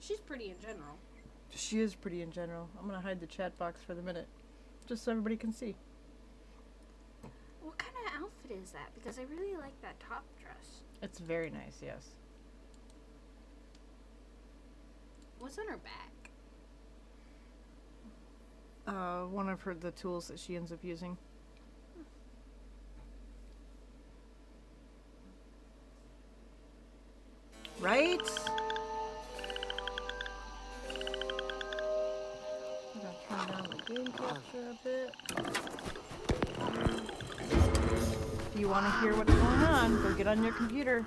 She's pretty in general. She is pretty in general. I'm gonna hide the chat box for the minute, just so everybody can see. What kind of outfit is that? Because I really like that top dress. It's very nice, yes. What's on her back? One of the tools that she ends up using. Right? I'm gonna turn down the game capture a bit. If you want to hear what's going on, go get on your computer.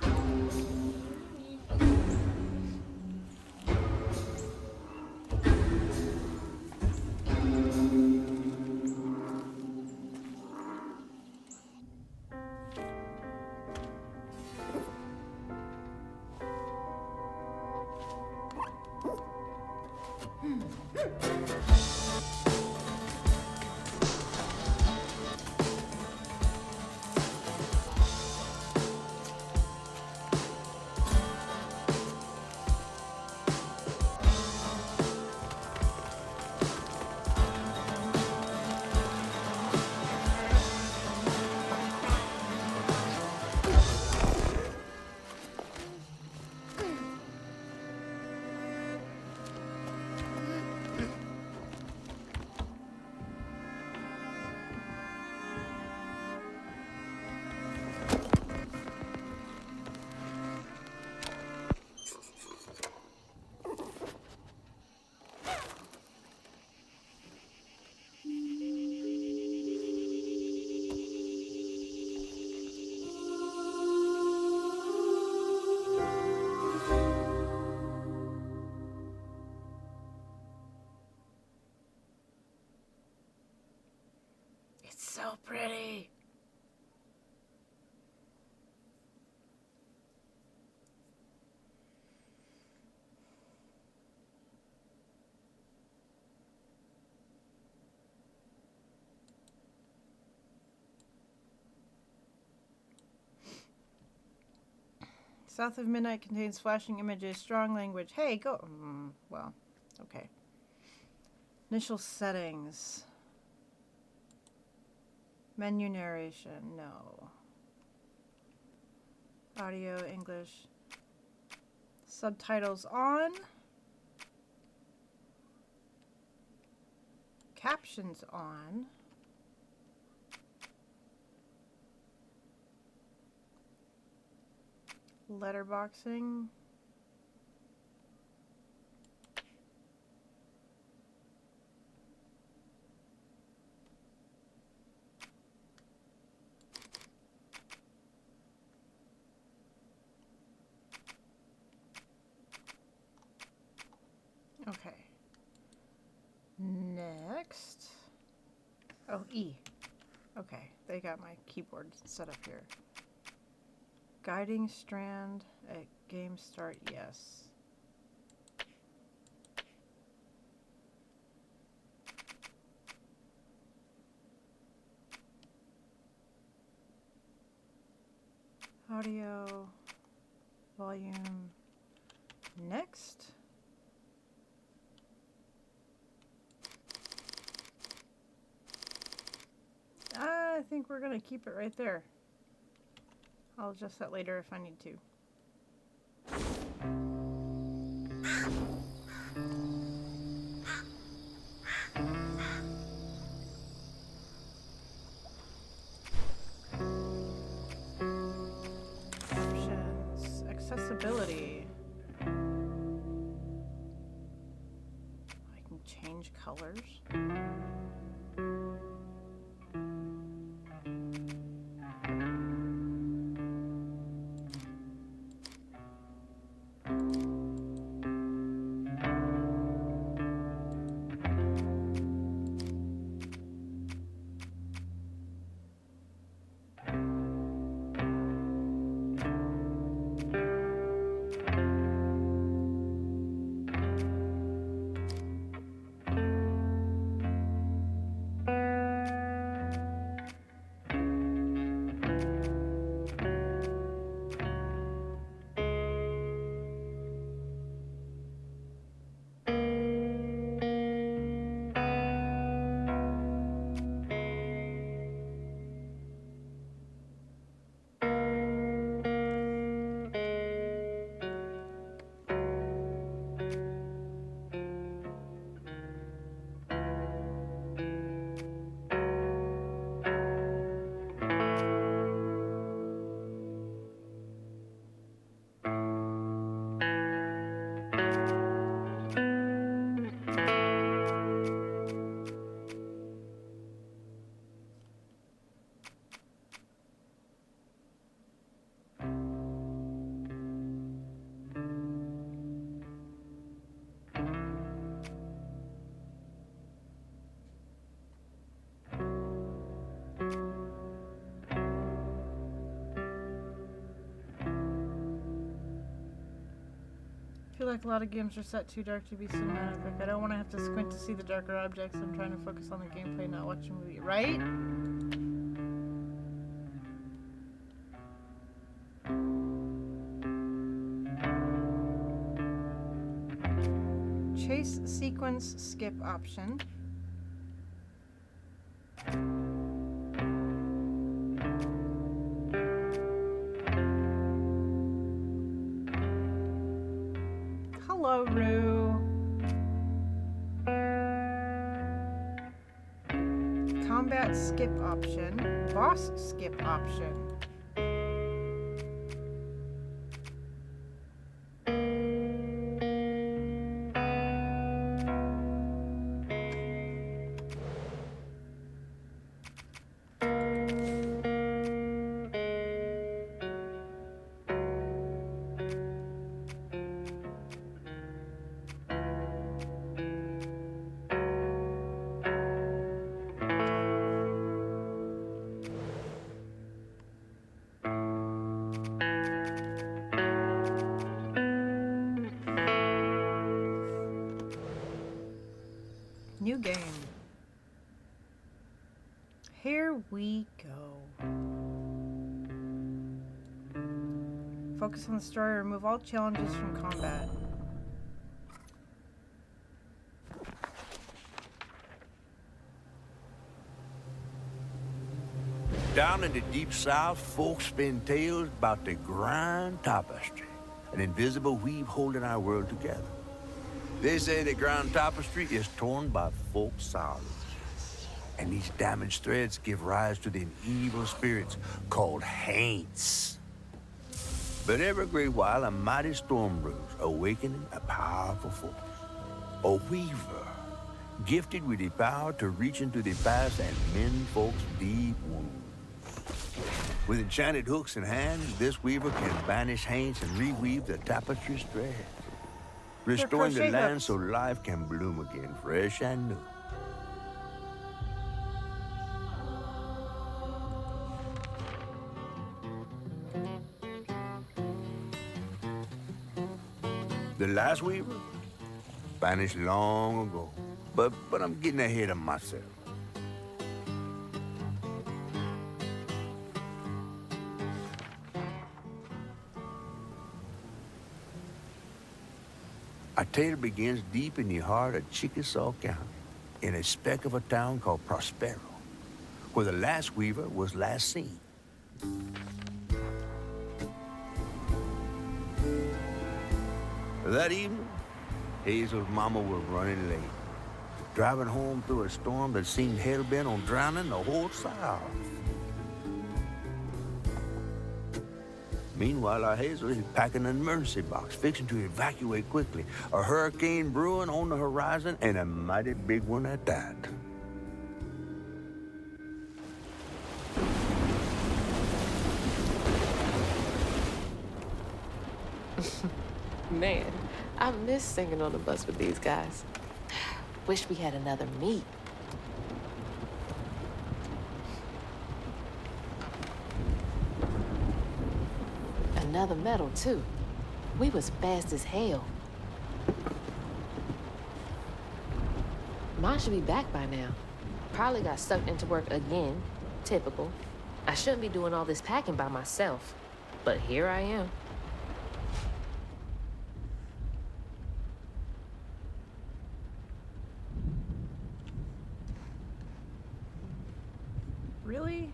So pretty. South of Midnight contains flashing images, strong language. Hey, go. Well, okay. Initial settings. Menu narration, no. Audio, English. Subtitles on. Captions on. Letterboxing. Okay. Next. Oh, E. Okay, they got my keyboard set up here. Guiding strand at game start, yes. Audio, volume, next. I think we're gonna keep it right there. I'll adjust that later if I need to. Options, accessibility. I can change colors. feel like a lot of games are set too dark to be cinematic. I don't want to have to squint to see the darker objects. I'm trying to focus on the gameplay, not watch a movie. Right? Chase sequence skip option. Hello, Rue. Combat skip option. Boss skip option. New game. Here we go. Focus on the story. Remove all challenges from combat. Down in the deep south, folks spin tales about the grand tapestry, an invisible weave holding our world together. They say the grand tapestry is torn by folk sorrows, and these damaged threads give rise to the evil spirits called haints. But every great while, a mighty storm brews, awakening a powerful force. A weaver, gifted with the power to reach into the past and mend folks' deep wounds. With enchanted hooks in hand, this weaver can banish haints and reweave the tapestry's thread, restoring the land so life can bloom again, fresh and new. The last weaver vanished long ago, but I'm getting ahead of myself. Our tale begins deep in the heart of Chickasaw County, in a speck of a town called Prospero, where the last weaver was last seen. That evening, Hazel's mama was running late, driving home through a storm that seemed hell-bent on drowning the whole South. Meanwhile, our Hazel is packing an emergency box, fixing to evacuate quickly. A hurricane brewing on the horizon, and a mighty big one at that. Man, I miss singing on the bus with these guys. Wish we had another meet. Another medal, too. We was fast as hell. Mine should be back by now. Probably got sucked into work again. Typical. I shouldn't be doing all this packing by myself. But here I am. Really?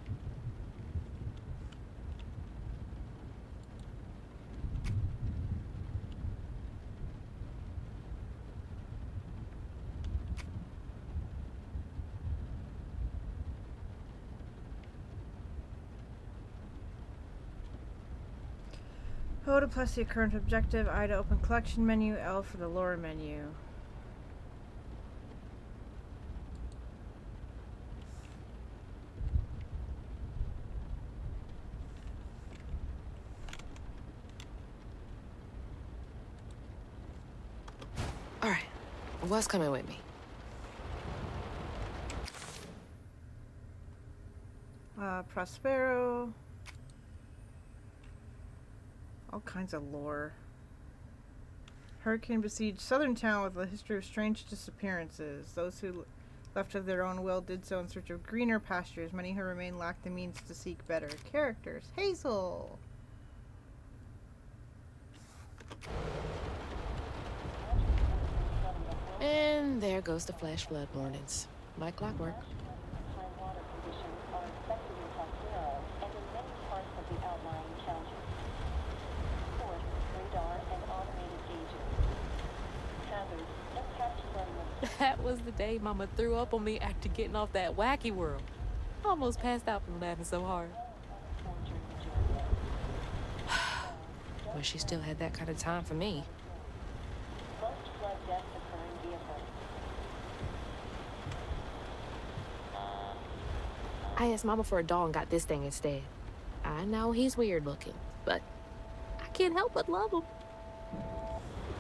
O to press the current objective, I to open collection menu, L for the lower menu. All right, what's coming with me? Prospero. All kinds of lore. Hurricane besieged southern town with a history of strange disappearances. Those who left of their own will did so in search of greener pastures. Many who remain lacked the means to seek better. Characters. Hazel. And there goes the flash flood warnings. Like clockwork. High water conditions are expected in Prospero and in many parts of the outlying counties. Fourth, radar and automated gauges. Hazards, impact from That was the day Mama threw up on me after getting off that wacky world. Almost passed out from laughing so hard. Well, she still had that kind of time for me. most flood deaths occur in vehicles. I asked Mama for a doll and got this thing instead. I know he's weird looking, but I can't help but love him.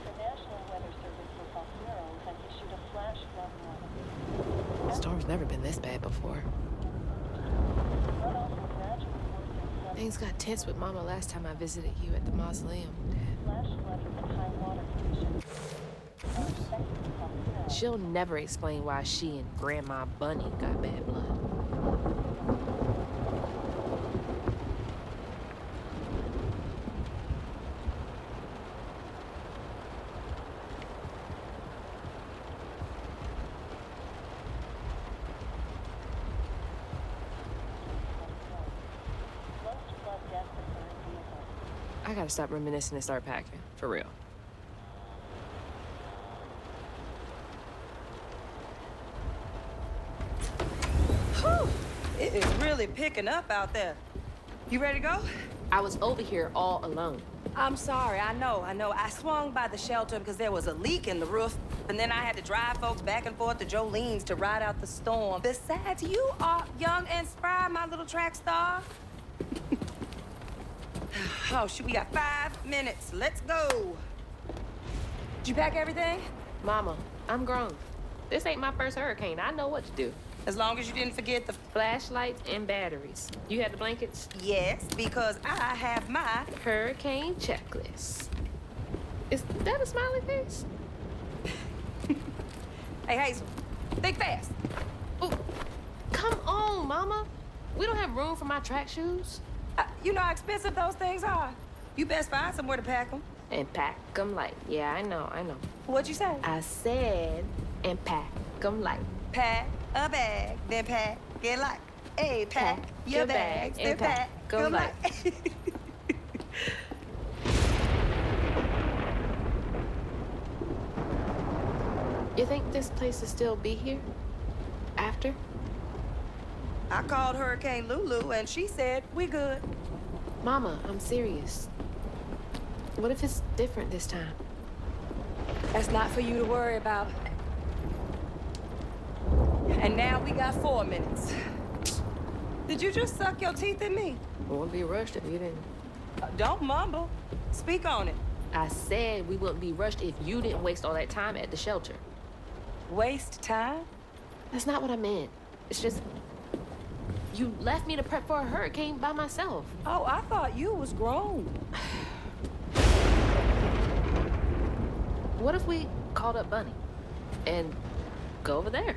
The National Weather Service for Prospero has issued a flash flood warning. Storm's never been this bad before. Runoff will gradually worsen flooding. Things got tense with Mama last time I visited you at the mausoleum. Flash flooding and high water conditions are expected in Prospero. She'll never explain why she and Grandma Bunny got bad blood. Most flood deaths occur in vehicles. I gotta stop reminiscing and start packing. For real. Whew. It is really picking up out there. You ready to go? I was over here all alone. I'm sorry, I know. I swung by the shelter because there was a leak in the roof, and then I had to drive folks back and forth to Jolene's to ride out the storm. Besides, you are young and spry, my little track star. Oh, shoot, we got 5 minutes. Let's go. Did you pack everything? Mama, I'm grown. This ain't my first hurricane. I know what to do. As long as you didn't forget the... Flashlights and batteries. You had the blankets? Yes, because I have my... Hurricane checklist. Is that a smiley face? Hey, Hazel, think fast. Ooh, come on, Mama. We don't have room for my track shoes. You know how expensive those things are. You best find somewhere to pack them. And pack 'em light. Yeah, I know. What'd you say? I said, and pack 'em light. Pack a bag, then pack it like. Hey, pack your bags, then pack 'em like. You think this place will still be here? After? I called Hurricane Lulu, and she said, we good. Mama, I'm serious. What if it's different this time? That's not for you to worry about. And now we got 4 minutes. Did you just suck your teeth at me? Wouldn't be rushed if you didn't. Don't mumble. Speak on it. I said we wouldn't be rushed if you didn't waste all that time at the shelter. Waste time? That's not what I meant. It's just... You left me to prep for a hurricane by myself. Oh, I thought you was grown. What if we called up Bunny and go over there?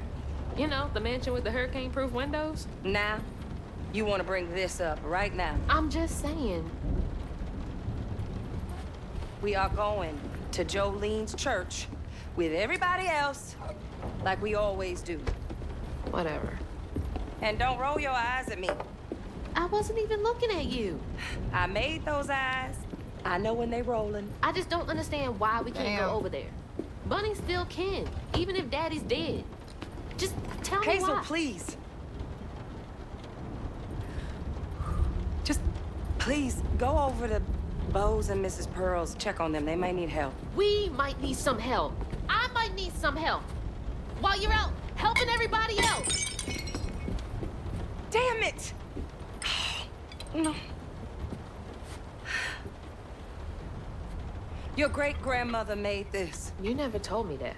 You know, the mansion with the hurricane-proof windows? Now, you want to bring this up right now. I'm just saying. We are going to Jolene's church with everybody else, like we always do. Whatever. And don't roll your eyes at me. I wasn't even looking at you. I made those eyes. I know when they rolling. I just don't understand why we can't go over there. Bunny still can, even if Daddy's dead. Just tell me Hazel, why. please. Just, please, go over to Bo's and Mrs. Pearl's. Check on them. They may need help. We might need some help. I might need some help. While you're out helping everybody else. Damn it! No. Your great-grandmother made this. You never told me that.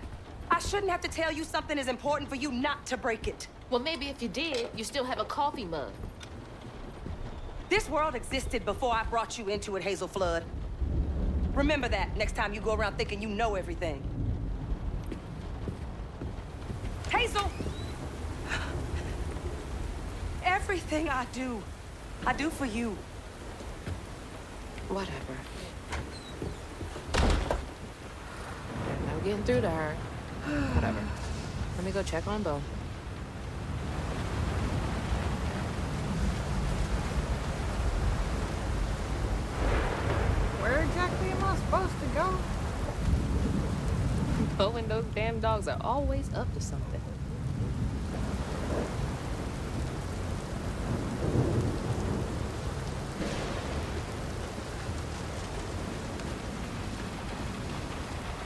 I shouldn't have to tell you something is important for you not to break it. Well, maybe if you did, you still have a coffee mug. This world existed before I brought you into it, Hazel Flood. Remember that next time you go around thinking you know everything. Hazel! Everything I do for you. Whatever. No getting through to her. Whatever. Let me go check on Bo. Where exactly am I supposed to go? Bo and those damn dogs are always up to something.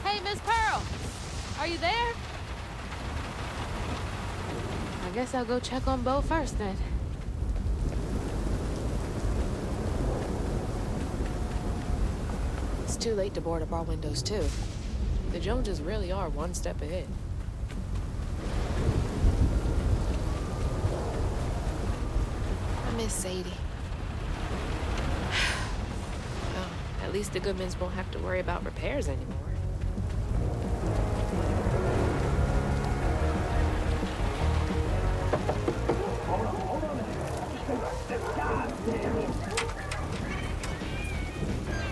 Hey, Miss Pearl! Are you there? I guess I'll go check on Bo first then. It's too late to board up our windows too. The Joneses really are one step ahead. I miss Sadie. Well, at least the Goodmans won't have to worry about repairs anymore.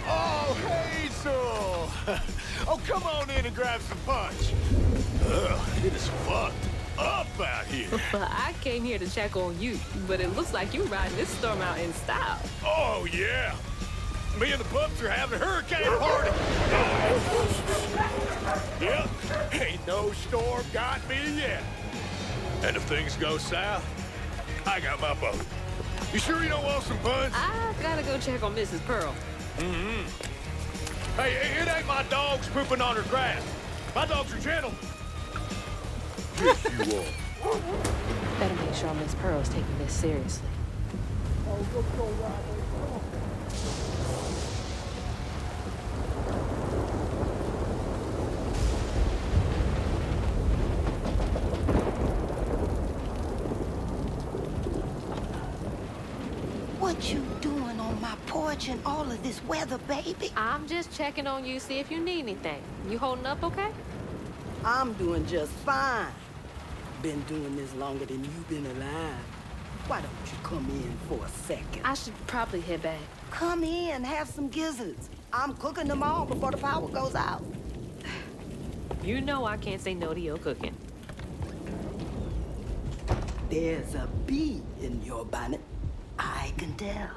Oh, Hazel! Oh, come on in and grab some punch. Ugh, it is fucked up out here. Well, I came here to check on you, but it looks like you're riding this storm out in style. Oh, yeah. Me and the pups are having a hurricane party. Yep, ain't no storm got me yet. And if things go south, I got my boat. You sure you don't want some punch? I gotta go check on Mrs. Pearl. Hey, it ain't my dogs pooping on her grass. My dogs are gentle. Yes, you are. Better make sure Miss Pearl's taking this seriously. What you doing on my porch in all of this weather, baby? I'm just checking on you, see if you need anything. You holding up okay? I'm doing just fine. Been doing this longer than you've been alive. Why don't you come in for a second? I should probably head back. Come in, have some gizzards. I'm cooking them all before the power goes out. You know I can't say no to your cooking. There's a bee in your bonnet. I can tell.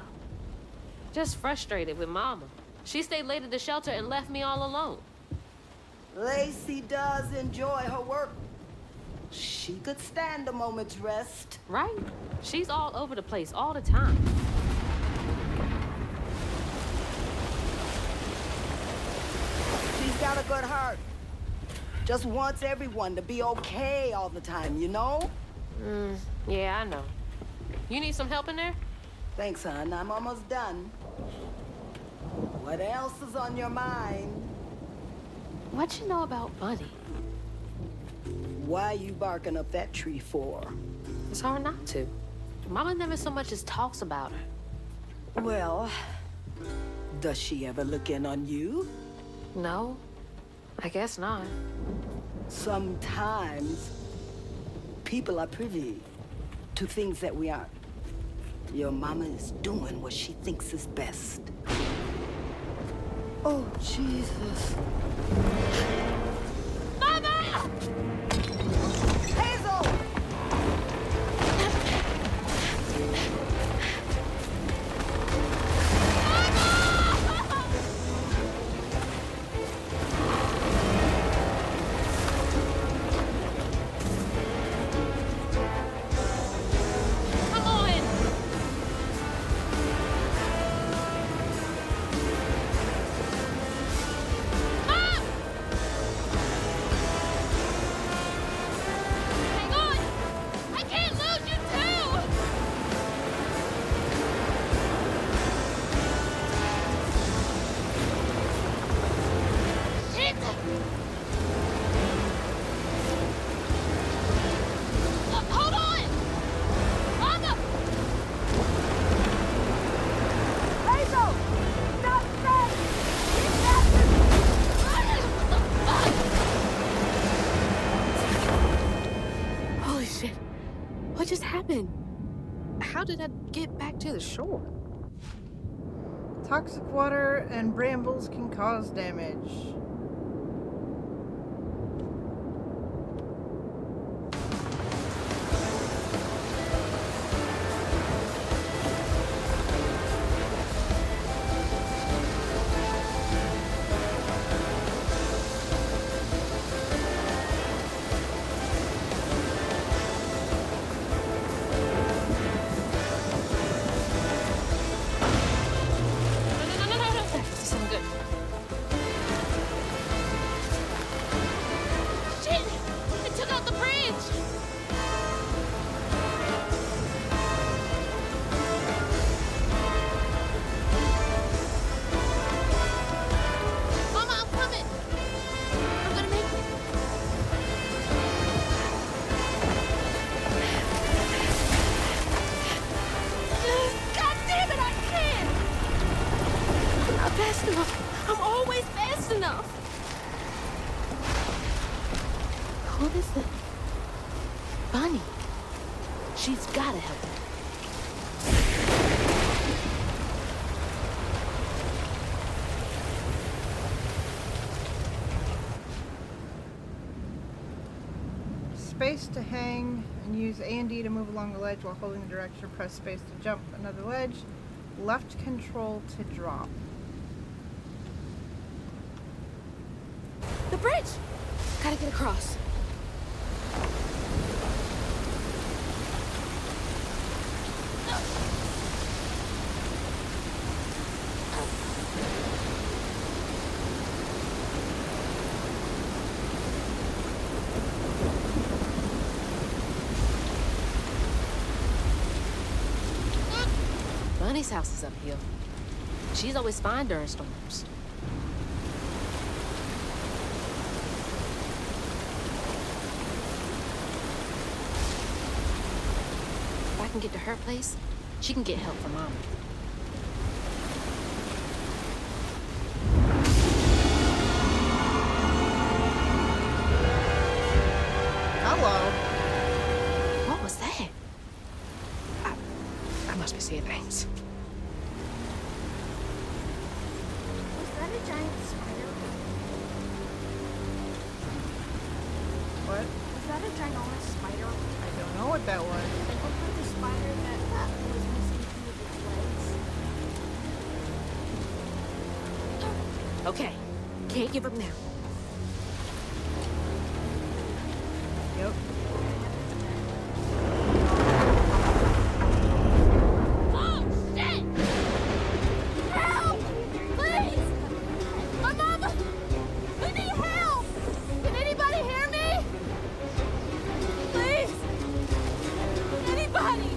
Just frustrated with Mama. She stayed late at the shelter and left me all alone. Lacey does enjoy her work. She could stand a moment's rest. Right? She's all over the place all the time. She's got a good heart. Just wants everyone to be okay all the time, you know? Yeah, I know. You need some help in there? Thanks, hon. I'm almost done. What else is on your mind? What you know about Bunny? Why you barking up that tree for? It's hard not to. Mama never so much as talks about her. Well, does she ever look in on you? No, I guess not. Sometimes people are privy to things that we aren't. Your mama is doing what she thinks is best. Oh, Jesus. Mama! Hazel! Come on! Mom! happened? How did I get back to the shore? Toxic water and brambles can cause damage. This isn't good. Shit! It took out the bridge! Mama, I'm coming! I'm gonna make it. God damn it, I can't! I'm not fast enough. I'm always fast enough. Who is it? Bunny. She's gotta help me. Space to hang and use A and D to move along the ledge while holding the direction. Press space to jump another ledge. Left control to drop. The bridge! Gotta get across. Bunny's house is uphill. She's always fine during storms. If I can get to her place, she can get help from Mama. Hello. What was that? I must be seeing things. Was that a giant spider? What? Was that a ginormous spider? I don't know what that was. It looked like a spider that was missing two of its legs. Okay, can't give up now. Yep. Oh, shit! Help! Please! My mama! We need help! Can anybody hear me? Please! Anybody!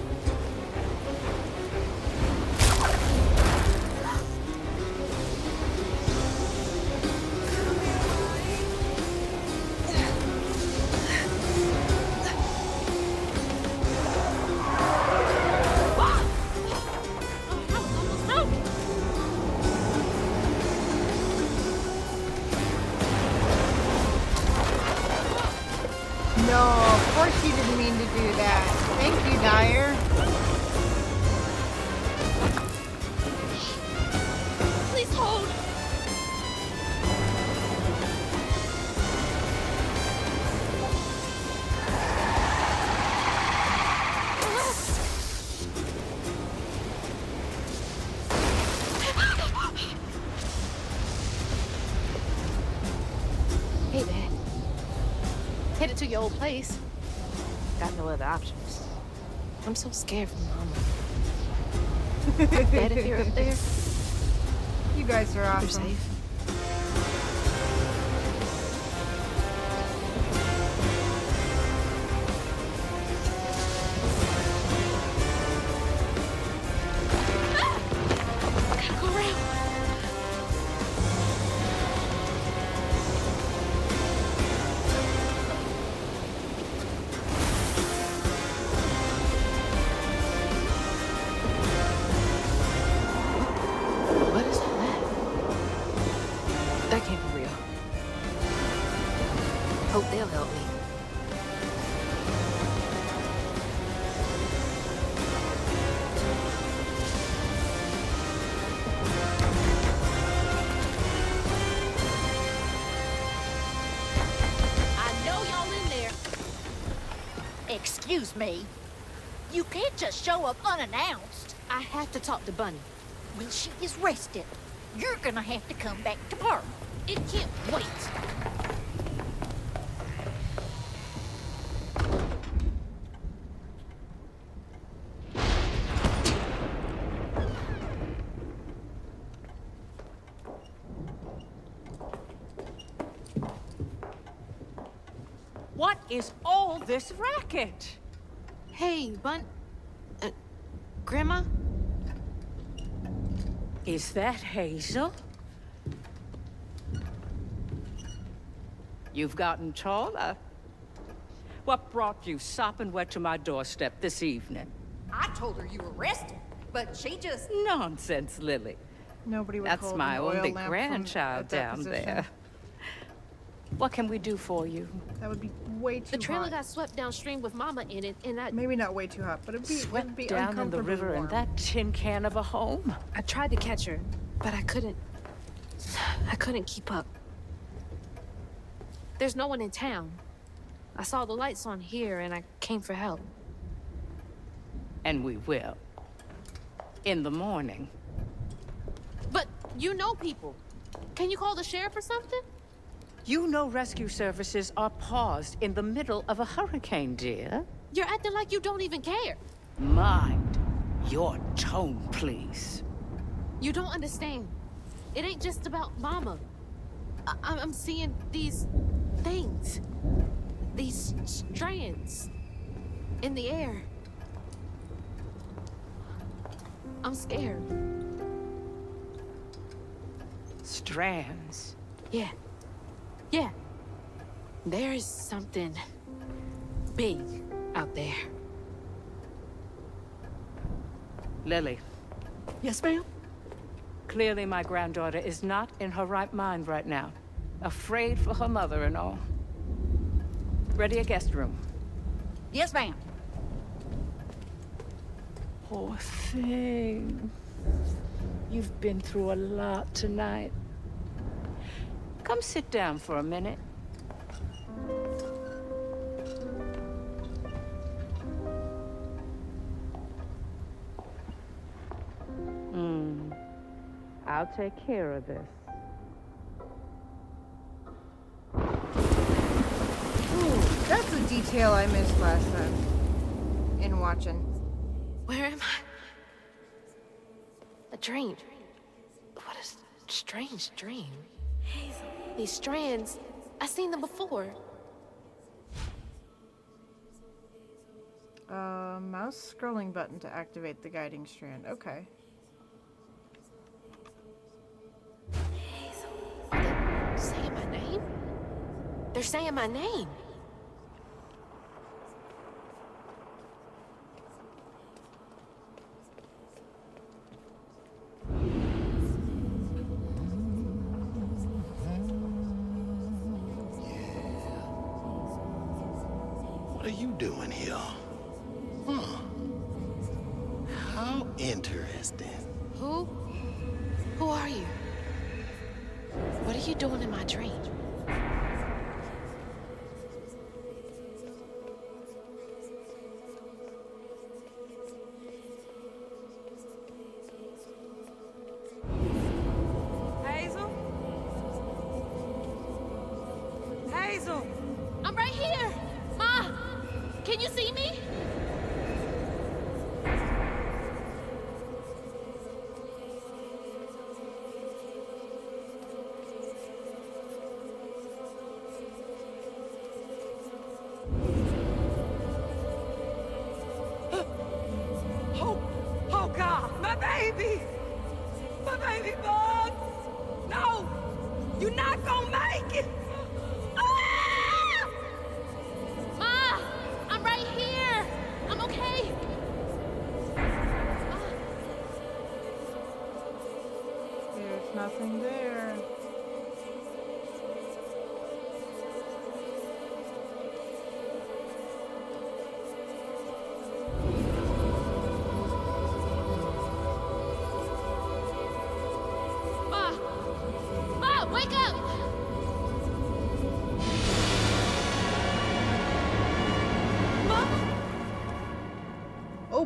No, of course you didn't mean to do that. Thank you, Dyer. Please hold! Hey, Dad. Headed to your old place. Got no other options. I'm so scared for Mama. Dad, if you're up there, You guys are you're awesome. safe. Gotta go around. What is that? That can't be real. Hope they'll help me. Excuse me. You can't just show up unannounced. I have to talk to Bunny. Well, she is rested. You're gonna have to come back tomorrow. It can't wait. What is all this racket? Hey, Grandma? Is that Hazel? You've gotten taller. What brought you sopping wet to my doorstep this evening? I told her you were rested, but she just... Nonsense, Lily. Nobody would That's hold my an oil only lamp grandchild at that down position. there. What can we do for you? That would be way too The trailer hot. got swept downstream with Mama in it, and I Maybe not way too hot, but it'd be Swept be down in the uncomfortably river in warm. that tin can of a home? tried to catch her, but I couldn't. I couldn't keep up. There's no one in town. I saw the lights on here, and I came for help. And we will. In the morning. But you know people. Can you call the sheriff or something? You know rescue services are paused in the middle of a hurricane, dear. You're acting like you don't even care. Mind your tone, please. You don't understand. It ain't just about Mama. I'm seeing these things. These strands in the air. I'm scared. Strands. Yeah. Yeah. There's something big out there. Lily, Yes, ma'am? clearly my granddaughter is not in her right mind right now. Afraid for her mother and all. Ready a guest room. Yes, ma'am. Poor thing. You've been through a lot tonight. Come sit down for a minute. I'll take care of this. Ooh, that's a detail I missed last time in watching. Where am I? A dream. What a strange dream. These strands, I've seen them before. Mouse scrolling button to activate the guiding strand. Okay. Are they saying my name? They're saying my name. What are you doing here? Huh. How interesting. Who? Who are you? What are you doing in my dream? Hazel? Hazel! I'm right here! Ma! Can you see me? Oh God, my baby! My baby bug! No! You're not gonna make it! Ah! Ma! I'm right here! I'm okay! There's nothing there.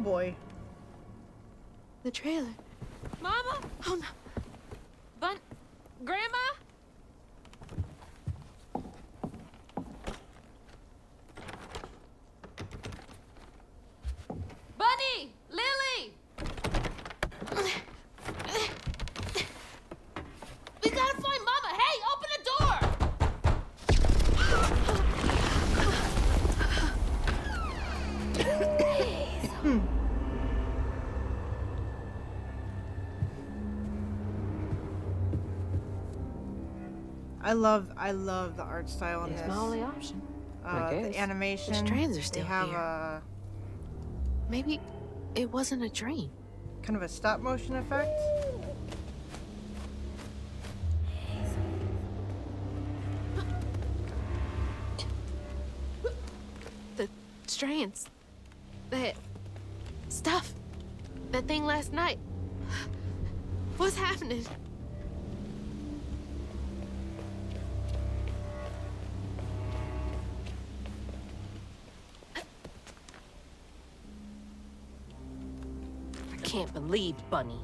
boy. The trailer. Mama! Oh no. Grandma? Bunny! Lily! We gotta find Mama! Hey, open the door! I love the art style in It's this. my only option. I guess. The animation. The strands are still they have here. a Maybe it wasn't a dream. kind of a stop motion effect. The strands. That stuff. That thing last night. What's happening? I can't believe Bunny.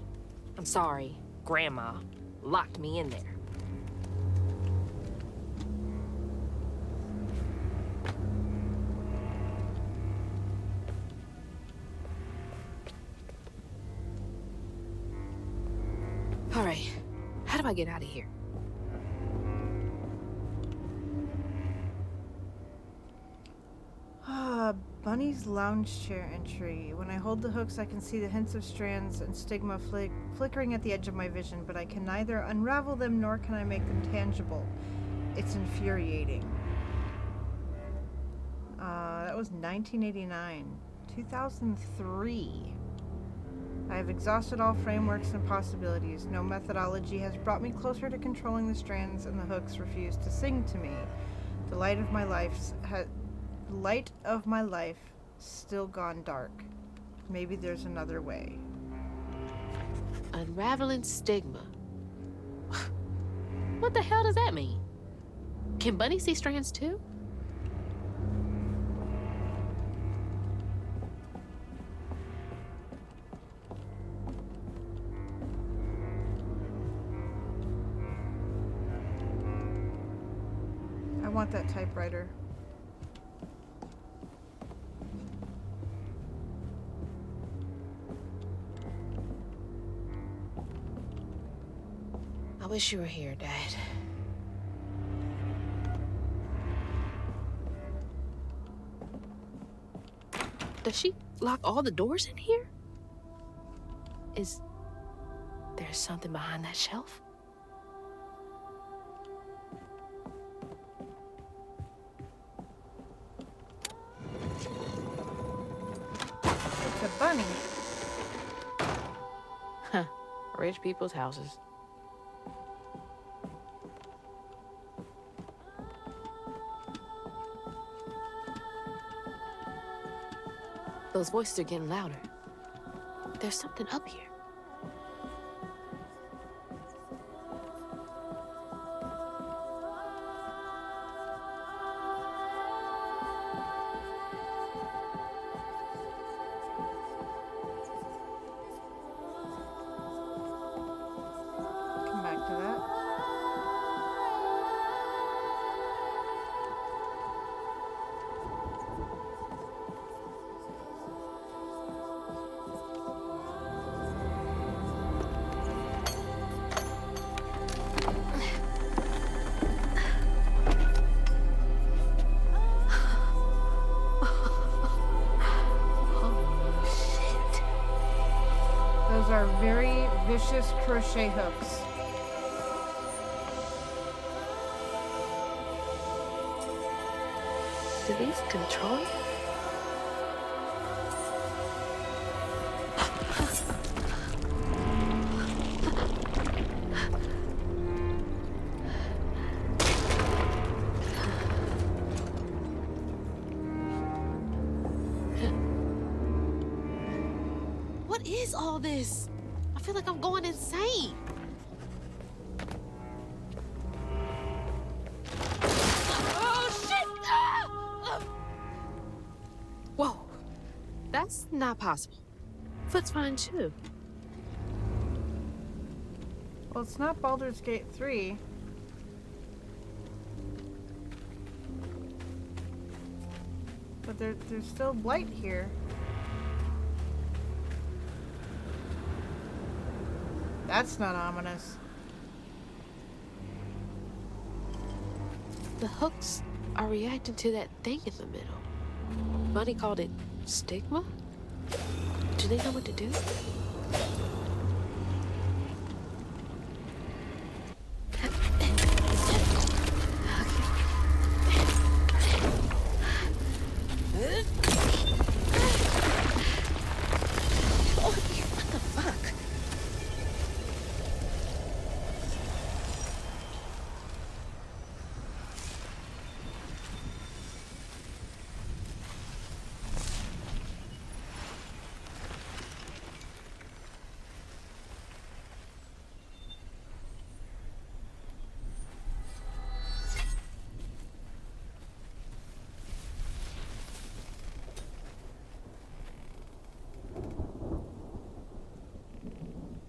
I'm sorry, Grandma locked me in there. All right, how do I get out of here? Bunny's lounge chair entry. When I hold the hooks, I can see the hints of strands and stigma flickering at the edge of my vision, but I can neither unravel them nor can I make them tangible. It's infuriating. That was 1989. 2003. I have exhausted all frameworks and possibilities. No methodology has brought me closer to controlling the strands, and the hooks refuse to sing to me. The light of my life still gone dark. Maybe there's another way. Unraveling stigma. What the hell does that mean? Can Bunny see strands too? I want that typewriter. I wish you were here, Dad. Does she lock all the doors in here? Is there something behind that shelf? It's a bunny. Huh. Rich people's houses. Those voices are getting louder. There's something up here. Come back to that. Those are very vicious crochet hooks. Do these control you? What is all this? I feel like I'm going insane. Oh, shit! Ah! Whoa, that's not possible. Foot's fine too. Well, it's not Baldur's Gate 3. But there's still blight here. That's not ominous. The hooks are reacting to that thing in the middle. Bunny called it stigma? Do they know what to do?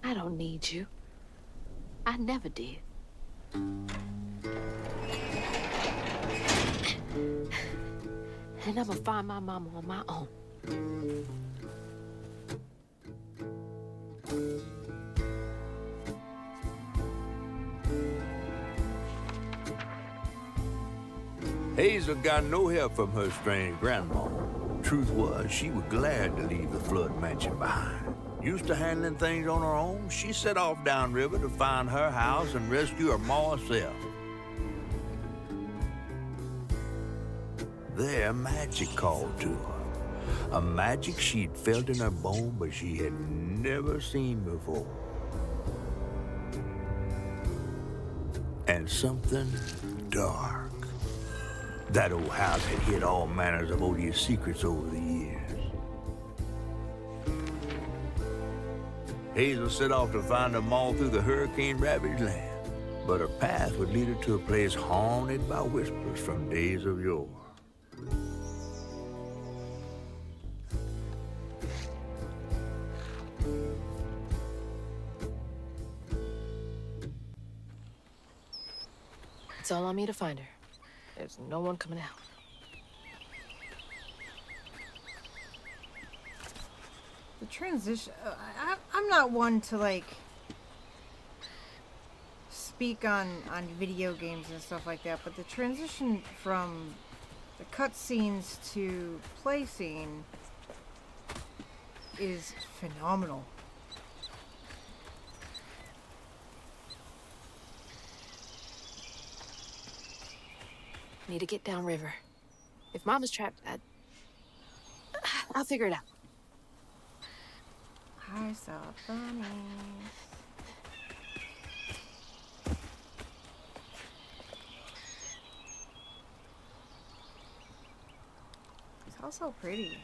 I don't need you. I never did. And I'm gonna find my mama on my own. Hazel got no help from her strange grandma. Truth was, she was glad to leave the flood mansion behind. Used to handling things on her own, she set off downriver to find her house and rescue her ma herself. There, magic called to her. A magic she'd felt in her bone, but she had never seen before. And something dark. That old house had hid all manners of odious secrets over the years. Hazel set off to find them all through the hurricane-ravaged land, but her path would lead her to a place haunted by whispers from days of yore. It's all on me to find her. There's no one coming out. The transition... I'm not one to, like, speak on video games and stuff like that, but the transition from the cutscenes to play scene is phenomenal. Need to get downriver. If Mama's trapped, I'll figure it out. I saw bunnies. It's all so pretty.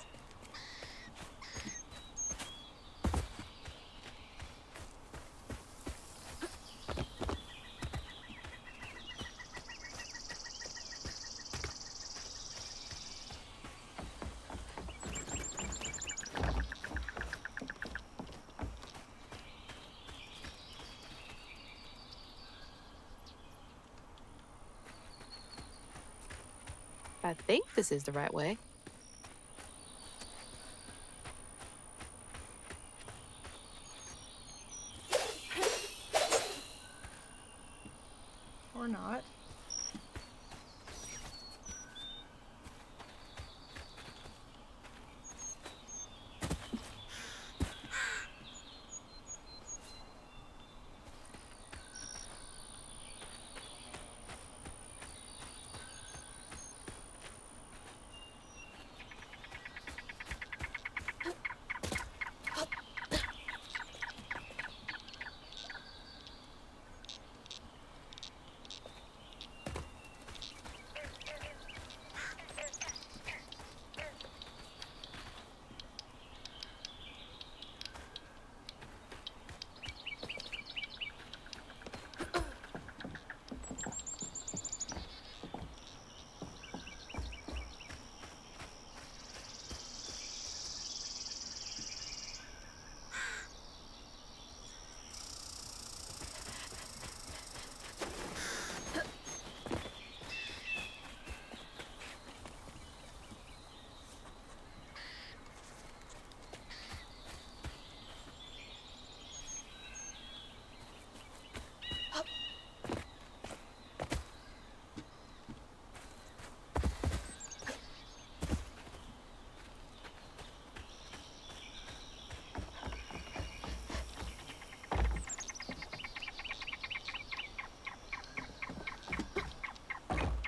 I think this is the right way. Or not.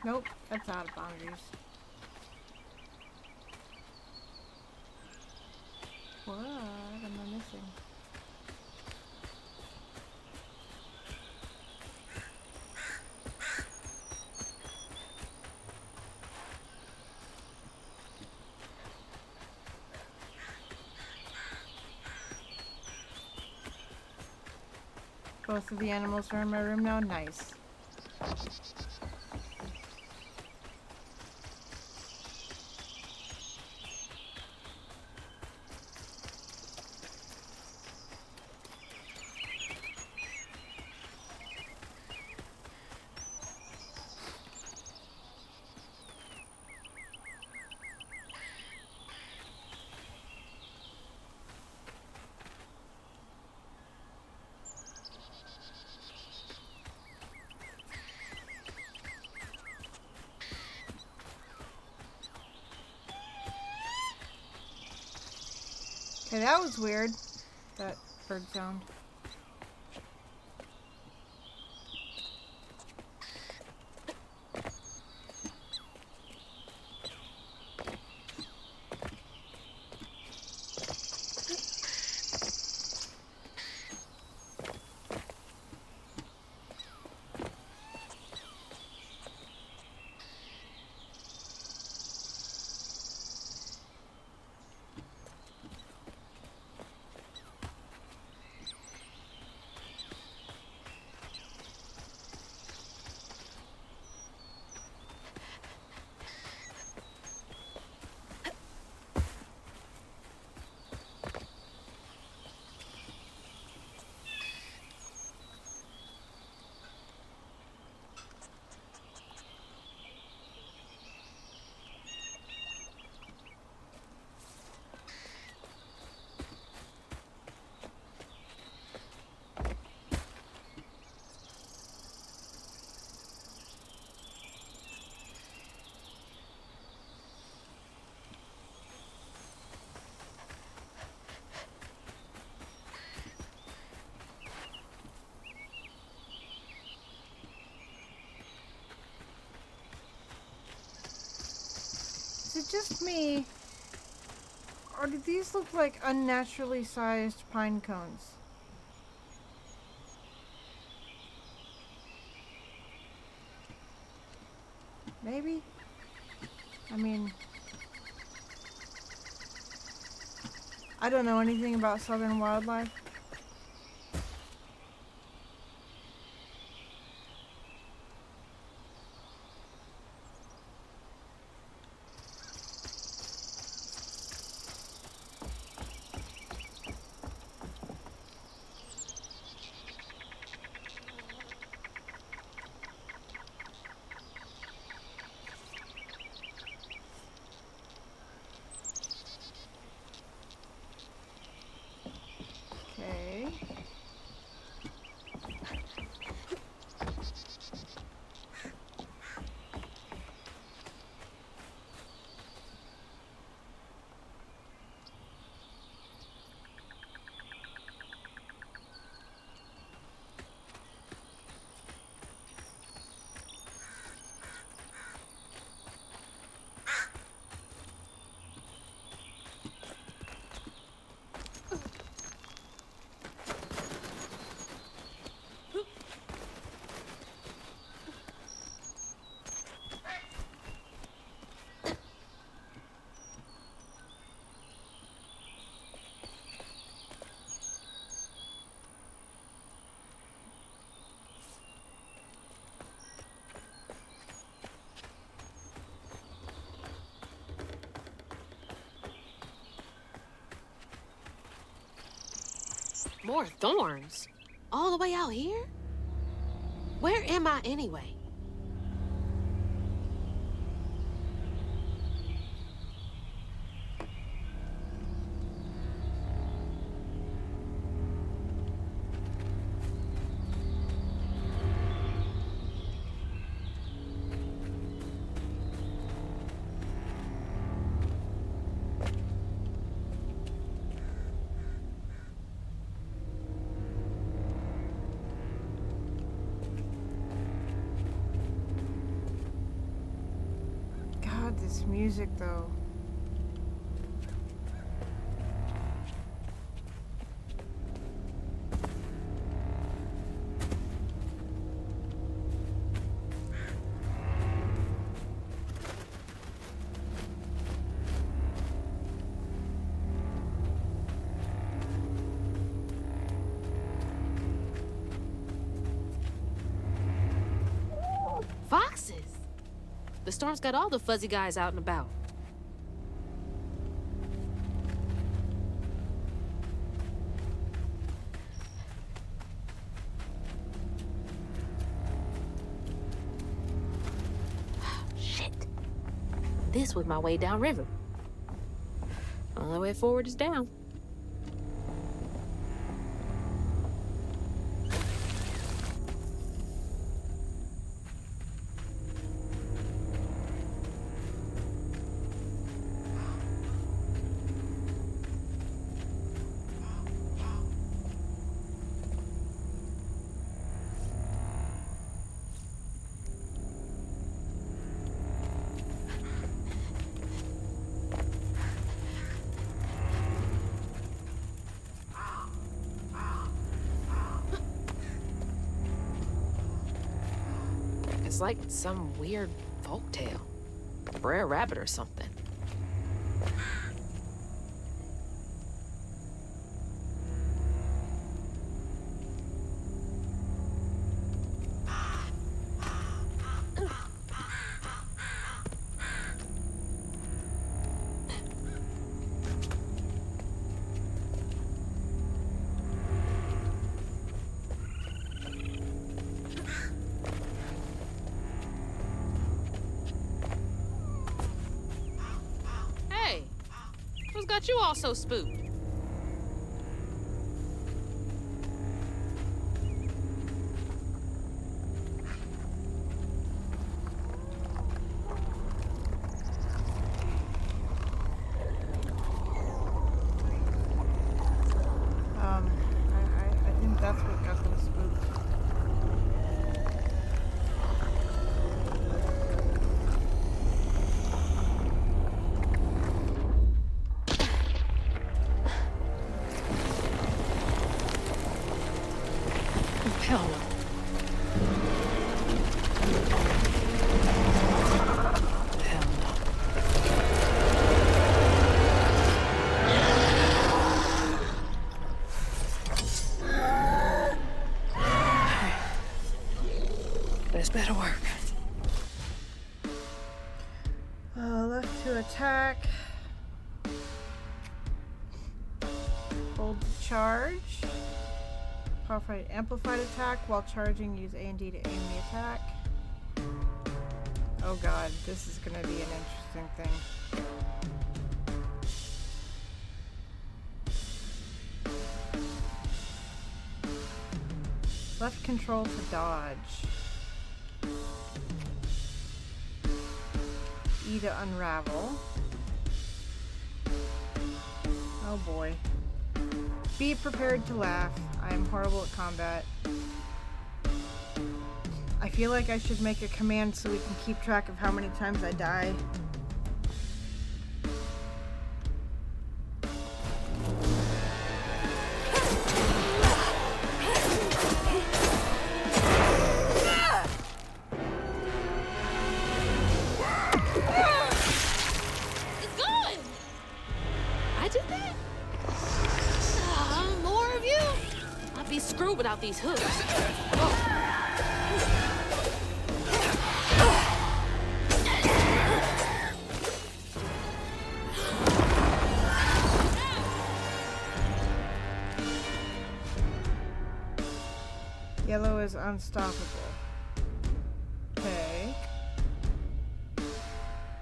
Nope, that's out of boundaries. What am I missing? Both of the animals are in my room now. Nice. Okay, that was weird. That bird sound. Is it just me? Or do these look like unnaturally sized pine cones? Maybe? I mean, I don't know anything about southern wildlife. Okay. More thorns? All the way out here? Where am I anyway? This music, though. Foxes! The storm's got all the fuzzy guys out and about. Shit. This was my way downriver. Only way forward is down. It's like some weird folktale. Brer Rabbit or something. Hey, who's got you all so spooked? I think that's what got them spooked. Hell no. Hell no. This better work. Left to attack. Hold to charge. Powerful amplified attack. While charging, use A and D to aim the attack. Oh god, this is gonna be an interesting thing. Left control to dodge. E to unravel. Oh boy. Be prepared to laugh. I am horrible at combat. I feel like I should make a command so we can keep track of how many times I die. It's going! I did that? More of you? I'd be screwed without these hooks. Yellow is unstoppable. Okay.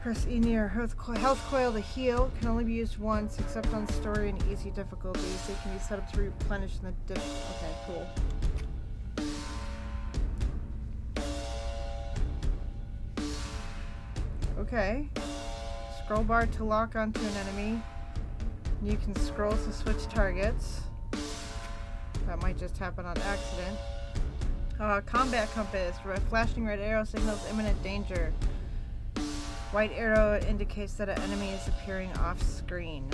Press E near health coil to heal. Can only be used once, except on story and easy difficulties. They can be set up to replenish in the okay, cool. Okay. Scroll bar to lock onto an enemy. You can scroll to switch targets. That might just happen on accident. Combat compass. Flashing red arrow signals imminent danger. White arrow indicates that an enemy is appearing off screen.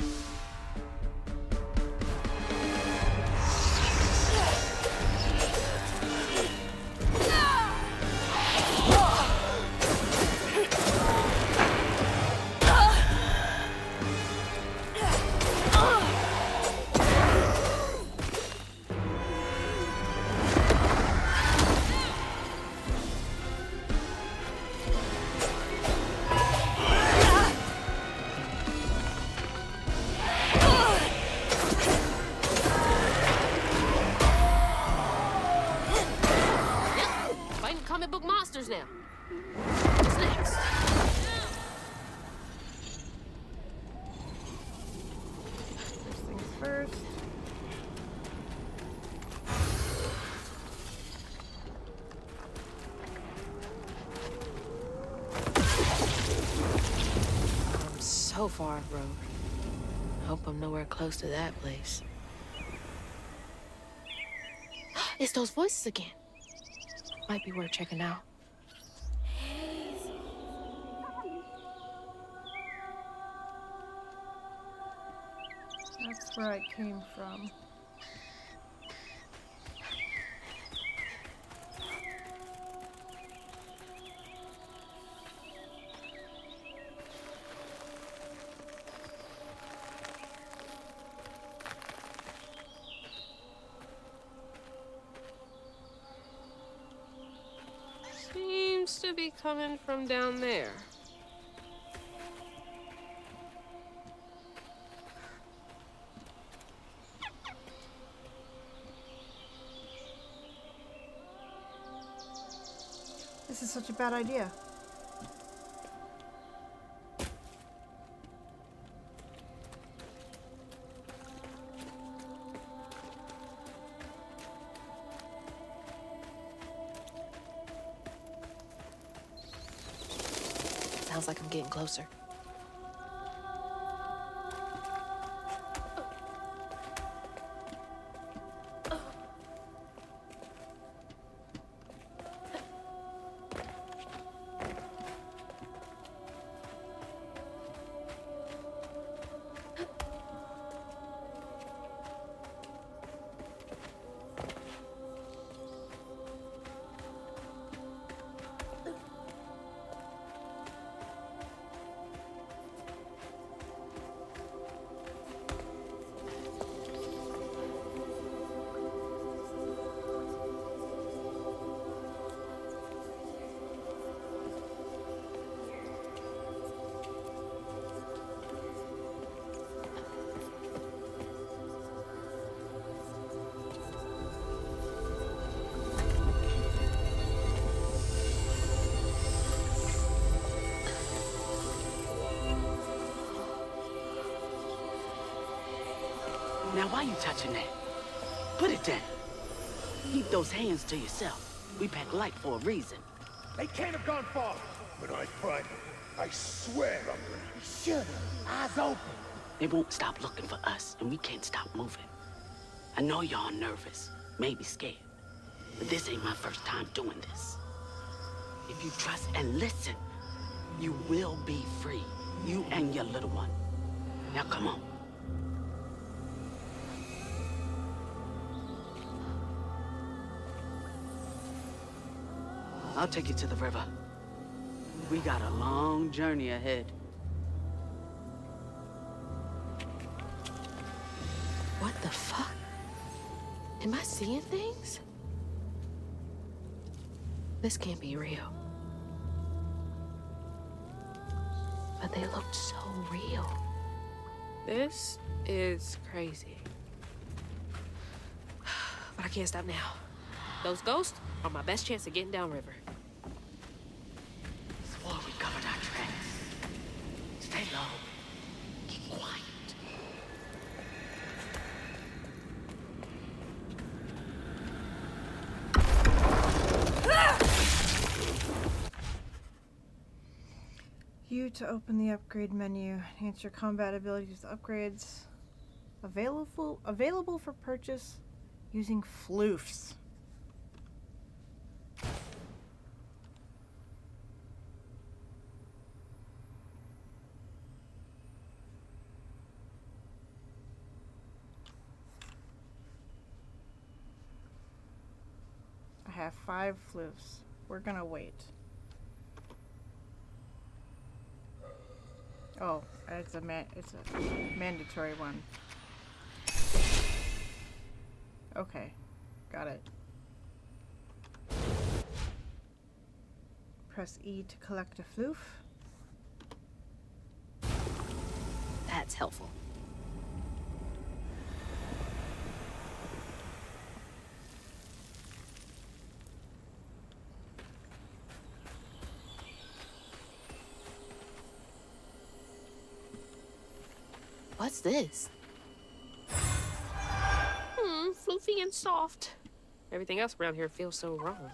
Comic book monsters now. What's next? First things first. I'm so far off road. I hope I'm nowhere close to that place. It's those voices again. Might be worth checking out. That's where I came from. Seems to be coming from down there. This is such a bad idea. Sounds like I'm getting closer. Now, why you touching that? Put it down. Keep those hands to yourself. We pack light for a reason. They can't have gone far. When I find them, I swear I'm gonna be Shut up. Eyes open. They won't stop looking for us, and we can't stop moving. I know y'all nervous, maybe scared, but this ain't my first time doing this. If you trust and listen, you will be free. You and your little one. Now come on. I'll take you to the river. We got a long journey ahead. What the fuck? Am I seeing things? This can't be real. But they looked so real. This is crazy. But I can't stop now. Those ghosts are my best chance of getting downriver. Swore we covered our tracks. Stay low. Keep quiet. U to open the upgrade menu. Enhance your combat abilities with upgrades. Available for purchase using floofs. have 5 floofs. We're gonna wait. Oh, it's a mandatory one. Okay, got it. Press E to collect a floof. That's helpful. What's this? Floofy and soft. Everything else around here feels so wrong.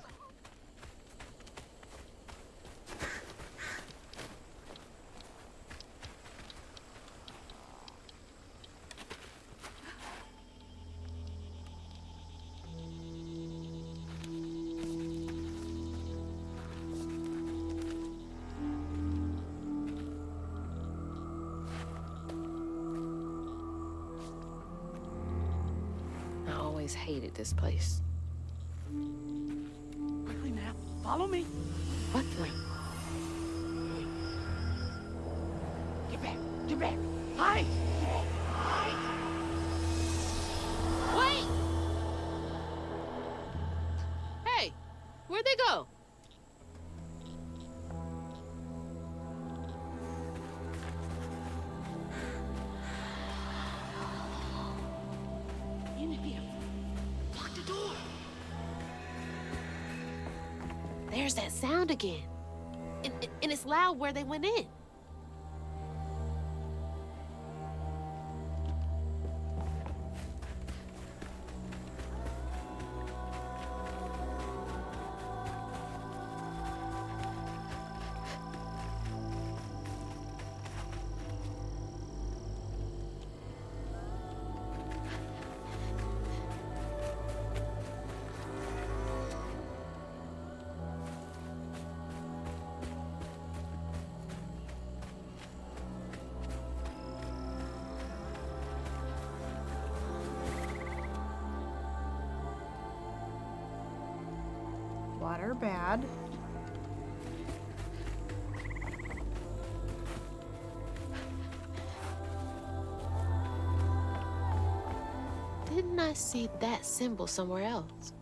I always hated this place. Quickly now, follow me. What the? Get back, get back. Hide! Hide! Wait! Hey, where'd they go? In here. Lock the door. There's that sound again. And it's loud where they went in. Water bad. Didn't I see that symbol somewhere else?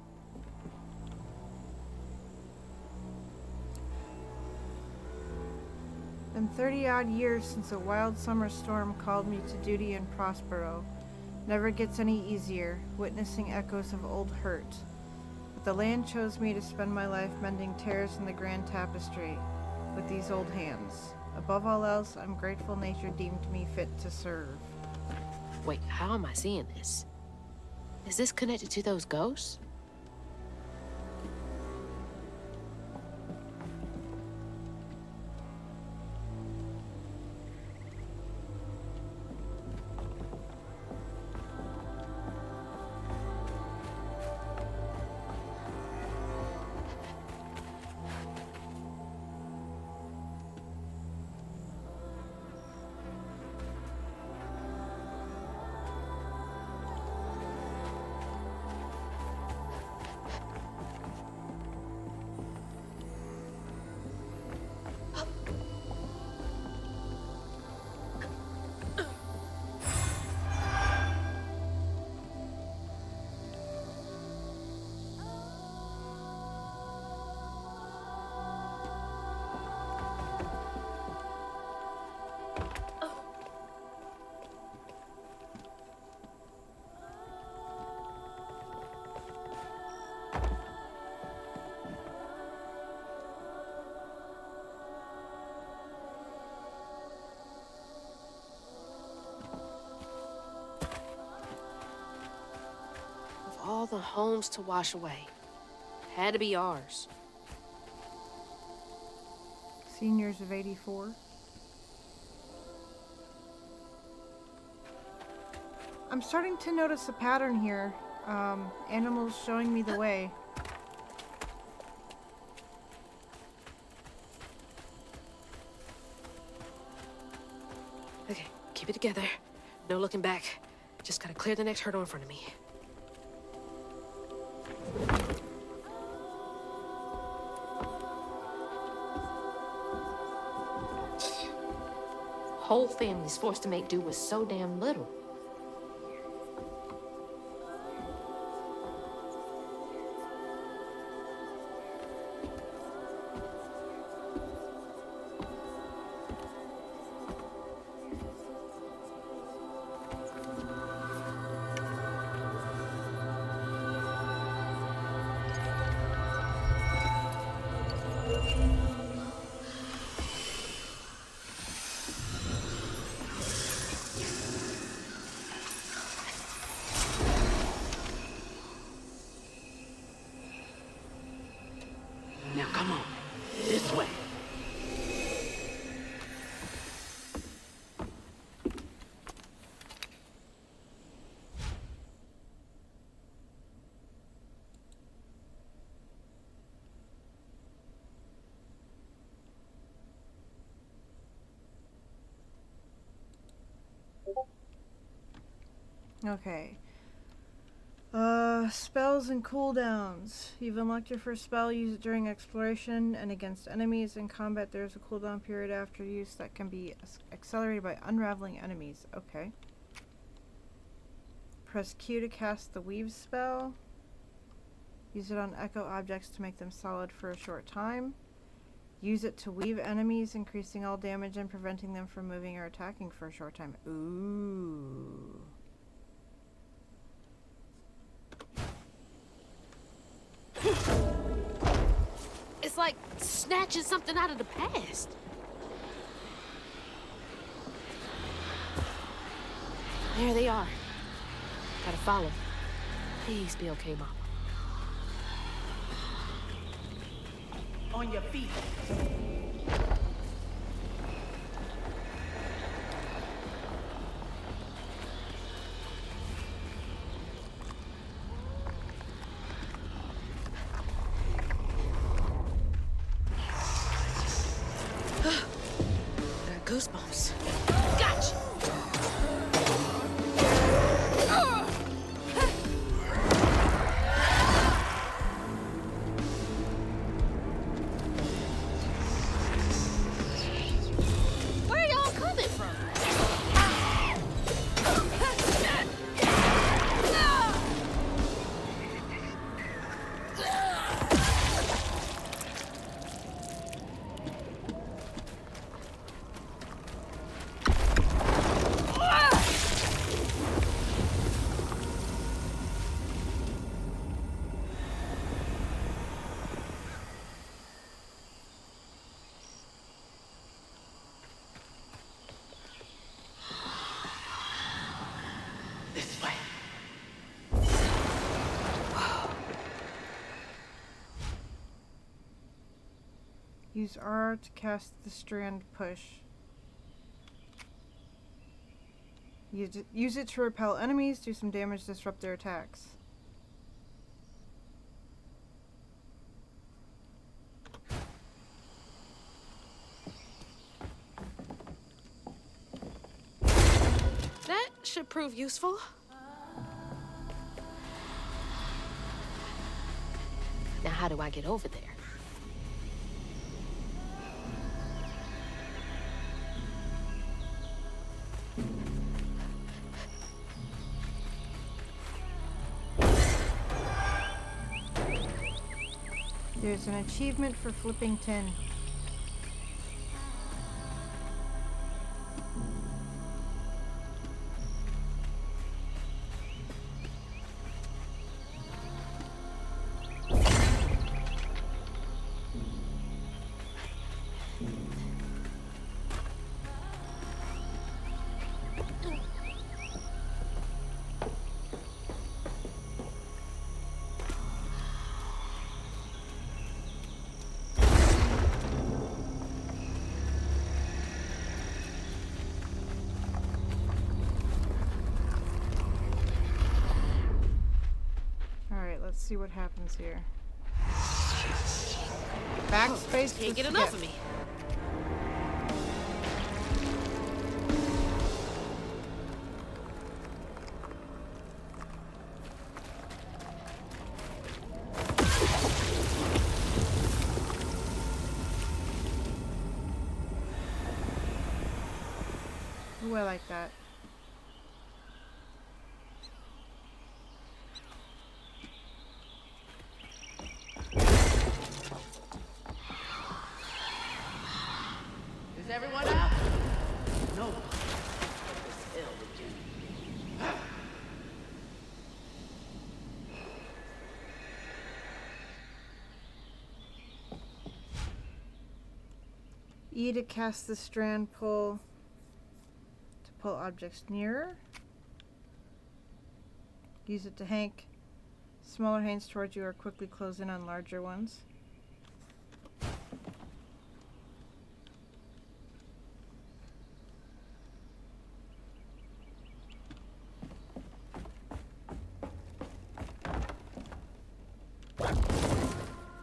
Been 30-odd years since a wild summer storm called me to duty in Prospero. Never gets any easier, witnessing echoes of old hurt. But the land chose me to spend my life mending tears in the grand tapestry with these old hands. Above all else, I'm grateful nature deemed me fit to serve. Wait, how am I seeing this? Is this connected to those ghosts? All the homes to wash away. Had to be ours. Seniors of 84. I'm starting to notice a pattern here. Animals showing me the way. Okay, keep it together. No looking back. Just gotta clear the next hurdle in front of me. whole family's forced to make do with so damn little. Now come on, this way. Okay. Spells and cooldowns. You've unlocked your first spell. Use it during exploration and against enemies. In combat, there's a cooldown period after use that can be accelerated by unraveling enemies. Okay. Press Q to cast the Weave spell. Use it on echo objects to make them solid for a short time. Use it to weave enemies, increasing all damage and preventing them from moving or attacking for a short time. Ooh. It's like snatching something out of the past. There they are. Gotta follow. Please be okay, Mama. On your feet. Got goosebumps. Gotcha! Where are y'all coming from? This way. Use R to cast the strand push. Use it to repel enemies, do some damage, disrupt their attacks. That should prove useful. Now, how do I get over there? There's an achievement for flipping tin. Let's see what happens here. Backspace. Can't get enough of me. Ooh, I like that. Is everyone out? No. It's hell again. E to cast the strand pull to pull objects nearer. Use it to hank smaller hands towards you or quickly close in on larger ones.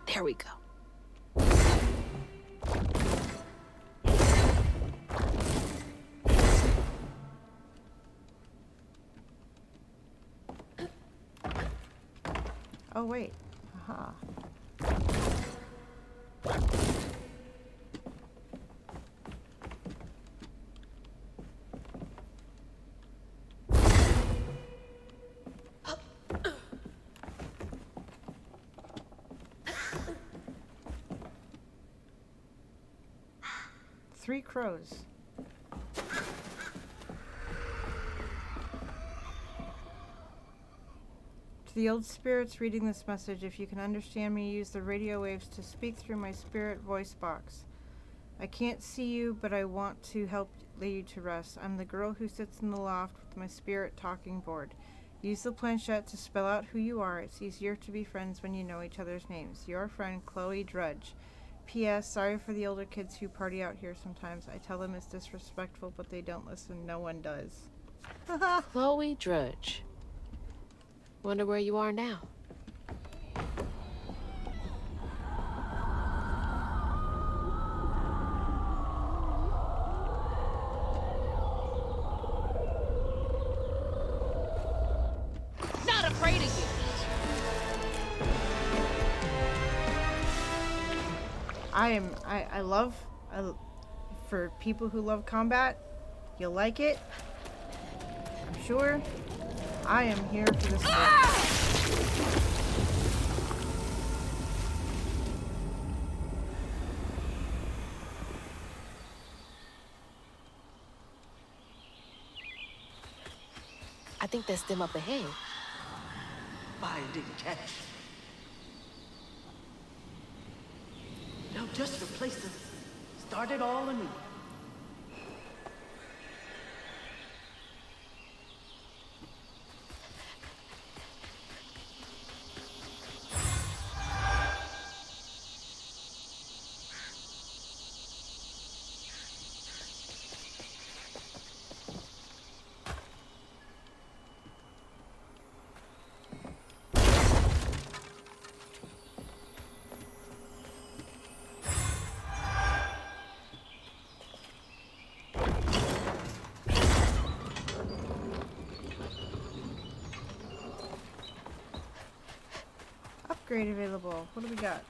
There we go. Oh, wait. Aha. Three crows. To the old spirits reading this message, if you can understand me, use the radio waves to speak through my spirit voice box. I can't see you, but I want to help lay you to rest. I'm the girl who sits in the loft with my spirit talking board. Use the planchette to spell out who you are. It's easier to be friends when you know each other's names. Your friend, Chloe Drudge. P.S. Sorry for the older kids who party out here sometimes. I tell them it's disrespectful, but they don't listen. No one does. Chloe Drudge. Wonder where you are now. Not afraid of you. I love, for people who love combat, you'll like it. I'm sure. I am here for this. I think that's them up ahead. Fire didn't catch. They'll just replace us. Start it all anew. Upgrade available. What do we got?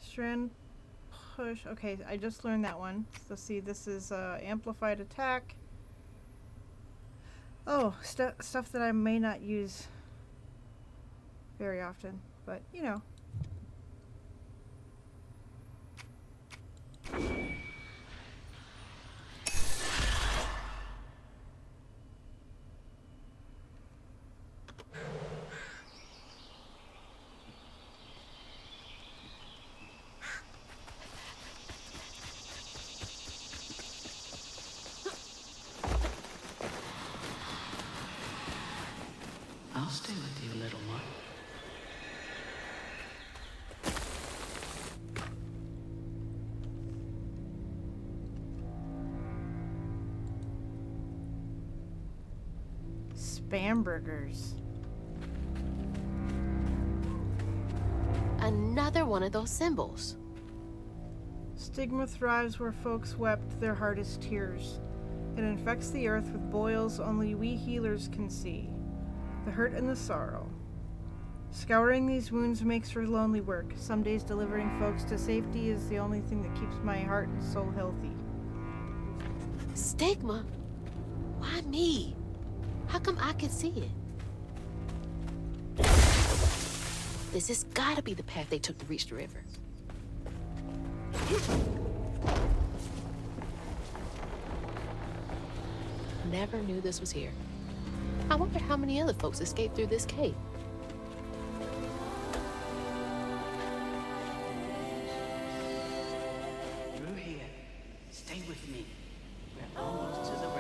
Strand push. Okay, I just learned that one. So see, this is amplified attack. Oh, stuff that I may not use very often, but you know. I'll stay with you, little one. Spam burgers. Another one of those symbols. Stigma thrives where folks wept their hardest tears. It infects the earth with boils only we healers can see. The hurt and the sorrow. Scouring these wounds makes for lonely work. Some days delivering folks to safety is the only thing that keeps my heart and soul healthy. Stigma? Why me? How come I can see it? This has gotta be the path they took to reach the river. Never knew this was here. I wonder how many other folks escaped through this cave. Through here. Stay with me. We're almost to the river.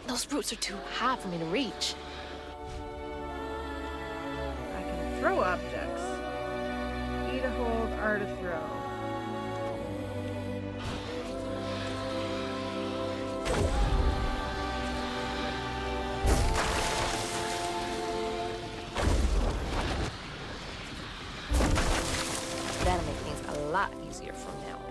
Those roots are too high for me to reach. I can throw objects. E to hold, R to throw. That'll make things a lot easier from now on.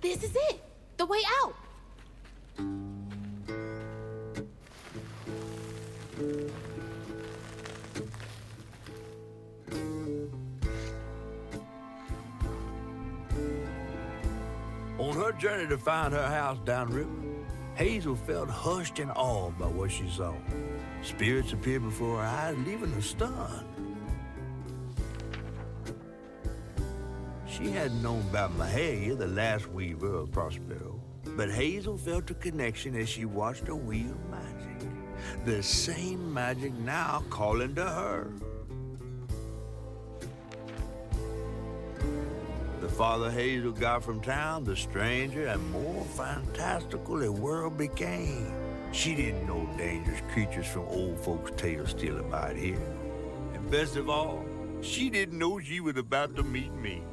This is it! The way out! On her journey to find her house downriver, Hazel felt hushed and awed by what she saw. Spirits appeared before her eyes, leaving her stunned. She hadn't known about Mahalia, the last weaver of Prospero, but Hazel felt a connection as she watched her wheel magic. The same magic now calling to her. The farther Hazel got from town, the stranger and more fantastical the world became. She didn't know dangerous creatures from old folks' tales still abide here. And best of all, she didn't know she was about to meet me.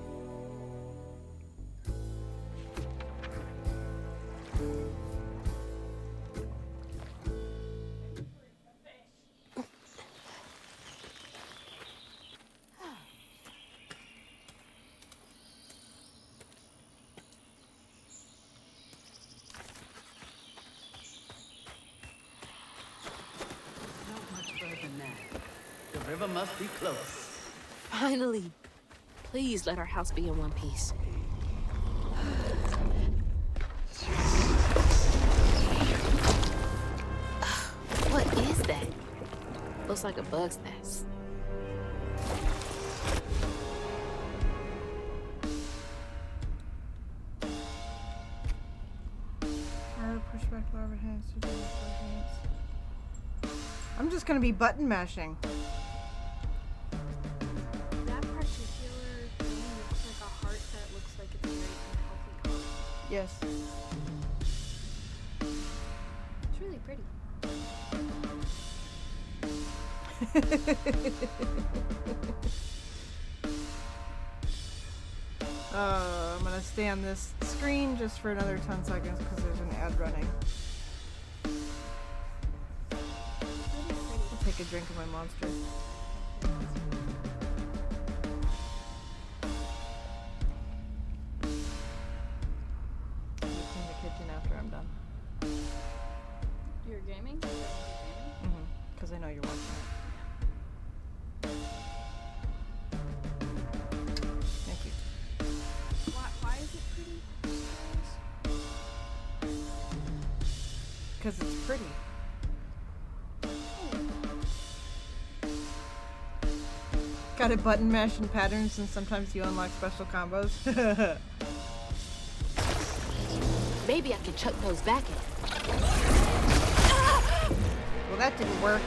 The river must be close. Finally. Please let our house be in one piece. What is that? Looks like a bug's nest. Push back larva hands to do hands. I'm just gonna be button mashing. That particular thing looks like a heart that looks like it's a very unhealthy heart. Yes. It's really pretty. I'm gonna stay on this screen just for another 10 seconds because there's an ad running. I'll take a drink of my monster. I'll clean the kitchen after I'm done. You're gaming? Because I know you're watching it. Thank you. Why is it pretty? Because it's pretty. Got it button mash in patterns and sometimes you unlock special combos. Maybe I can chuck those back at him. Well, that didn't work.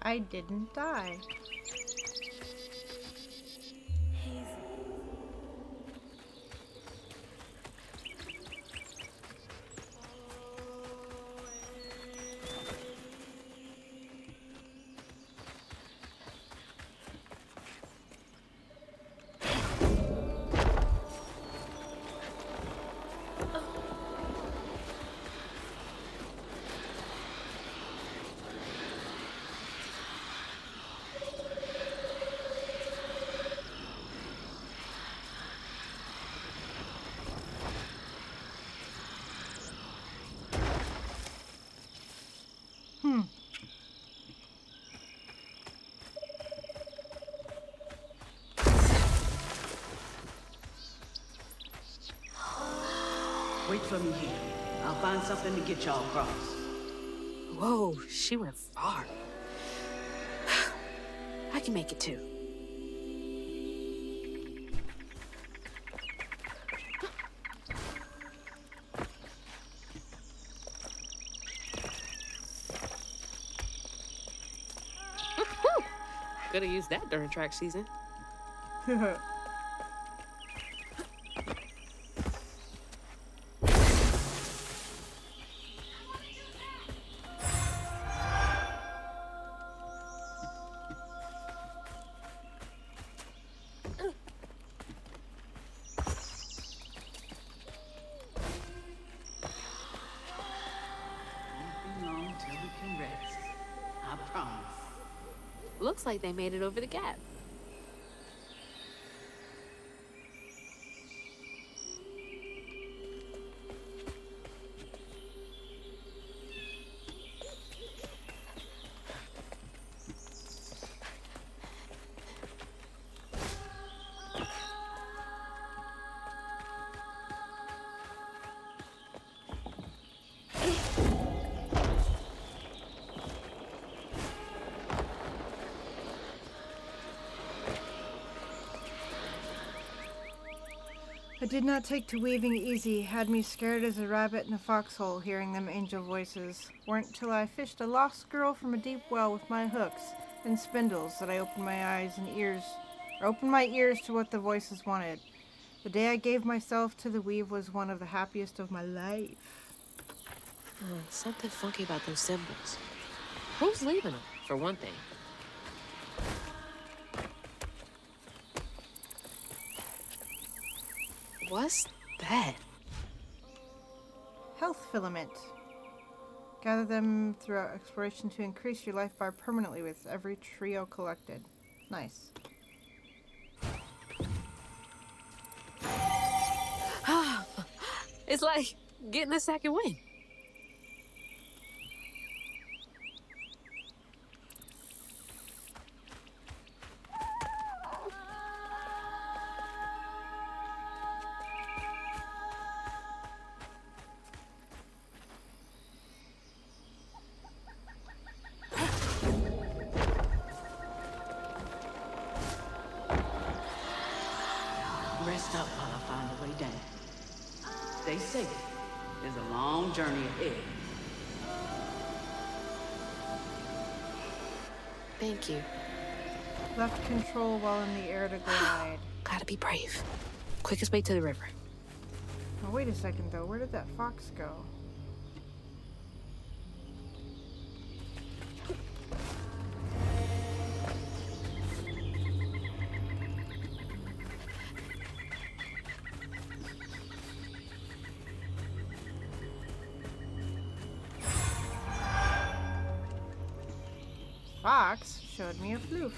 I didn't die. Wait for me here. I'll find something to get y'all across. Whoa, she went far. I can make it too. Could have used that during track season. Looks like they made it over the gap. I did not take to weaving easy, had me scared as a rabbit in a foxhole, hearing them angel voices. Weren't till I fished a lost girl from a deep well with my hooks and spindles that I opened my eyes and ears, or opened my ears to what the voices wanted. The day I gave myself to the weave was one of the happiest of my life. Something funky about those symbols. Who's leaving them, for one thing? What's that? Health filament. Gather them throughout exploration to increase your life bar permanently with every trio collected. Nice. It's like getting a second wind. Rest up while I find the way down. Stay safe. There's a long journey ahead. Thank you. Left control while in the air to glide. Gotta be brave. Quickest way to the river. Oh, wait a second though, where did that fox go? Fox showed me a floof.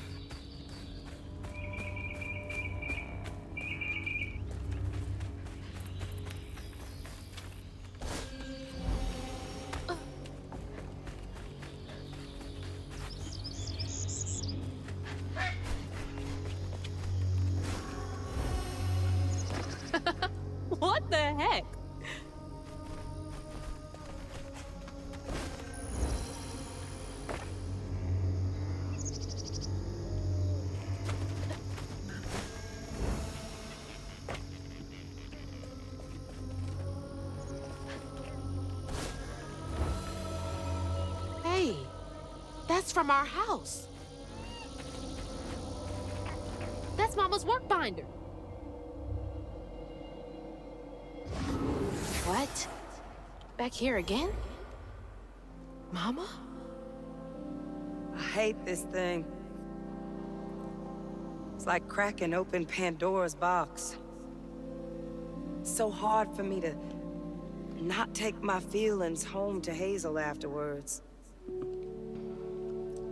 What the heck? That's from our house. That's Mama's work binder. What? Back here again? Mama? I hate this thing. It's like cracking open Pandora's box. It's so hard for me to not take my feelings home to Hazel afterwards.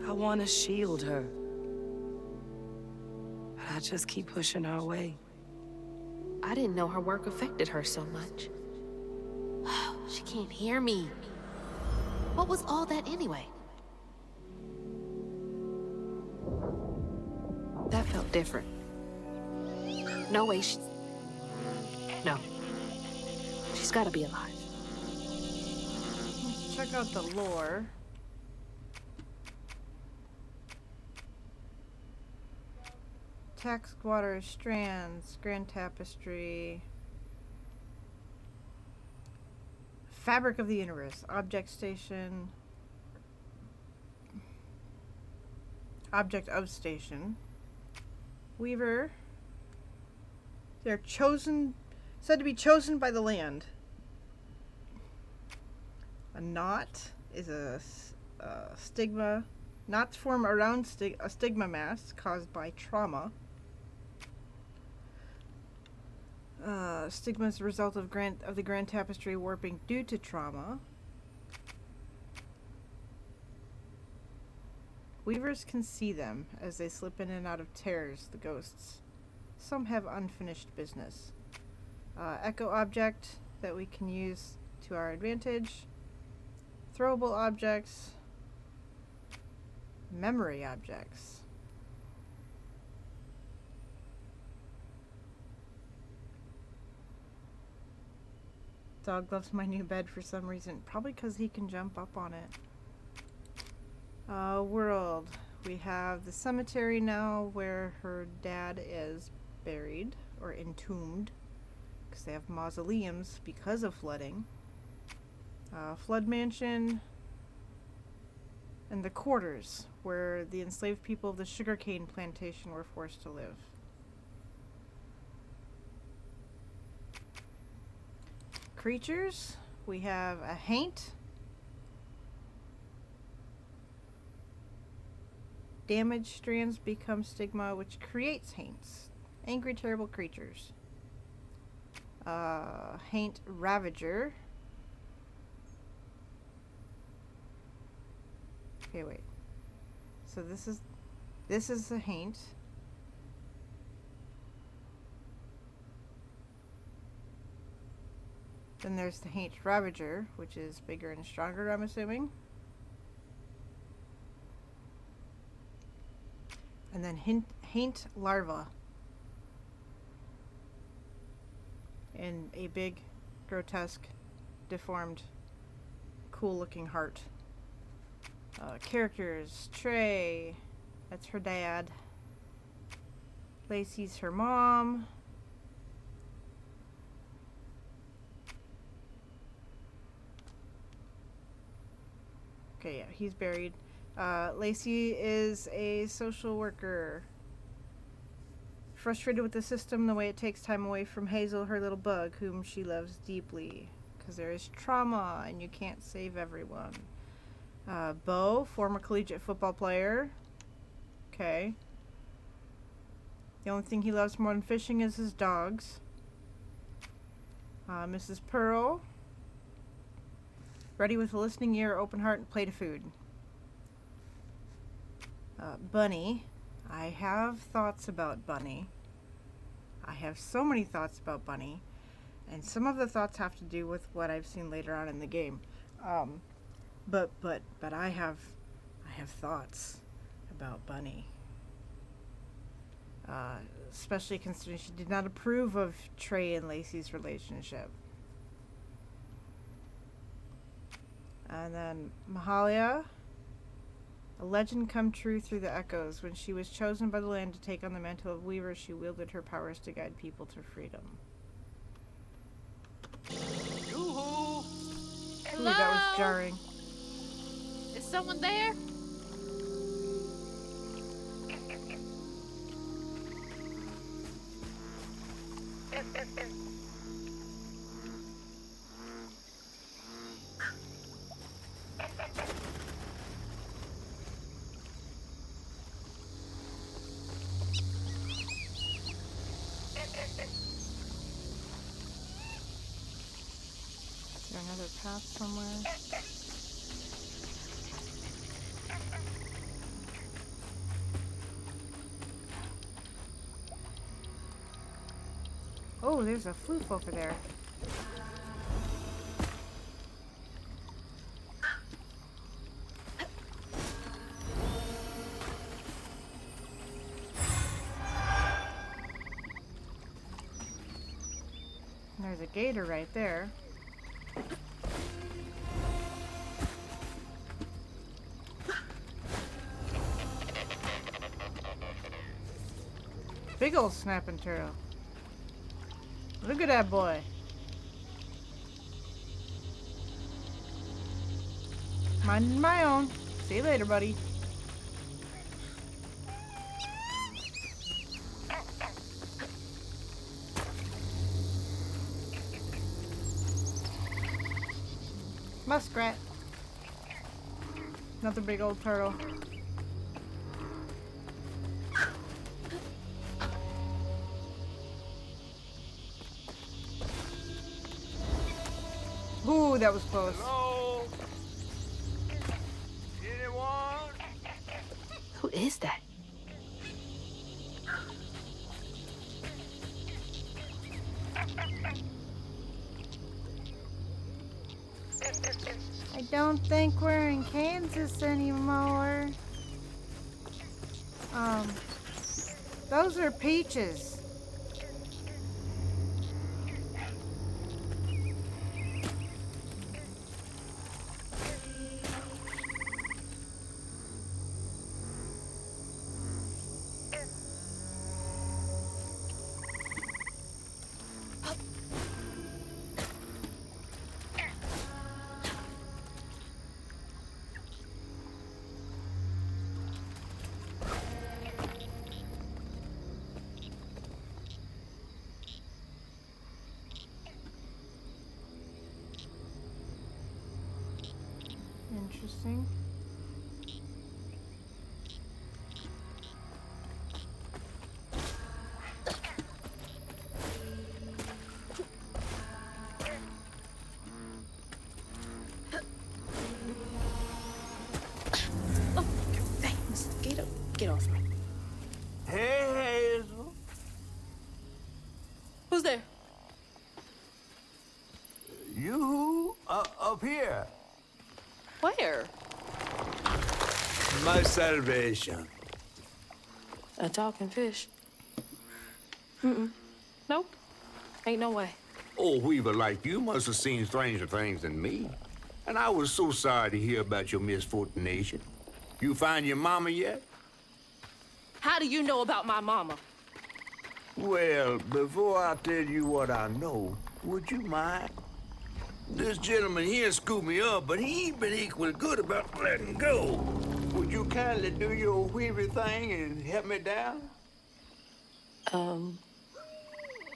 I want to shield her. But I just keep pushing her away. I didn't know her work affected her so much. She can't hear me. What was all that anyway? That felt different. No way No. She's gotta be alive. Let's check out the lore. Taxed water, strands, grand tapestry. Fabric of the universe, object station. Object of station. Weaver. They're said to be chosen by the land. A knot is a stigma. Knots form around a stigma mass caused by trauma. Stigma is the result of the grand tapestry warping due to trauma. Weavers can see them as they slip in and out of terrors, the ghosts. Some have unfinished business. Echo object that we can use to our advantage. Throwable objects. Memory objects. Dog loves my new bed for some reason. Probably because he can jump up on it. World. We have the cemetery now where her dad is buried or entombed. Because they have mausoleums because of flooding. Flood mansion. And the quarters where the enslaved people of the sugarcane plantation were forced to live. Creatures, we have a haint. Damaged strands become stigma, which creates haints. Angry, terrible creatures. Haint Ravager. Okay, wait. So this is a haint. Then there's the Haint Ravager, which is bigger and stronger, I'm assuming. And then Haint Larva. In a big, grotesque, deformed, cool-looking heart. Characters. Trey. That's her dad. Lacey's her mom. Okay, yeah, he's buried. Lacey is a social worker. Frustrated with the system, the way it takes time away from Hazel, her little bug, whom she loves deeply. Because there is trauma, and you can't save everyone. Bo, former collegiate football player. Okay. The only thing he loves more than fishing is his dogs. Mrs. Pearl. Ready with a listening ear, open heart, and plate of food. Bunny. I have thoughts about Bunny. I have so many thoughts about Bunny. And some of the thoughts have to do with what I've seen later on in the game. But I have thoughts about Bunny. Especially considering she did not approve of Trey and Lacey's relationship. And then Mahalia, a legend come true through the echoes. When she was chosen by the land to take on the mantle of Weaver, she wielded her powers to guide people to freedom. Hello? Ooh, that was jarring. Is someone there? another path somewhere? Oh, there's a floof over there. There's a gator right there. Big old snapping turtle. Look at that boy. Minding my own. See you later, buddy. Muskrat. Another big old turtle. Ooh, that was close. Hello? Anyone? Who is that? I don't think we're in Kansas anymore. Those are peaches. Interesting. Oh, thanks. Get off me. Hey, Hazel. Who's there? You up here. Where? My salvation. A talking fish. Nope. Ain't no way. Oh, Weaver, like you must have seen stranger things than me. And I was so sorry to hear about your misfortunation. You find your mama yet? How do you know about my mama? Well, before I tell you what I know, would you mind? This gentleman here scooped me up, but he ain't been equal good about letting go. Would you kindly do your Weaver thing and help me down?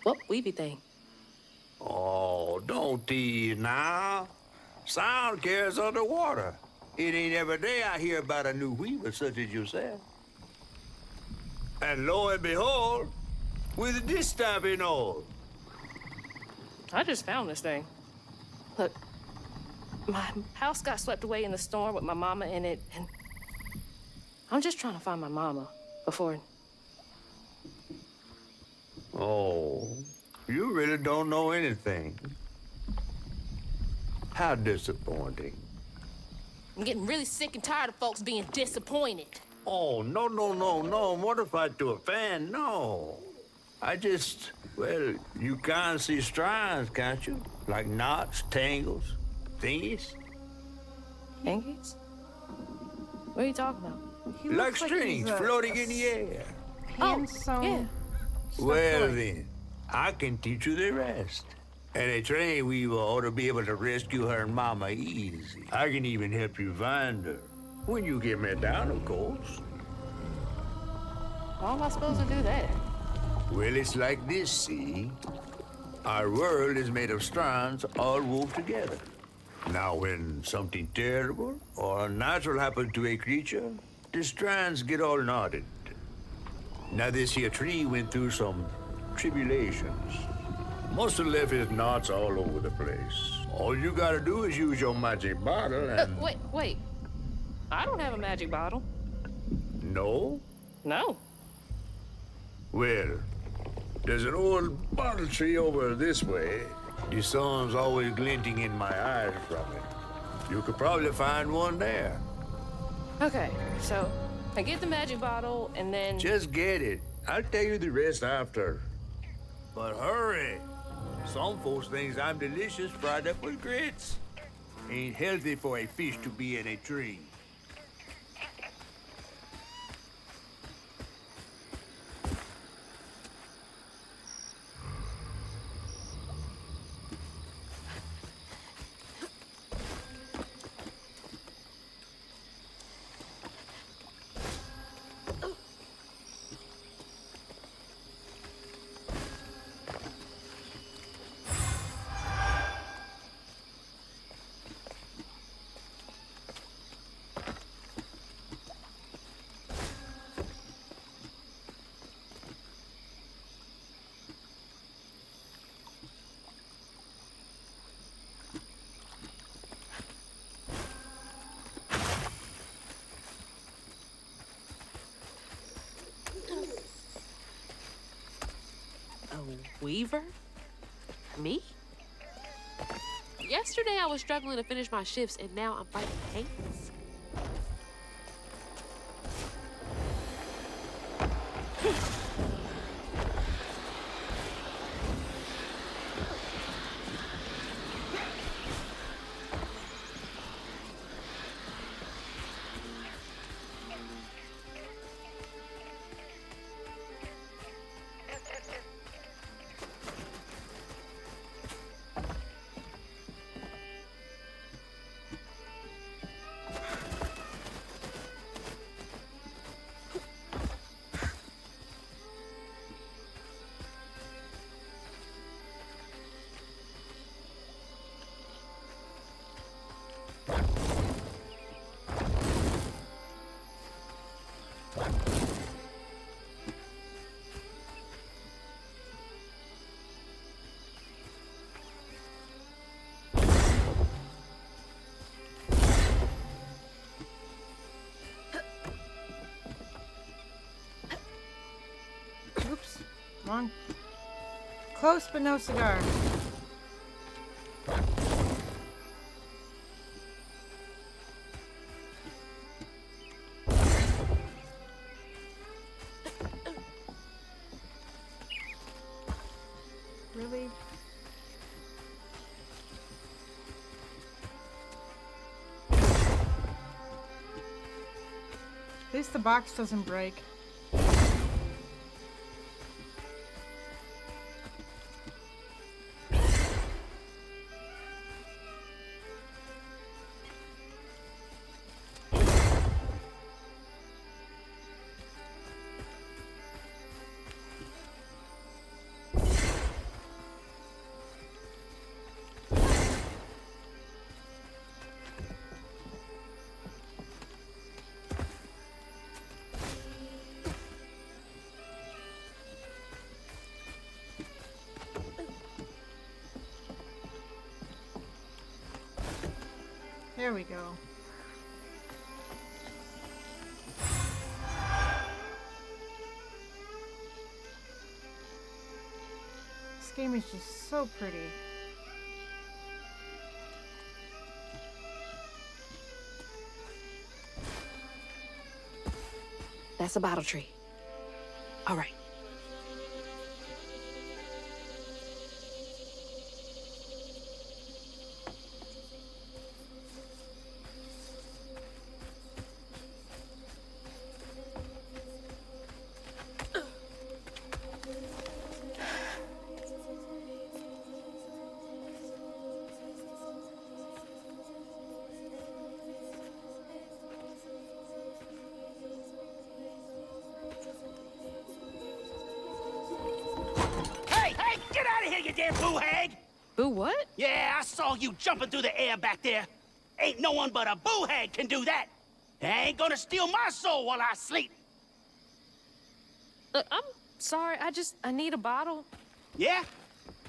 What weeby thing? Oh, don't tease now. Sound carries underwater. It ain't every day I hear about a new Weaver such as yourself. And lo and behold, with this type and all. I just found this thing. Look, my house got swept away in the storm with my mama in it, and I'm just trying to find my mama before. Oh, you really don't know anything. How disappointing. I'm getting really sick and tired of folks being disappointed. Oh, no, mortified to a fan, no. I just, well, you can't see strands, can't you? Like knots, tangles, thingies. Yankees? What are you talking about? He Like looks strings he's a floating in the air. hand-sewn yeah. stuffed Well toy. then, I can teach you the rest. And a train weaver ought to be able to rescue her mama easy. I can even help you find her. When you get me down, of course. How am I supposed to do that? Well, it's like this, see? Our world is made of strands all wove together. Now, when something terrible or unnatural happens to a creature, the strands get all knotted. Now, this here tree went through some tribulations. Must have left his knots all over the place. All you gotta do is use your magic bottle and... Wait. I don't have a magic bottle. No? No. Well, there's an old bottle tree over this way. The sun's always glinting in my eyes from it. You could probably find one there. Okay, so I get the magic bottle and then... Just get it. I'll tell you the rest after. But hurry. Some folks think I'm delicious fried up with grits. Ain't healthy for a fish to be in a tree. Weaver? Me? Yesterday I was struggling to finish my shifts and now I'm fighting Hanks. Oops. Wrong. Close, but no cigar. Really? At least the box doesn't break. There we go. This game is just so pretty. That's a bottle tree. All right. You damn boo hag! Boo what? Yeah, I saw you jumping through the air back there. Ain't no one but a boo hag can do that. I ain't gonna steal my soul while I sleep. Look, I'm sorry. I need a bottle. Yeah?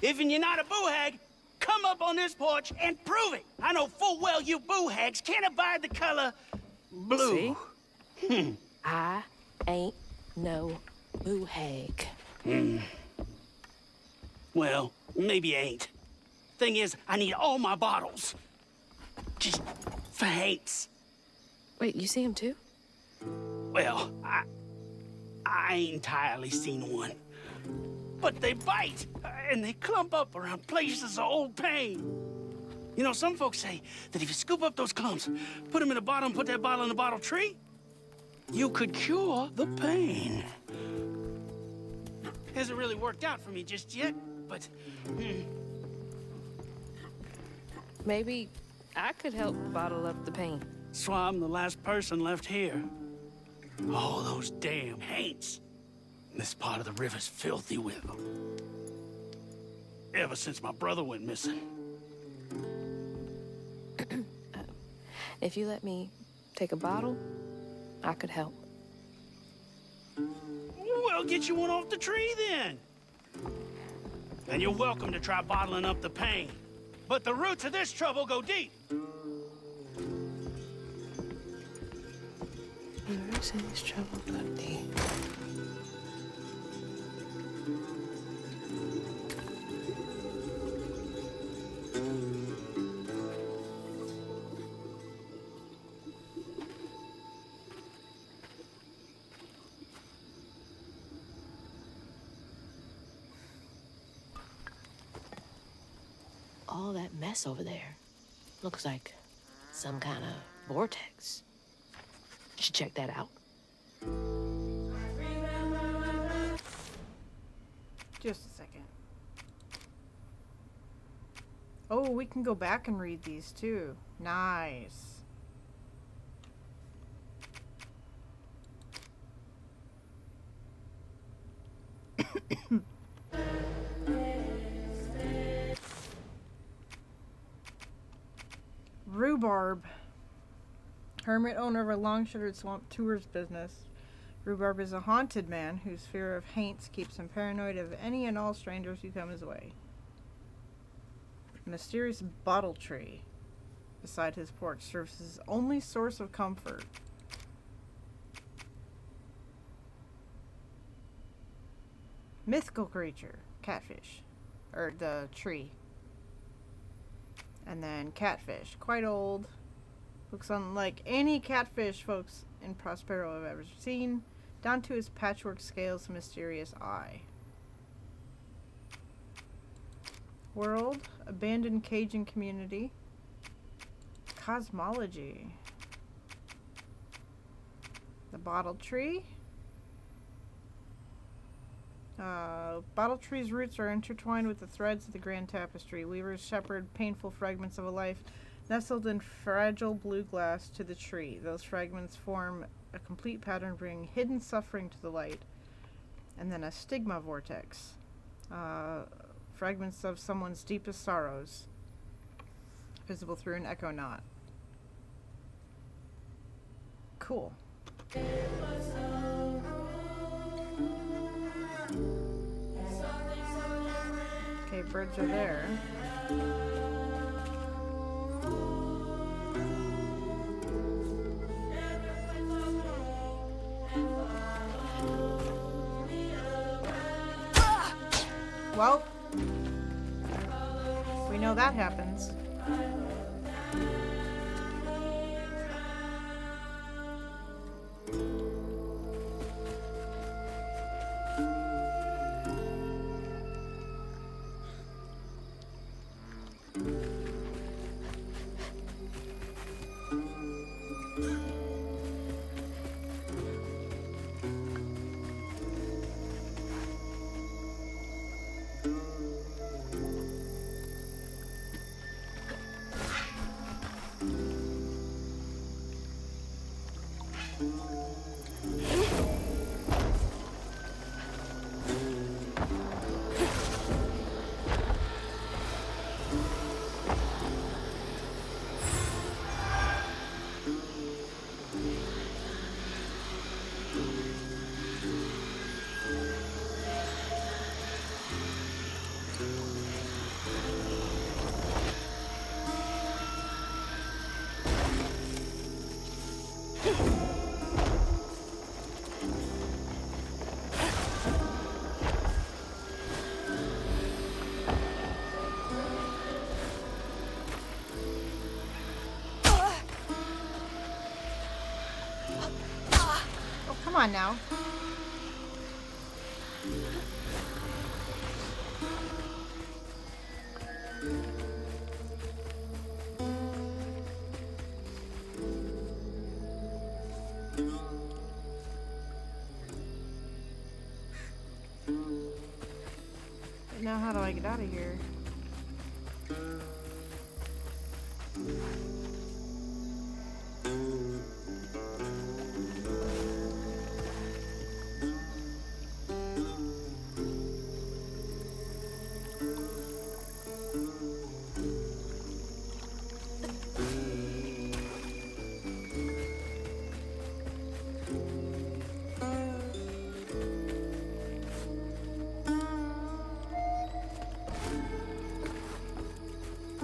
If you're not a boo hag, come up on this porch and prove it. I know full well you boo hags can't abide the color blue. See? I ain't no boo hag. Well, maybe you ain't. Thing is, I need all my bottles. Just for Haints. Wait, you see him too? Well, I ain't entirely seen one. But they bite, and they clump up around places of old pain. You know, some folks say that if you scoop up those clumps, put them in a bottle and put that bottle in a bottle tree, you could cure the pain. Hasn't really worked out for me just yet, but... Maybe I could help bottle up the pain. So I'm the last person left here. All those damn Haints. This part of the river's filthy with them. Ever since my brother went missing. If you let me take a bottle, I could help. Well, get you one off the tree then. And you're welcome to try bottling up the pain. But the roots of this trouble go deep. The roots of this trouble go deep. All that mess over there looks like some kind of vortex. Should check that out. Just a second. Oh, we can go back and read these too. Nice. Rhubarb. Hermit owner of a long-shuttered swamp tours business. Rhubarb is a haunted man whose fear of Haints keeps him paranoid of any and all strangers who come his way. A mysterious bottle tree beside his porch serves as his only source of comfort. Mythical creature, catfish, or the tree. And then catfish, quite old. Looks unlike any catfish folks in Prospero have ever seen, down to his patchwork scales and mysterious eye. World, abandoned Cajun community. Cosmology. The bottle tree. Bottle tree's roots are intertwined with the threads of the grand tapestry. Weavers shepherd painful fragments of a life nestled in fragile blue glass to the tree. Those fragments form a complete pattern, bringing hidden suffering to the light. And then a stigma vortex. Fragments of someone's deepest sorrows, visible through an echo knot. Cool. Okay, birds are there. Well, we know that happens. Come on now. Now how do I get out of here?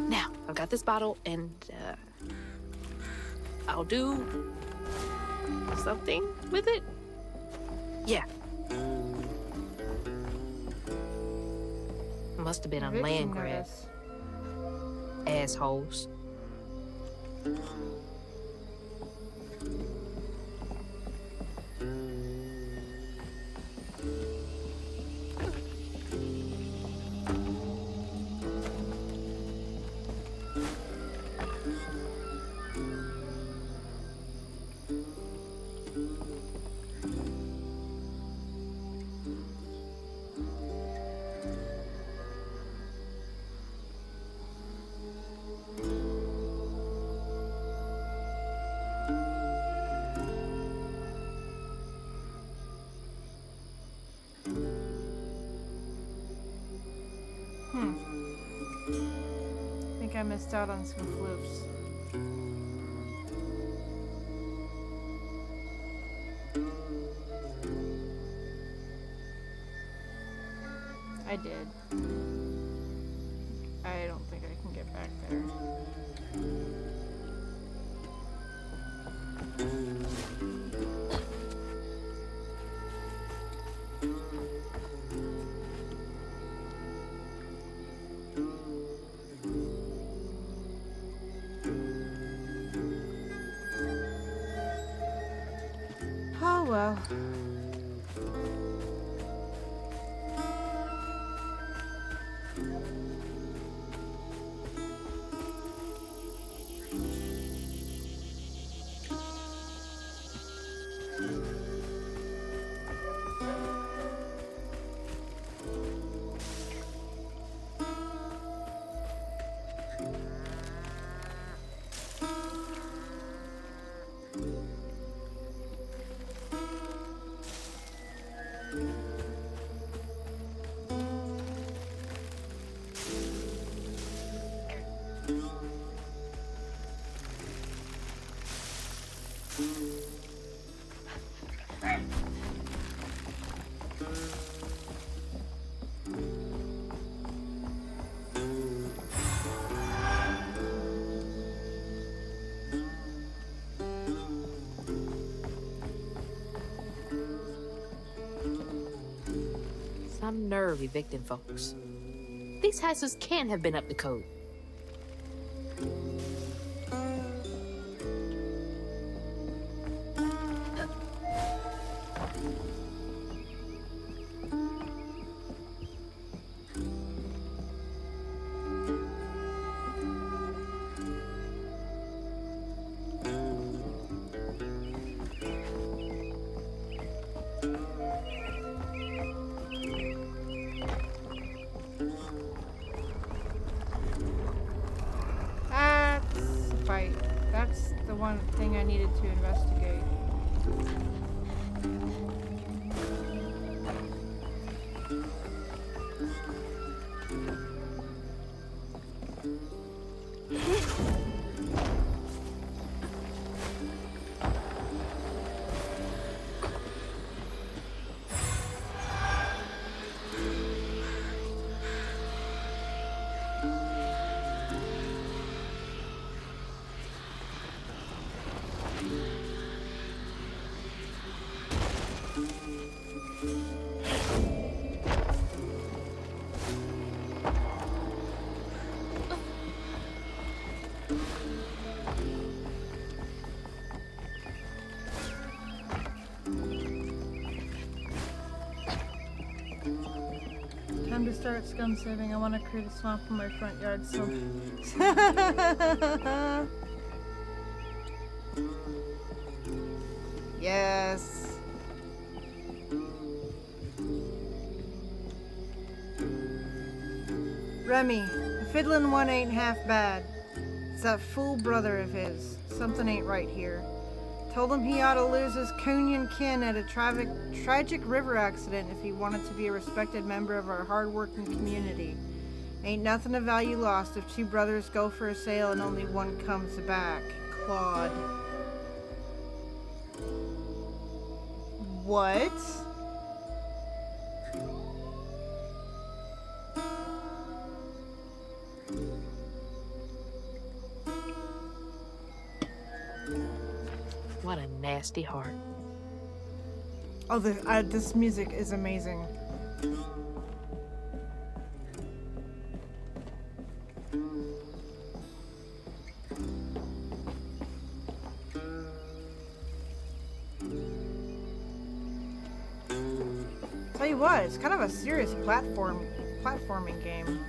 Now, I've got this bottle, and I'll do something with it. Yeah. Must have been a land grab. Assholes. I think I missed out on some floofs. I did. I don't think I can get back there. Oh well. Some nerve evicting folks. These houses can't have been up to code. That's the one thing I needed to investigate. start scum saving. I want to create a swamp in my front yard, so... Yes. Remy, the fiddlin' one ain't half bad. It's that fool brother of his. Something ain't right here. Told him he ought to lose his Cunyan kin at a tragic river accident if he wanted to be a respected member of our hard-working community. Ain't nothing of value lost if two brothers go for a sail and only one comes back. Claude. What? What a nasty heart. Oh, this music is amazing. Tell you what, it's kind of a serious platforming game.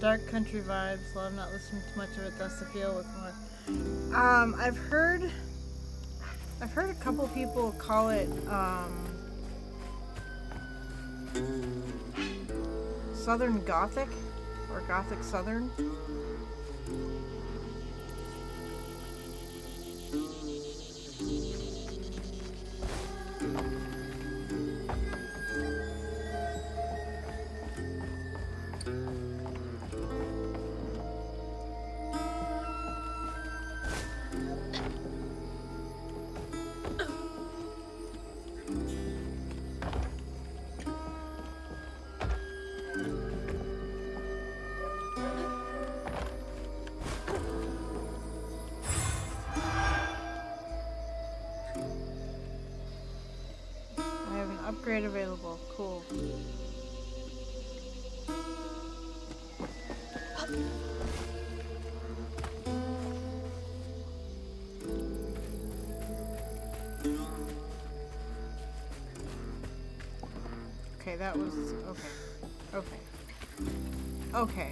Dark country vibes. Well, I'm not listening to much of it. That's the feel with more. I've heard a couple people call it Southern Gothic or Gothic Southern. Upgrade available. Cool. Okay, that was okay. Okay.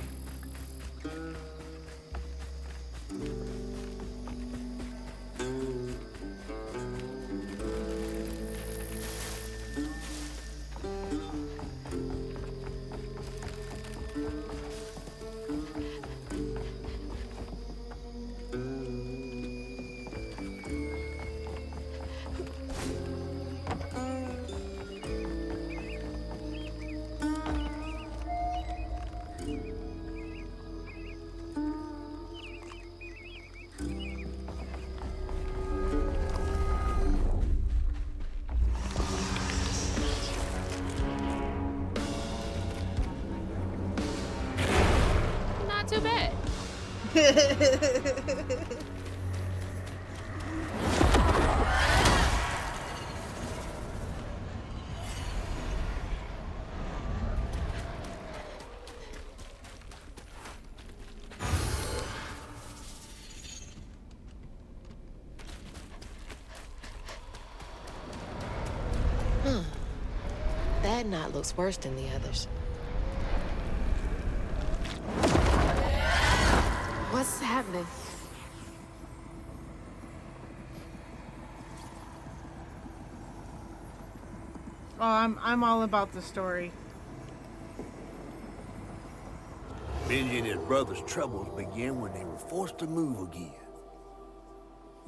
Too bad. That knot looks worse than the others. What's happening? Oh, I'm all about the story. Benji and his brother's troubles began when they were forced to move again.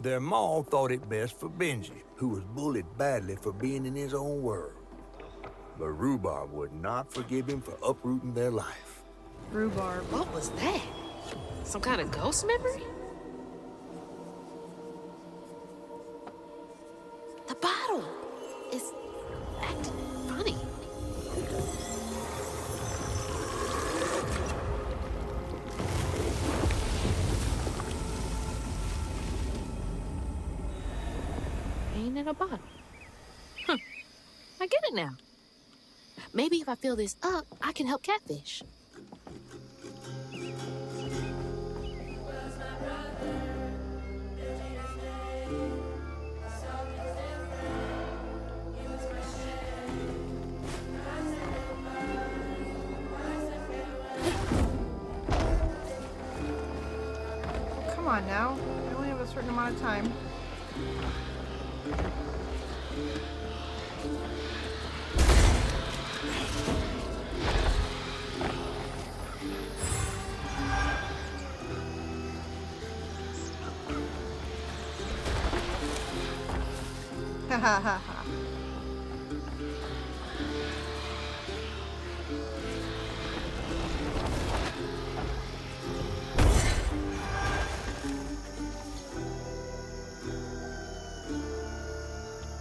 Their ma thought it best for Benji, who was bullied badly for being in his own world. But Rhubarb would not forgive him for uprooting their life. Rhubarb. What was that? Some kind of ghost memory? The bottle is acting funny. Ain't in a bottle. Huh. I get it now. Maybe if I fill this up, I can help Catfish. Come on now. I only have a certain amount of time. Ha ha ha ha.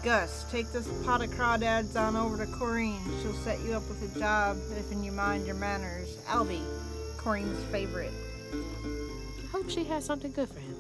Gus, take this pot of crawdads on over to Corrine. She'll set you up with a job if you mind your manners. Albie, Corrine's favorite. I hope she has something good for him.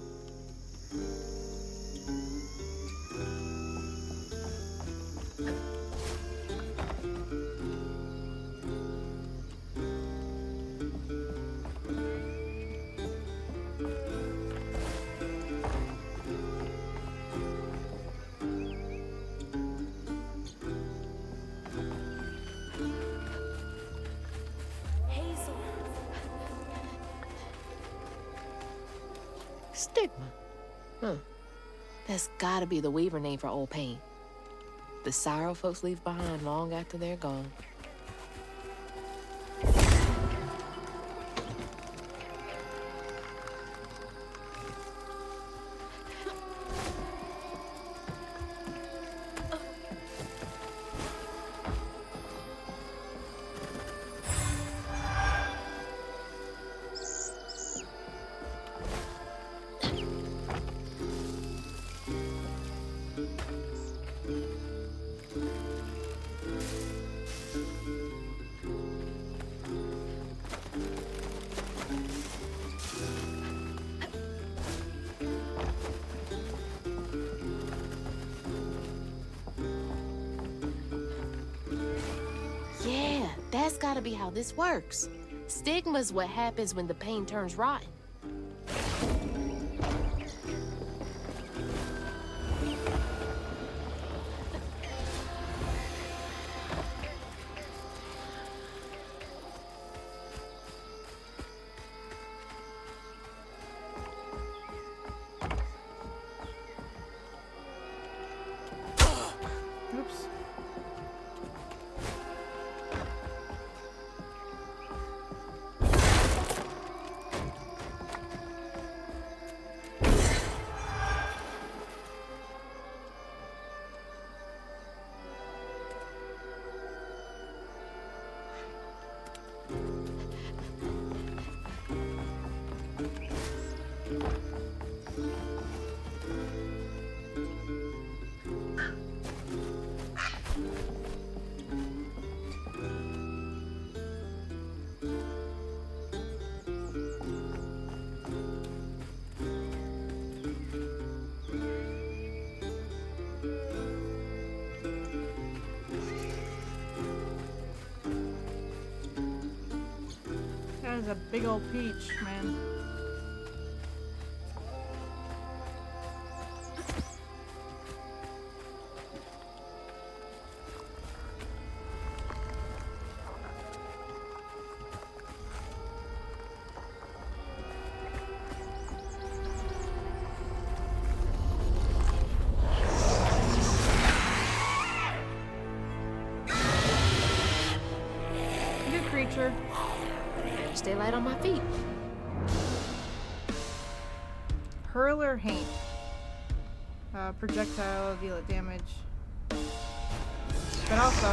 Stigma. Huh. That's gotta be the Weaver name for old pain. The sorrow folks leave behind long after they're gone. Yeah, that's gotta be how this works. Stigma's what happens when the pain turns rotten. Oops. That is a big old peach, man. launcher? Better stay light on my feet. Hurler Haint. Projectile, deal it damage. But also,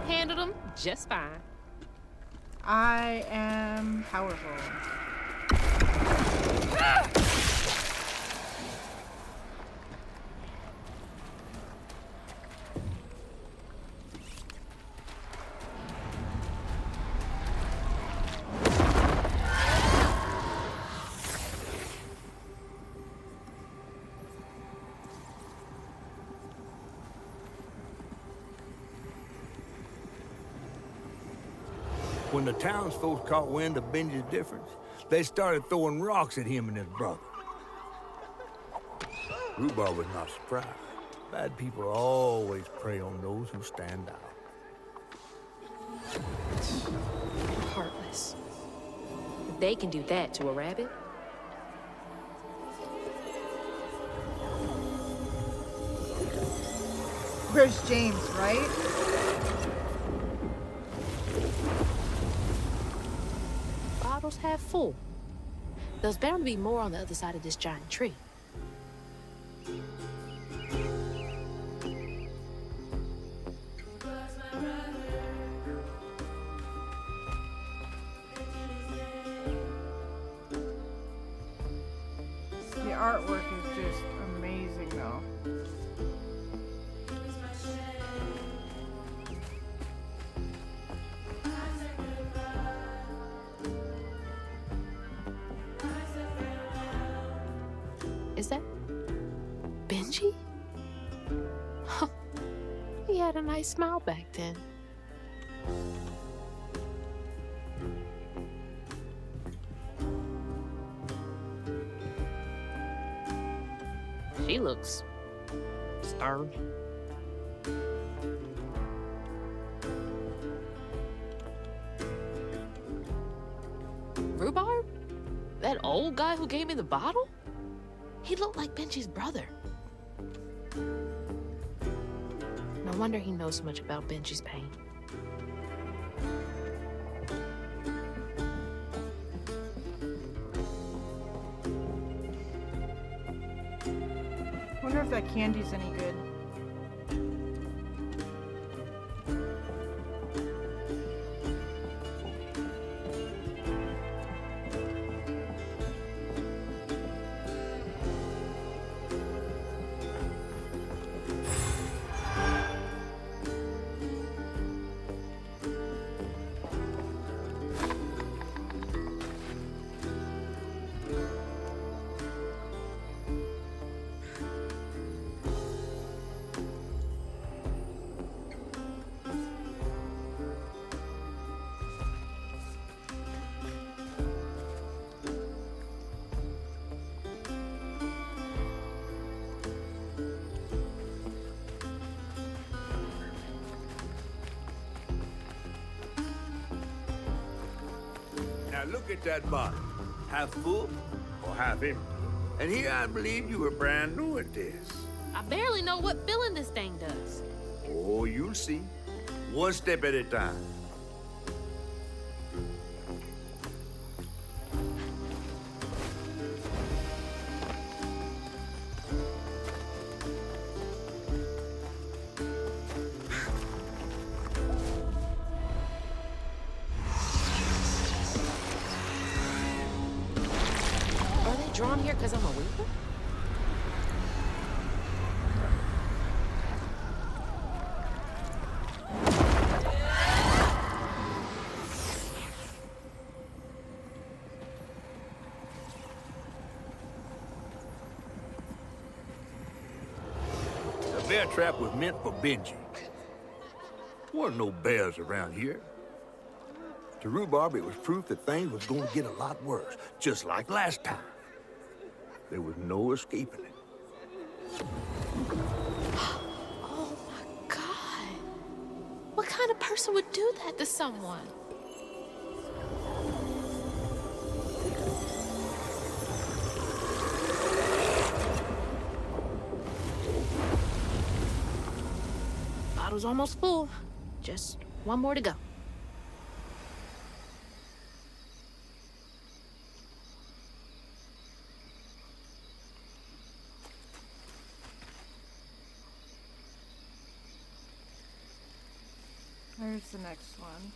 Handled them just fine. I am powerful. When the townsfolk caught wind of Benji's difference, they started throwing rocks at him and his brother. Rhubarb was not surprised. Bad people always prey on those who stand out. Heartless. If they can do that to a rabbit, Where's James, right? bottles half full. There's bound to be more on the other side of this giant tree. The artwork is just amazing, though. Is that Benji? Huh. He had a nice smile back then. She looks starved. Rhubarb? That old guy who gave me the bottle? He looked like Benji's brother. No wonder he knows so much about Benji's pain. Wonder if that candy's any good. Now look at that bottle. Half full or half empty. And here I believe you were brand new at this. I barely know what filling this thing does. Oh, you'll see. One step at a time. Are they drawn here because I'm a weaver? The bear trap was meant for Benji. Weren't no bears around here. To Rhubarb, it was proof that things was going to get a lot worse, just like last time. There was no escaping it. Oh my God. What kind of person would do that to someone? Bottle's almost full. Just one more to go. There's the next one.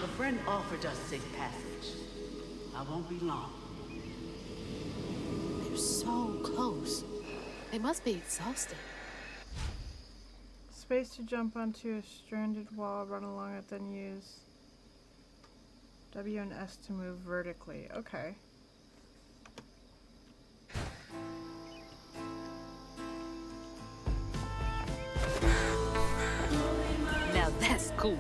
A friend offered us safe passage. I won't be long. They're so close. They must be exhausted. Space to jump onto a stranded wall, run along it, then use W and S to move vertically. Okay. Now that's cool.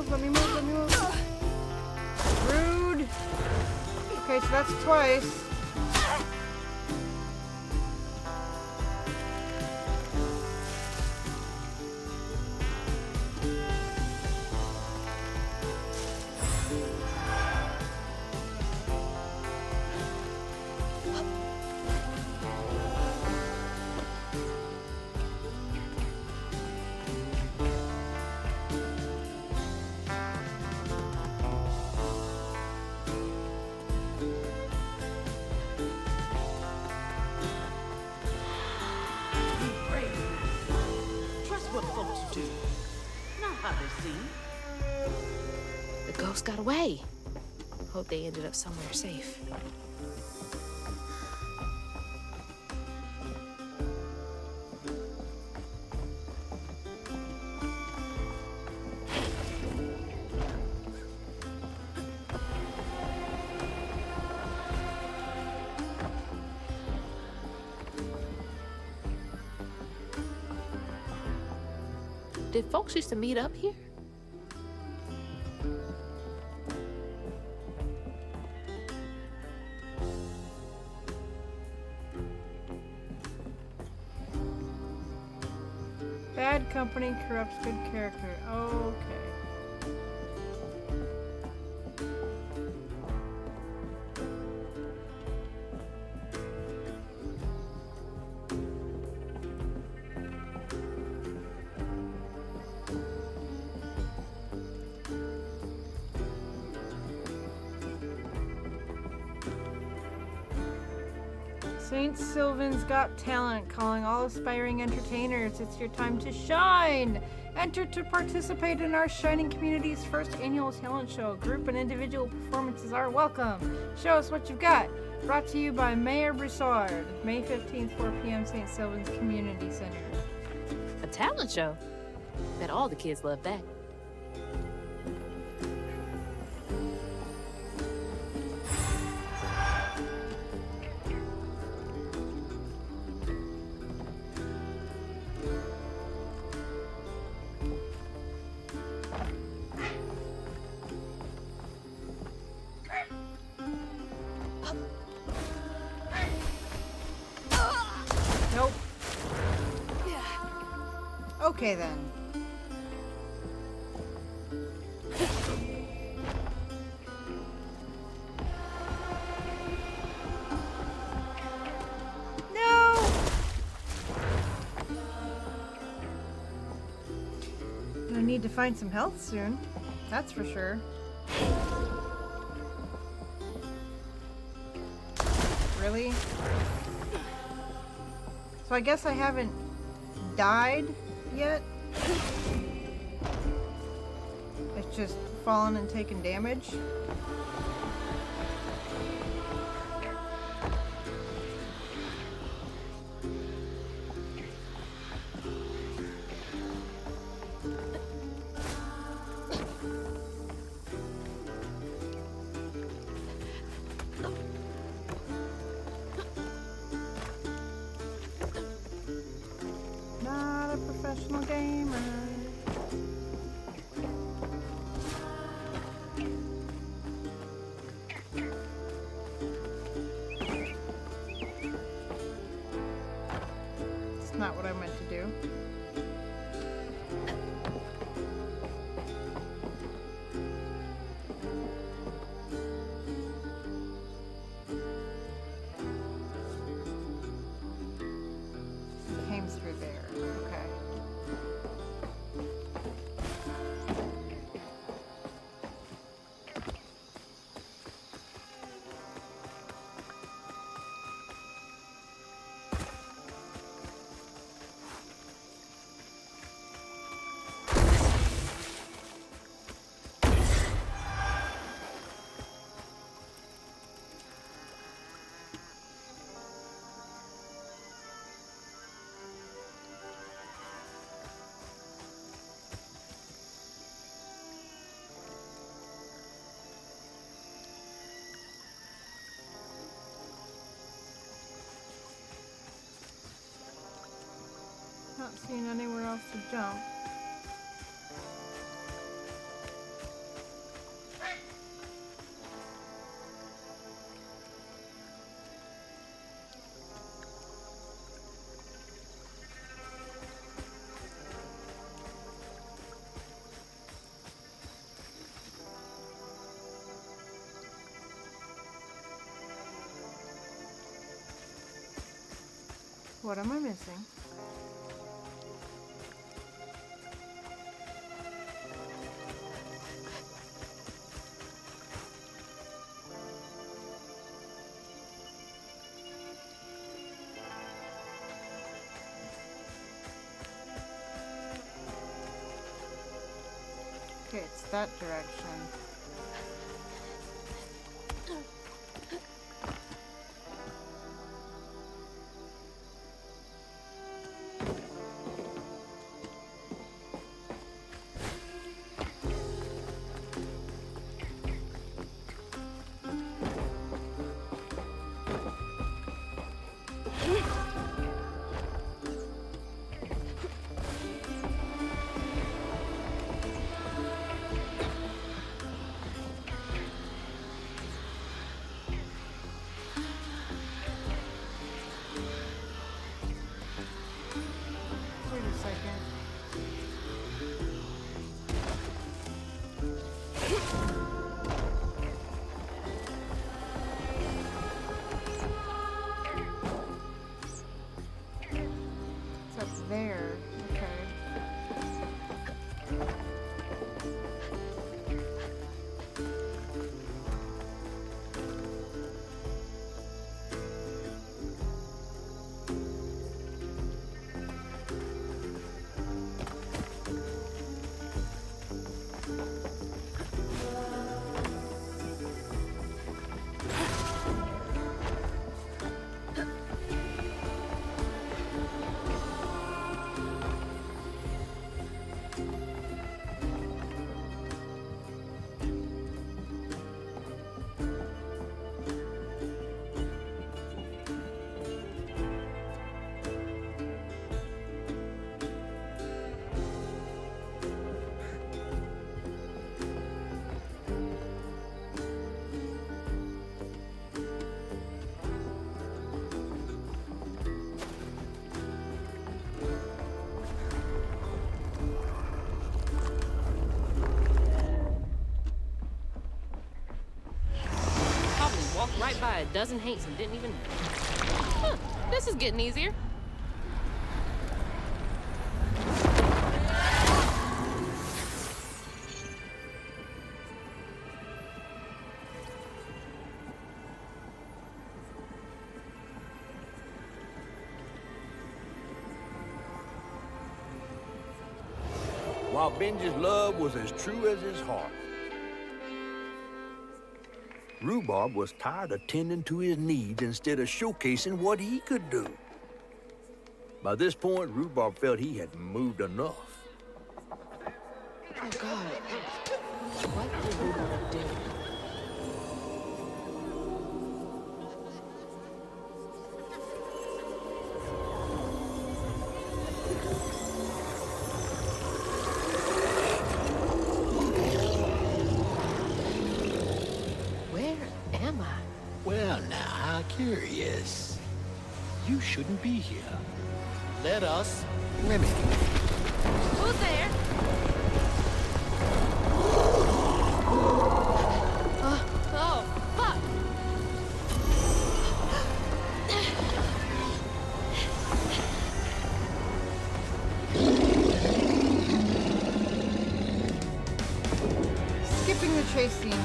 Let me move. Rude. Okay, so that's twice. The ghost got away. Hope they ended up somewhere safe. Did folks used to meet up here? Bad company corrupts good character. Okay. St. Sylvan's Got Talent, calling all aspiring entertainers. It's your time to shine! Enter to participate in our Shining Community's first annual talent show. Group and individual performances are welcome. Show us what you've got. Brought to you by Mayor Broussard. May 15th, 4 p.m., St. Sylvan's Community Center. A talent show? Bet all the kids love that. Okay then. No! I need to find some health soon. That's for sure. Really? So I guess I haven't died yet. It's just fallen and taken damage. Not a professional gamer. It's not what I meant to do. Came through there. Okay. Not seeing anywhere else to jump. What am I missing? Okay, it's that direction. Wait a second. It's up there. Okay. a dozen haints and didn't even... Huh, this is getting easier. While Benji's love was as true as his heart, Rhubarb was tired of tending to his needs instead of showcasing what he could do. By this point, Rhubarb felt he had moved enough. Oh, God. What did we gonna do? Where am I? Well, now, how curious. You shouldn't be here. Let us remedy you. Who's there? Oh, fuck! Skipping the chase scene.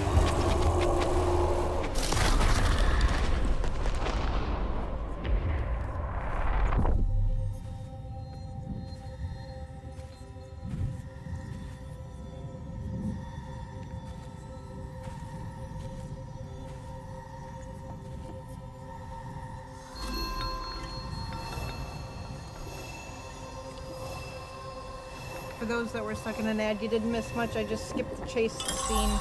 For those that were stuck in an ad, you didn't miss much. I just skipped the chase scene.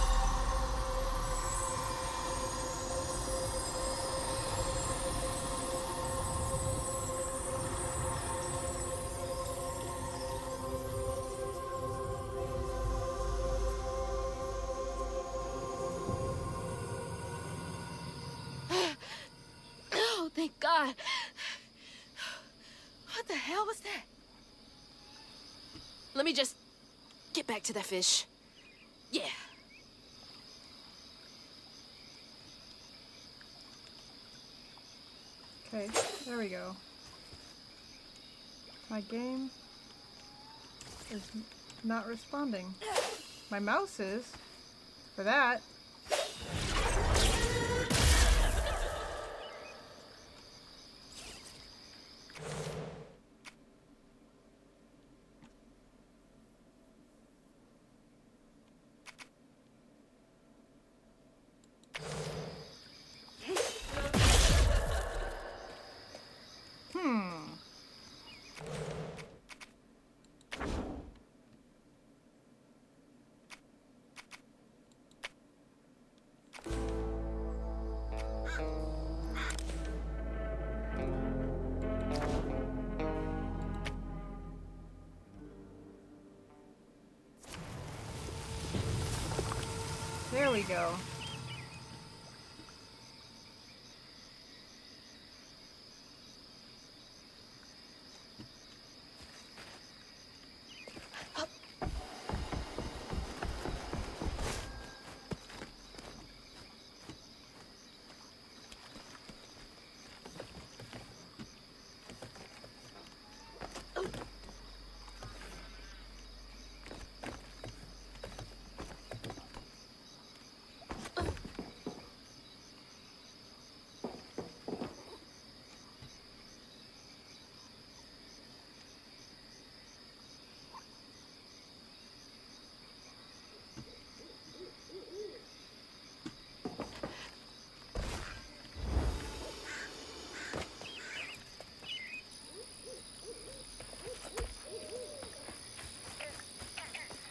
Oh, thank God. What the hell was that? Let me just get back to that fish. Yeah. Okay, there we go. My game is not responding. My mouse is. For that. There we go.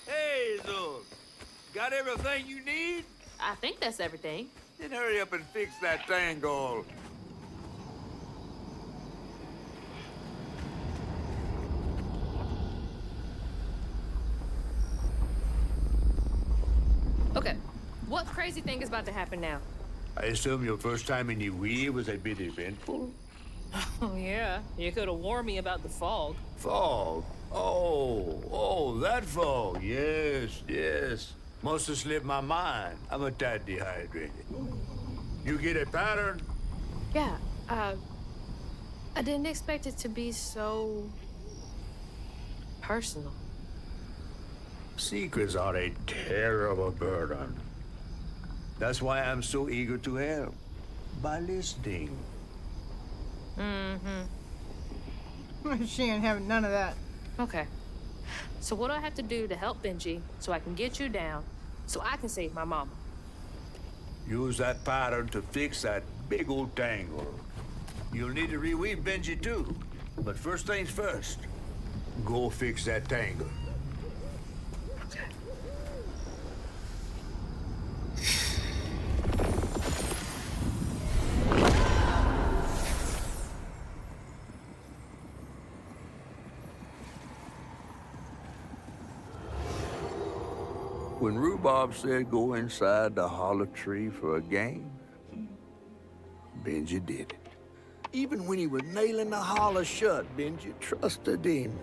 Hey, Zul. Got everything you need? I think that's everything. Then hurry up and fix that tangle. Okay, what crazy thing is about to happen now? I assume your first time in the Wii was a bit eventful? Oh, yeah. You could have warned me about the fog. Fog? Oh, that fog. Yes. Must have slipped my mind. I'm a tad dehydrated. You get a pattern, Yeah, I didn't expect it to be so personal. Secrets are a terrible burden. That's why I'm so eager to help. By listening. She ain't having none of that. Okay. So what do I have to do to help Benji so I can get you down, so I can save my mama? Use that pattern to fix that big old tangle. You'll need to reweave Benji too. But first things first, go fix that tangle. Okay. When Rhubarb said go inside the hollow tree for a game, Benji did it. Even when he was nailing the hollow shut, Benji trusted him.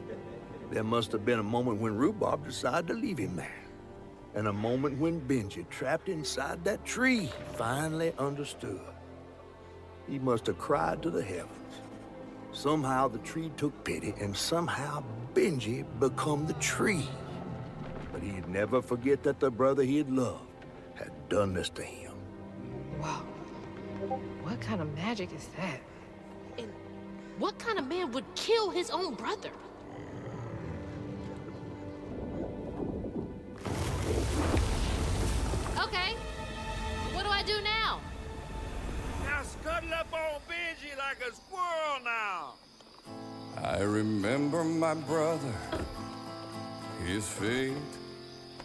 There must have been a moment when Rhubarb decided to leave him there. And a moment when Benji, trapped inside that tree, finally understood. He must have cried to the heavens. Somehow the tree took pity, and somehow Benji become the tree. But he'd never forget that the brother he had loved had done this to him. Wow. What kind of magic is that? And what kind of man would kill his own brother? Okay. What do I do now? Now scuttle up on Benji like a squirrel now. I remember my brother. His fate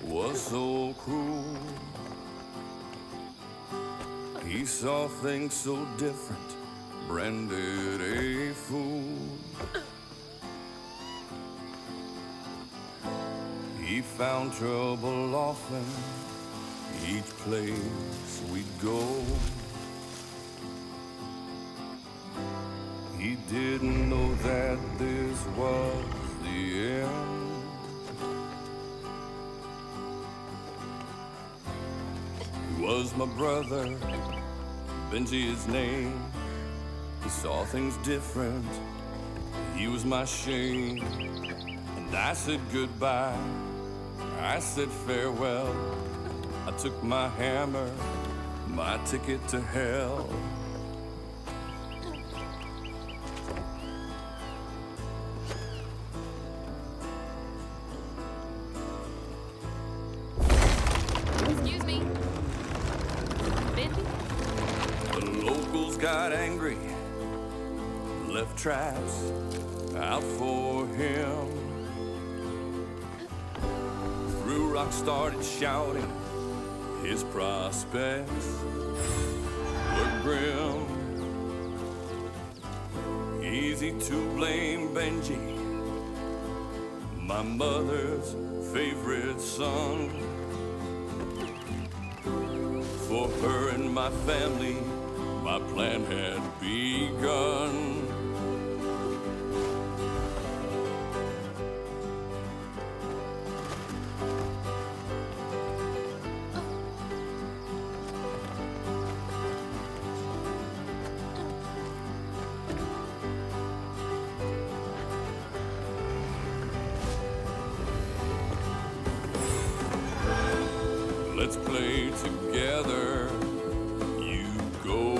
was so cruel. He saw things so different, branded a fool. He found trouble often, each place we'd go. He didn't know that this was the end. He was my brother, Benji his name. He saw things different, he was my shame. And I said goodbye, I said farewell. I took my hammer, my ticket to hell. Excuse me. Benji? The locals got angry, left traps out for him. Threw rocks, started shouting, his prospects were grim. Easy to blame Benji, my mother's favorite son. For her and my family, my plan had begun. Let's play together. You go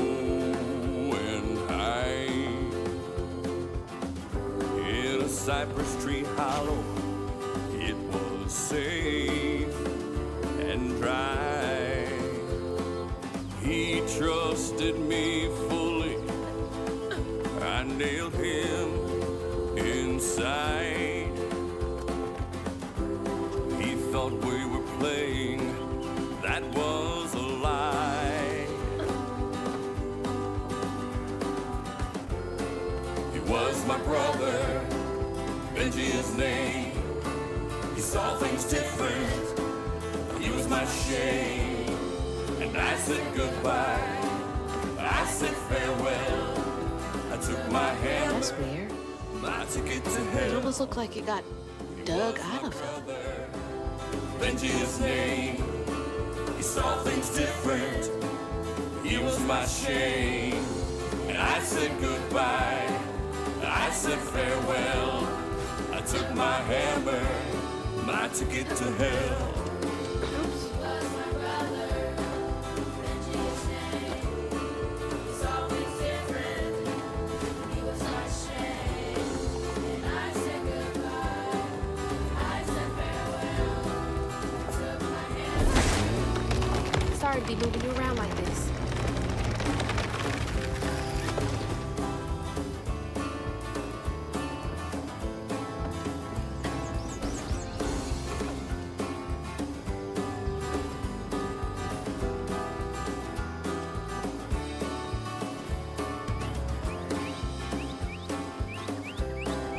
and hide in a cypress tree hollow. It was safe and dry. He trusted me fully. I nailed him inside. He thought we were playing. That was a lie. He was my brother, Benji his name. He saw things different, he was my shame. And I said goodbye, I said farewell. I took my hand, That's weird. my ticket to It hell. almost looked like it got dug out of him. Benji his name. He saw things different. He was my shame. And I said goodbye, I said farewell. I took my hammer, my ticket to hell. Sorry to be moving you around like this.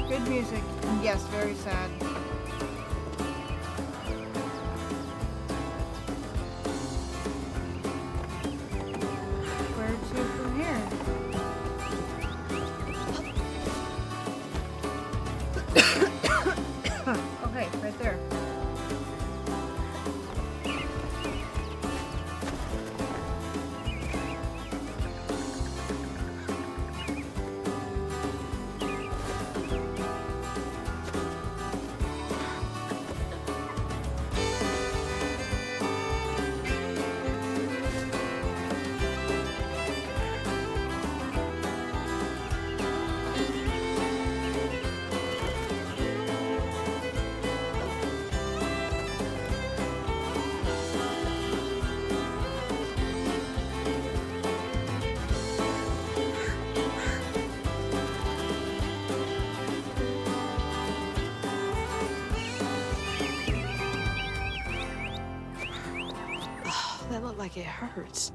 Good music, and yes, very sad. Where to from here? Okay, right there. That looked like it hurts.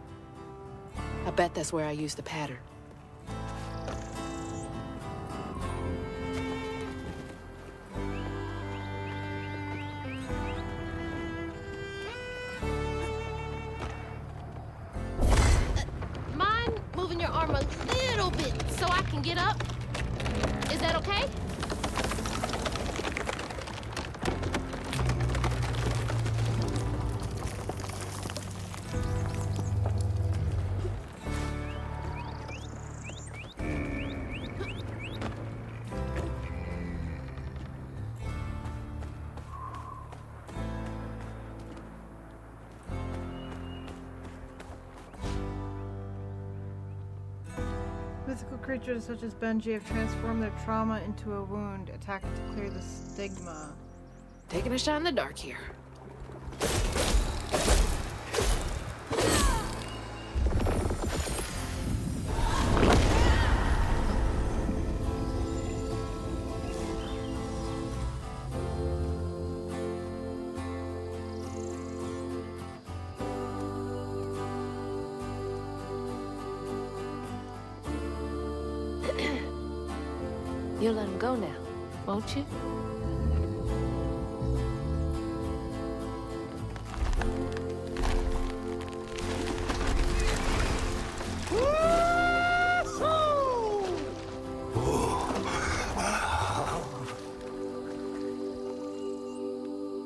I bet that's where I used the pattern. Mind moving your arm a little bit so I can get up? Is that okay? Mythical creatures such as Benji have transformed their trauma into a wound, attack it to clear the stigma. Taking a shot in the dark here. You'll let him go now, won't you?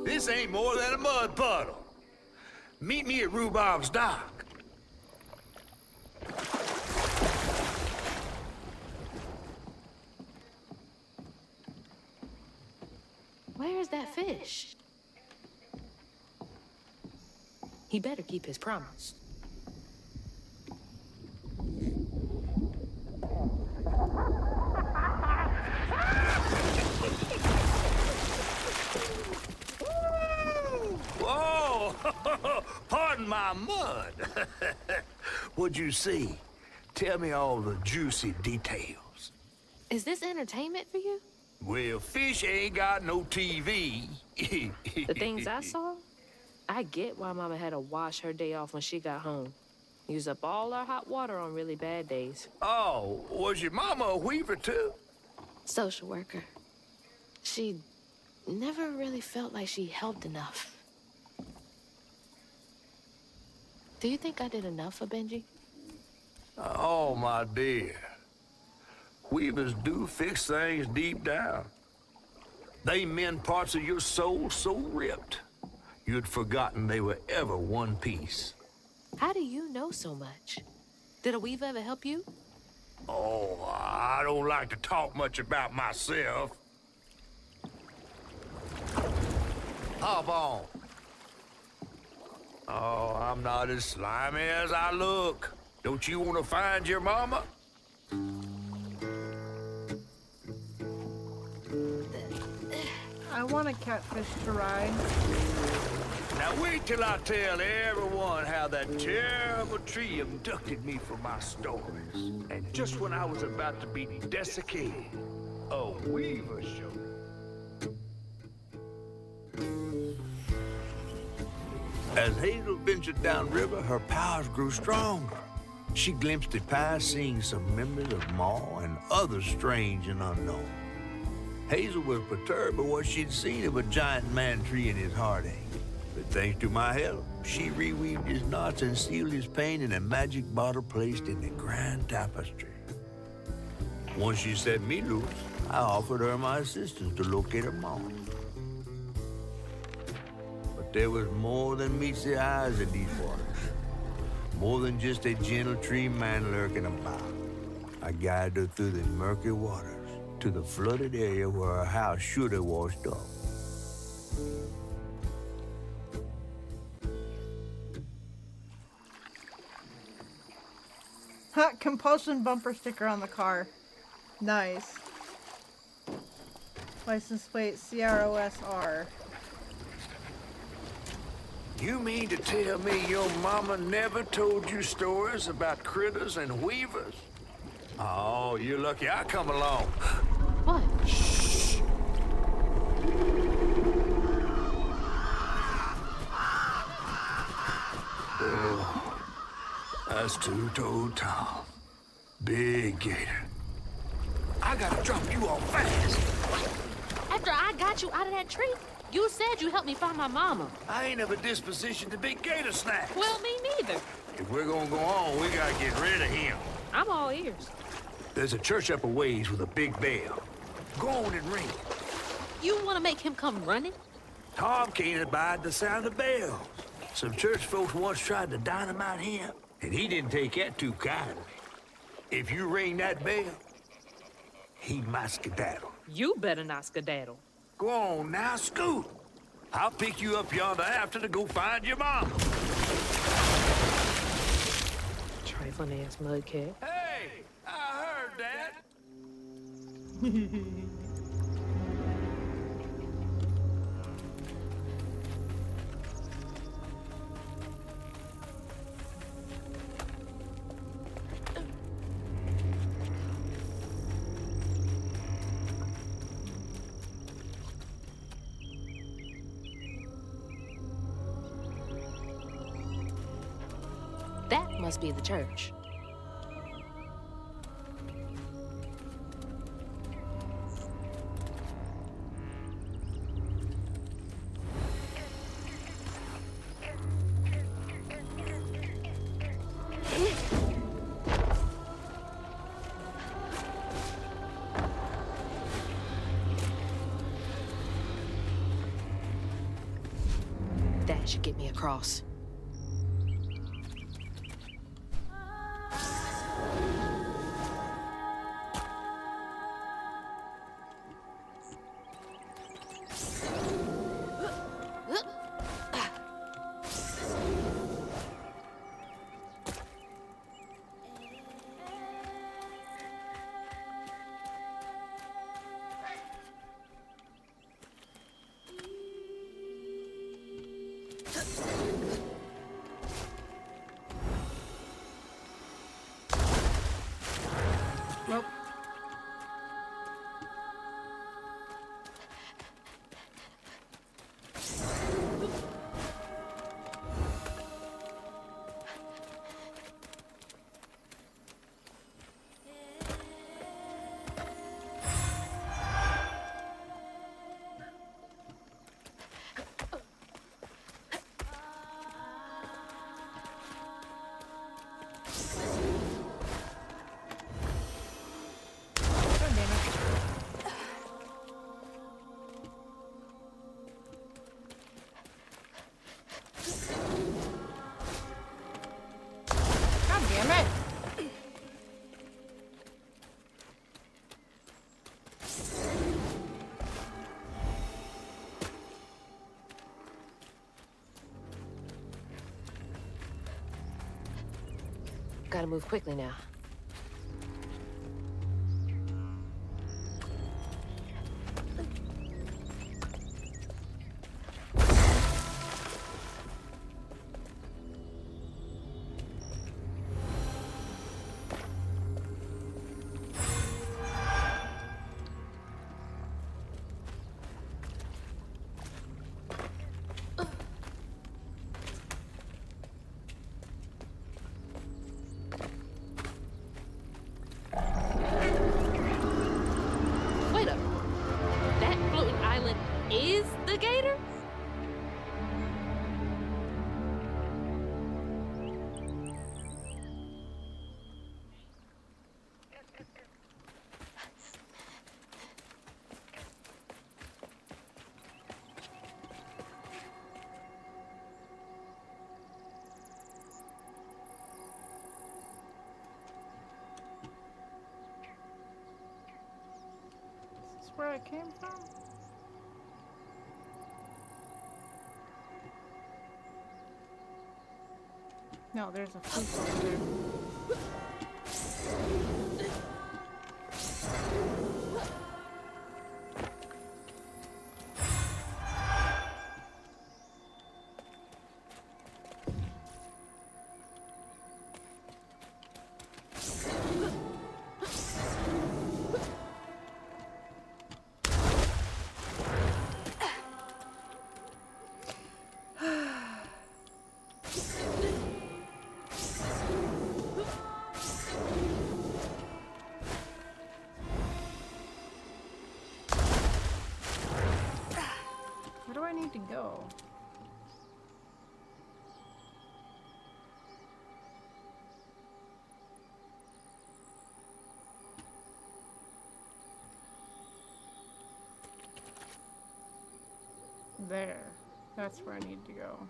This ain't more than a mud puddle. Meet me at Rhubarb's dock. Where's that fish? He better keep his promise. Whoa! Pardon my mud. What'd you see? Tell me all the juicy details. Is this entertainment for you? Well, fish ain't got no TV. The things I saw? I get why Mama had to wash her day off when she got home. Use up all our hot water on really bad days. Oh, was your mama a weaver too? Social worker. She never really felt like she helped enough. Do you think I did enough for Benji? Oh, my dear. Weavers do fix things deep down. They mend parts of your soul so ripped, you'd forgotten they were ever one piece. How do you know so much? Did a weaver ever help you? Oh, I don't like to talk much about myself. Hop on. Oh, I'm not as slimy as I look. Don't you want to find your mama? I want a catfish to ride. Now wait till I tell everyone how that terrible tree abducted me for my stories. And just when I was about to be desiccated, a weaver showed up. As Hazel ventured downriver, her powers grew stronger. She glimpsed it past, seeing some members of Ma and others strange and unknown. Hazel was perturbed by what she'd seen of a giant man tree in his heartache. But thanks to my help, she reweaved his knots and sealed his pain in a magic bottle placed in the grand tapestry. Once she set me loose, I offered her my assistance to locate her mom. But there was more than meets the eyes in these waters. More than just a gentle tree man lurking about. I guided her through the murky waters to the flooded area where her house should have washed up. Compulsion bumper sticker on the car. Nice. License plate CROSR. You mean to tell me your mama never told you stories about critters and weavers? Oh, you're lucky I come along. What? Shh. Oh, that's two-toed Tom. Big gator. I gotta drop you off fast. After I got you out of that tree, you said you helped me find my mama. I ain't of a disposition to big gator snacks. Well, me neither. If we're gonna go on, we gotta get rid of him. I'm all ears. There's a church up a ways with a big bell. Go on and ring. You want to make him come running? Tom can't abide the sound of bells. Some church folks once tried to dynamite him, and he didn't take that too kindly. If you ring that bell, he might skedaddle. You better not skedaddle. Go on now, scoot. I'll pick you up yonder after to go find your mom. Trifling ass mudcat. Hey, I heard that. That must be the church. That should get me across. Gotta move quickly now. Wait up. That floating island is the gator? Is this where I came from? No, there's a fluke over there. Where do I need to go? There. That's where I need to go.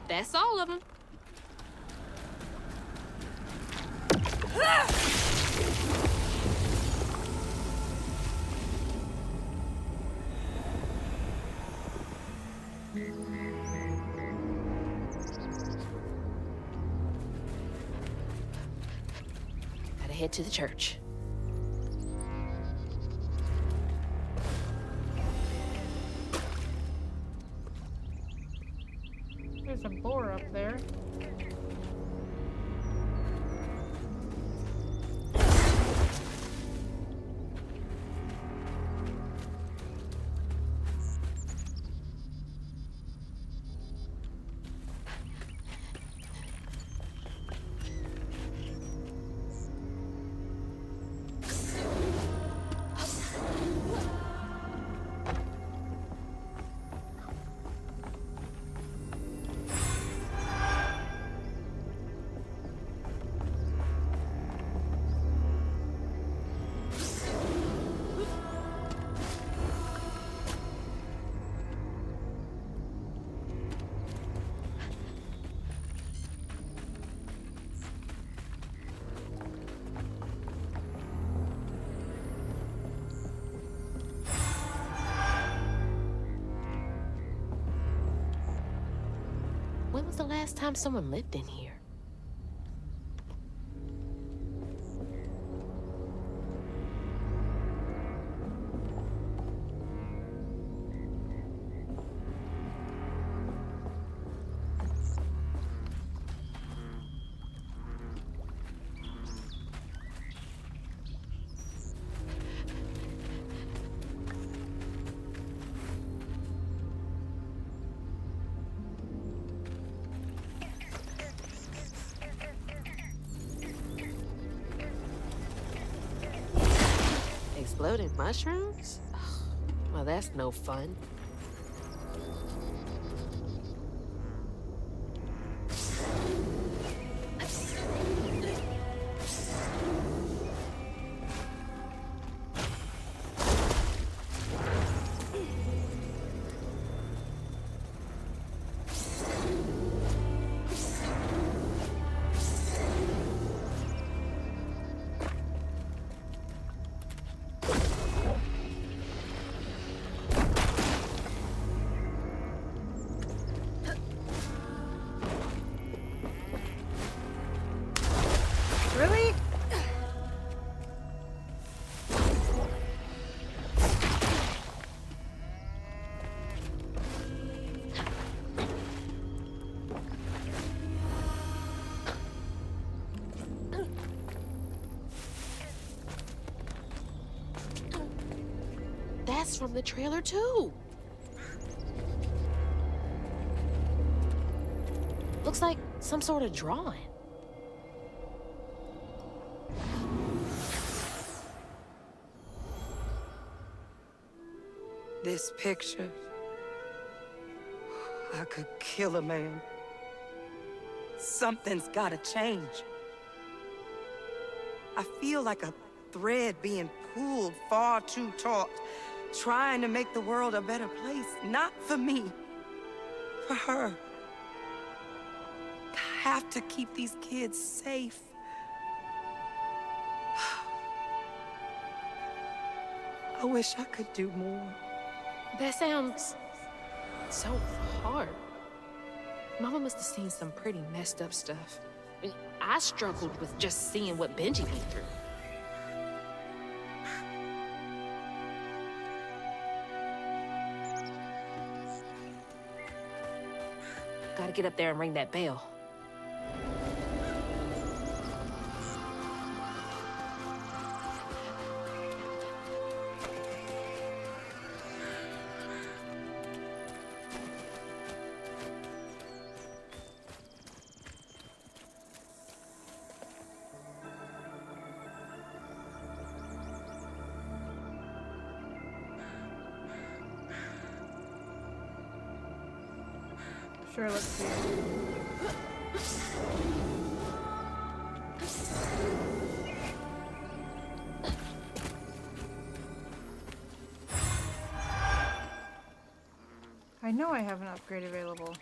That's all of them. Gotta head to the church. There's a boar up there. When was the last time someone lived in here? Exploded mushrooms? Well, that's no fun. glass from the trailer, too. Looks like some sort of drawing. This picture, I could kill a man. Something's gotta change. I feel like a thread being pulled far too taut, trying to make the world a better place. Not for me, for her. I have to keep these kids safe. I wish I could do more. That sounds so hard. Mama must have seen some pretty messed up stuff. I mean, I struggled with just seeing what Benji went through. Gotta get up there and ring that bell. Sure, let's see. I know I have an upgrade available.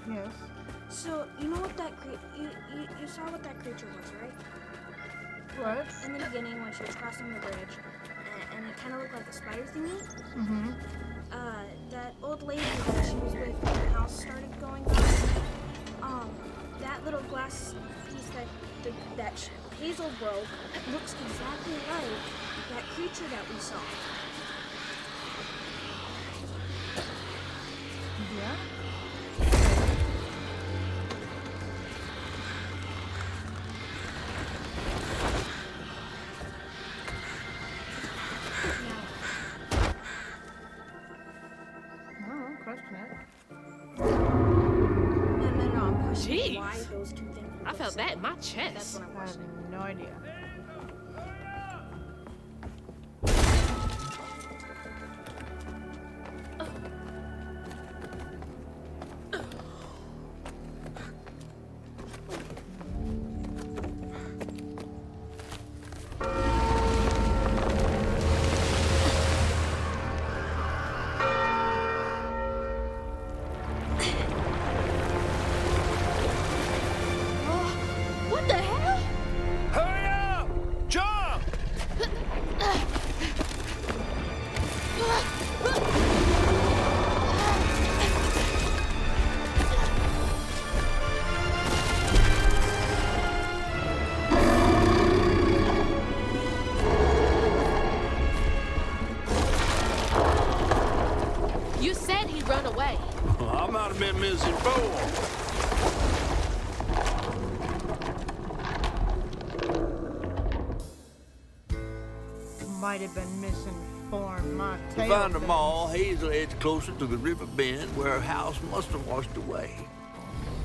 Yes. So, you know what that you saw what that creature was, right? What? In the beginning when she was crossing the bridge, and it kind of looked like a spider thingy. Mm-hmm. That old lady that she was with when the house started going by, that little glass piece that Hazel broke looks exactly like that creature that we saw. Yeah? Jeez. Why those two things I felt that in my chest. That's what I'm I have questioning. no idea. What the hell? Hurry up! You said he'd run away. I might have been misinformed. Might have been misinformed. My To tail find them thing. all, Hazel heads closer to the river bend where her house must have washed away.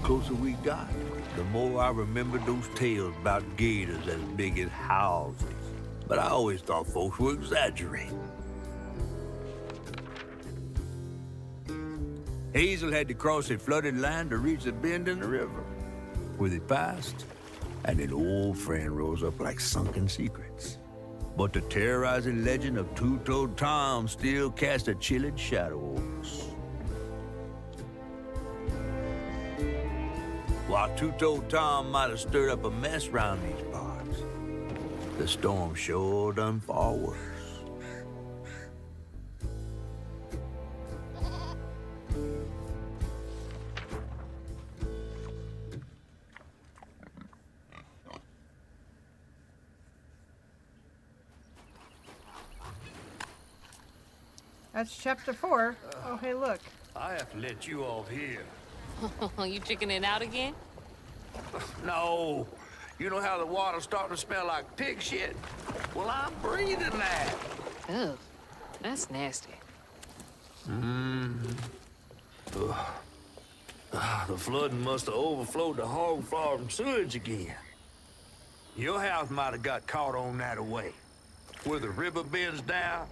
The closer we got, the more I remembered those tales about gators as big as houses. But I always thought folks were exaggerating. Hazel had to cross a flooded land to reach the bend in the river, where they passed, and an old friend rose up like sunken secrets. But the terrorizing legend of Two-Toed Tom still cast a chilling shadow over us. While Two-Toed Tom might have stirred up a mess round these parts, the storm sure done far worse. That's chapter 4. Oh, hey, look. I have to let you off here. You chickening out again? No. You know how the water's starting to smell like pig shit? Well, I'm breathing that. Ugh, that's nasty. The flooding must have overflowed the hog farm sewage again. Your house might have got caught on that away, where the river bends down.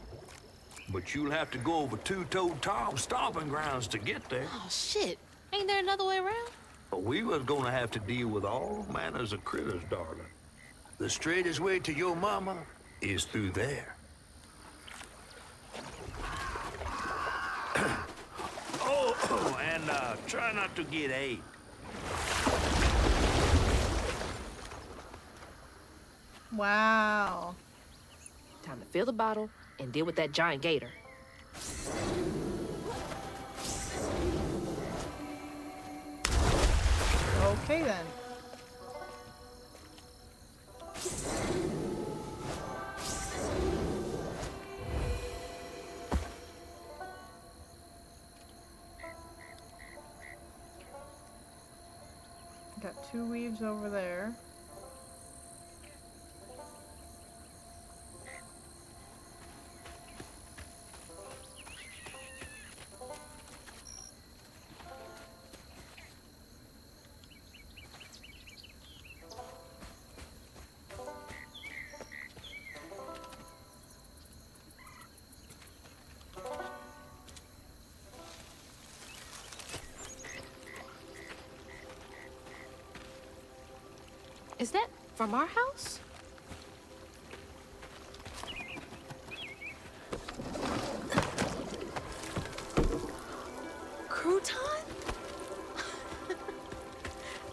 But you'll have to go over Two-Toed Tom's stomping grounds to get there. Oh, shit. Ain't there another way around? But we was gonna have to deal with all manners of critters, darling. The straightest way to your mama is through there. Oh, and try not to get ate. Wow. Time to fill the bottle and deal with that giant gator. Okay, then. Got 2 weaves over there. Is that from our house? Crouton?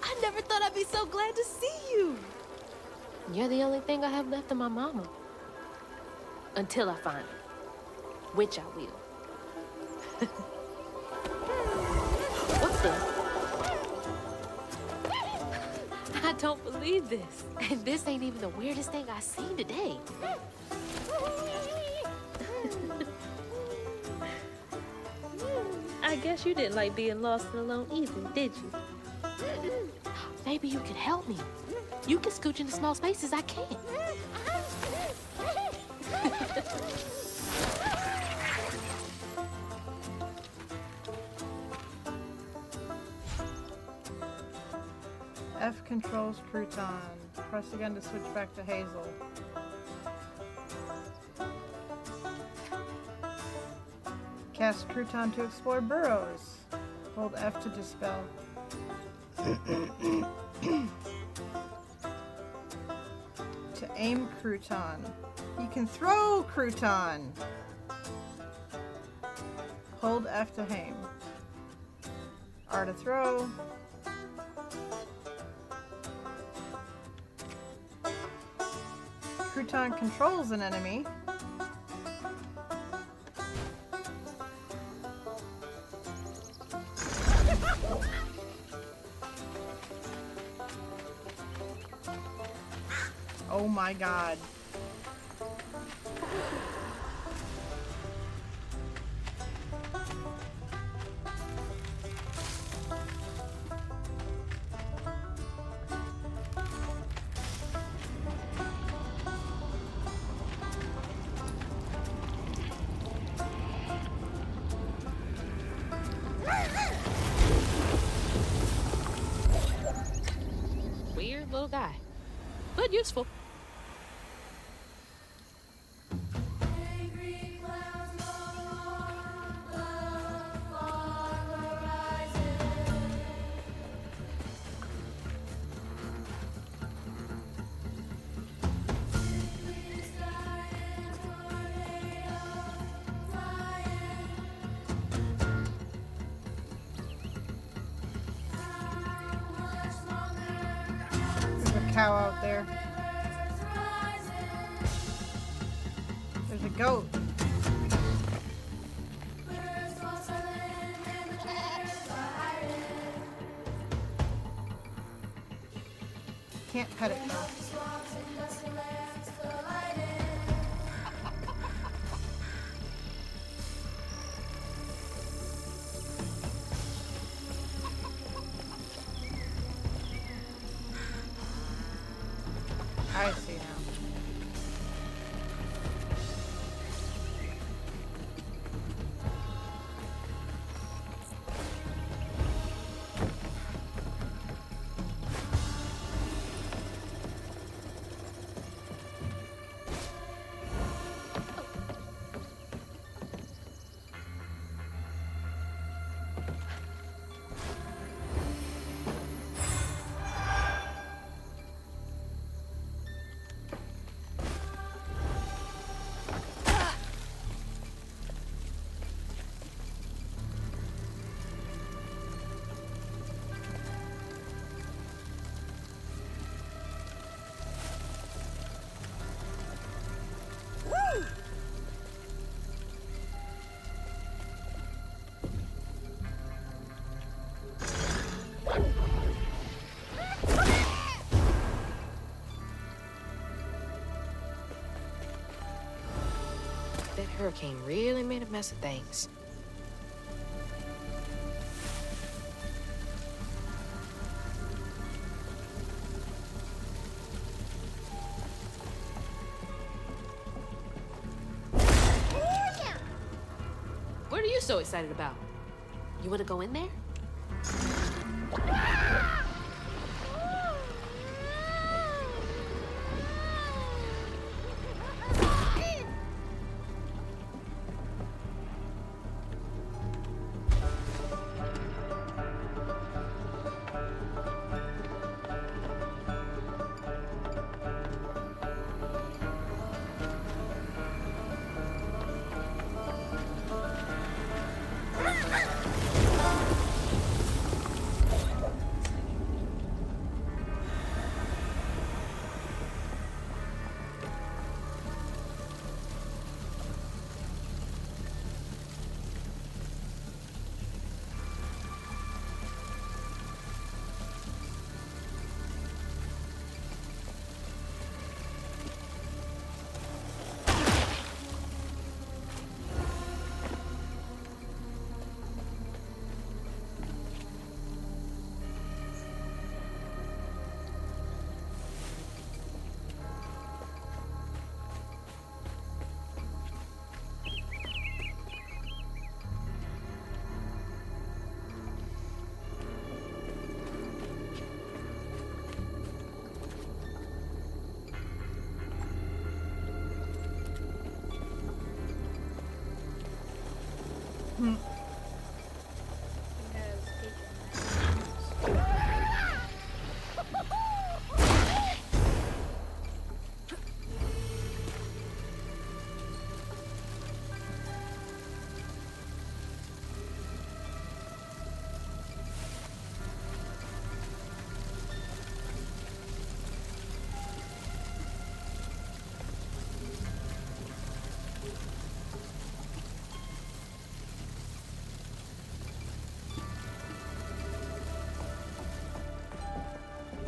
I never thought I'd be so glad to see you. You're the only thing I have left of my mama. Until I find her. Which I will. What's this? I don't believe this. And this ain't even the weirdest thing I've seen today. I guess you didn't like being lost and alone either, did you? Maybe you can help me. You can scooch into small spaces I can't. F controls Crouton. Press again to switch back to Hazel. Cast Crouton to explore burrows. Hold F to dispel. To aim Crouton. You can throw Crouton. Hold F to aim. R to throw. Crouton controls an enemy. Oh my god. but useful. There's a cow out there. There's a goat. Can't pet it though. I see now. That hurricane really made a mess of things. What are you so excited about? You want to go in there?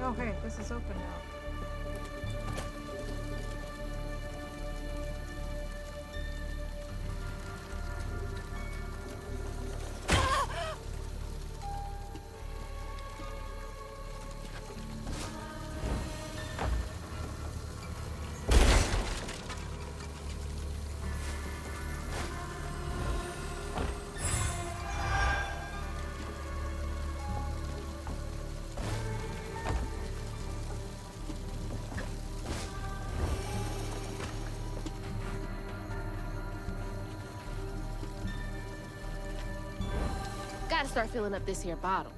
Okay, this is open now. gotta start filling up this here bottle.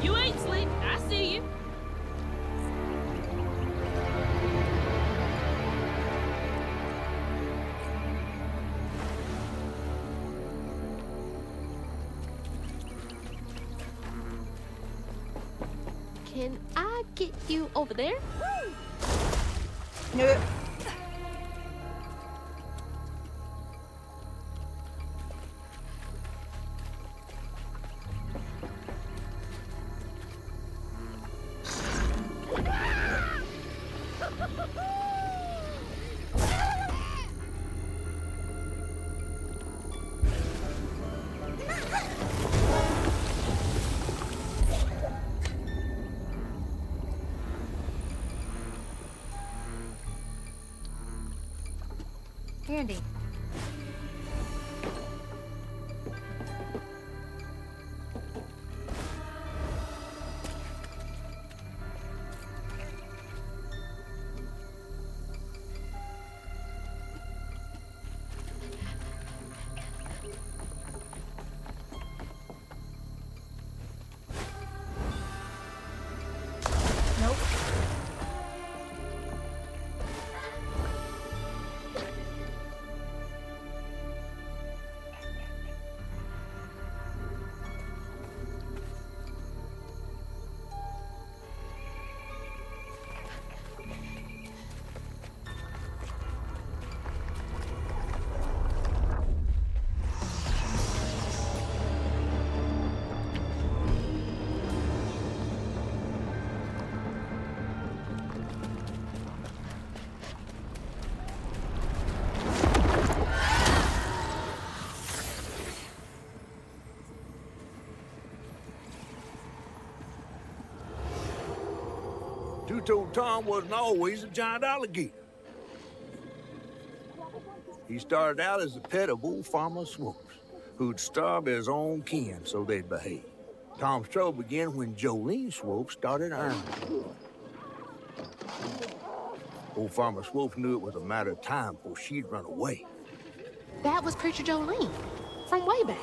You ain't sleep. I see you. Can I get you over there? Nope. Handy. Nope. Two-Toed Tom wasn't always a giant alligator. He started out as the pet of old Farmer Swoops, who'd starve his own kin so they'd behave. Tom's trouble began when Jolene Swope started ironing. Old Farmer Swope knew it was a matter of time before she'd run away. That was Preacher Jolene from way back.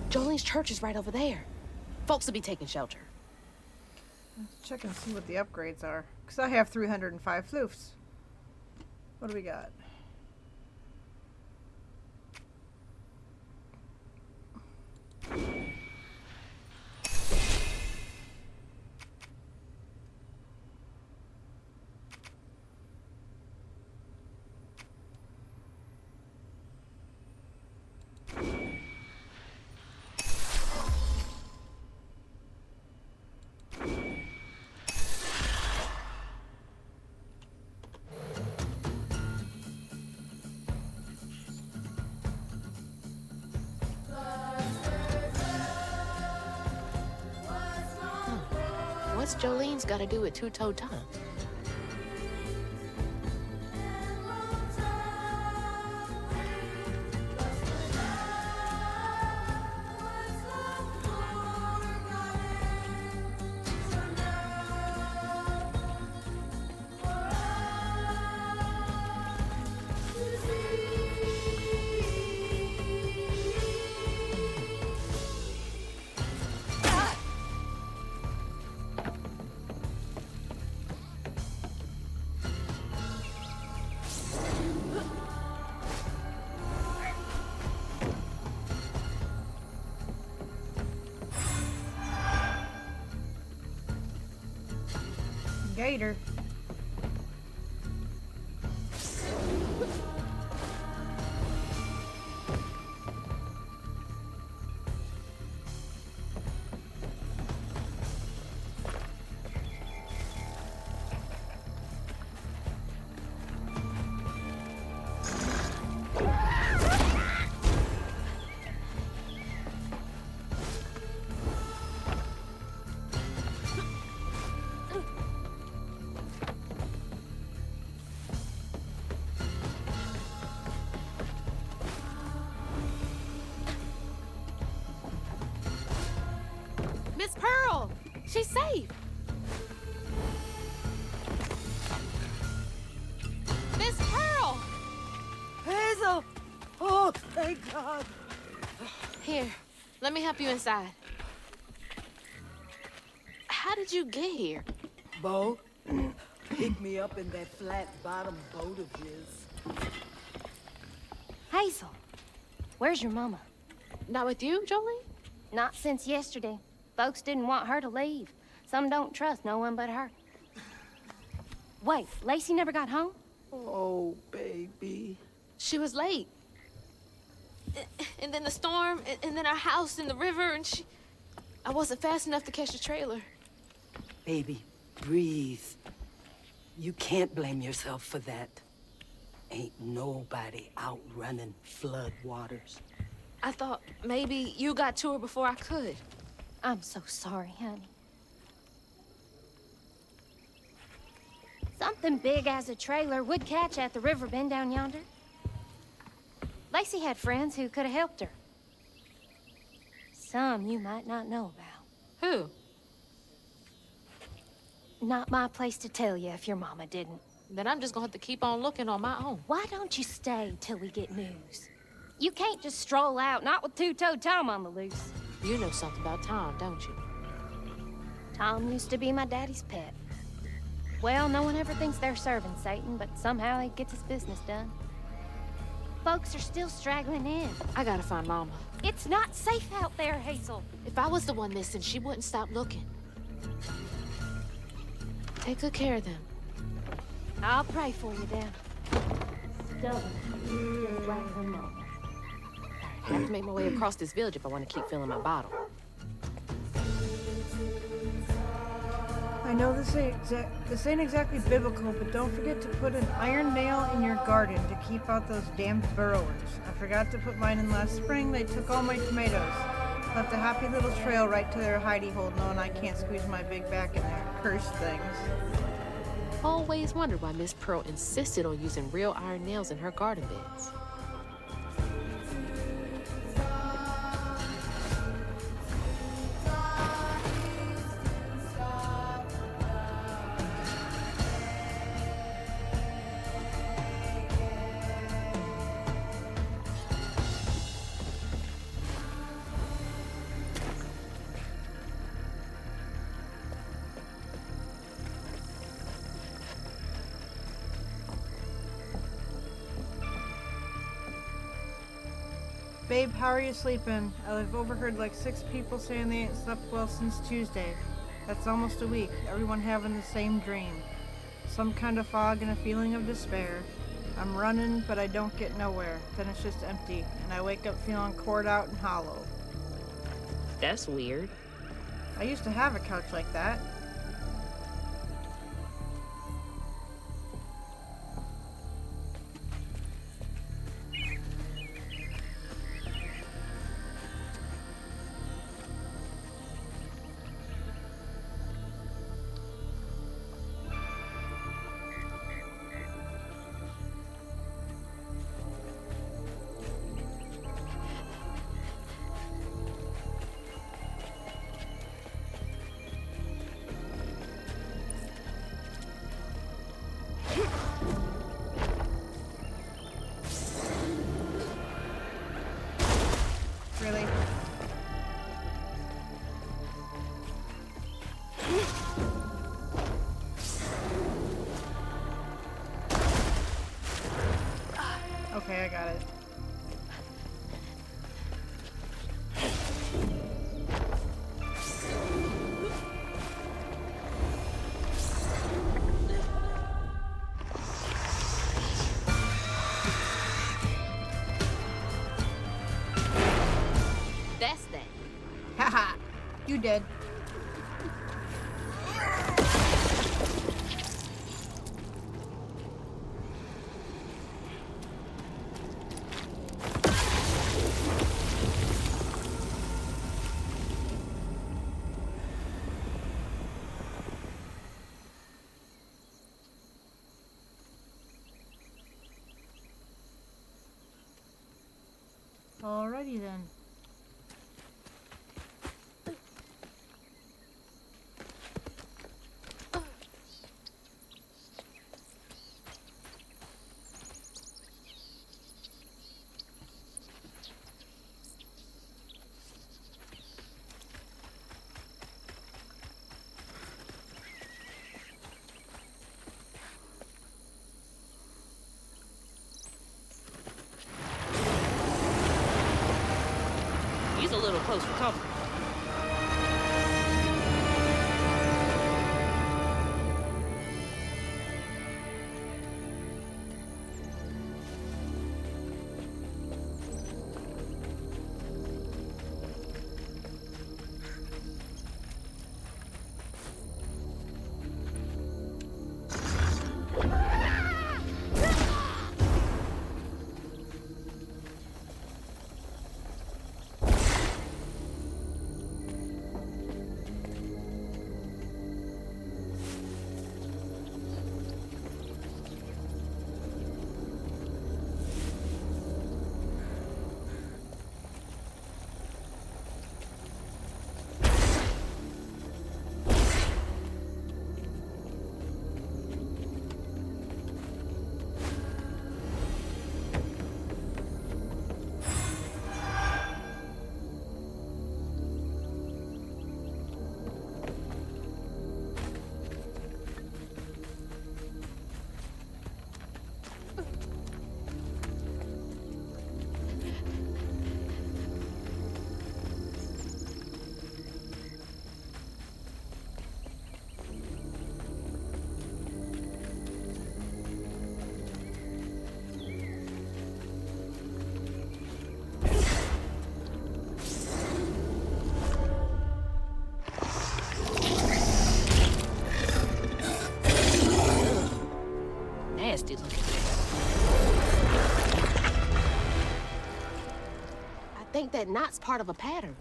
Jolene's church is right over there. Folks will be taking shelter. Let's check and see what the upgrades are. Because I have 305 floofs. What do we got? What's Jolene's got to do with Two-Toed Tom? Gator. She's safe. Miss Pearl! Hazel! Oh, thank God. Here, let me help you inside. How did you get here? Bo, pick me up in that flat-bottom boat of his. Hazel, where's your mama? Not with you, Jolie? Not since yesterday. Folks didn't want her to leave. Some don't trust no one but her. Wait, Lacey never got home? Oh, baby. She was late. And then the storm, and then our house in the river, and I wasn't fast enough to catch the trailer. Baby, breathe. You can't blame yourself for that. Ain't nobody outrunning flood waters. I thought maybe you got to her before I could. I'm so sorry, honey. Something big as a trailer would catch at the river bend down yonder. Lacey had friends who could have helped her. Some you might not know about. Who? Not my place to tell you if your mama didn't. Then I'm just gonna have to keep on looking on my own. Why don't you stay till we get news? You can't just stroll out, not with two-toed Tom on the loose. You know something about Tom, don't you? Tom used to be my daddy's pet. Well, no one ever thinks they're serving Satan, but somehow he gets his business done. Folks are still straggling in. I gotta find Mama. It's not safe out there, Hazel. If I was the one missing, she wouldn't stop looking. Take good care of them. I'll pray for you then. Stubborn, just like her mama. I have to make my way across this village if I want to keep filling my bottle. I know this ain't exactly biblical, but don't forget to put an iron nail in your garden to keep out those damn burrowers. I forgot to put mine in last spring. They took all my tomatoes. Left a happy little trail right to their hidey hole, knowing I can't squeeze my big back in there. Cursed things. Always wondered why Miss Pearl insisted on using real iron nails in her garden beds. Babe, how are you sleeping? I've overheard like 6 people saying they ain't slept well since Tuesday. That's almost a week. Everyone having the same dream. Some kind of fog and a feeling of despair. I'm running, but I don't get nowhere. Then it's just empty, and I wake up feeling cored out and hollow. That's weird. I used to have a couch like that. Really? Okay, I got it. That's that. Haha, you did. Alrighty then. close for comfort. Nasty looking. I think that knot's part of a pattern.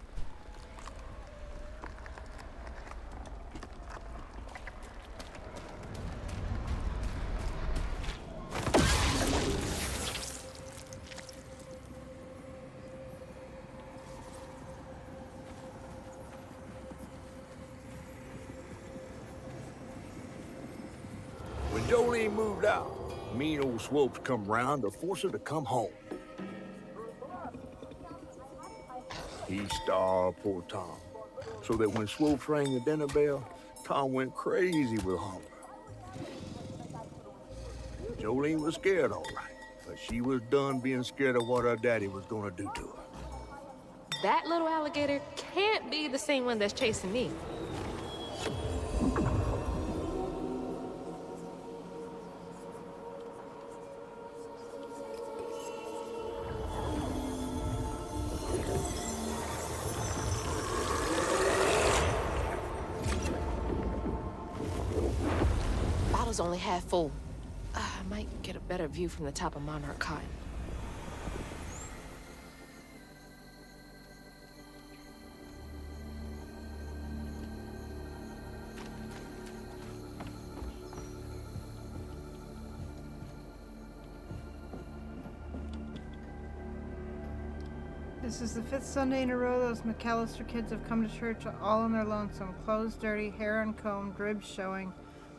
When Jolene moved out, mean old Swopes come round to force her to come home. He starved poor Tom, so that when Swopes rang the dinner bell, Tom went crazy with hunger. Jolene was scared, all right, but she was done being scared of what her daddy was gonna do to her. That little alligator can't be the same one that's chasing me. Bottle's only half full. I might get a better view from the top of Monarch Cotton. This is the 5th Sunday in a row those McAllister kids have come to church all on their lonesome. Clothes dirty, hair uncombed, ribs showing.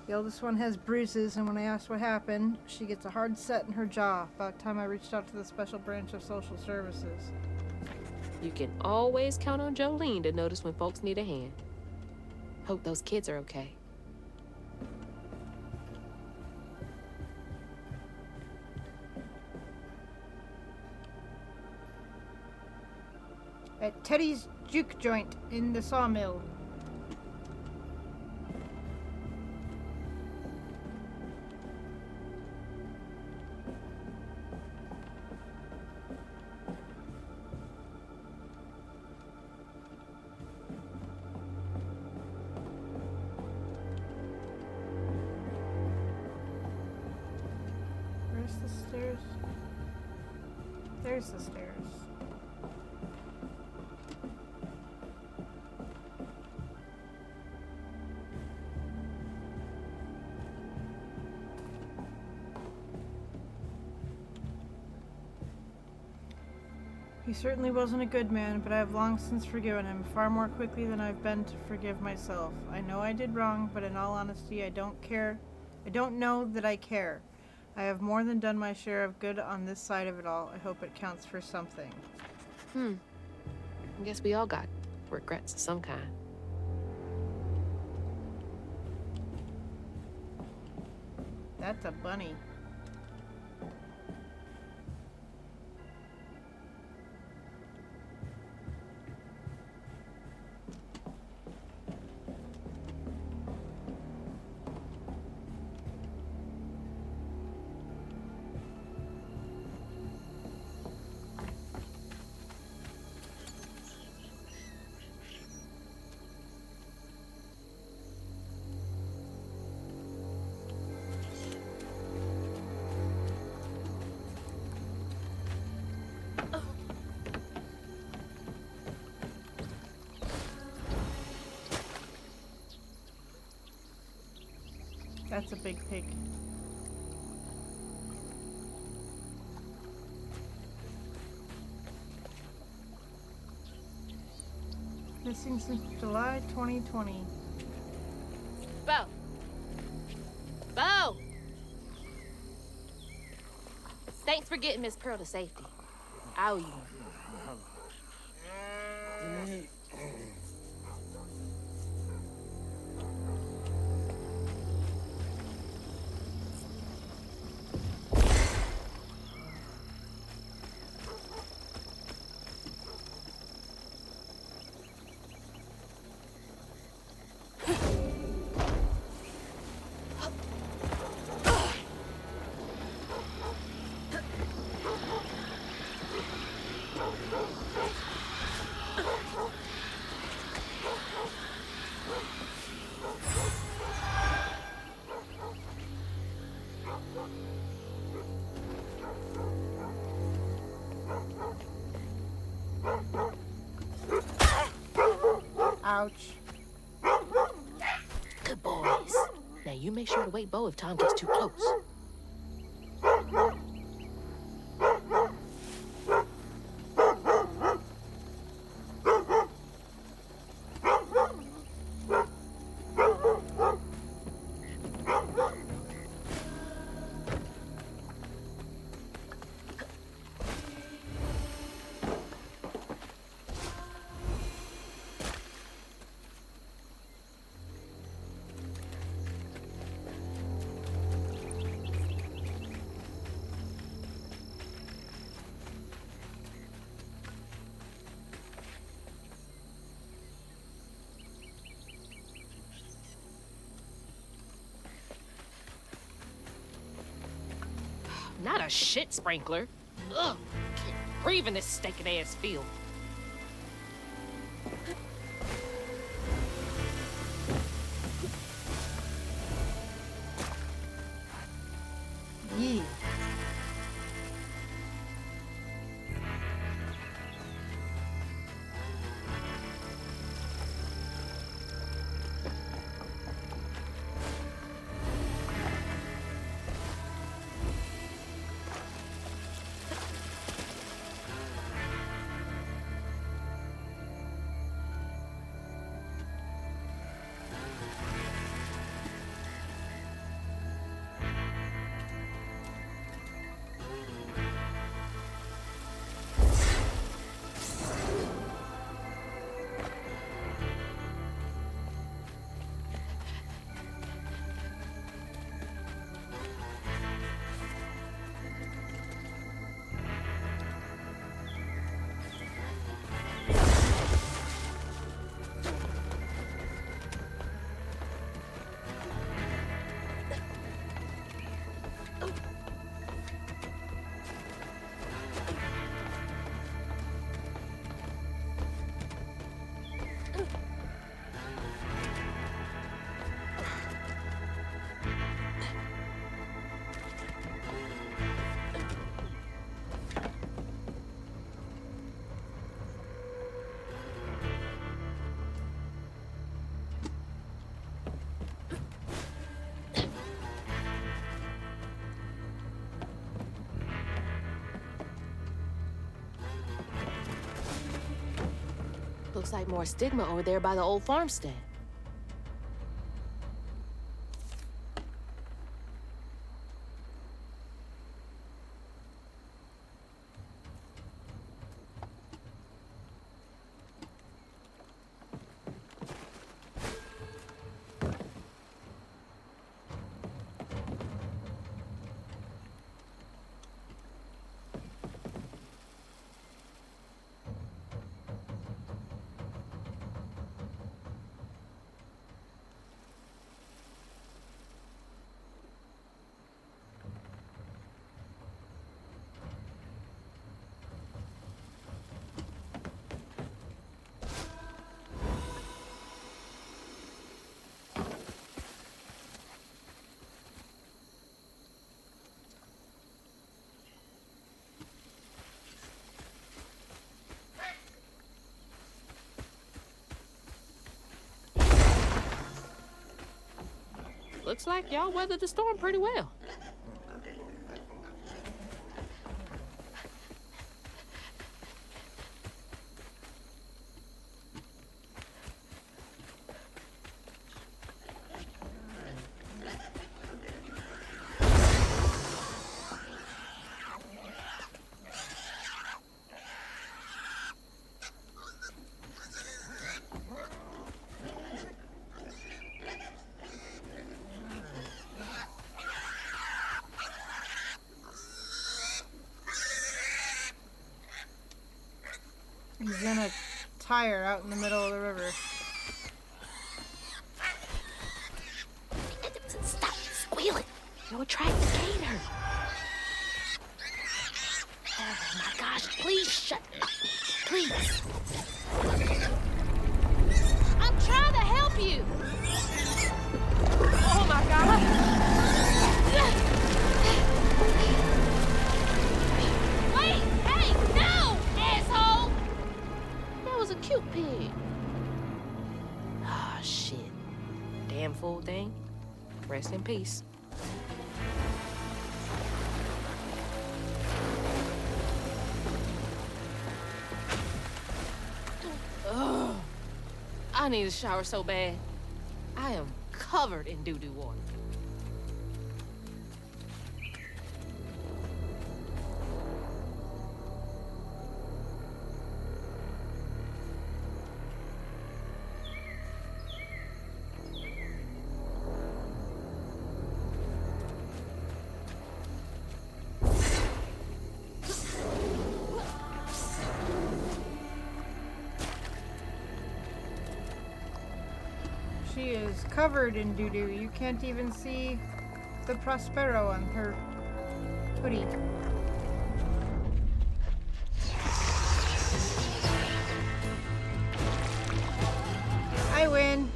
The oldest one has bruises, and when I asked what happened, she gets a hard set in her jaw. About time I reached out to the special branch of social services. You can always count on Jolene to notice when folks need a hand. Hope those kids are okay. At Teddy's Juke Joint in the sawmill. Where's the stairs? There's the stairs. He certainly wasn't a good man, but I have long since forgiven him, far more quickly than I've been to forgive myself. I know I did wrong, but in all honesty, I don't care. I don't know that I care. I have more than done my share of good on this side of it all. I hope it counts for something. I guess we all got regrets of some kind. That's a bunny. That's a big pig. Missing since July 2020. Bo! Bo! Thanks for getting Miss Pearl to safety. I owe you one. Ouch. Good boys. Now you make sure to wake Bo if Tom gets too close. Not a shit sprinkler. Ugh, can't breathe in this stinking ass field. Yee. Looks like more stigma over there by the old farmstead. Looks like y'all weathered the storm pretty well. He's in a tire out in the middle of the river. Stop squealing. You'll attract the gator. Oh my gosh, please shut up. Please. I'm trying to help you. Oh my God. Wait, hey, no, asshole. That was a cute pig. Ah, shit. Damn fool thing. Rest in peace. Ugh. I need a shower so bad. I am covered in doo-doo water. She is covered in doo-doo. You can't even see the Prospero on her hoodie. I win.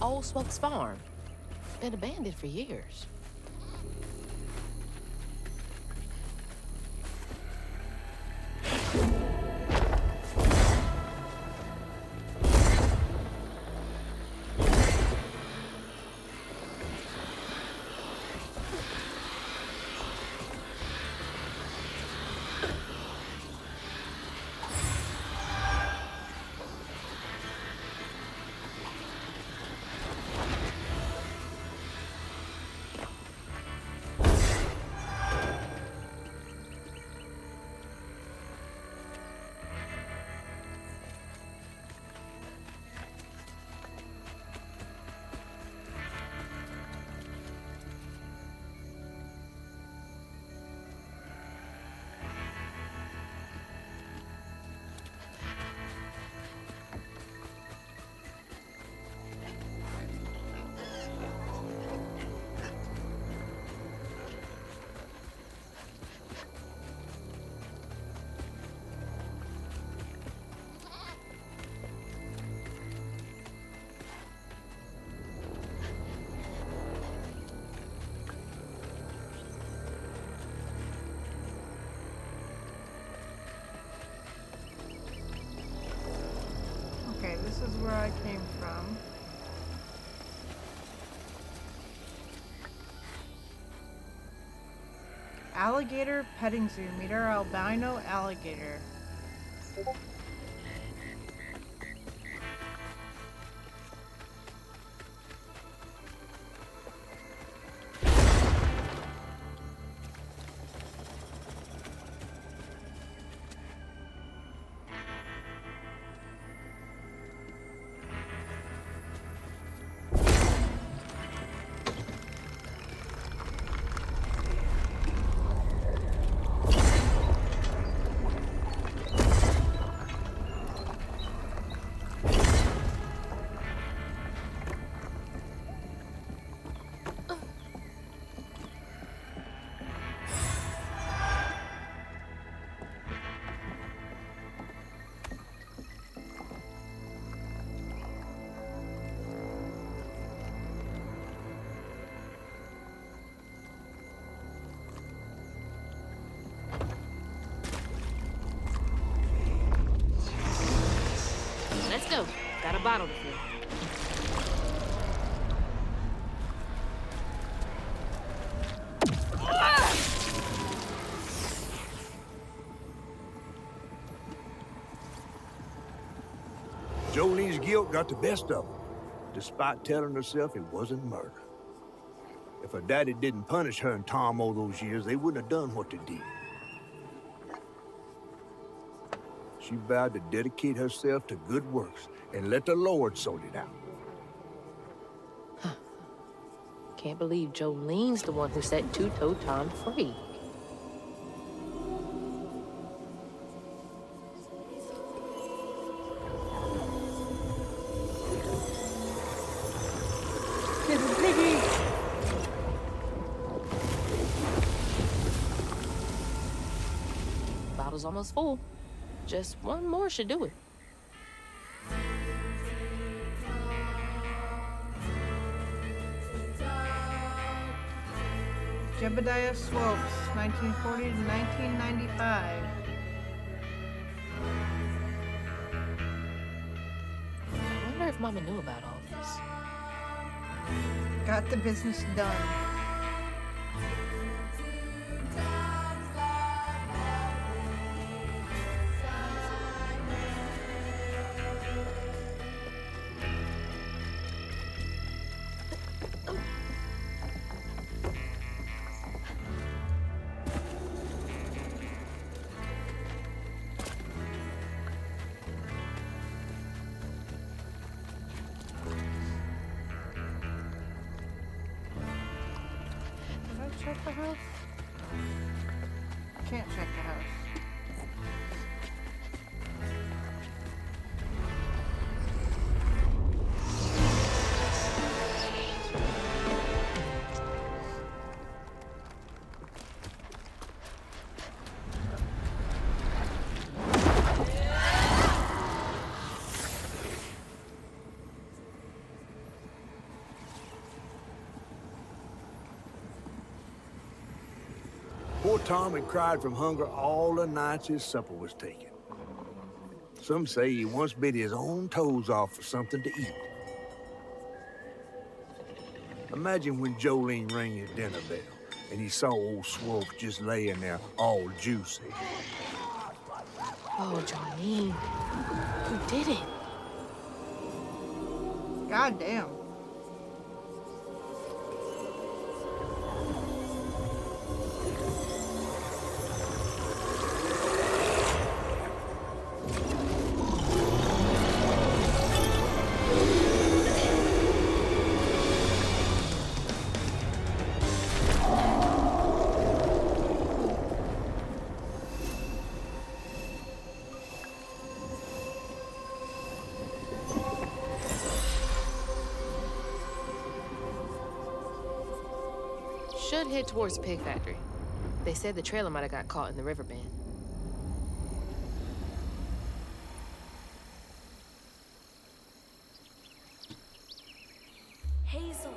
Old Smokes Farm. Been abandoned for years. this is where I came from. Alligator petting zoo. Meet our albino alligator. Let's go. Got a bottle to fill. Jolene's guilt got the best of her, despite telling herself it wasn't murder. If her daddy didn't punish her and Tom all those years, they wouldn't have done what they did. She vowed to dedicate herself to good works and let the Lord sort it out. Can't believe Jolene's the one who set Two-Toe Tom free. Bottle's almost full. Just one more should do it. Jebediah Swopes, 1940 to 1995. I wonder if Mama knew about all this. Got the business done. Check the house? Can't check the house. Poor Tom had cried from hunger all the nights his supper was taken. Some say he once bit his own toes off for something to eat. Imagine when Jolene rang his dinner bell and he saw old Swope just laying there all juicy. Oh, Jolene. Who did it? God damn. Should head towards the pig factory. They said the trailer might have got caught in the river bend. Hazel.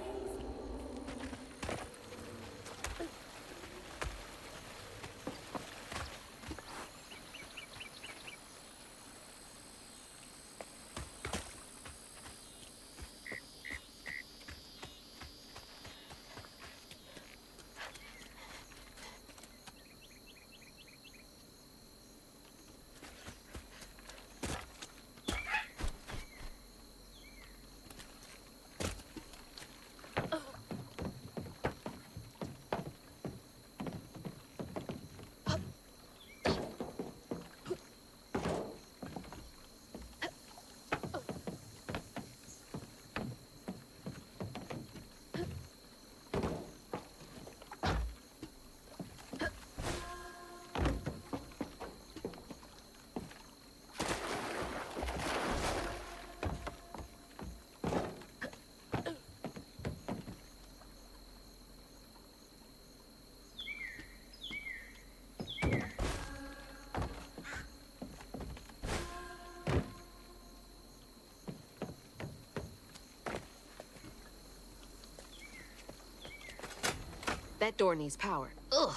That door needs power. Ugh,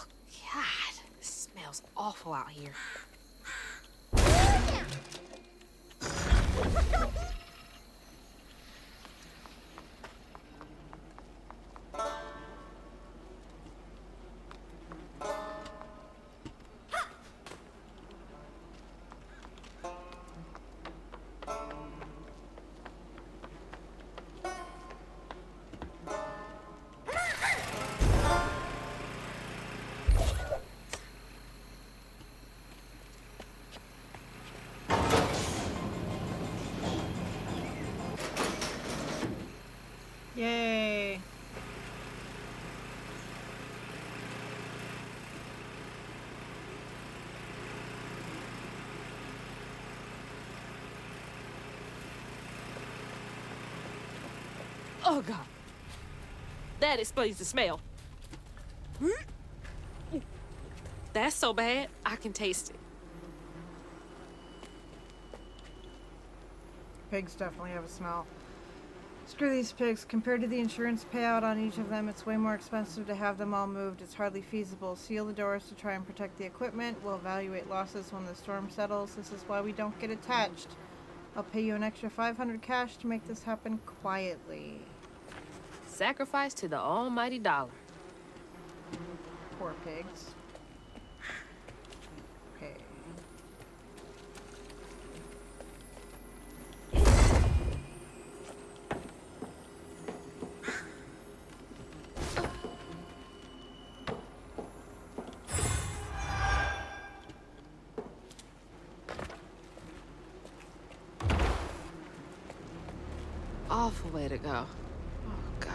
God, it smells awful out here. Yay. Oh, God. That explains the smell. That's so bad, I can taste it. Pigs definitely have a smell. Screw these pigs. Compared to the insurance payout on each of them, it's way more expensive to have them all moved. It's hardly feasible. Seal the doors to try and protect the equipment. We'll evaluate losses when the storm settles. This is why we don't get attached. I'll pay you an extra $500 cash to make this happen quietly. Sacrifice to the almighty dollar. Poor pigs. Okay. Awful way to go. Oh, God.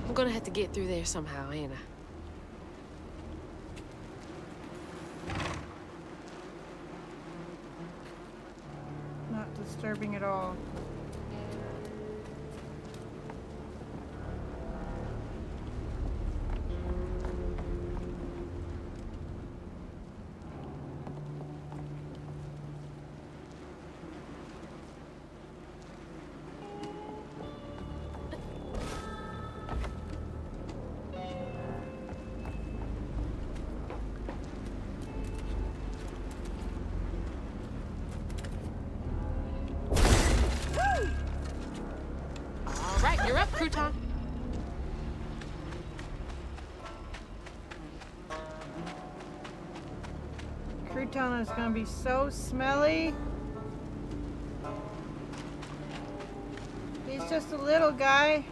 I'm gonna have to get through there somehow, ain't I? Not disturbing at all. All right, you're up, Crouton. Crouton is gonna be so smelly. He's just a little guy.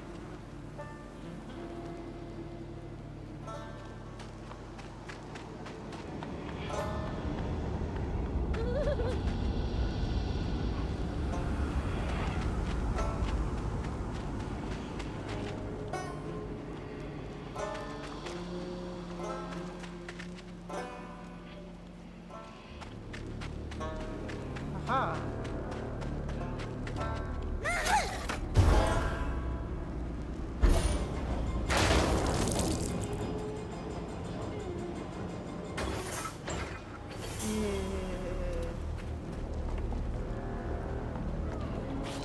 Aha.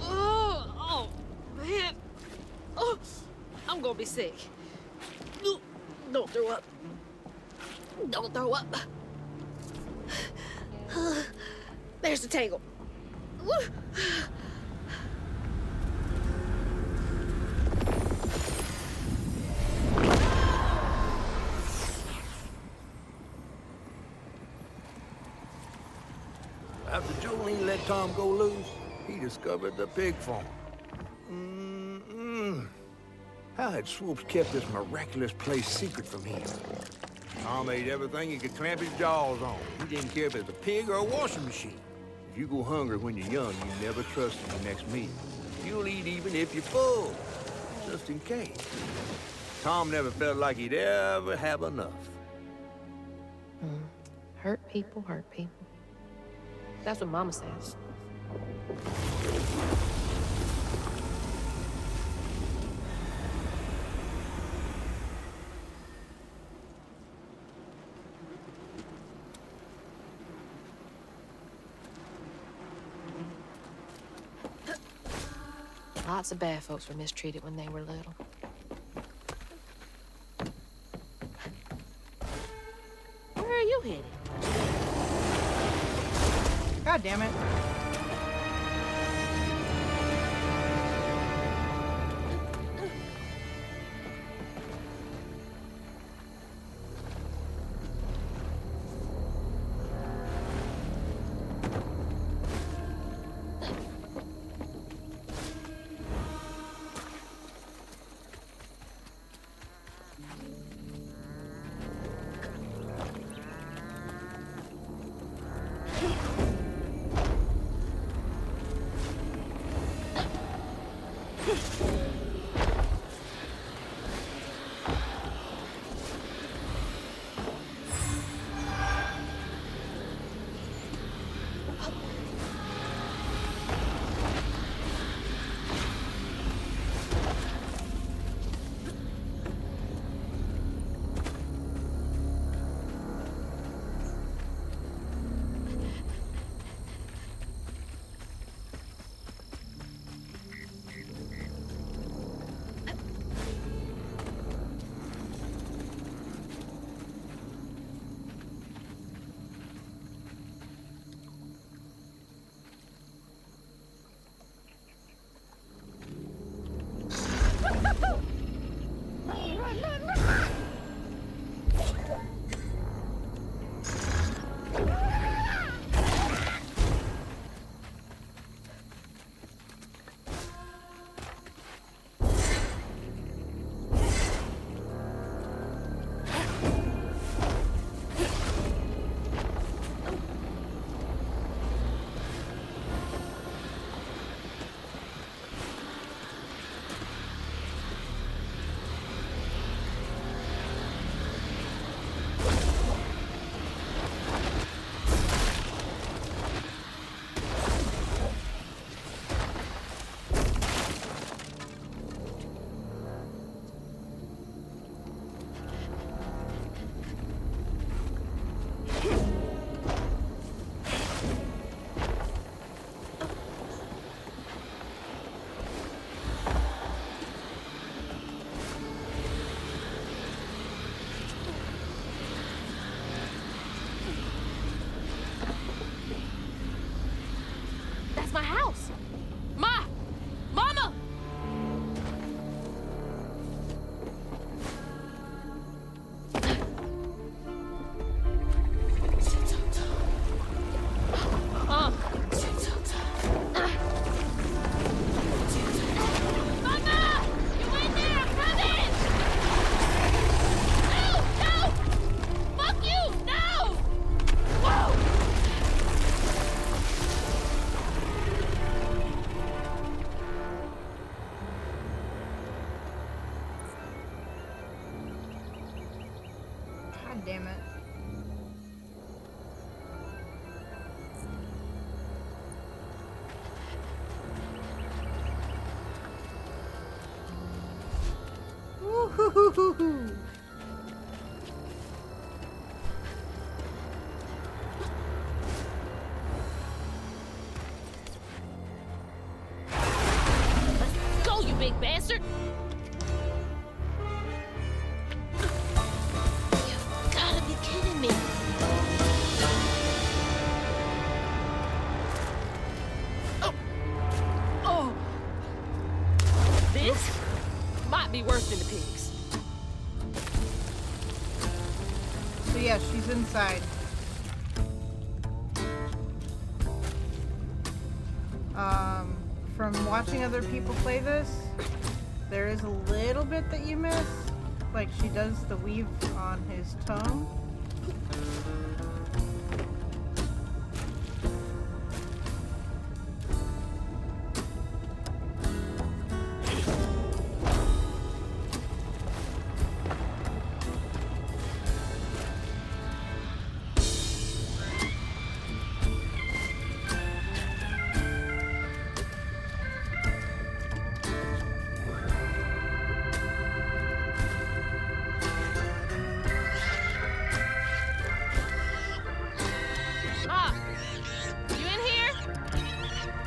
Oh, man. Oh, I'm gonna be sick. Don't throw up. Don't throw up. There's the tangle. After Jolene let Tom go loose, he discovered the pig farm. How had Swoops kept this miraculous place secret from him? Tom ate everything he could clamp his jaws on. He didn't care if it was a pig or a washing machine. If you go hungry when you're young, you never trust your next meal. You'll eat even if you're full, just in case. Tom never felt like he'd ever have enough. Hurt people, hurt people. That's what Mama says. Lots of bad folks were mistreated when they were little. you headed? God damn it. That's my house. Mama! Mama! You in there? I'm coming! No! Fuck you! No! Whoa! God damn it. Woo-hoo-hoo-hoo-hoo. Go, you big bastard! You've gotta be kidding me. Oh! This might be worse than the pigs. So yeah, she's inside. From watching other people play this, there is a little bit that you miss. Like she does the weave on his tongue.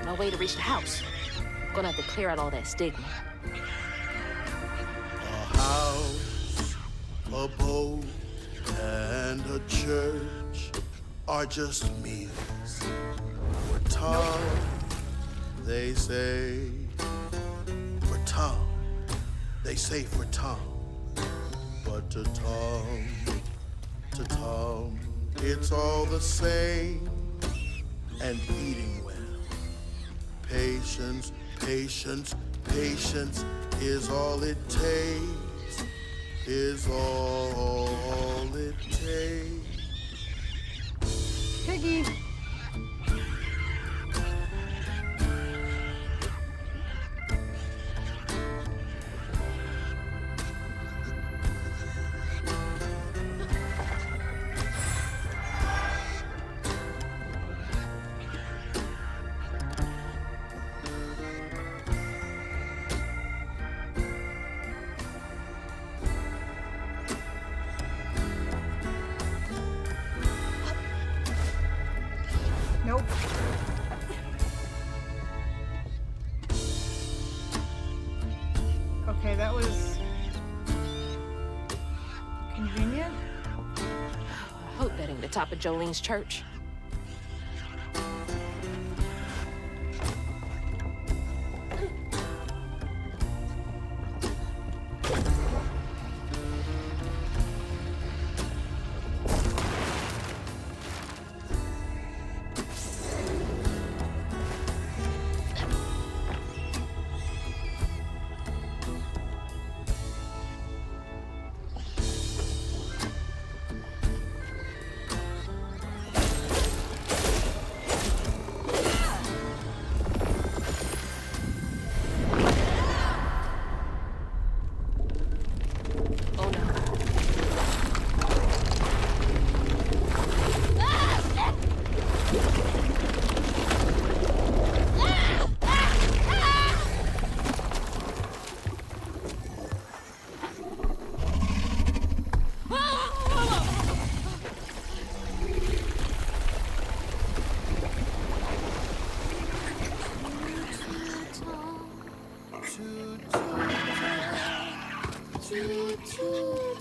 No way to reach the house. Gonna have to clear out all that stigma. A house, a boat, and the church are just meals. For Tom, they say, for Tom, they say for Tom. But to Tom, it's all the same. And eating well. Patience, patience, patience is all it takes. Is all it takes. Piggy. Nope. Okay, that was convenient. I hope that ain't the top of Jolene's church.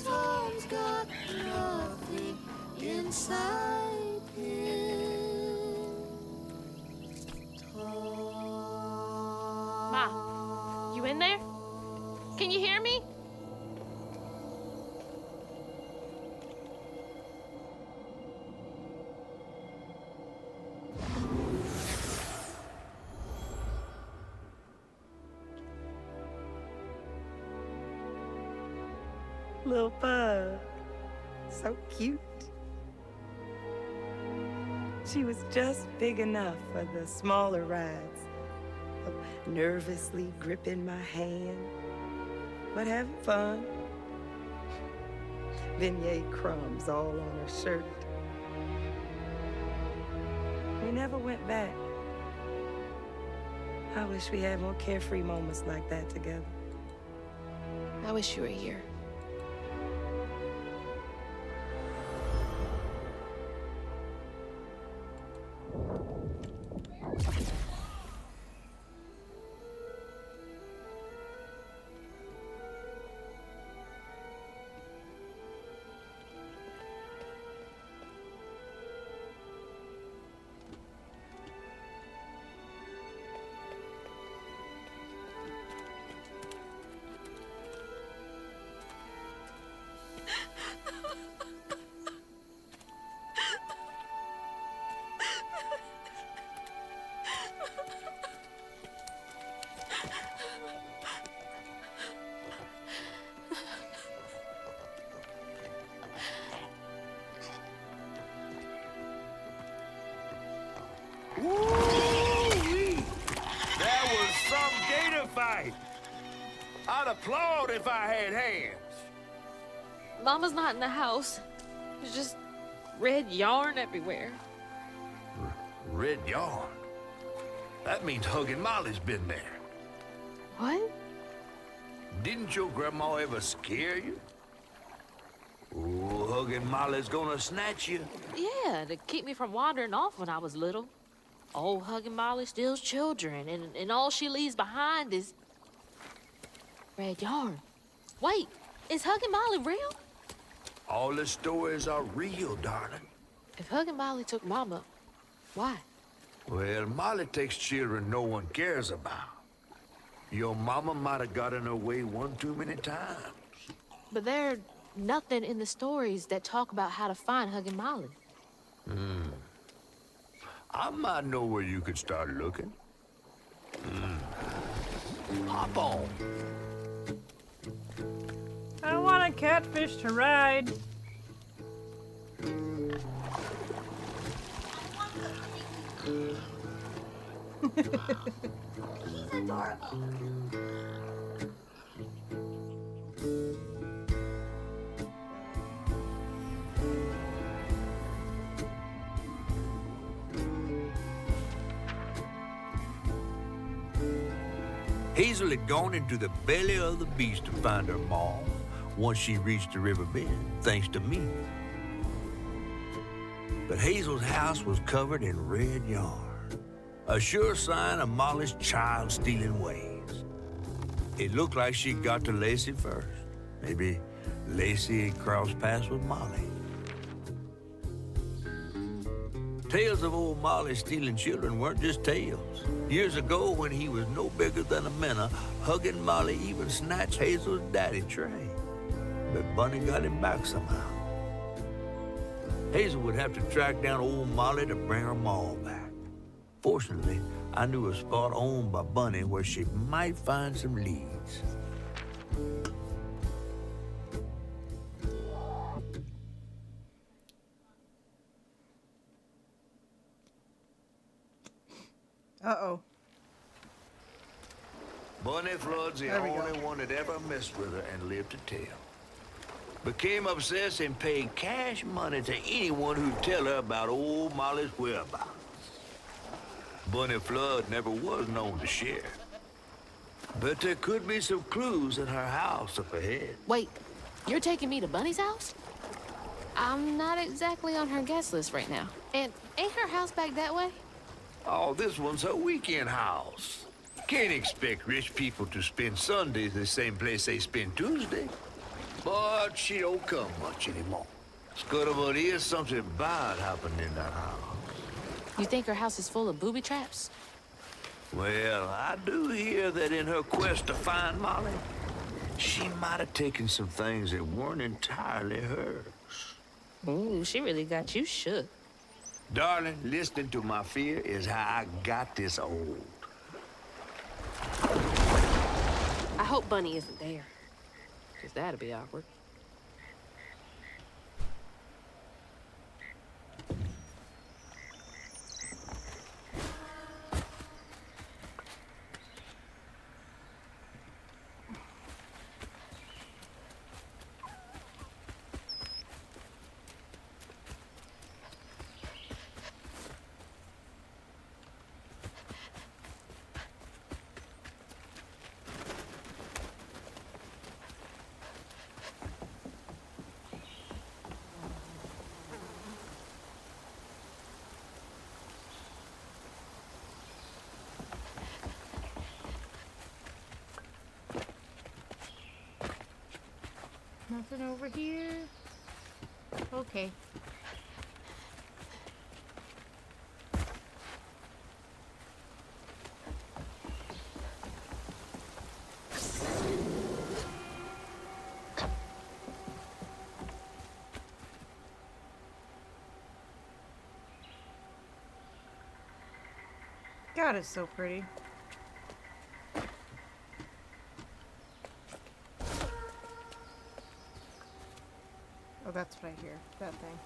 Tom's got nothing inside him. Ma, you in there? Can you hear me? Little bug. So cute. She was just big enough for the smaller rides. Nervously gripping my hand, but having fun. Beignet crumbs all on her shirt. We never went back. I wish we had more carefree moments like that together. I wish you were here. Woo-wee! That was some gator fight. I'd applaud if I had hands. Mama's not in the house. There's just red yarn everywhere. Red yarn? That means Huggin' Molly's been there. What? Didn't your grandma ever scare you? Oh, Huggin' Molly's gonna snatch you. Yeah, to keep me from wandering off when I was little. Old Huggin' Molly steals children, and all she leaves behind is red yarn. Wait, is Huggin' Molly real? All the stories are real, darling. If Hug and Molly took Mama, why? Well, Molly takes children no one cares about. Your mama might have gotten her way one too many times. But there's nothing in the stories that talk about how to find Hug and Molly. I might know where you could start looking. Hop on. I want a catfish to ride. He's adorable. Hazel had gone into the belly of the beast to find her mom once she reached the river bend, thanks to me. But Hazel's house was covered in red yarn, a sure sign of Molly's child-stealing ways. It looked like she got to Lacey first. Maybe Lacey had crossed paths with Molly. Tales of old Molly stealing children weren't just tales. Years ago, when he was no bigger than a minnow, hugging Molly even snatched Hazel's daddy, Trey. But Bunny got him back somehow. Hazel would have to track down old Molly to bring her mom back. Fortunately, I knew a spot owned by Bunny where she might find some leads. Uh-oh. Bunny Flood's the only one that ever messed with her and lived to tell. Became obsessed and paid cash money to anyone who'd tell her about old Molly's whereabouts. Bunny Flood never was known to share. But there could be some clues in her house up ahead. Wait, you're taking me to Bunny's house? I'm not exactly on her guest list right now. And ain't her house back that way? Oh, this one's her weekend house. Can't expect rich people to spend Sundays the same place they spend Tuesday. But she don't come much anymore. Scuttlebug is something bad happened in that house. You think her house is full of booby traps? Well, I do hear that in her quest to find Molly, she might have taken some things that weren't entirely hers. Ooh, she really got you shook. Darling, listening to my fear is how I got this old. I hope Bunny isn't there, because that'd be awkward. Nothing over here. Okay. God, it's so pretty. Oh, that's what I hear. That thing.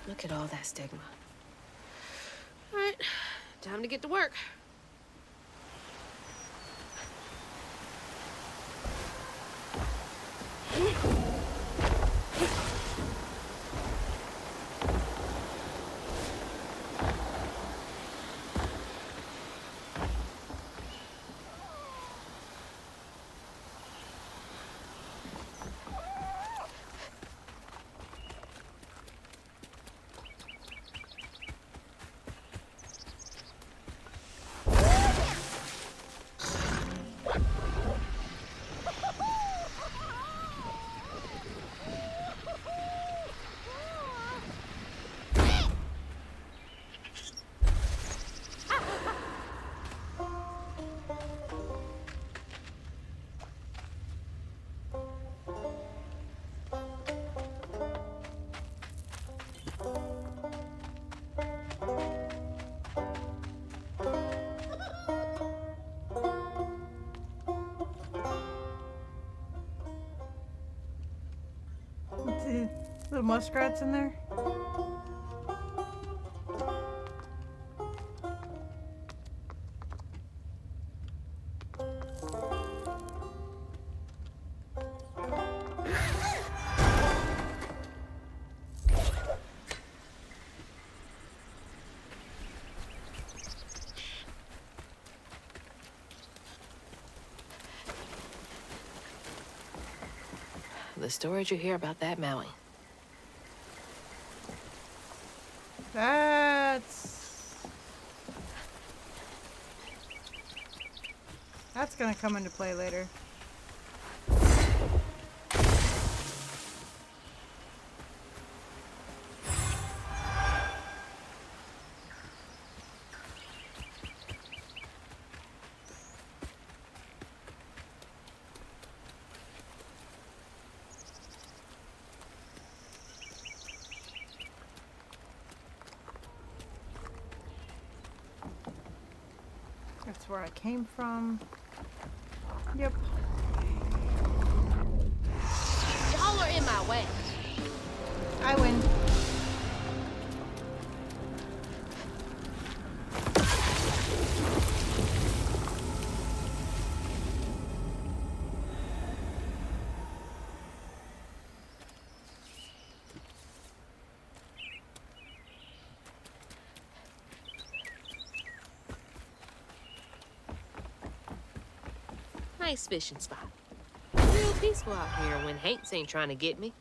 Look at all that stigma. All right, time to get to work. the muskrats in there? The stories you hear about that Maui. That's gonna come into play later. That's where I came from. Yep. Y'all are in my way. I win. Nice fishing spot. Real peaceful out here when Hanks ain't trying to get me.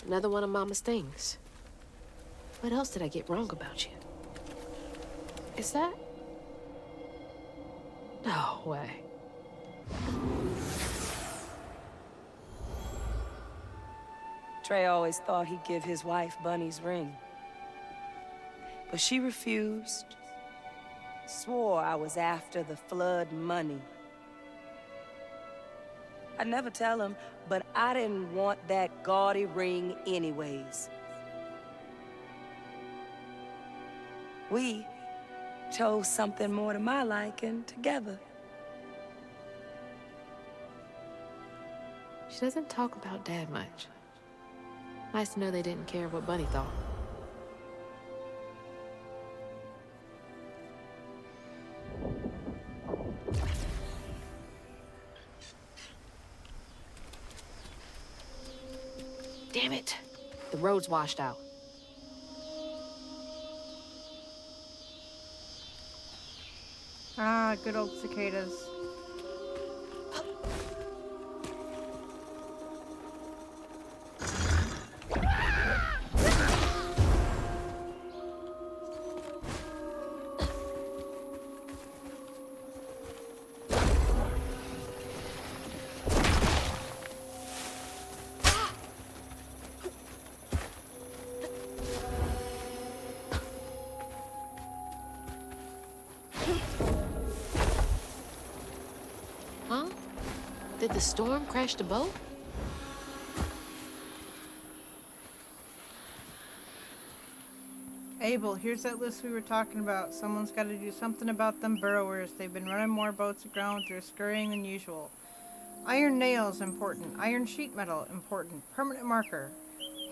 Another one of Mama's things. What else did I get wrong about you? Is that? No way. Trey always thought he'd give his wife Bunny's ring. But she refused. Swore I was after the flood money. I'd never tell him, but I didn't want that gaudy ring anyways. We chose something more to my liking together. She doesn't talk about Dad much. Nice to know they didn't care what Bunny thought. Damn it. The road's washed out. Ah, good old cicadas. Huh? Did the storm crash the boat? Abel, here's that list we were talking about. Someone's got to do something about them burrowers. They've been running more boats aground. They're scurrying than usual. Iron nails, important. Iron sheet metal, important. Permanent marker.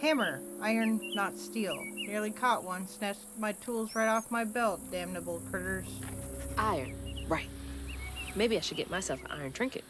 Hammer, iron, not steel. Nearly caught one. Snatched my tools right off my belt, damnable critters. Iron, right. Maybe I should get myself an iron trinket.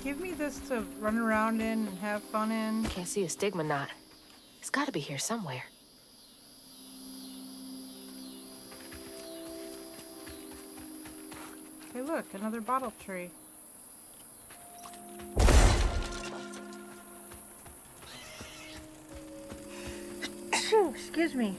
Give me this to run around in and have fun in. Can't see a stigma knot. It's gotta be here somewhere. Hey, look, another bottle tree. Excuse me.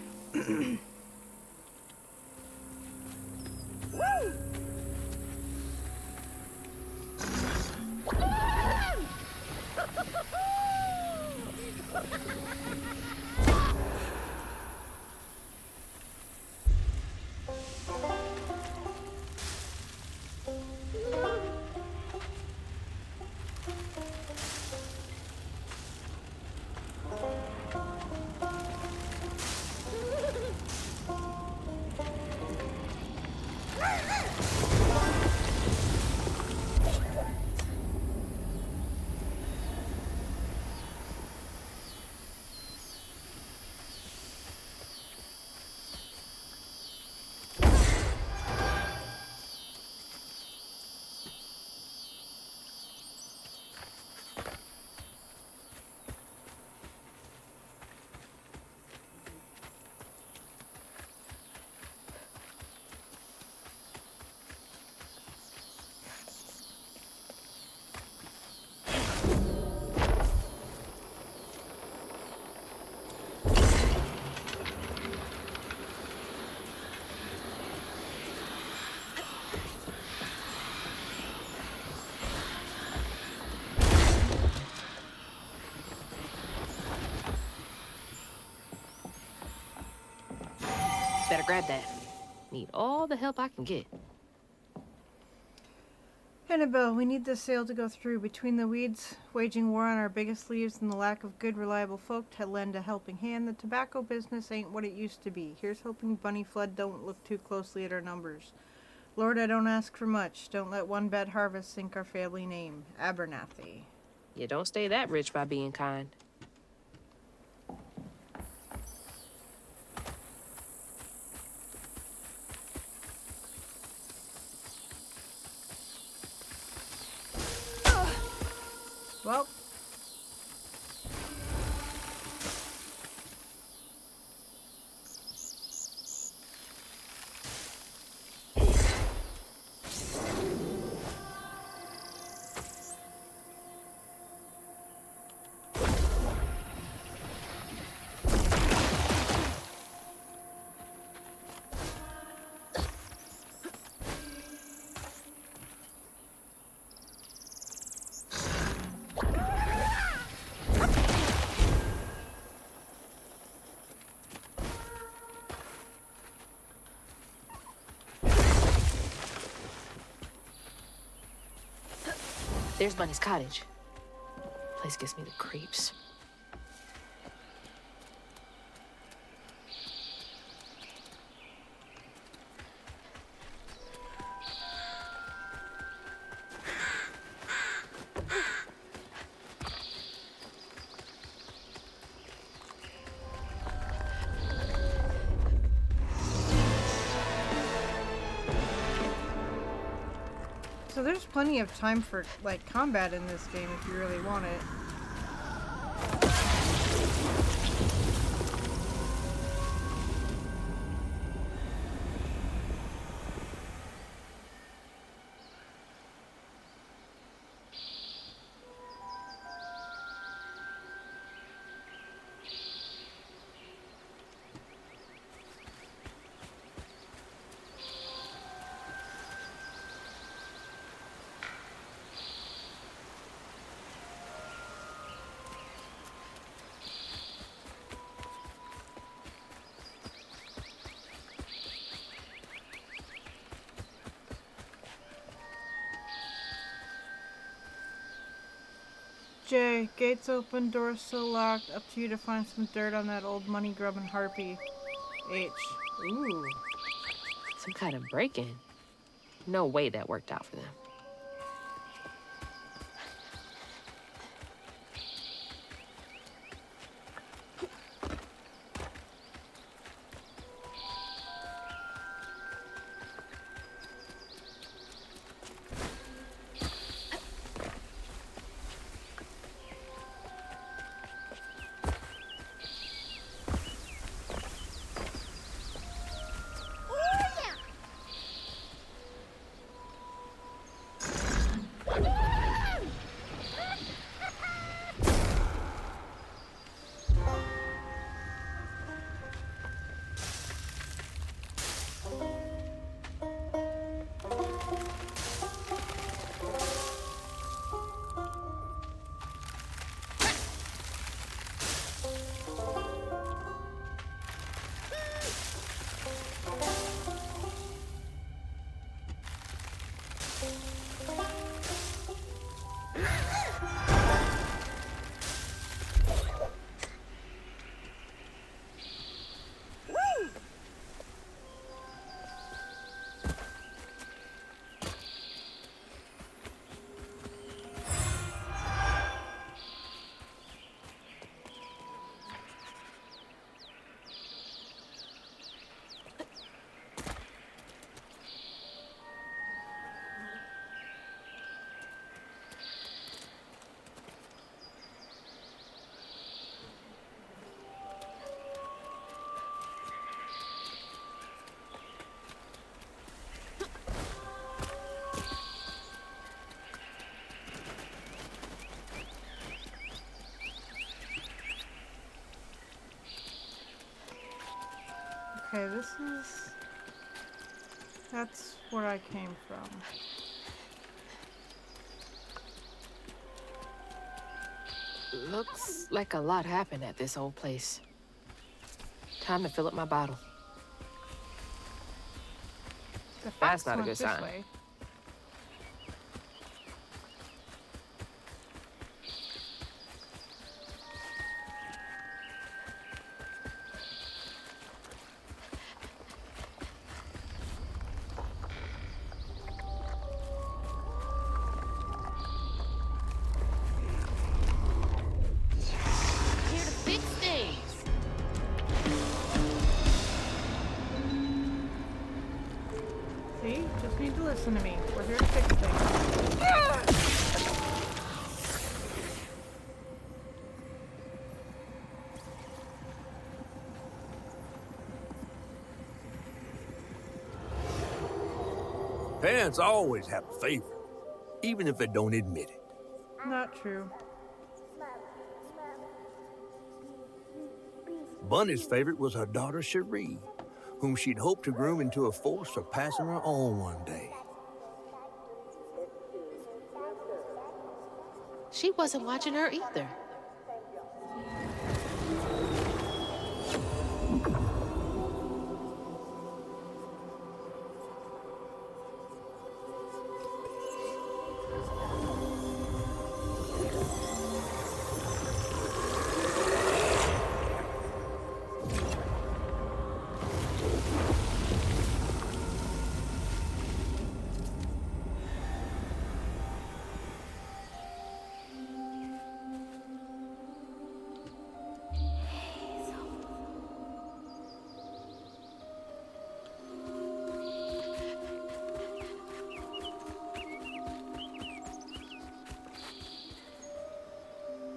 Better grab that. Need all the help I can get. Annabelle, we need this sale to go through. Between the weeds waging war on our biggest leaves and the lack of good, reliable folk to lend a helping hand, the tobacco business ain't what it used to be. Here's hoping Bunny Flood don't look too closely at our numbers. Lord, I don't ask for much. Don't let one bad harvest sink our family name. Abernathy. You don't stay that rich by being kind. Well. There's Bunny's cottage. Place gives me the creeps. So there's plenty of time for, like, combat in this game if you really want it. J, gates open, doors still locked. Up to you to find some dirt on that old money grubbing harpy. H. Ooh. Some kind of break-in. No way that worked out for them. Okay, that's where I came from. Looks like a lot happened at this old place. Time to fill up my bottle. That's not a good sign. Way. Here to fix things. See? Just need to listen to me. We're here to fix things. Parents always have a favorite, even if they don't admit it. Not true. Bunny's favorite was her daughter Cherie, whom she'd hoped to groom into a force for passing her on one day. She wasn't watching her either.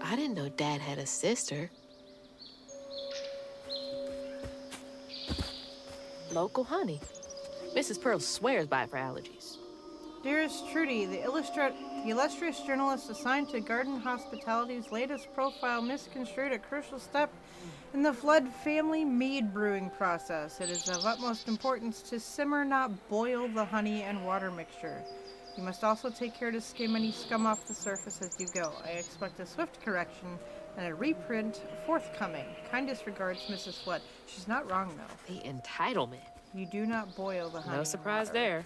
I didn't know Dad had a sister. Local honey. Mrs. Pearl swears by it for allergies. Dearest Trudy, the illustrious journalist assigned to Garden Hospitality's latest profile misconstrued a crucial step in the Flood family mead brewing process. It is of utmost importance to simmer, not boil, the honey and water mixture. You must also take care to skim any scum off the surface as you go. I expect a swift correction and a reprint forthcoming. Kindest regards, Mrs. Flood. She's not wrong, though. The entitlement. You do not boil the honey. No surprise and water. there.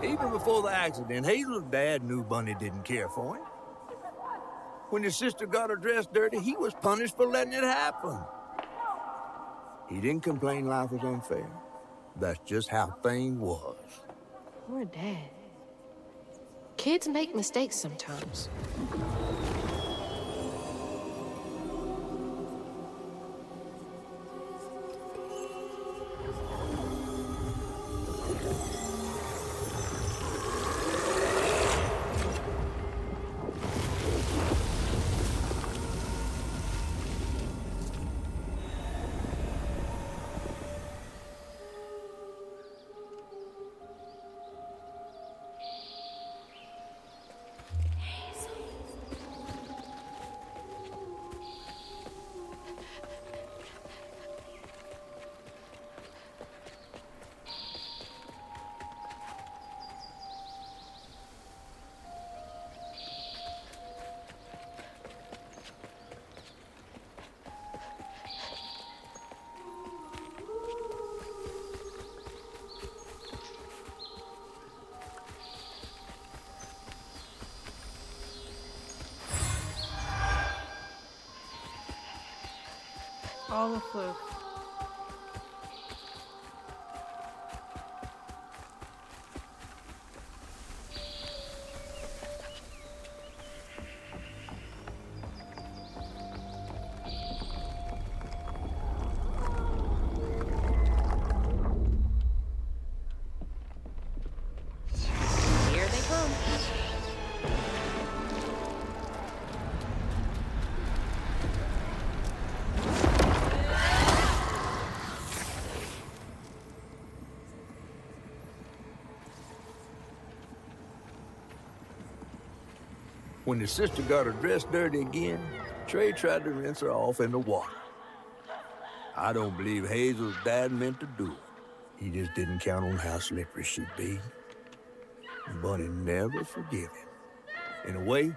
Even before the accident, Hazel's dad knew Bunny didn't care for him. When his sister got her dress dirty, he was punished for letting it happen. He didn't complain life was unfair. That's just how things was. Poor Dad. Kids make mistakes sometimes. All the fluke. Here they come. When his sister got her dress dirty again, Trey tried to rinse her off in the water. I don't believe Hazel's dad meant to do it. He just didn't count on how slippery she'd be. Bunny never forgave him. In a way,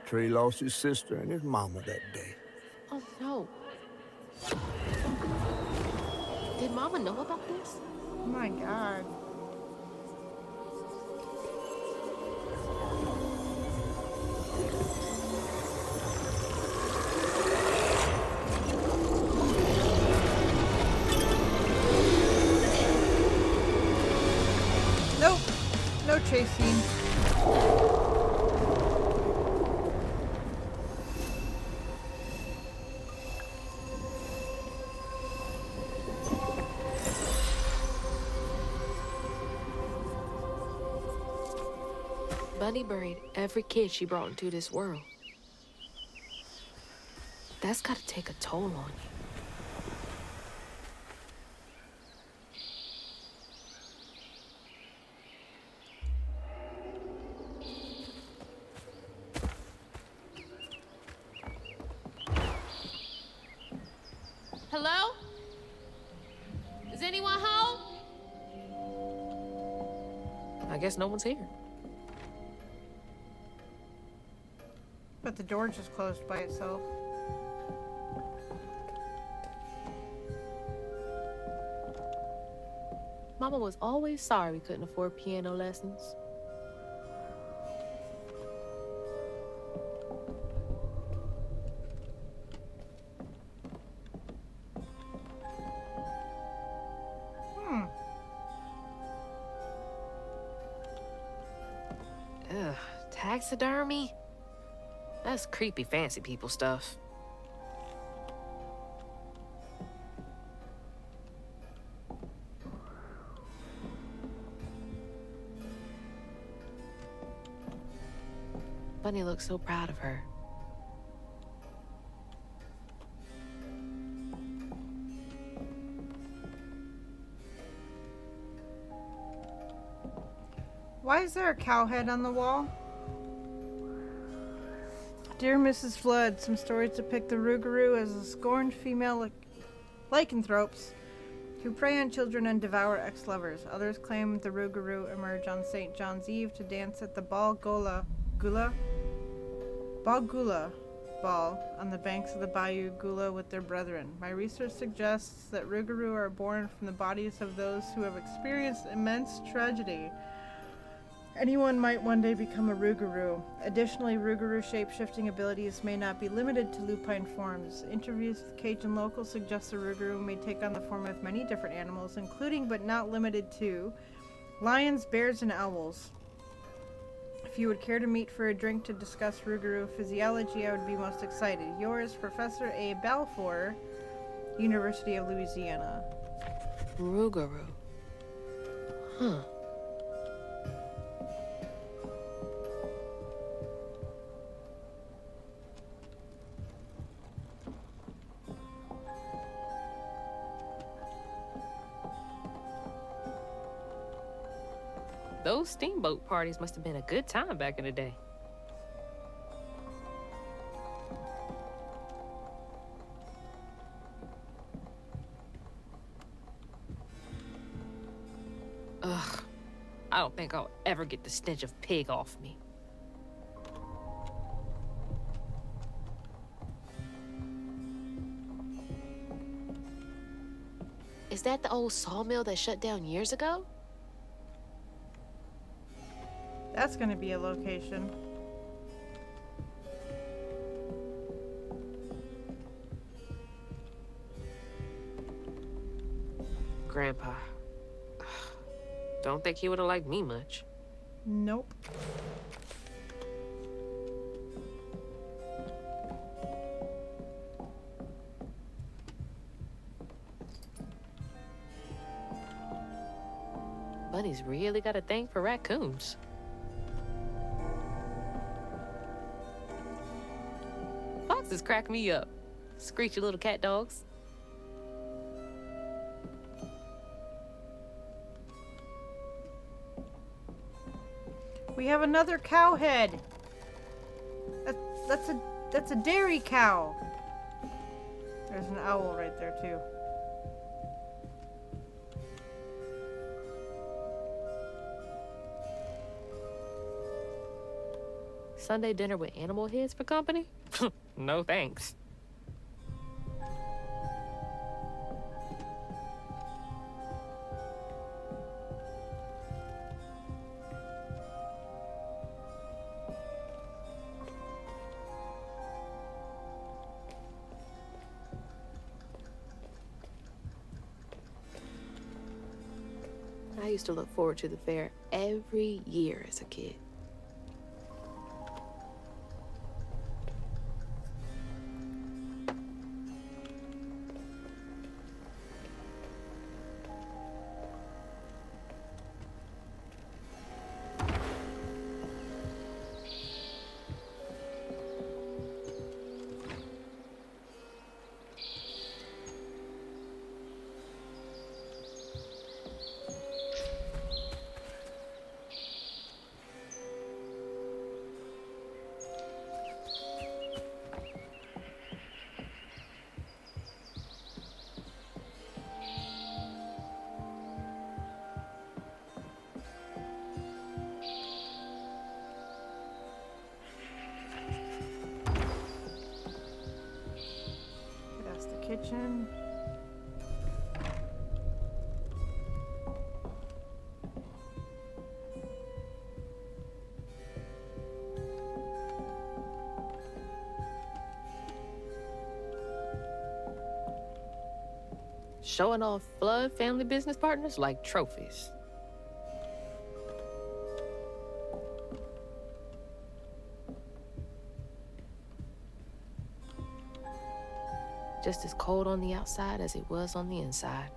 Trey lost his sister and his mama that day. Oh, no. Did Mama know about this? Oh my God. chase scene. Bunny buried every kid she brought into this world. That's gotta take a toll on you. Hello? Is anyone home? I guess no one's here. But the door just closed by itself. Mama was always sorry we couldn't afford piano lessons. Ugh, taxidermy? That's creepy fancy people stuff. Bunny looks so proud of her. Why is there a cow head on the wall? Dear Mrs. Flood, some stories depict the Rougarou as a scorned female lycanthropes who prey on children and devour ex-lovers. Others claim the Rougarou emerge on St. John's Eve to dance at the Bal Gula Ball on the banks of the Bayou Gula with their brethren. My research suggests that Rougarou are born from the bodies of those who have experienced immense tragedy. Anyone might one day become a Rougarou. Additionally, Rougarou shape-shifting abilities may not be limited to lupine forms. Interviews with Cajun locals suggest the Rougarou may take on the form of many different animals, including but not limited to lions, bears, and owls. If you would care to meet for a drink to discuss Rougarou physiology, I would be most excited. Yours, Professor A. Balfour, University of Louisiana. Rougarou. Huh. Those steamboat parties must have been a good time back in the day. Ugh, I don't think I'll ever get the stench of pig off me. Is that the old sawmill that shut down years ago? That's going to be a location. Grandpa. Don't think he would have liked me much. Nope. Bunny's really got a thing for raccoons. Foxes crack me up. Screechy little cat dogs. We have another cow head. That's a dairy cow. There's an owl right there too. Sunday dinner with animal heads for company? No thanks. I used to look forward to the fair every year as a kid. That's the kitchen. Showing off Flood family business partners like trophies. Just as cold on the outside as it was on the inside.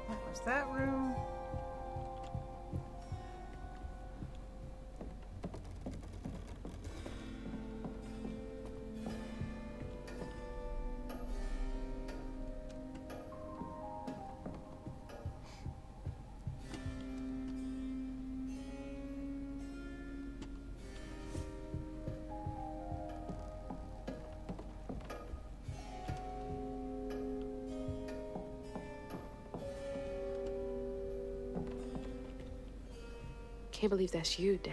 That was that room. Can't believe that's you, Dad.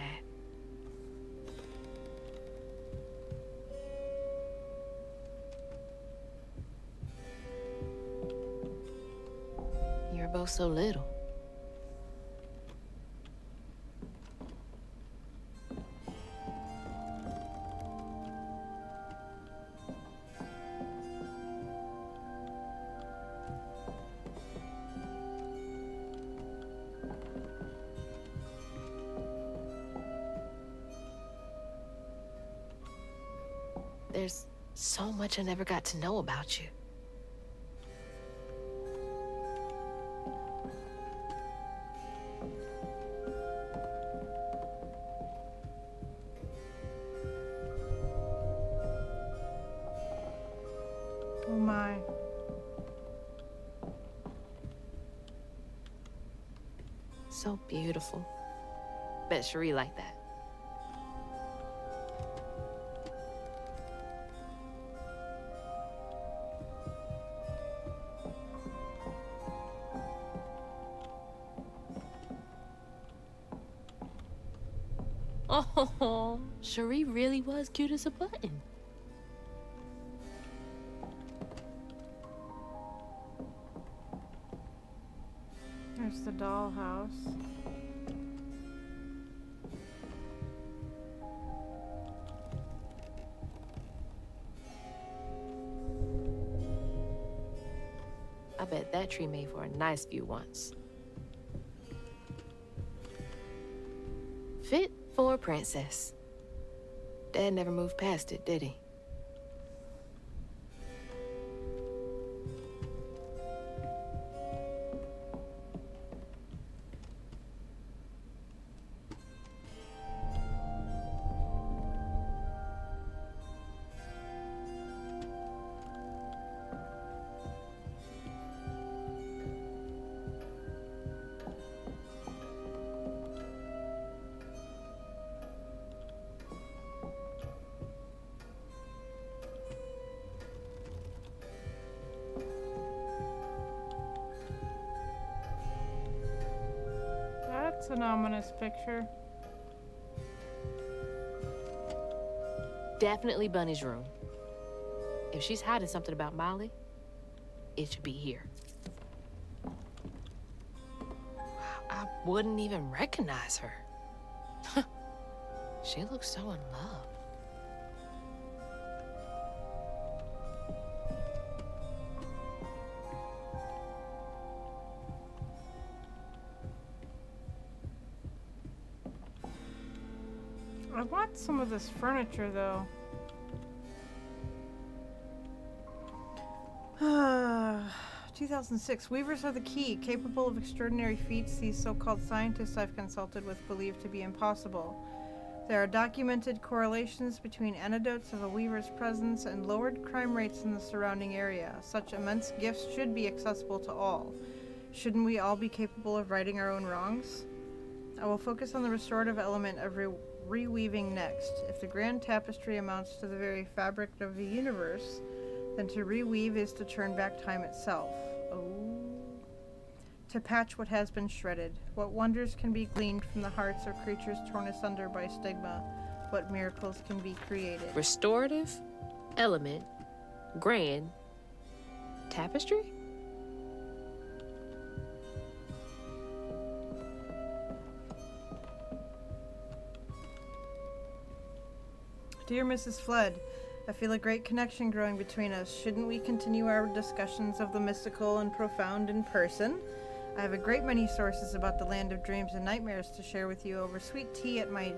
You were both so little. There's so much I never got to know about you. Oh my. So beautiful. Bet Cherie liked that. Oh, Cherie really was cute as a button. There's the dollhouse. I bet that tree made for a nice view once. Fit for a princess. Dad never moved past it, did he? That's an ominous picture. Definitely Bunny's room. If she's hiding something about Molly, it should be here. I wouldn't even recognize her. She looks so in love. I want some of this furniture, though. 2006. Weavers are the key, capable of extraordinary feats these so-called scientists I've consulted with believe to be impossible. There are documented correlations between anecdotes of a weaver's presence and lowered crime rates in the surrounding area. Such immense gifts should be accessible to all. Shouldn't we all be capable of righting our own wrongs? I will focus on the restorative element of reweaving next. If the grand tapestry amounts to the very fabric of the universe, then to reweave is to turn back time itself. Oh. To patch what has been shredded. What wonders can be gleaned from the hearts of creatures torn asunder by stigma? What miracles can be created? Restorative, element, grand, tapestry? Dear Mrs. Flood, I feel a great connection growing between us. Shouldn't we continue our discussions of the mystical and profound in person? I have a great many sources about the land of dreams and nightmares to share with you over sweet tea at my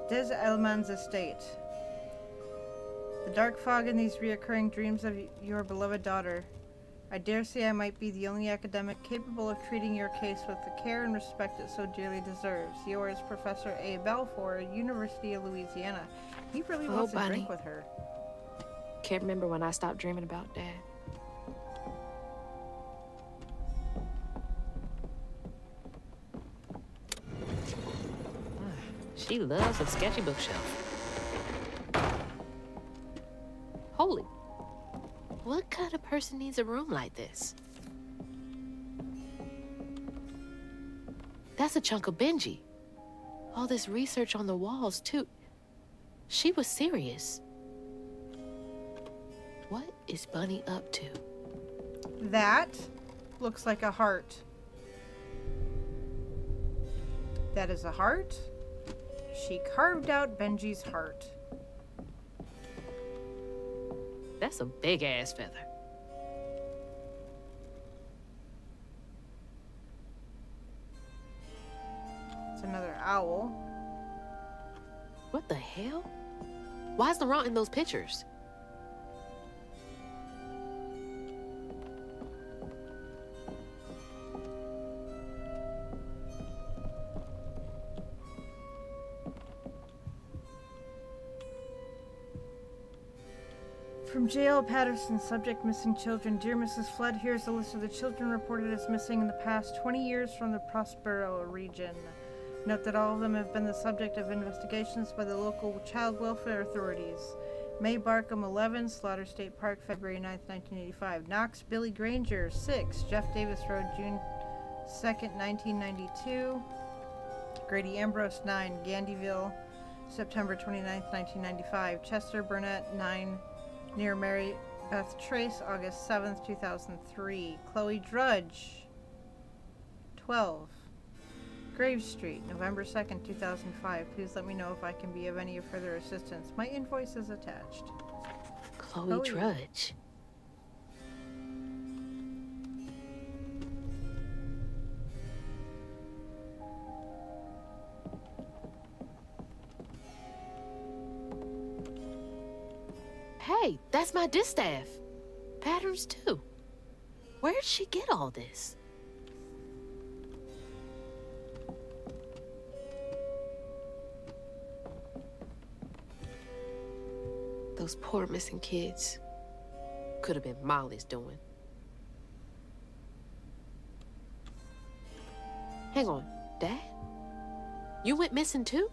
Des Allemands estate. The dark fog in these reoccurring dreams of your beloved daughter. I dare say I might be the only academic capable of treating your case with the care and respect it so dearly deserves. Yours, Professor A. Balfour, University of Louisiana. He really wants to drink with her. Can't remember when I stopped dreaming about Dad. She loves a sketchy bookshelf. Holy. What kind of person needs a room like this? That's a chunk of Benji. All this research on the walls, too. She was serious. What is Bunny up to? That looks like a heart. That is a heart. She carved out Benji's heart. That's a big-ass feather. It's another owl. What the hell? Why's Laurent in those pictures? From J.L. Patterson, subject missing children. Dear Mrs. Flood, here's a list of the children reported as missing in the past 20 years from the Prospero region. Note that all of them have been the subject of investigations by the local child welfare authorities. May Barkham, 11, Slaughter State Park, February 9th, 1985. Knox Billy Granger, 6, Jeff Davis Road, June 2nd, 1992. Grady Ambrose, 9, Gandyville, September 29th, 1995. Chester Burnett, 9, near Mary Beth Trace, August 7th, 2003. Chloe Drudge, 12. Grave Street, November 2nd, 2005. Please let me know if I can be of any further assistance. My invoice is attached. Chloe Drudge. Hey, that's my distaff. Patterns, too. Where'd she get all this? Those poor missing kids. Could have been Molly's doing. Hang on, Dad? You went missing too?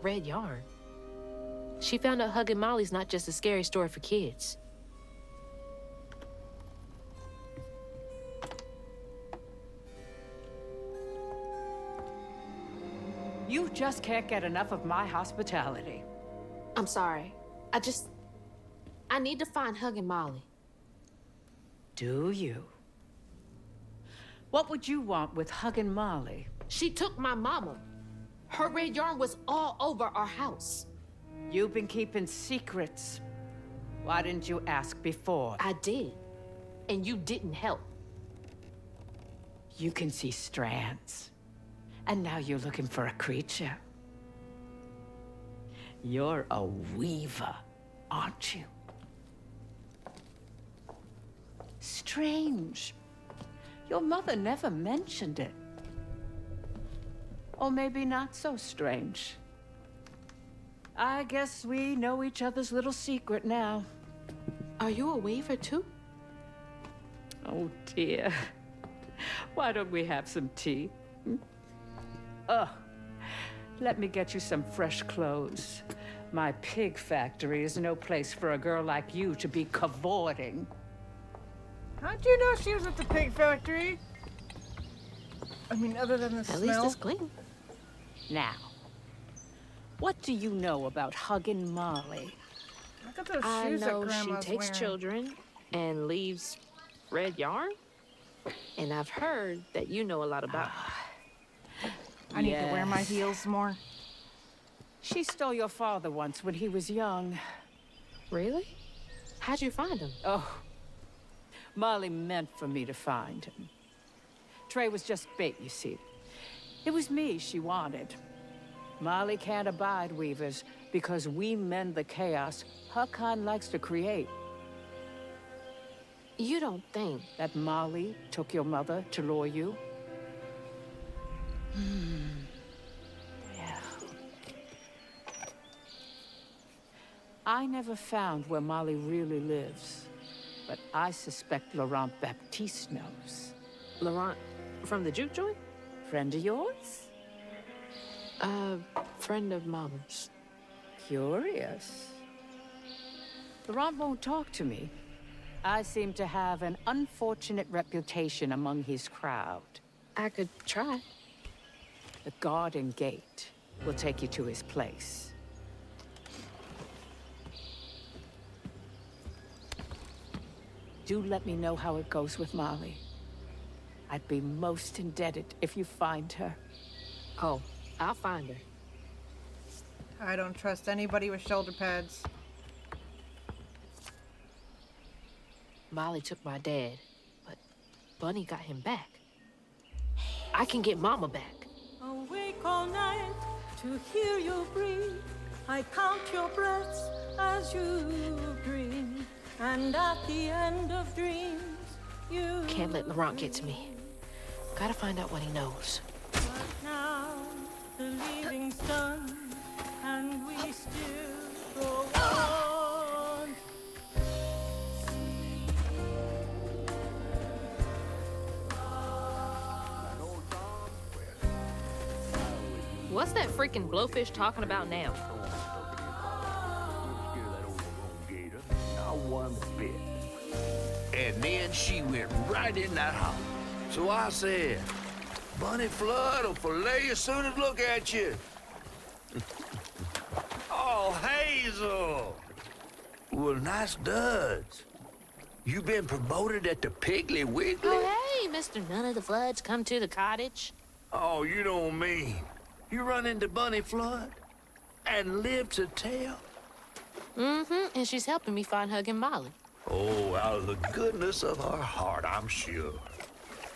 Red yarn. She found out hugging Molly's not just a scary story for kids. You just can't get enough of my hospitality. I'm sorry. I need to find hugging Molly. Do you? What would you want with hugging Molly? She took my mama. Her red yarn was all over our house. You've been keeping secrets. Why didn't you ask before? I did, and you didn't help. You can see strands. And now you're looking for a creature. You're a weaver, aren't you? Strange. Your mother never mentioned it. Or maybe not so strange. I guess we know each other's little secret now. Are you a weaver too? Oh dear. Why don't we have some tea? Let me get you some fresh clothes. My pig factory is no place for a girl like you to be cavorting. How'd you know she was at the pig factory? I mean, other than the smell. At least it's clean. Now, what do you know about hugging Molly? Look at those I shoes know that she Grandma's takes wearing. children and leaves red yarn. And I've heard that you know a lot about her. I need to wear my heels more. She stole your father once when he was young. Really? How'd you find him? Oh, Molly meant for me to find him. Trey was just bait, you see. It was me she wanted. Molly can't abide weavers because we mend the chaos her kind likes to create. You don't think that Molly took your mother to lure you? Yeah. I never found where Molly really lives, but I suspect Laurent Baptiste knows. Laurent from the juke joint? Friend of yours? Friend of Mama's. Curious. Laurent won't talk to me. I seem to have an unfortunate reputation among his crowd. I could try. The garden gate will take you to his place. Do let me know how it goes with Molly. I'd be most indebted if you find her. Oh, I'll find her. I don't trust anybody with shoulder pads. Molly took my dad, but Bunny got him back. I can get Mama back. Awake all night to hear you breathe. I count your breaths as you dream. And at the end of dreams, you Can't let Laurent get to me. Gotta find out what he knows. But now the leaving's done, and we still go on. What's that freaking blowfish talking about now? Not one bit. And then she went right in that house. So I said, Bunny Flood will fillet you as soon as look at you. Oh, Hazel. Well, nice duds. You been promoted at the Piggly Wiggly? Oh, hey, Mr. None of the Floods, come to the cottage. Oh, you don't mean. You run into Bunny Flood and live to tell? Mm-hmm, and she's helping me find Huggin' Molly. Oh, out of the goodness of her heart, I'm sure.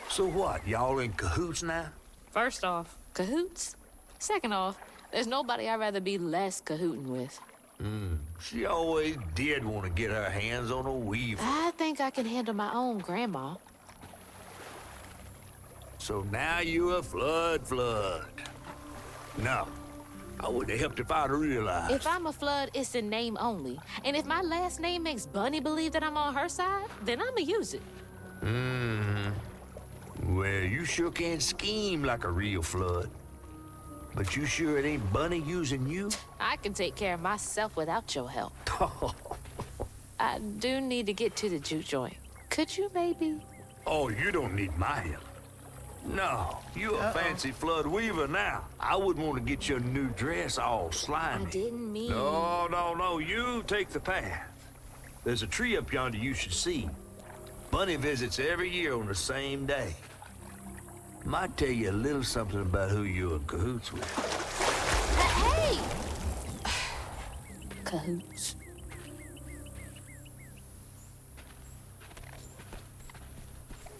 So what, y'all in cahoots now? First off, cahoots. Second off, there's nobody I'd rather be less cahooting with. She always did want to get her hands on a weaver. I think I can handle my own grandma. So now you're a flood. No, I wouldn't have helped if I'd realized. If I'm a Flood, it's in name only. And if my last name makes Bunny believe that I'm on her side, then I'ma use it. Well, you sure can scheme like a real Flood. But you sure it ain't Bunny using you? I can take care of myself without your help. I do need to get to the juke joint. Could you maybe? Oh, you don't need my help. No, you a fancy Flood weaver now. I wouldn't want to get your new dress all slimy. I didn't mean... No, you take the path. There's a tree up yonder you should see. Bunny visits every year on the same day. Might tell you a little something about who you're in cahoots with. Hey! Cahoots.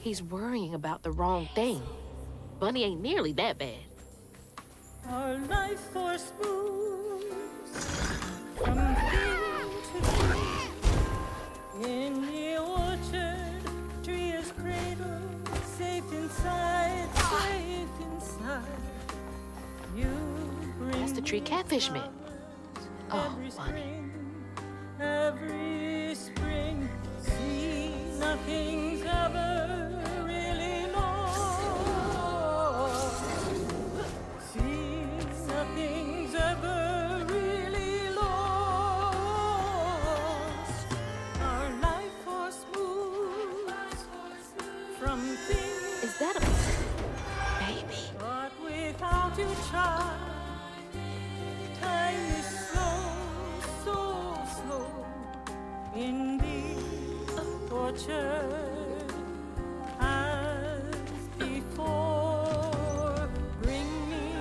He's worrying about the wrong thing. Bunny ain't nearly that bad. Our life force moves from thing to thing. In the orchard, tree is cradled, safe inside, safe inside. You bring That's the tree catfish man. Oh, Bunny. Every spring, see, nothing's ever really lost. See, nothing's ever really lost. Our life force moves from things. Is that a baby? But without you, child, time is slow, so slow. In the orchard as before, bring me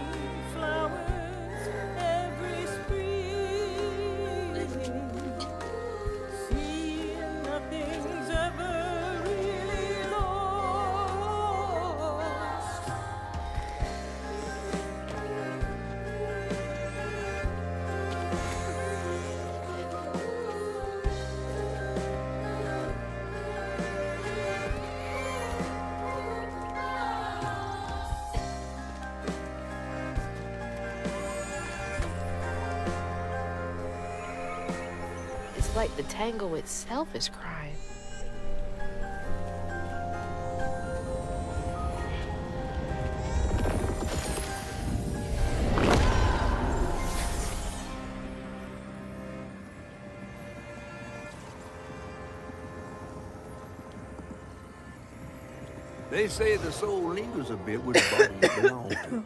flowers every spring. See, nothing's ever really lost. It's like the tango itself is crying. They say the soul lingers a bit with the body it belongs to.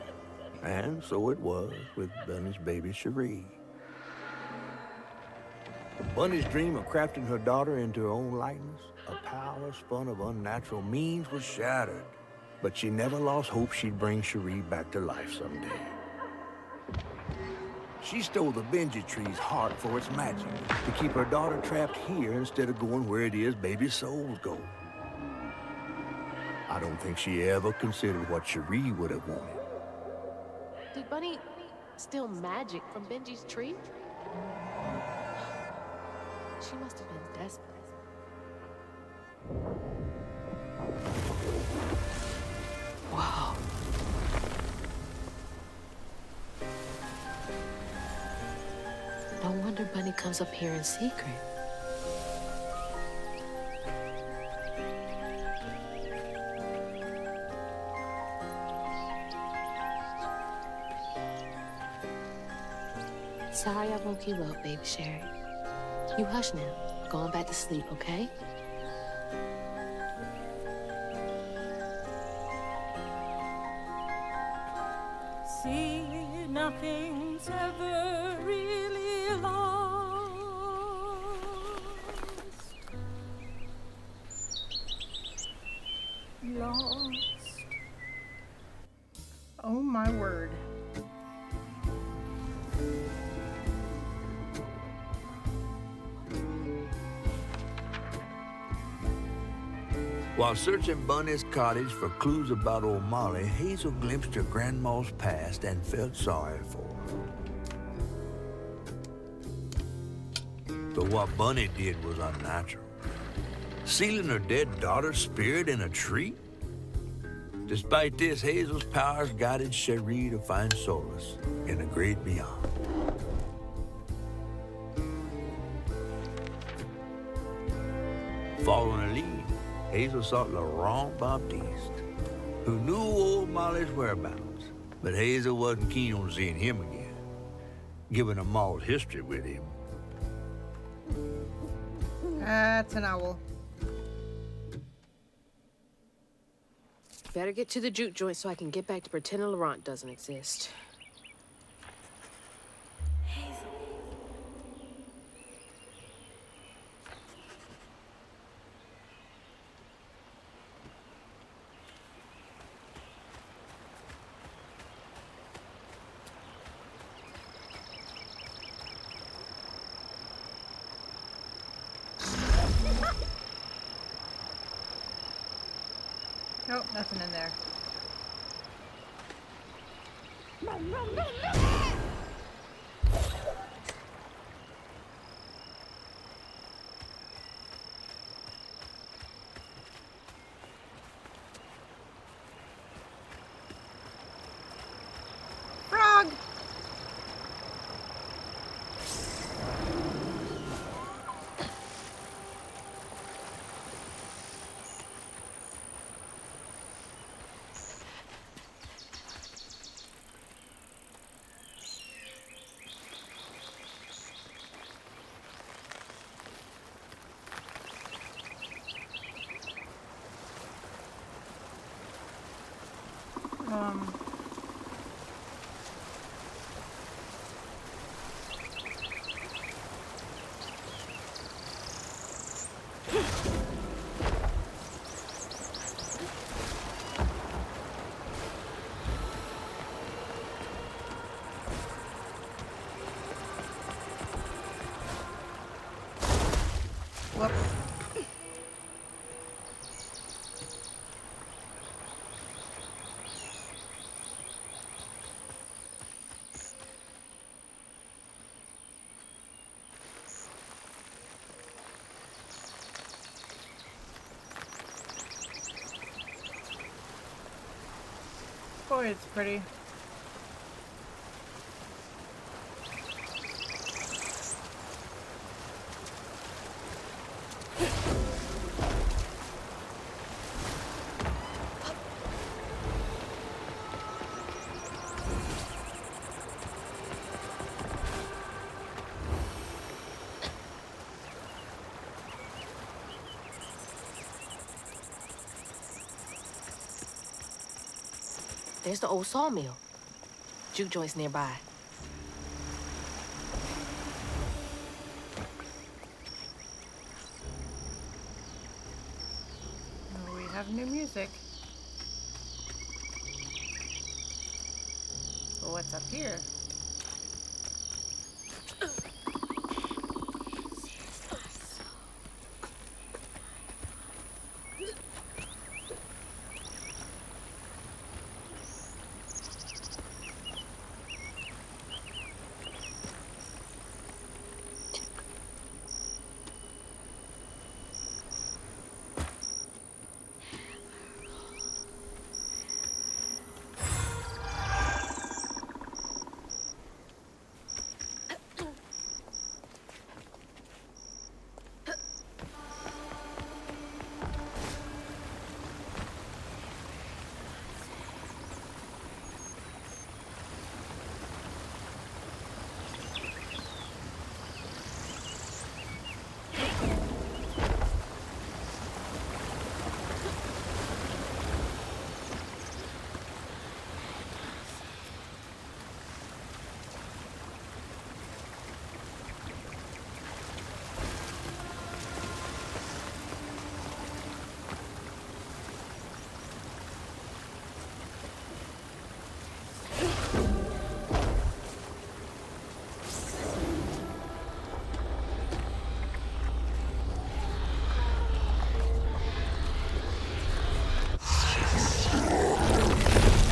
And so it was with Bunny's baby Cherie. Bunny's dream of crafting her daughter into her own likeness, a power spun of unnatural means, was shattered. But she never lost hope she'd bring Cherie back to life someday. She stole the Benji tree's heart for its magic, to keep her daughter trapped here instead of going where it is baby souls go. I don't think she ever considered what Cherie would have wanted. Did Bunny steal magic from Benji's tree? She must have been desperate. Wow. No wonder Bunny comes up here in secret. Sorry I woke you up, baby Sherry. You hush now. Going back to sleep, okay? See, nothing's ever really lost. Oh my word. While searching Bunny's cottage for clues about old Molly, Hazel glimpsed her grandma's past and felt sorry for her. But what Bunny did was unnatural. Sealing her dead daughter's spirit in a tree? Despite this, Hazel's powers guided Cherie to find solace in the great beyond. Following her lead, Hazel sought Laurent Baptiste, who knew old Molly's whereabouts, but Hazel wasn't keen on seeing him again, given a Maul's history with him. That's an owl. Better get to the juke joint so I can get back to pretending Laurent doesn't exist. Nope, nothing in there. Frog! Whoops. Boy, it's pretty. There's the old sawmill. Juke joint's nearby. We have new music. Well, what's up here?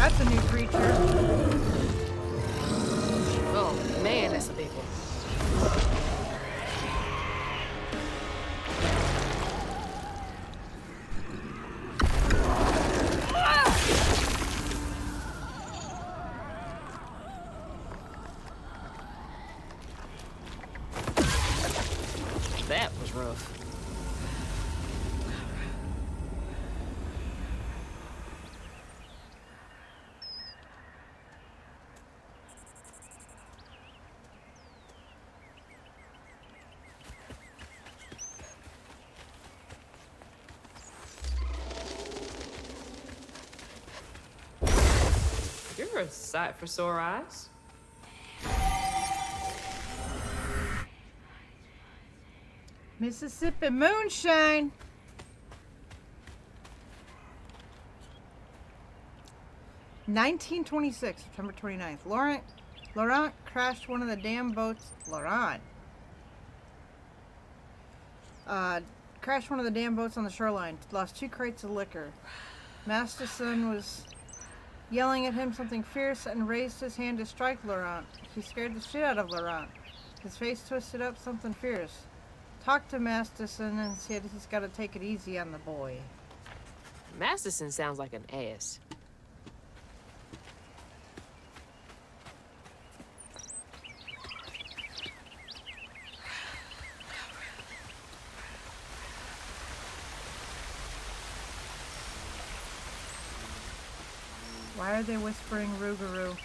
That's a new creature. Oh, man, that's a big one. That was rough. You're a sight for sore eyes. Mississippi moonshine. (1926), September 29th. Laurent crashed one of the damn boats. Crashed one of the damn boats on the shoreline. Lost 2 crates of liquor. Masterson was yelling at him something fierce and raised his hand to strike Laurent. He scared the shit out of Laurent. His face twisted up something fierce. Talked to Masterson and said he's got to take it easy on the boy. Masterson sounds like an ass. Why are they whispering Rougarou?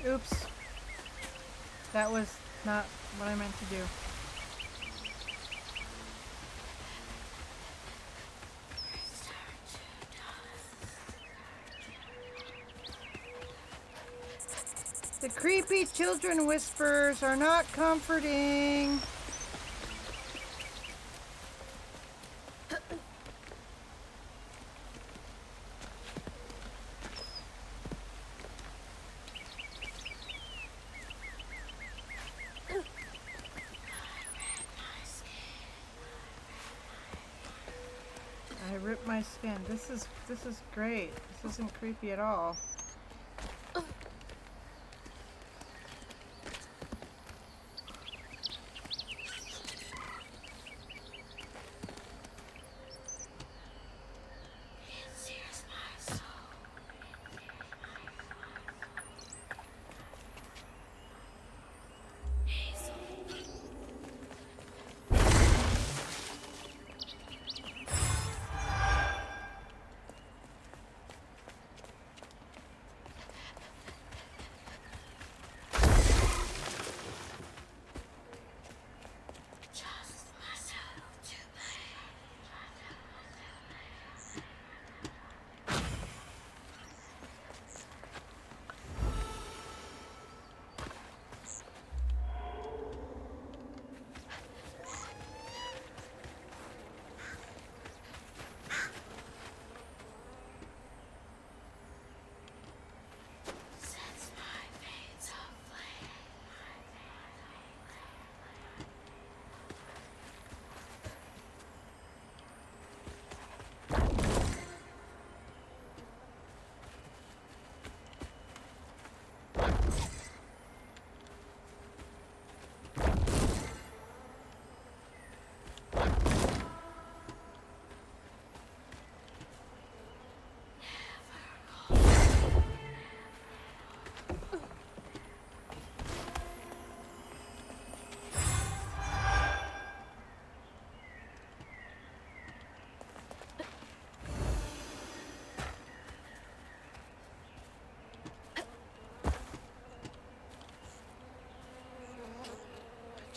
Oops. That was not what I meant to do. The creepy children whispers are not comforting. I ripped my skin. This is great. This isn't creepy at all.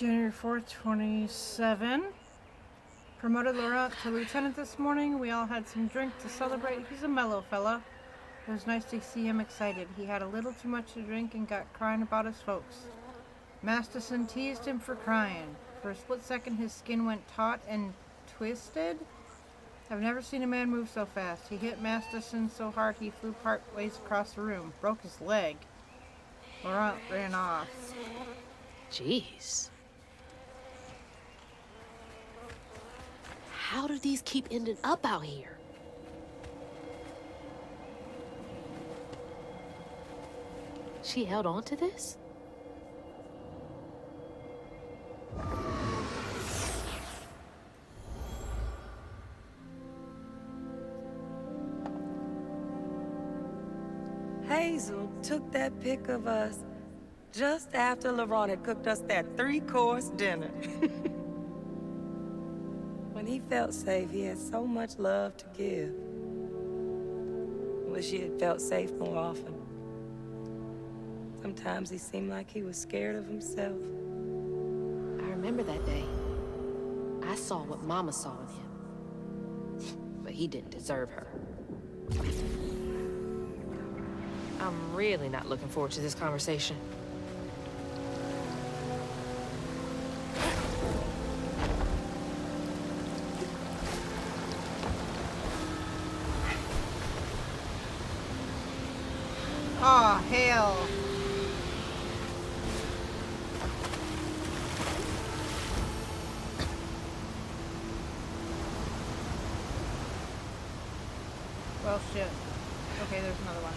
January 4th, 27. Promoted Laurent to lieutenant this morning. We all had some drink to celebrate. He's a mellow fella. It was nice to see him excited. He had a little too much to drink and got crying about his folks. Masterson teased him for crying. For a split second, his skin went taut and twisted. I've never seen a man move so fast. He hit Masterson so hard he flew part ways across the room. Broke his leg. Laurent ran off. Jeez. How do these keep ending up out here? She held on to this? Hazel took that pic of us just after Laurent had cooked us that 3-course dinner. When he felt safe, he had so much love to give. Wish he had felt safe more often. Sometimes he seemed like he was scared of himself. I remember that day. I saw what Mama saw in him. But he didn't deserve her. I'm really not looking forward to this conversation. Aw, hell. Well, shit. Okay, there's another one.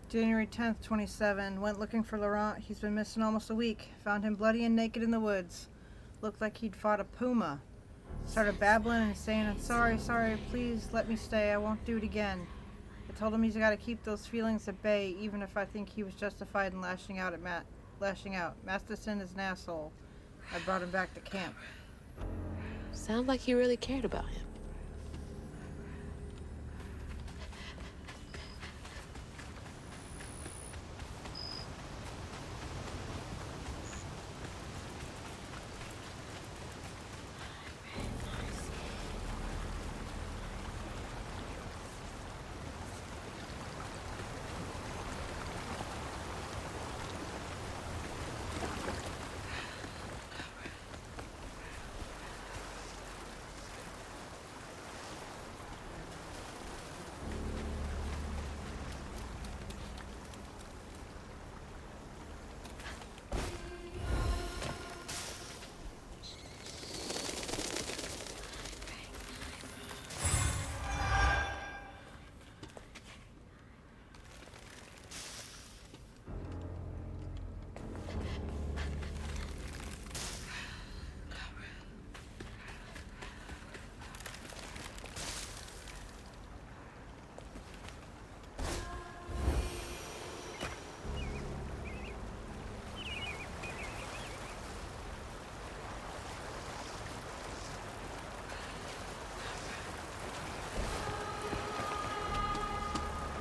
January 10th, 27. Went looking for Laurent. He's been missing almost a week. Found him bloody and naked in the woods. Looked like he'd fought a puma. Started babbling and saying, "I'm sorry, please let me stay. I won't do it again." I told him he's got to keep those feelings at bay, even if I think he was justified in lashing out. Masterson is an asshole. I brought him back to camp. Sounds like he really cared about him.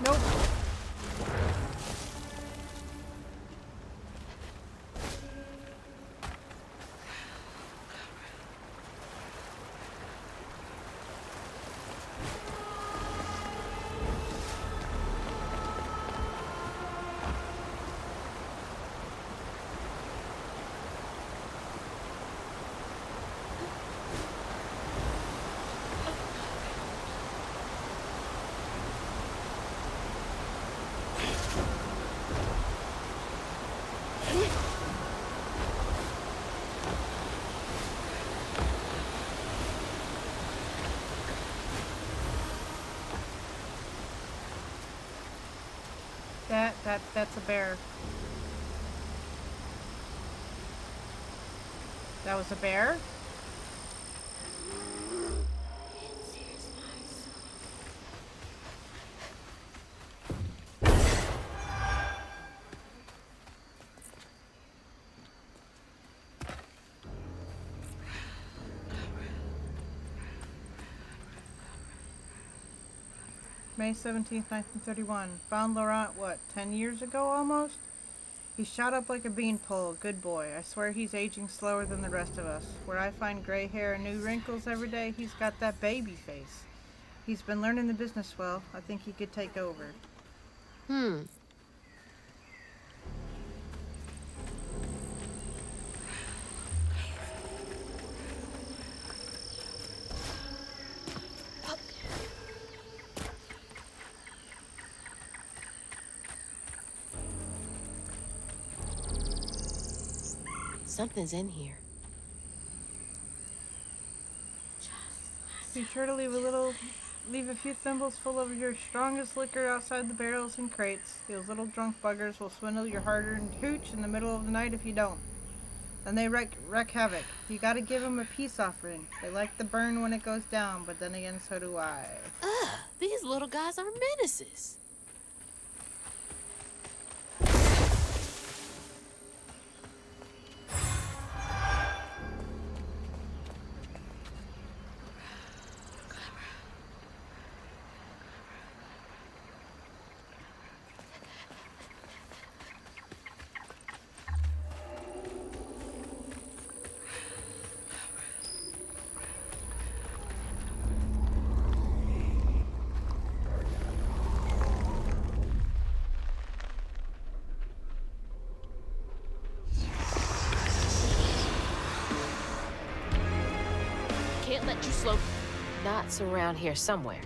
Nope. That's a bear. That was a bear? May 17th, 1931. Found Laurent, 10 years ago almost? He shot up like a beanpole, good boy. I swear he's aging slower than the rest of us. Where I find gray hair and new wrinkles every day, he's got that baby face. He's been learning the business well. I think he could take over. Something's in here. Be sure to leave a few thimbles full of your strongest liquor outside the barrels and crates. Those little drunk buggers will swindle your hard-earned hooch in the middle of the night if you don't. And they wreak havoc. You gotta give them a peace offering. They like the burn when it goes down, but then again, so do I. Ugh, these little guys are menaces. Can't let you slow. Knots around here somewhere.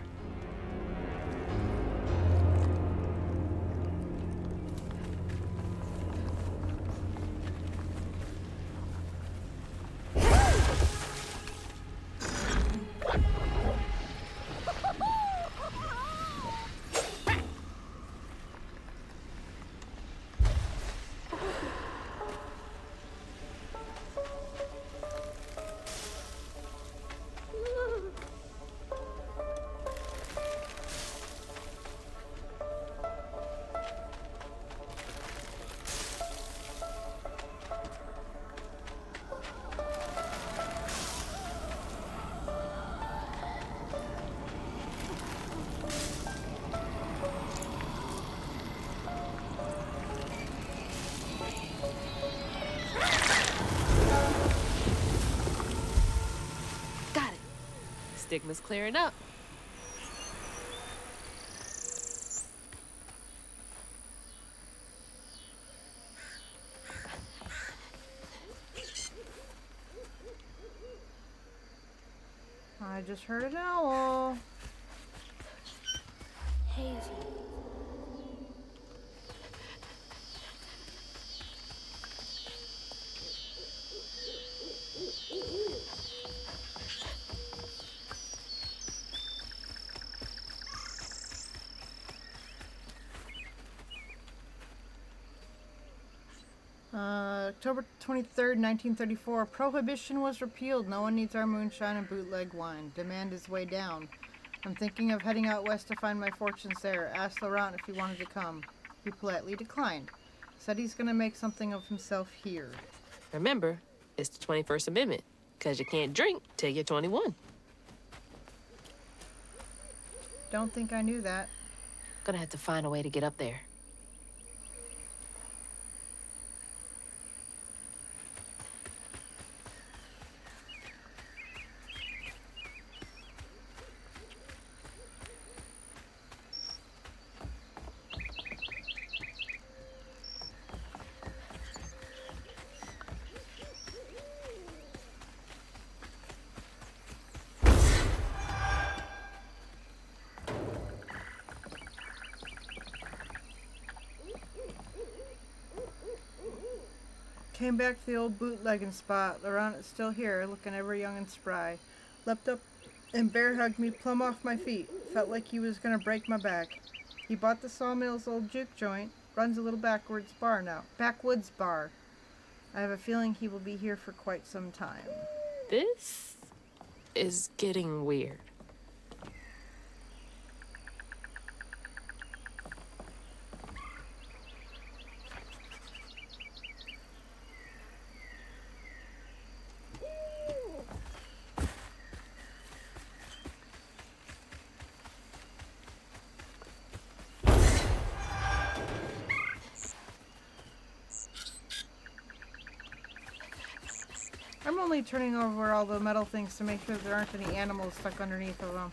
Stigma's clearing up. I just heard an owl. Hazel. October 23rd, 1934. Prohibition was repealed. No one needs our moonshine and bootleg wine. Demand is way down. I'm thinking of heading out west to find my fortunes there. Asked Laurent if he wanted to come. He politely declined. Said he's gonna make something of himself here. Remember, it's the 21st Amendment, because you can't drink till you're 21. Don't think I knew that. Gonna have to find a way to get up there. Came back to the old bootlegging spot. Laurent is still here, looking ever young and spry. Leapt up and bear hugged me plumb off my feet. Felt like he was gonna break my back. He bought the sawmill's old juke joint. Runs a little backwoods bar. I have a feeling he will be here for quite some time. This is getting weird. I'm only turning over all the metal things to make sure there aren't any animals stuck underneath of them.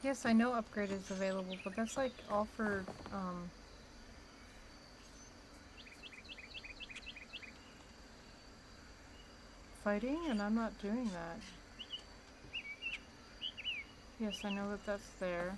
Yes, I know upgrade is available, but that's like all for, fighting, and I'm not doing that. Yes, I know that that's there.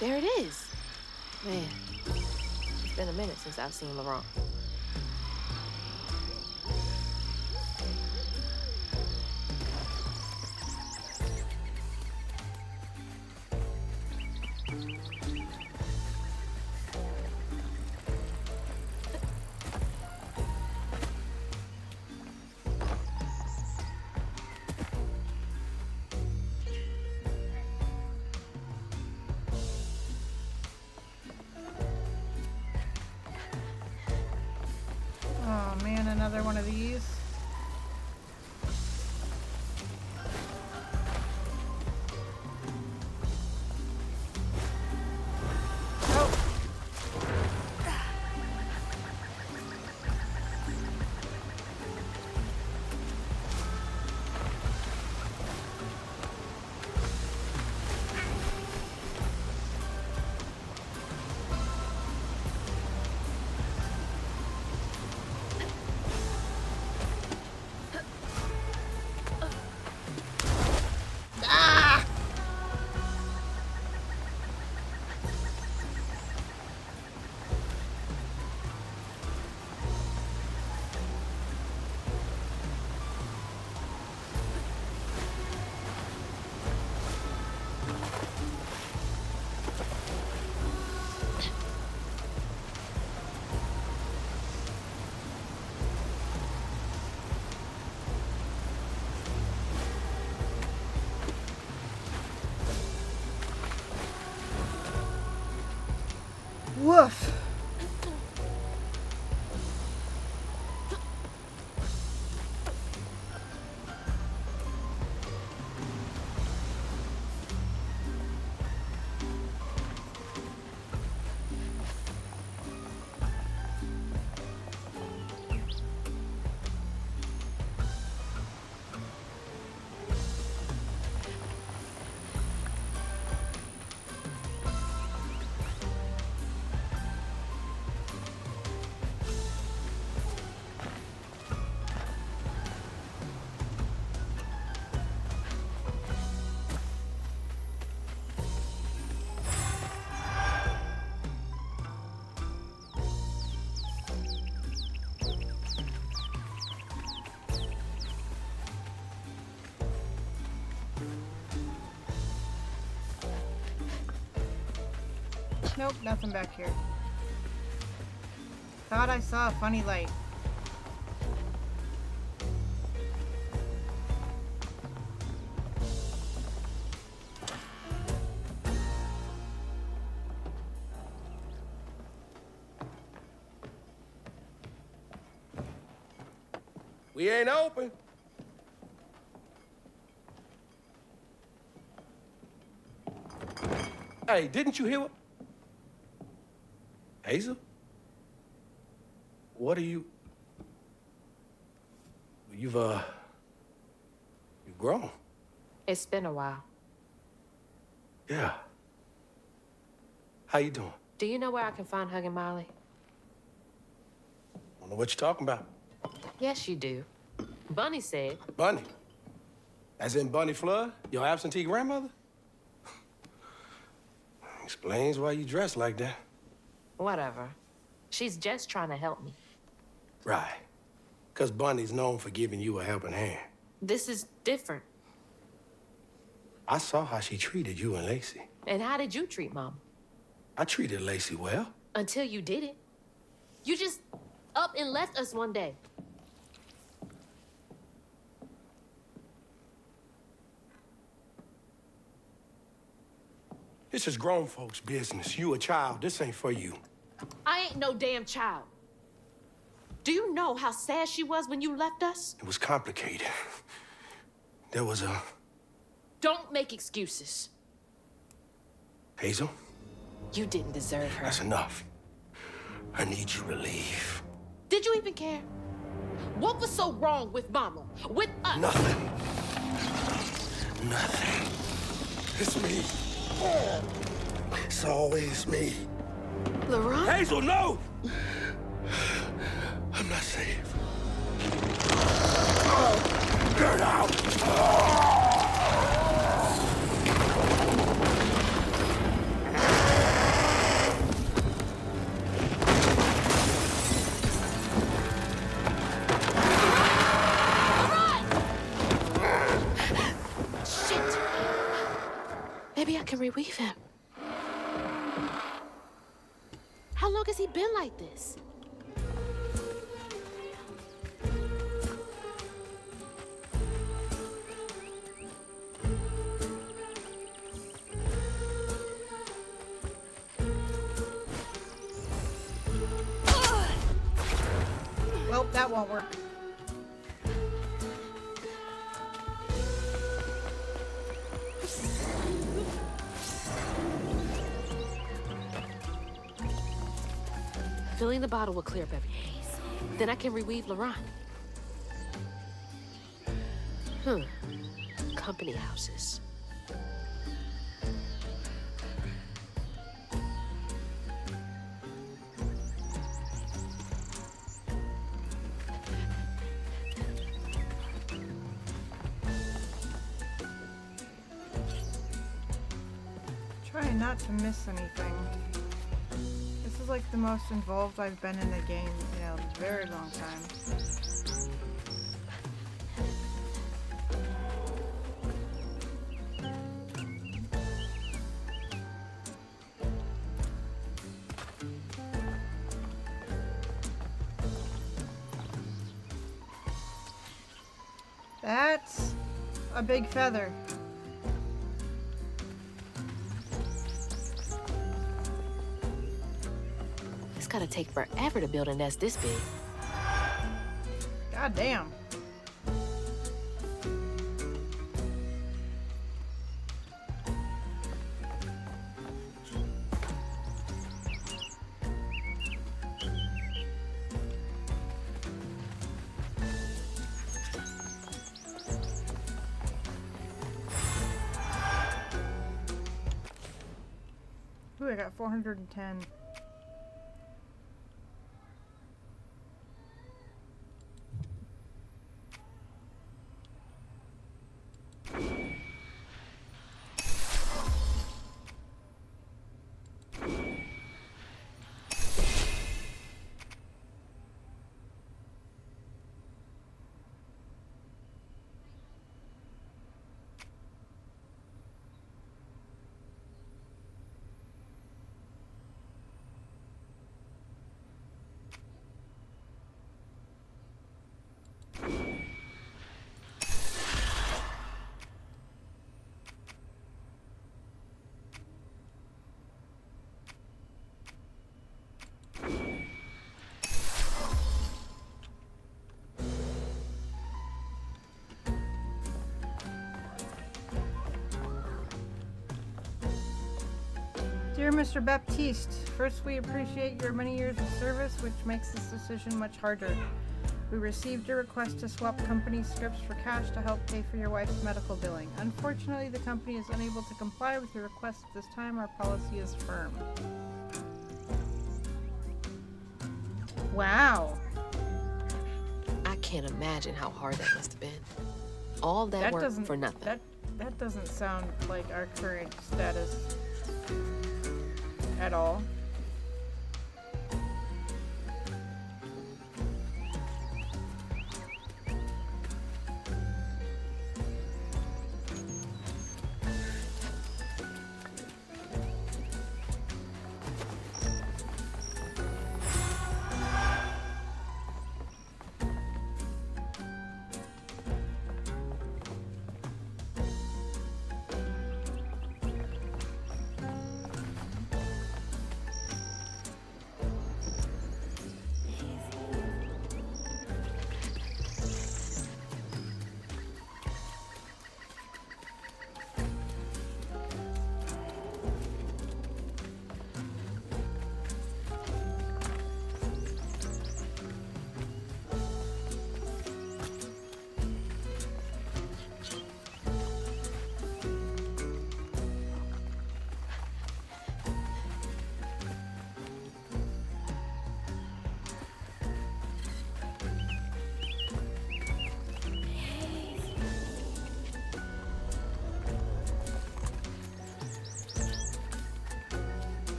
There it is. Man, it's been a minute since I've seen Laurent. Oh man, another one of these. Woof. Nope, nothing back here. Thought I saw a funny light. We ain't open. Hey, didn't you hear what? Hazel? What are you? You've grown. It's been a while. Yeah. How you doing? Do you know where I can find Hug and Molly? I don't know what you're talking about. Yes, you do. Bunny said. Bunny? As in Bunny Flood, your absentee grandmother? Explains why you dress like that. Whatever. She's just trying to help me. Right. Because Bunny's known for giving you a helping hand. This is different. I saw how she treated you and Lacey. And how did you treat Mom? I treated Lacey well. Until you didn't. You just up and left us one day. This is grown folks' business. You a child. This ain't for you. I ain't no damn child. Do you know how sad she was when you left us? It was complicated. There was a... Don't make excuses. Hazel? You didn't deserve her. That's enough. I need you to leave. Did you even care? What was so wrong with Mama? With us? Nothing. Nothing. It's me. It's always me. Laurent? Hazel, no! I'm not safe. Get out! Shit! Maybe I can reweave him. How long has he been like this? Well, that won't work. Filling the bottle will clear up everything. Then I can reweave Laurent. Company houses. Trying not to miss anything. This is like the most involved I've been in a game in a very long time. That's a big feather. It's gotta take forever to build a nest this big. God damn. Ooh, I got 410. Dear Mr. Baptiste, first we appreciate your many years of service, which makes this decision much harder. We received your request to swap company scripts for cash to help pay for your wife's medical billing. Unfortunately, the company is unable to comply with your request at this time. Our policy is firm. Wow. I can't imagine how hard that must have been. All that work for nothing. That doesn't sound like our current status at all.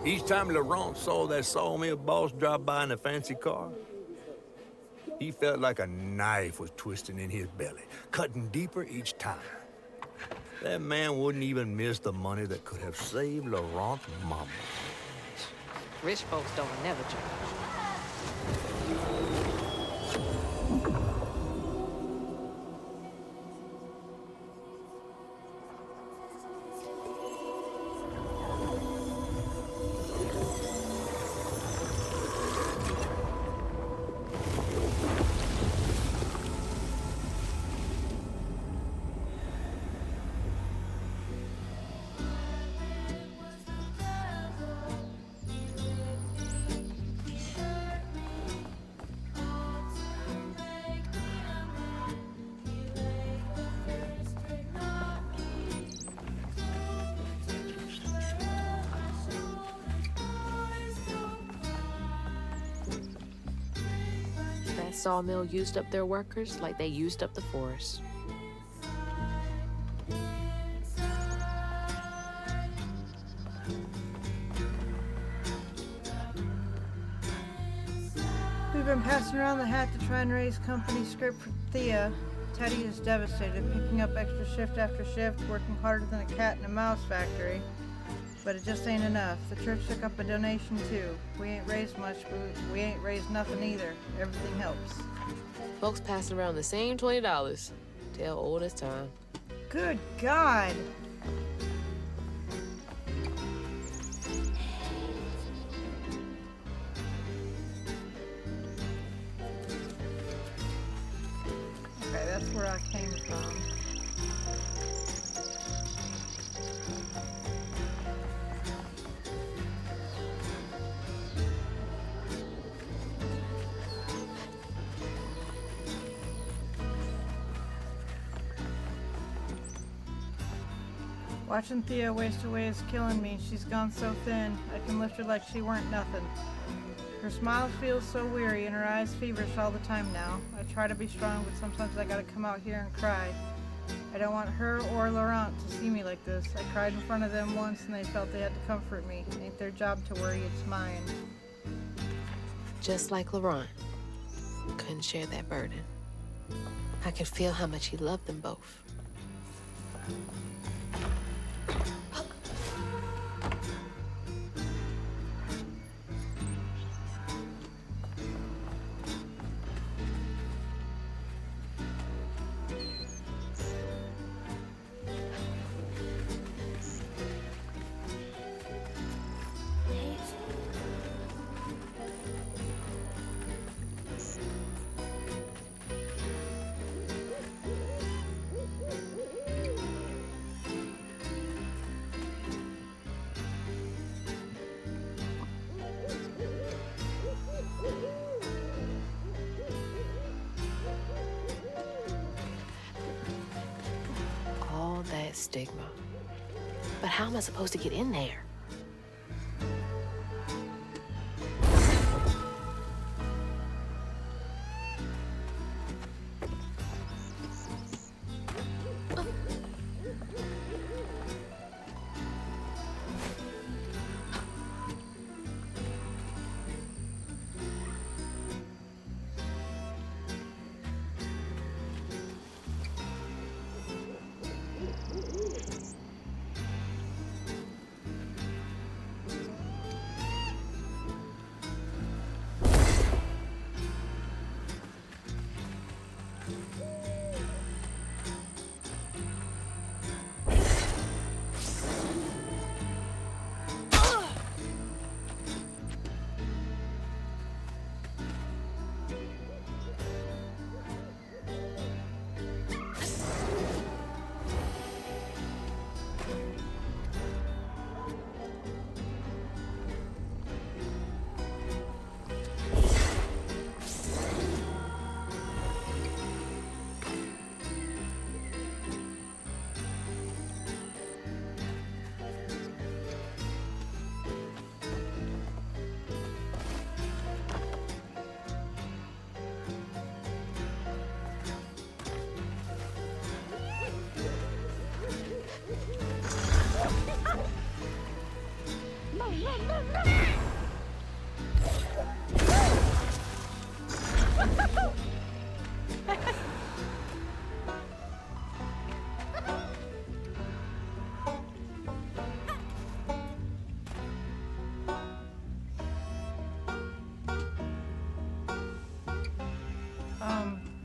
Each time Laurent saw that sawmill boss drop by in a fancy car, he felt like a knife was twisting in his belly, cutting deeper each time. That man wouldn't even miss the money that could have saved Laurent's mama. Rich folks don't never change. That sawmill used up their workers like they used up the forest. We've been passing around the hat to try and raise company script for Thea. Teddy is devastated, picking up extra shift after shift, working harder than a cat in a mouse factory. But it just ain't enough. The church took up a donation too. We ain't raised much, but we ain't raised nothing either. Everything helps. Folks passing around the same $20. Tale old as time. Good God! Okay, that's where I came from. Watching Thea waste away is killing me. She's gone so thin. I can lift her like she weren't nothing. Her smile feels so weary and her eyes feverish all the time now. I try to be strong, but sometimes I gotta come out here and cry. I don't want her or Laurent to see me like this. I cried in front of them once and they felt they had to comfort me. It ain't their job to worry, it's mine. Just like Laurent. Couldn't share that burden. I could feel how much he loved them both. All that stigma. But how am I supposed to get in there?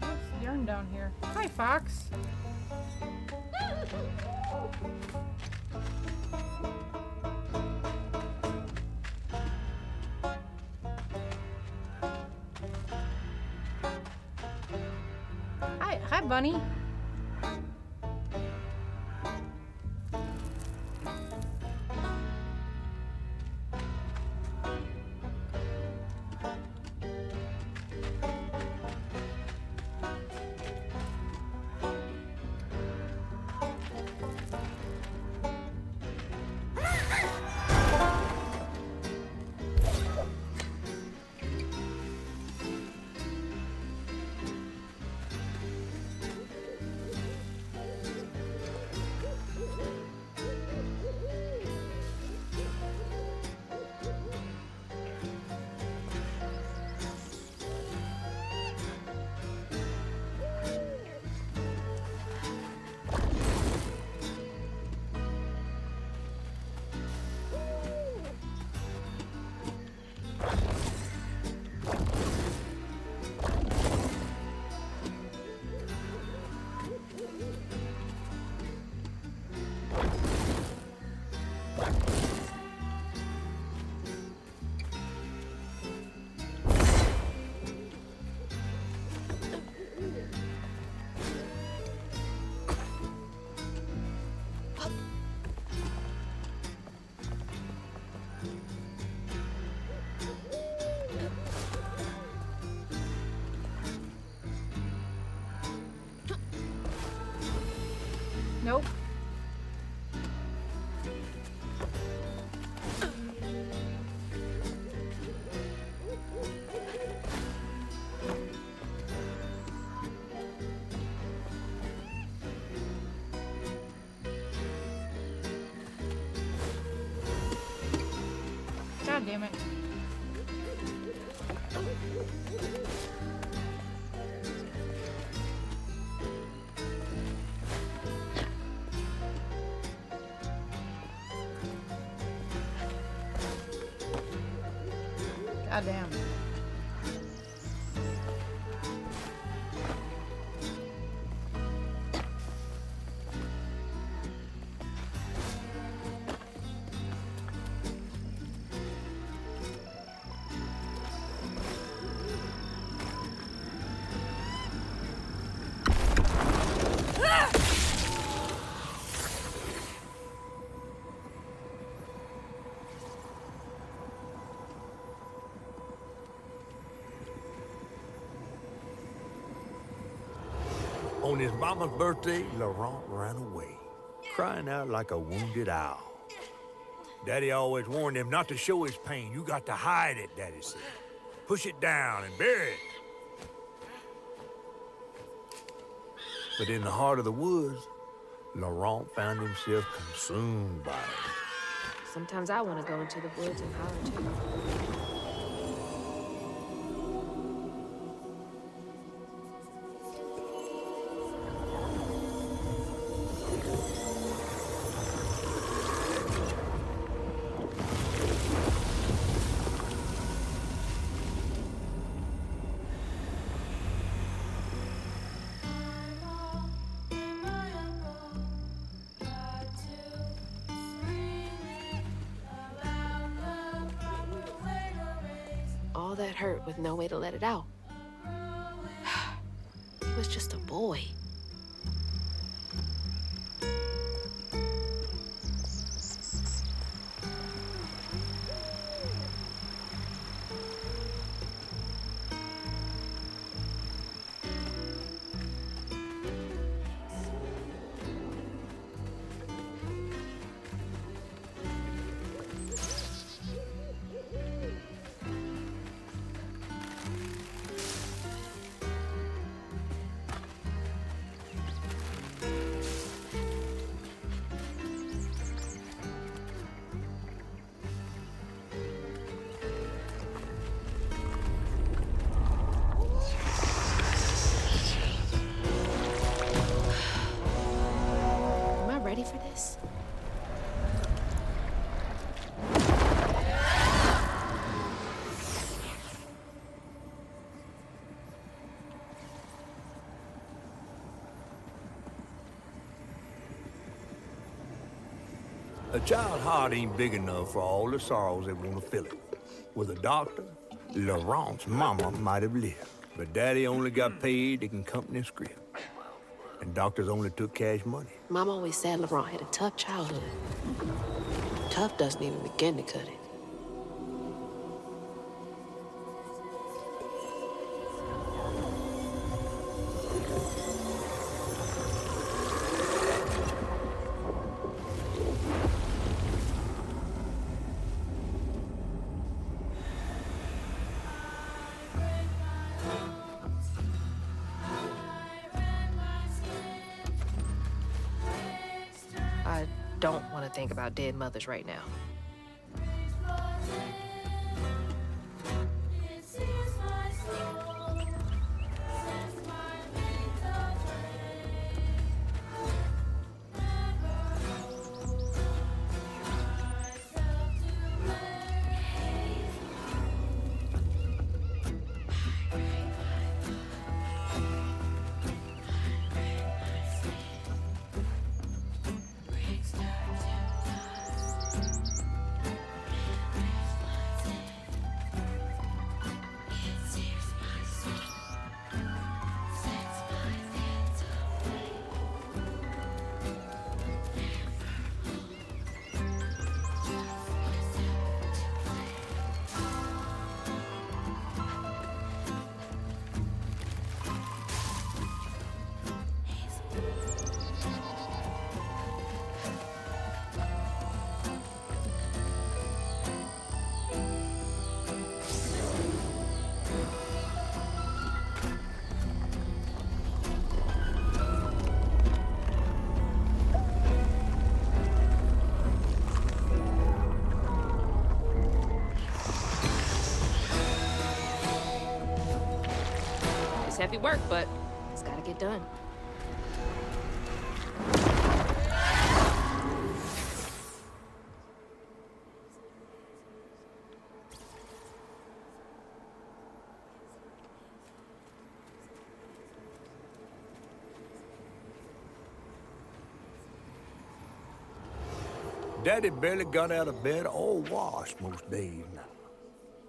What's yarn down here? Hi, Fox. Hi, Bunny. Nope. God damn it. Goddamn. On his mama's birthday, Laurent ran away, crying out like a wounded owl. Daddy always warned him not to show his pain. You got to hide it, Daddy said. Push it down and bury it. But in the heart of the woods, Laurent found himself consumed by it. Sometimes I want to go into the woods and holler too. All that hurt with no way to let it out. He was just a boy. Ready for this? A child's heart ain't big enough for all the sorrows that want to fill it. With a doctor, Laurent's mama might have lived, but Daddy only got paid to accompany a script. And doctors only took cash money. Mom always said Laurent had a tough childhood. Tough doesn't even begin to cut it. I don't want to think about dead mothers right now. Heavy work, but it's gotta get done. Daddy barely got out of bed or washed most days.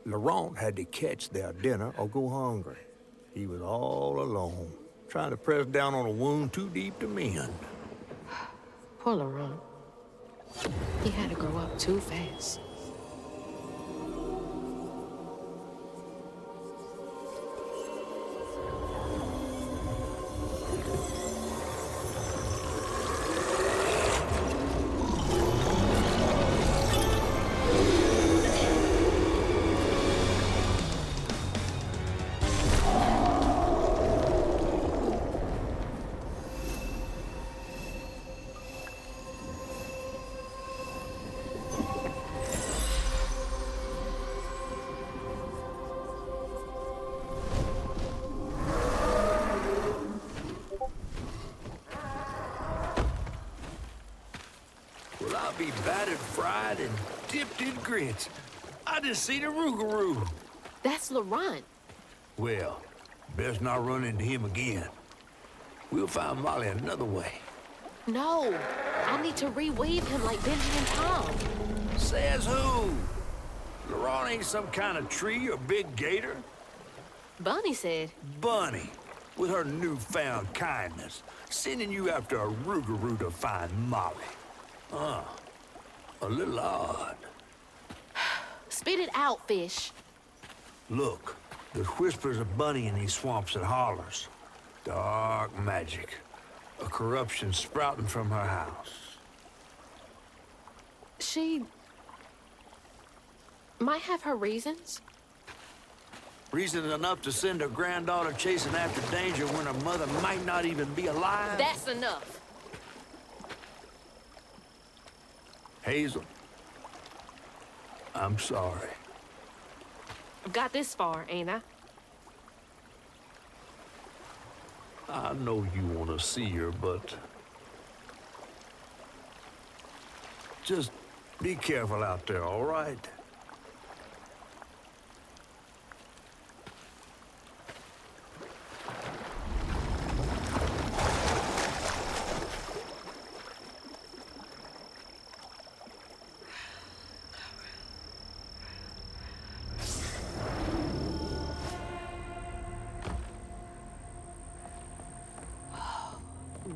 Laurent had to catch their dinner or go hungry. He was all alone, trying to press down on a wound too deep to mend. Poor Laurent. He had to grow up too fast. Well, I'll be battered, fried, and dipped in grits. I just seen a rougarou. That's Laurent. Well, best not run into him again. We'll find Molly another way. No, I need to reweave him like Benji and Tom. Says who? Laurent ain't some kind of tree or big gator. Bunny said. Bunny, with her newfound kindness, sending you after a rougarou to find Molly. A little odd. Spit it out, fish. Look, there's whispers of Bunny in these swamps and hollers. Dark magic. A corruption sprouting from her house. She might have her reasons. Reason enough to send her granddaughter chasing after danger when her mother might not even be alive? That's enough. Hazel, I'm sorry. I've got this far, ain't I? I know you want to see her, but just be careful out there, all right?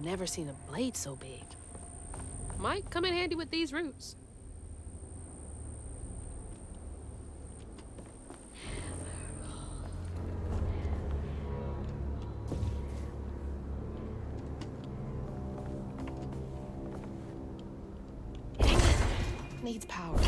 Never seen a blade so big. Might come in handy with these roots. Dang it. Needs power.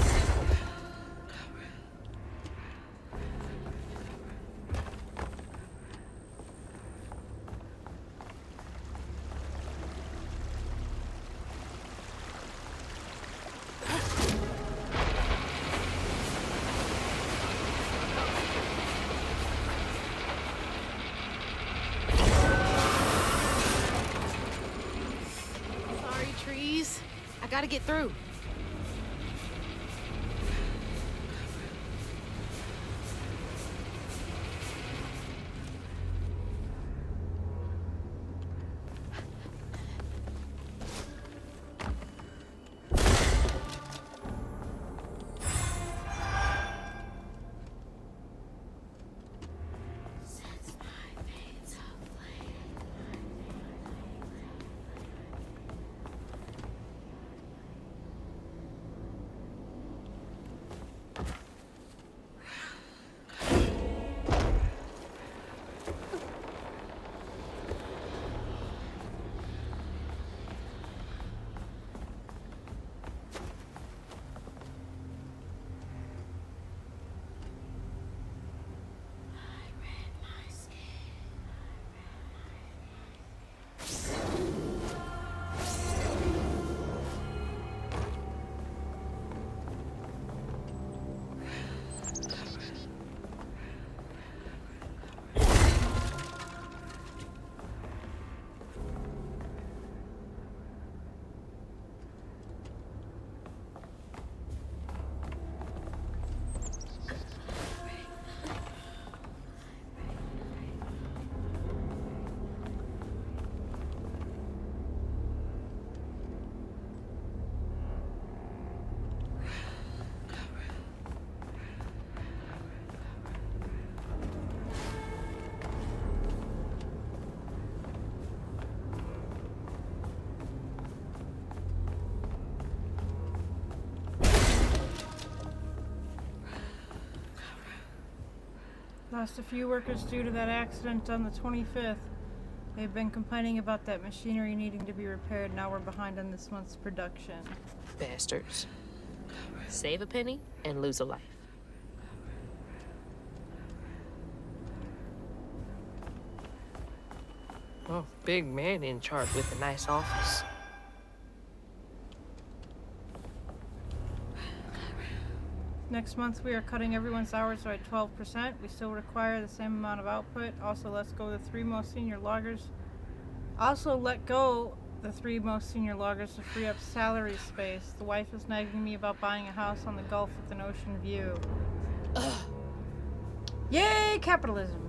I gotta get through. Lost a few workers due to that accident on the 25th. They've been complaining about that machinery needing to be repaired. Now we're behind on this month's production. Bastards. Save a penny and lose a life. Oh, big man in charge with a nice office. Next month we are cutting everyone's hours by 12%. We still require the same amount of output. Also, let go the three most senior loggers to free up salary space. The wife is nagging me about buying a house on the Gulf with an ocean view. Yay, capitalism!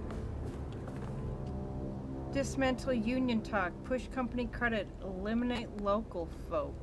Dismantle union talk. Push company credit. Eliminate local folk.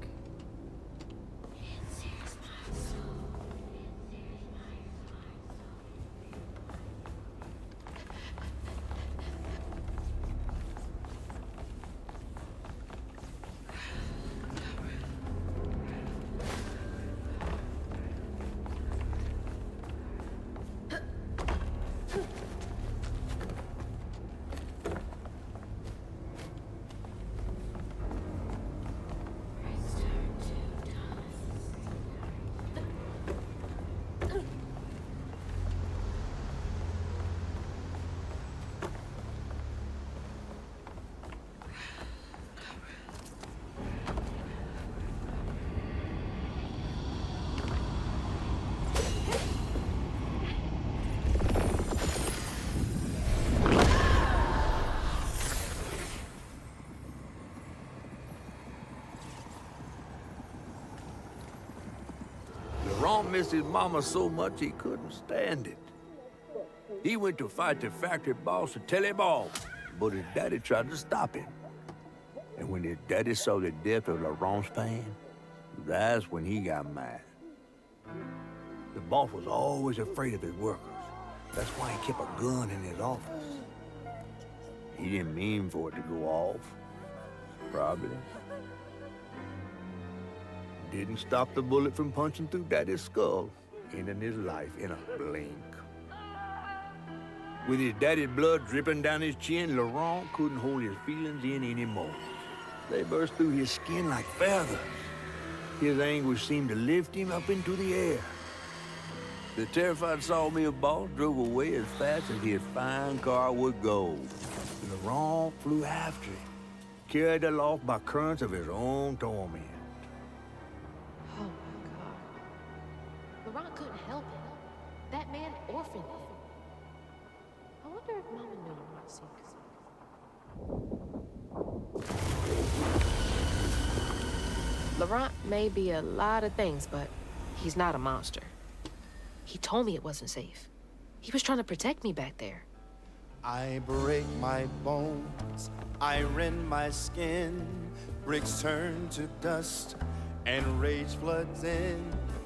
Laurent missed his mama so much he couldn't stand it. He went to fight the factory boss to tell him off, but his daddy tried to stop him. And when his daddy saw the death of Laurent's pain, that's when he got mad. The boss was always afraid of his workers. That's why he kept a gun in his office. He didn't mean for it to go off, probably. Didn't stop the bullet from punching through Daddy's skull, ending his life in a blink. With his daddy's blood dripping down his chin, Laurent couldn't hold his feelings in anymore. They burst through his skin like feathers. His anguish seemed to lift him up into the air. The terrified sawmill boss drove away as fast as his fine car would go. Laurent flew after him, carried aloft by currents of his own torment. Oh my God. Laurent couldn't help it. That man orphaned him. I wonder if Mama knew Laurent secrets. Laurent may be a lot of things, but he's not a monster. He told me it wasn't safe. He was trying to protect me back there. I break my bones, I rend my skin, bricks turn to dust, and rage floods in.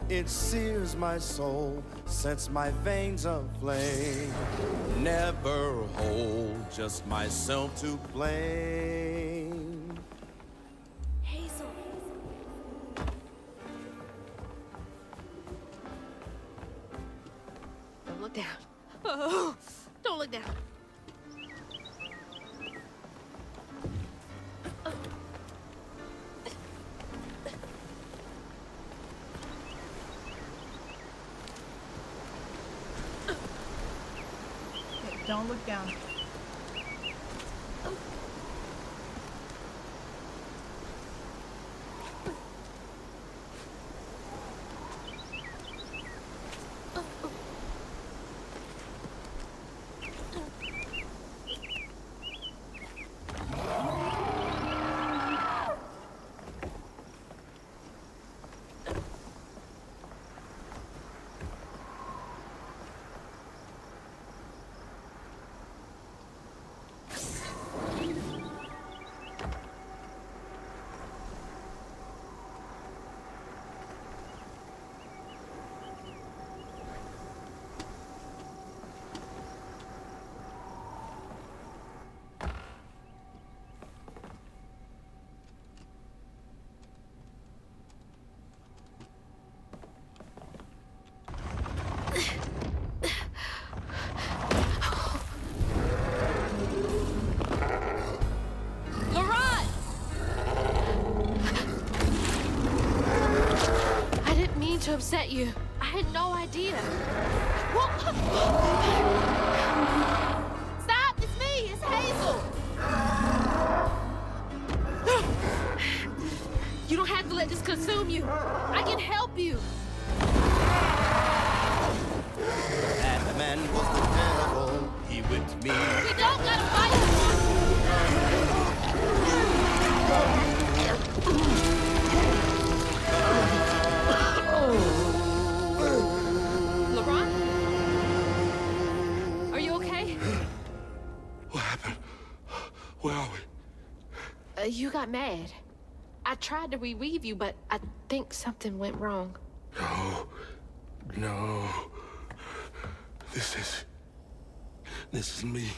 It sears my soul, sets my veins aflame. Never hold just myself to blame. Hazel. Don't look down. Oh, don't look down. Don't look down. at you. I had no idea. Stop! It's me! It's Hazel! You don't have to let this consume you. I can help you. That man was the devil. He whipped me. We don't gotta fight. LeBron? Are you okay? What happened? Where are we? You got mad. I tried to reweave you, but I think something went wrong. No. This is me.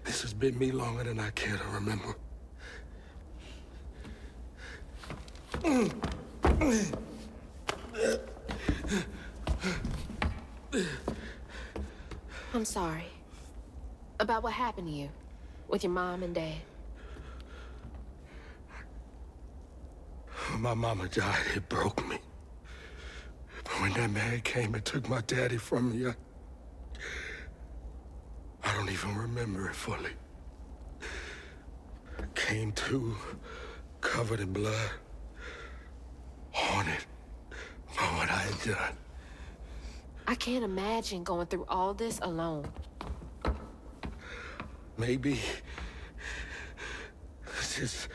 This has been me longer than I care to remember. I'm sorry. About what happened to you with your mom and dad. When my mama died, it broke me. But when that man came and took my daddy from me, I don't even remember it fully. I came to, covered in blood, haunted by what I had done. I can't imagine going through all this alone. Maybe this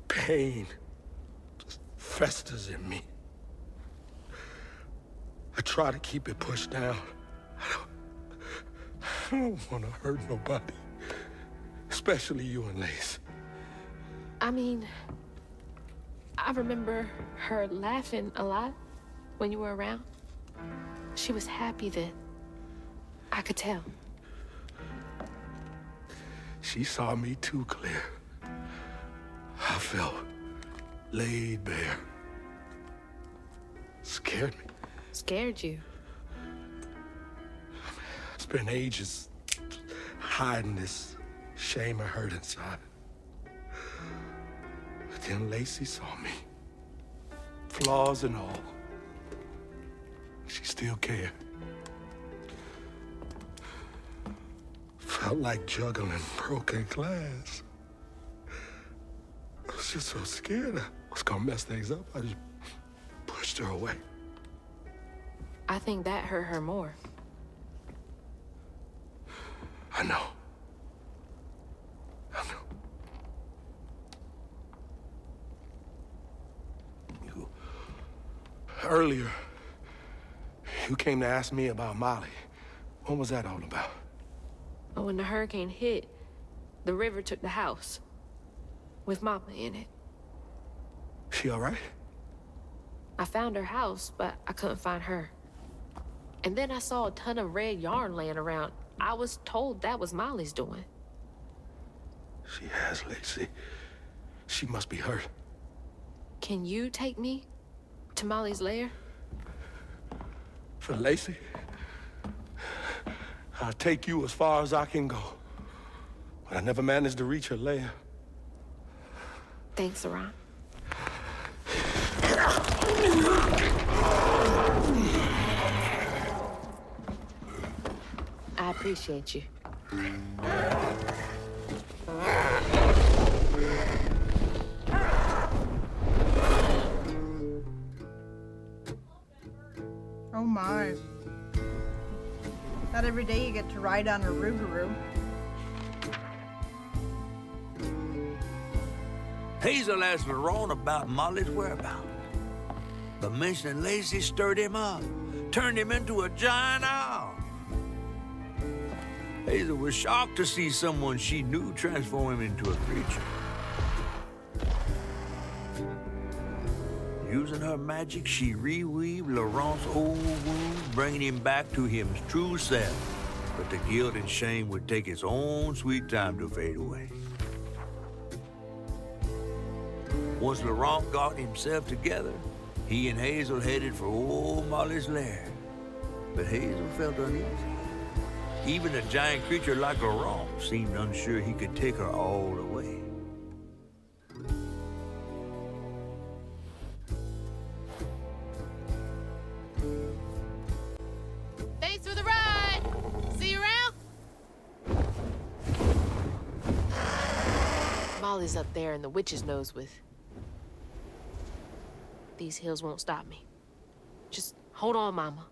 pain just festers in me. I try to keep it pushed down. I don't want to hurt nobody, especially you and Lace. I mean, I remember her laughing a lot when you were around. She was happy then. I could tell. She saw me too clear. I felt laid bare. Scared me. Scared you? I spent ages hiding this shame and hurt inside. But then Lacey saw me. Flaws and all. She still cared. Felt like juggling broken glass. I was just so scared I was gonna mess things up. I just pushed her away. I think that hurt her more. I know. Earlier, you came to ask me about Molly. What was that all about? But when the hurricane hit, the river took the house with Mama in it. She all right? I found her house, but I couldn't find her. And then I saw a ton of red yarn laying around. I was told that was Molly's doing. She has, Lacey. She must be hurt. Can you take me to Molly's lair? For Lacey? I'll take you as far as I can go. But I never managed to reach her lair. Thanks, Aran. I appreciate you. Oh my. Not every day you get to ride on a Rougarou. Hazel asked Laurent about Molly's whereabouts. The mention of Lacey stirred him up, turned him into a giant owl. Hazel was shocked to see someone she knew transform him into a creature. Using her magic, she reweaved Laurent's old wound, bringing him back to his true self. But the guilt and shame would take its own sweet time to fade away. Once Laurent got himself together, he and Hazel headed for old Molly's lair. But Hazel felt uneasy. Even a giant creature like Laurent seemed unsure he could take her all away. Molly's up there in the witch's nose with. These hills won't stop me. Just hold on, Mama.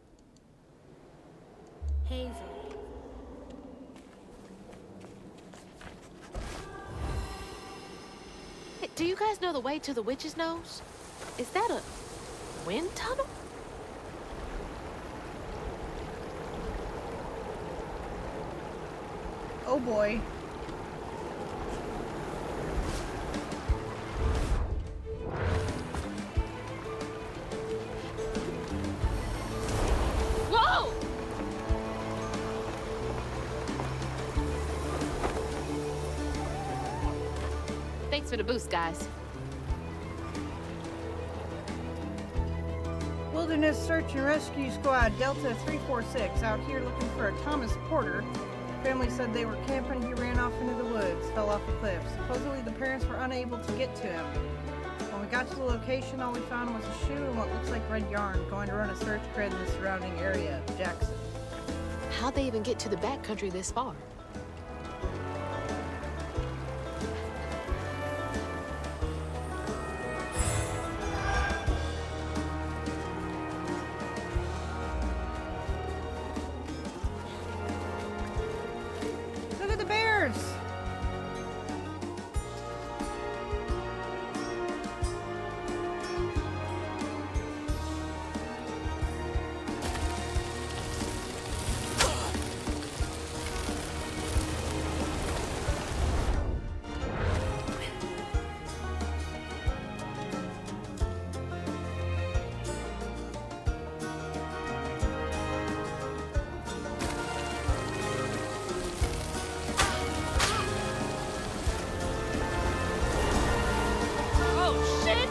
Hazel. Hey, do you guys know the way to the witch's nose? Is that a wind tunnel? Oh boy. Whoa! Thanks for the boost, guys. Wilderness Search and Rescue Squad, Delta 346, out here looking for a Thomas Porter. Family said they were camping. He ran off into the woods, fell off a cliff. Supposedly the parents were unable to get to him. When we got to the location, all we found was a shoe and what looks like red yarn. Going to run a search grid in the surrounding area of Jackson. How'd they even get to the backcountry this far? Look at the bears! Oh, shit!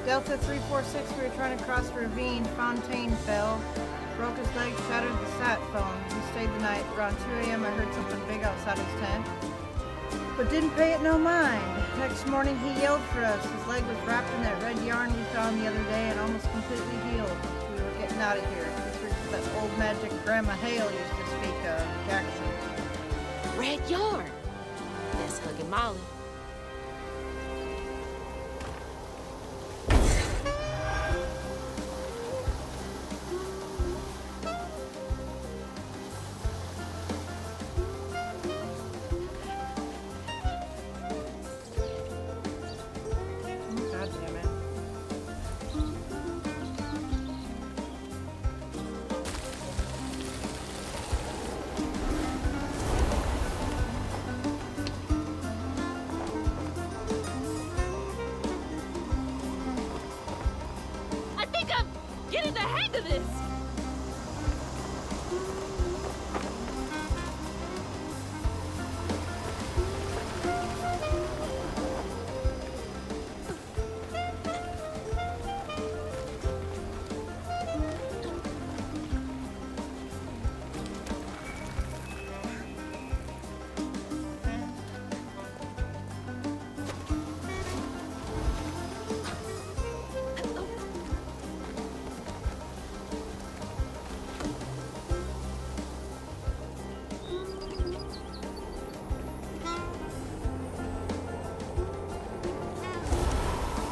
Delta 346, we were trying to cross a ravine. Fontaine fell. Broke his leg, shattered the sat phone. He stayed the night. Around 2 a.m. I heard something big outside his tent, but didn't pay it no mind. Next morning he yelled for us. His leg was wrapped in that red yarn we found the other day and almost completely healed. We were getting out of here. This was that old magic Grandma Hale used to speak of, Jackson. Red yarn. That's hugging Molly. God damn it. I think I'm getting the hang of this.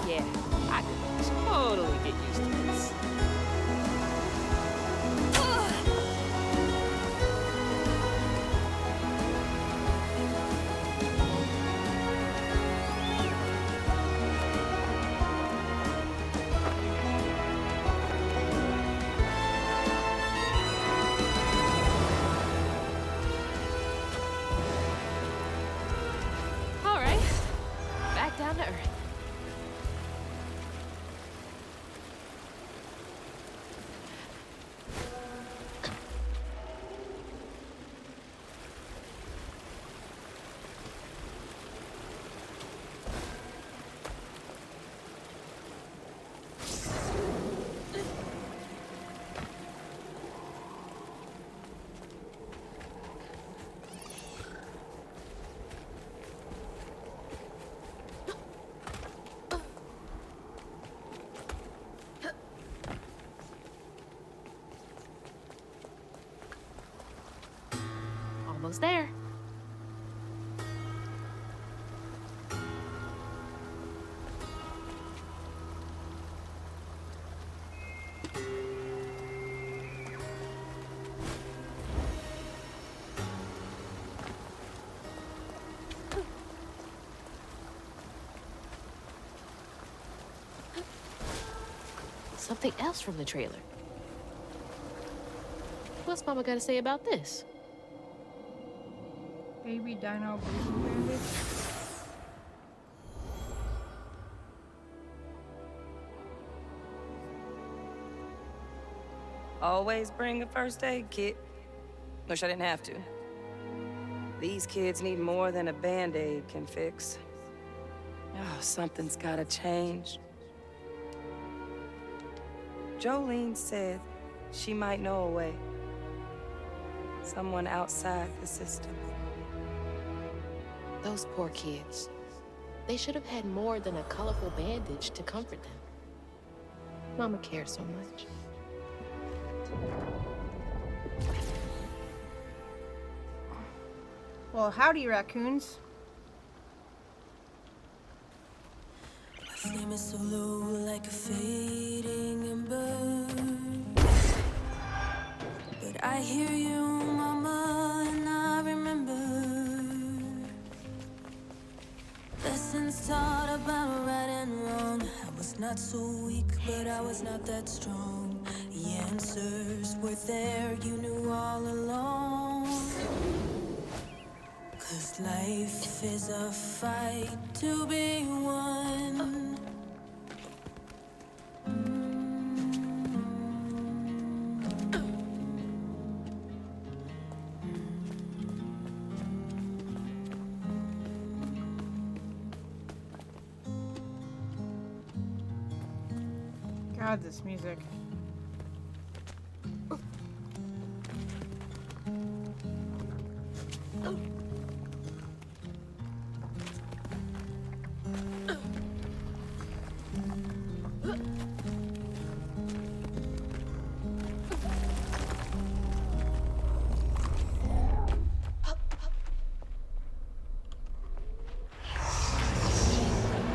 Yeah, I could totally get used to this. Almost there. Something else from the trailer. What's Mama got to say about this? Baby dino breathing bandage. Always bring a first aid kit. Wish I didn't have to. These kids need more than a Band-Aid can fix. Oh, something's gotta change. Jolene said she might know a way. Someone outside the system. Those poor kids. They should have had more than a colorful bandage to comfort them. Mama cared so much. Well, howdy, raccoons. My flame is so low, like a fading ember. But I hear you, Mama, and I remember lessons taught about right and wrong. I was not so weak, but I was not that strong. The answers were there, you knew all along. 'Cause life is a fight to be won. God, this music.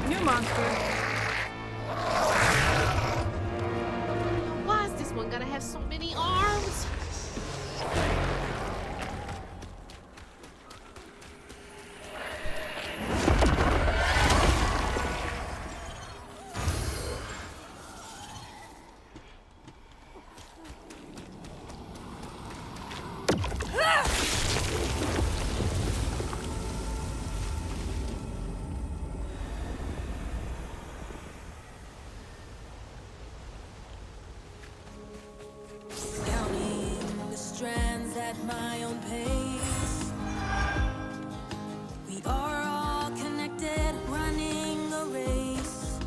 New monster. Why is this one gonna have so many arms? Counting the strands at my own pace. We are all connected, running a race.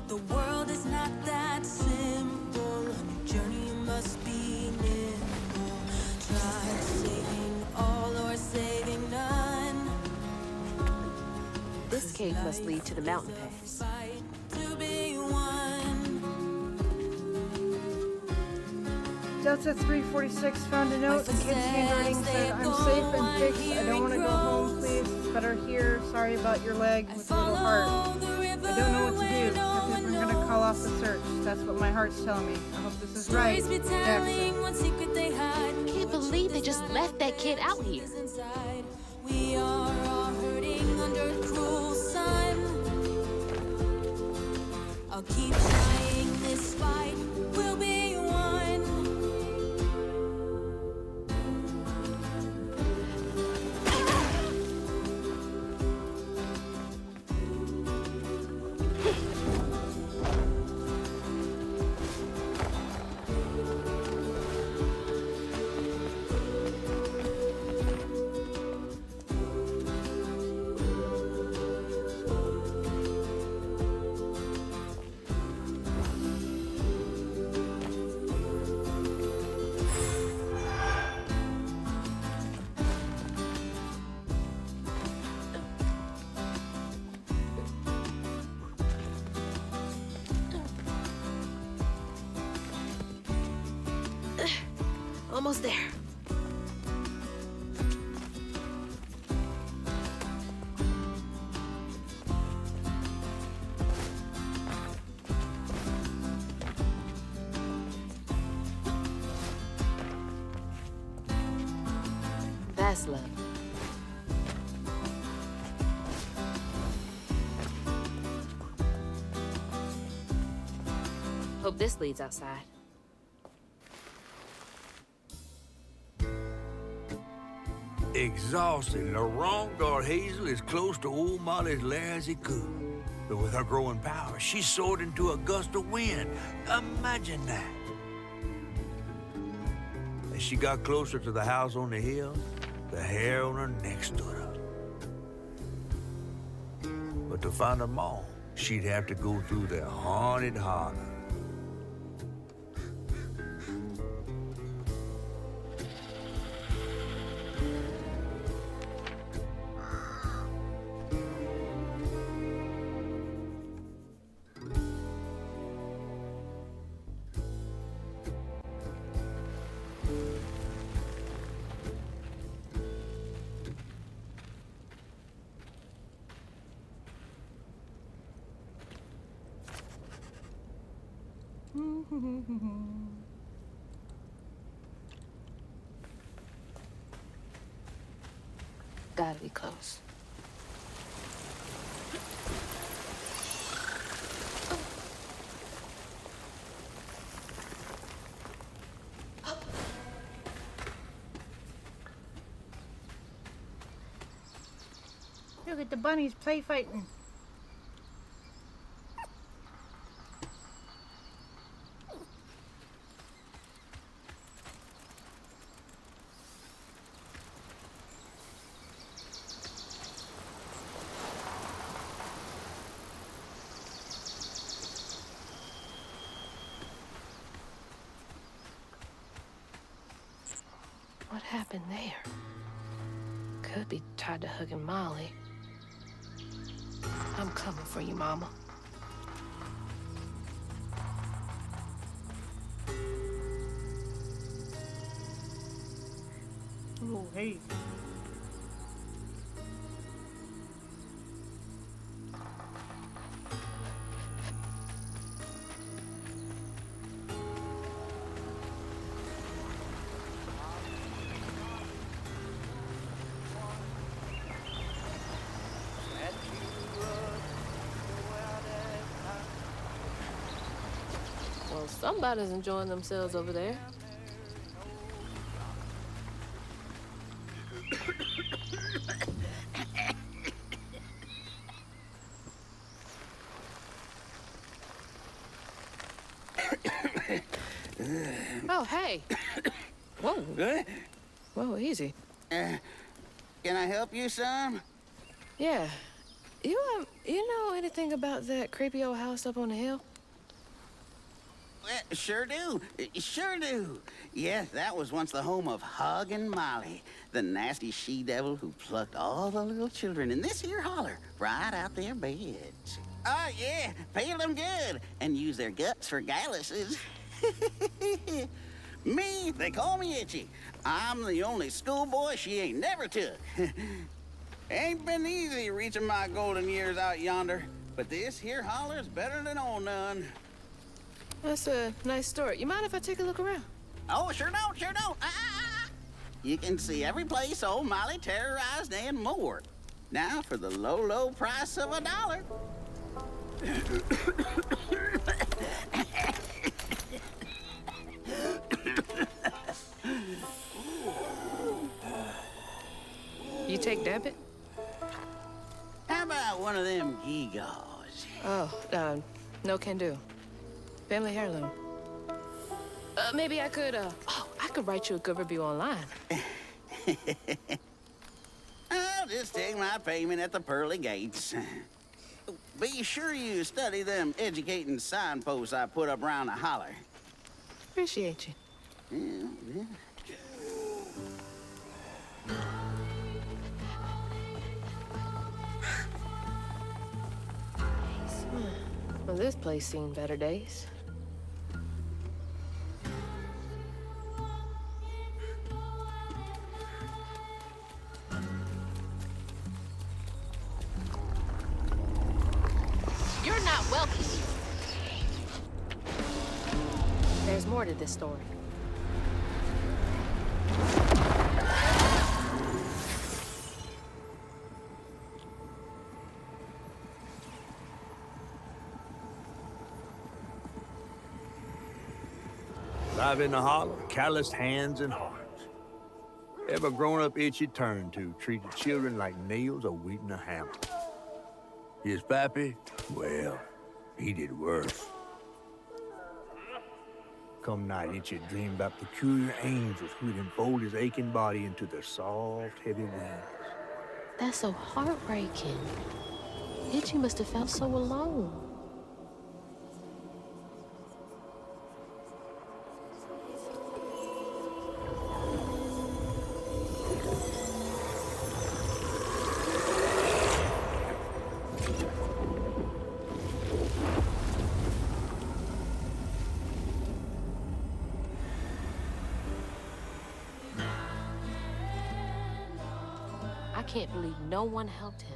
The world is not that simple. On your journey you must be nimble. Try saving all or saving none. This cave must lead to the mountain pass. Fight to be one. Delta 346 found a note. The kid's handwriting said, "I'm safe and fixed. I don't want to go home, please. It's better here. Sorry about your leg with a little heart. I don't know what to do. I think we're gonna call off the search. That's what my heart's telling me. I hope this is right. Jackson." One secret they hide. I can't believe they just left that kid out here. Inside. We are all hurting under cruel sun. I'll keep trying this fight. We'll be one. Almost there. That's love. Hope this leads outside. Exhausted, LaRon got Hazel as close to old Molly's lair as he could. But with her growing power, she soared into a gust of wind. Imagine that. As she got closer to the house on the hill, the hair on her neck stood up. But to find them all, she'd have to go through the haunted holler. Gotta be close. Look at the bunnies play fighting. What happened there? Could be tied to hugging Molly. I'm coming for you, Mama. Oh, hey. Well, somebody's enjoying themselves over there. Oh, hey. Whoa. Good? Whoa, easy. Can I help you, son? Yeah. You know anything about that creepy old house up on the hill? Sure do. Sure do. Yes, that was once the home of Hug and Molly, the nasty she-devil who plucked all the little children in this here holler right out their beds. Oh, yeah, peeled them good and used their guts for galluses. Me, they call me Itchy. I'm the only schoolboy she ain't never took. Ain't been easy reaching my golden years out yonder, but this here holler's better than old none. That's a nice story. You mind if I take a look around? Oh, sure don't, sure don't. You can see every place old Molly terrorized and more. Now for the low, low price of $1. You take debit? How about one of them gewgaws? Oh, no can do. Family heirloom. Maybe I could, I could write you a good review online. I'll just take my payment at the pearly gates. Be sure you study them educating signposts I put up around the holler. Appreciate you. Yeah. Well, this place seen better days. You're not welcome. There's more to this story. Live in the hollow, calloused hands and hearts. Ever grown-up itchy turned to treated children like nails awaiting a hammer. His pappy, well, he did worse. Come night, Itchy dreamed about peculiar angels who'd enfold his aching body into their soft, heavy wings. That's so heartbreaking. Itchy must have felt so alone. I can't believe no one helped him.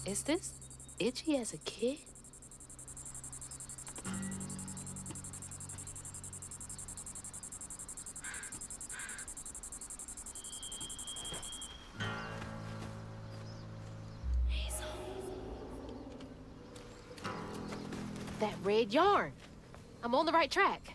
Is this Itchy as a kid? That red yarn. I'm on the right track.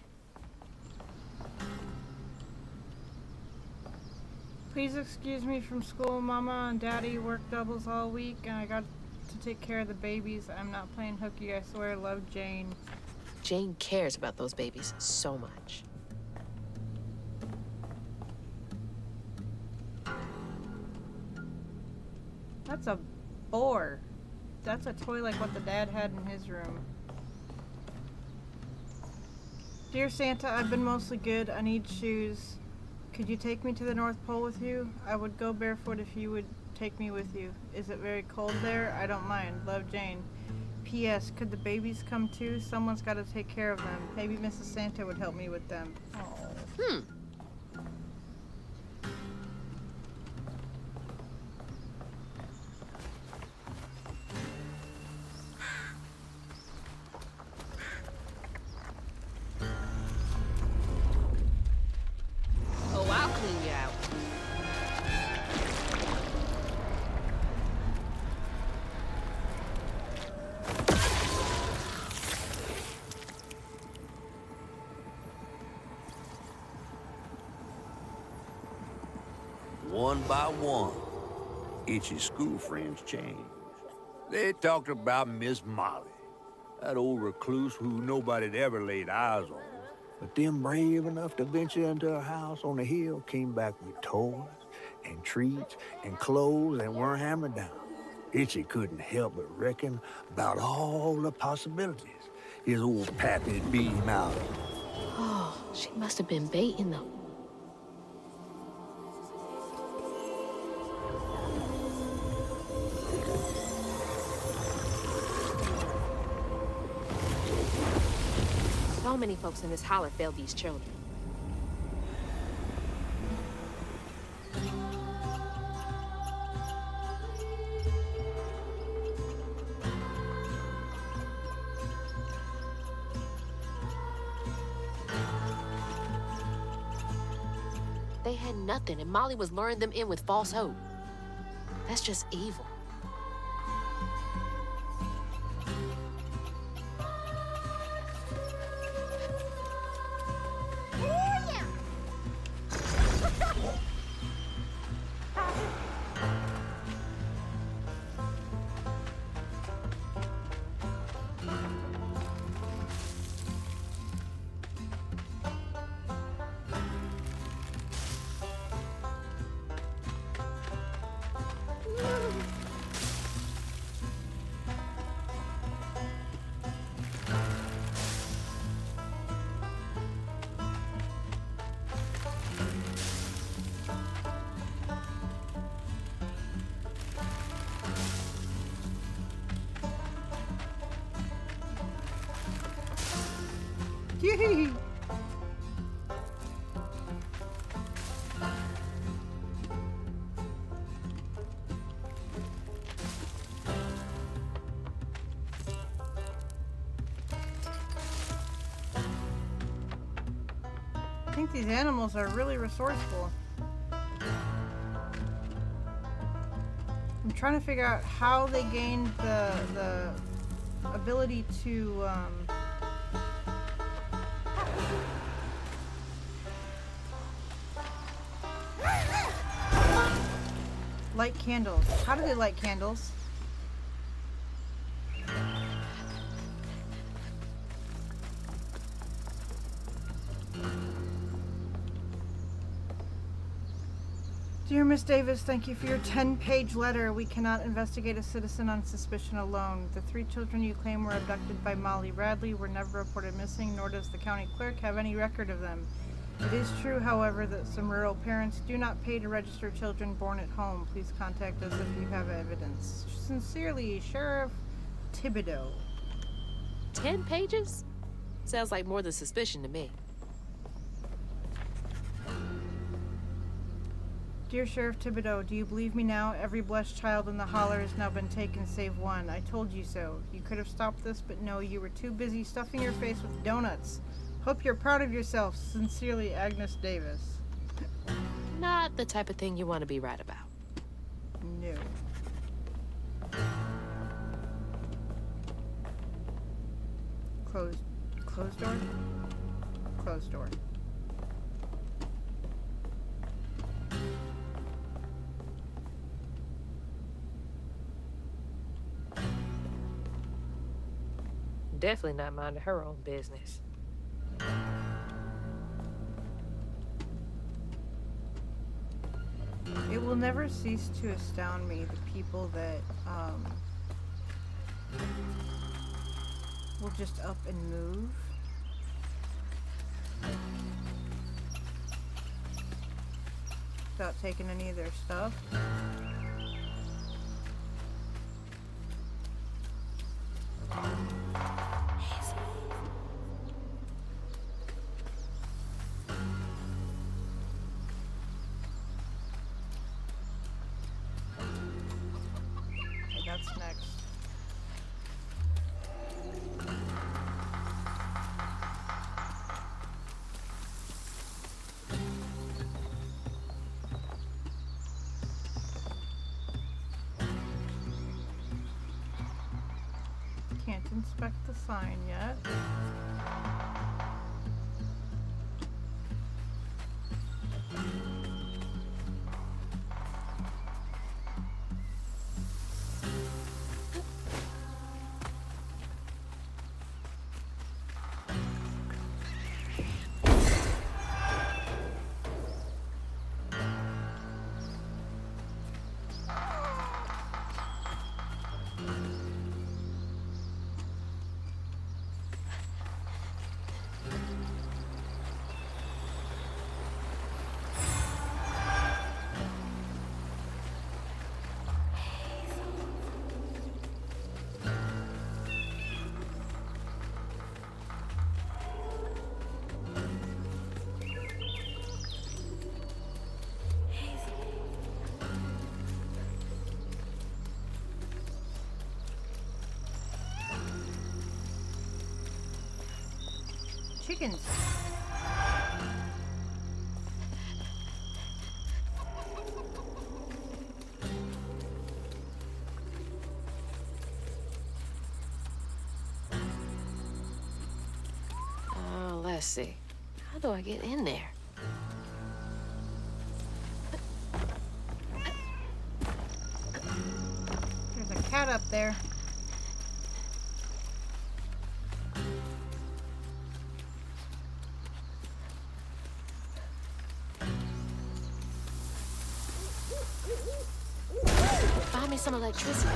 Please excuse me from school. Mama and Daddy work doubles all week, and I got to take care of the babies. I'm not playing hooky, I swear. Love, Jane. Jane cares about those babies so much. That's a boar. That's a toy like what the dad had in his room. Dear Santa, I've been mostly good. I need shoes. Could you take me to the North Pole with you? I would go barefoot if you would take me with you. Is it very cold there? I don't mind. Love, Jane. P.S. Could the babies come too? Someone's got to take care of them. Maybe Mrs. Santa would help me with them. Oh. Oh, I'll clean you out. One by one, Itchy's school friends changed. They talked about Miss Molly, that old recluse who nobody'd ever laid eyes on. But them brave enough to venture into her house on the hill came back with toys and treats and clothes and weren't hammered down. Itchy couldn't help but reckon about all the possibilities his old pappy'd beat him out of. Oh, she must have been baiting them. So many folks in this holler failed these children. They had nothing, and Molly was luring them in with false hope. That's just evil. Yee! I think these animals are really resourceful. I'm trying to figure out how they gained the ability to light candles. How do they light candles? Dear Miss Davis, thank you for your 10-page letter. We cannot investigate a citizen on suspicion alone. The 3 children you claim were abducted by Molly Radley were never reported missing, nor does the county clerk have any record of them. It is true, however, that some rural parents do not pay to register children born at home. Please contact us if you have evidence. Sincerely, Sheriff Thibodeau. 10 pages? Sounds like more than suspicion to me. Dear Sheriff Thibodeau, do you believe me now? Every blessed child in the holler has now been taken save one. I told you so. You could have stopped this, but no, you were too busy stuffing your face with donuts. Hope you're proud of yourself. Sincerely, Agnes Davis. Not the type of thing you want to be right about. No. Closed door? Closed door. Definitely not minding her own business. It will never cease to astound me the people that will just up and move. Without taking any of their stuff. That's next. Can't inspect the sign yet. Chickens. Oh, let's see. How do I get in there? There's a cat up there. Find me some electricity.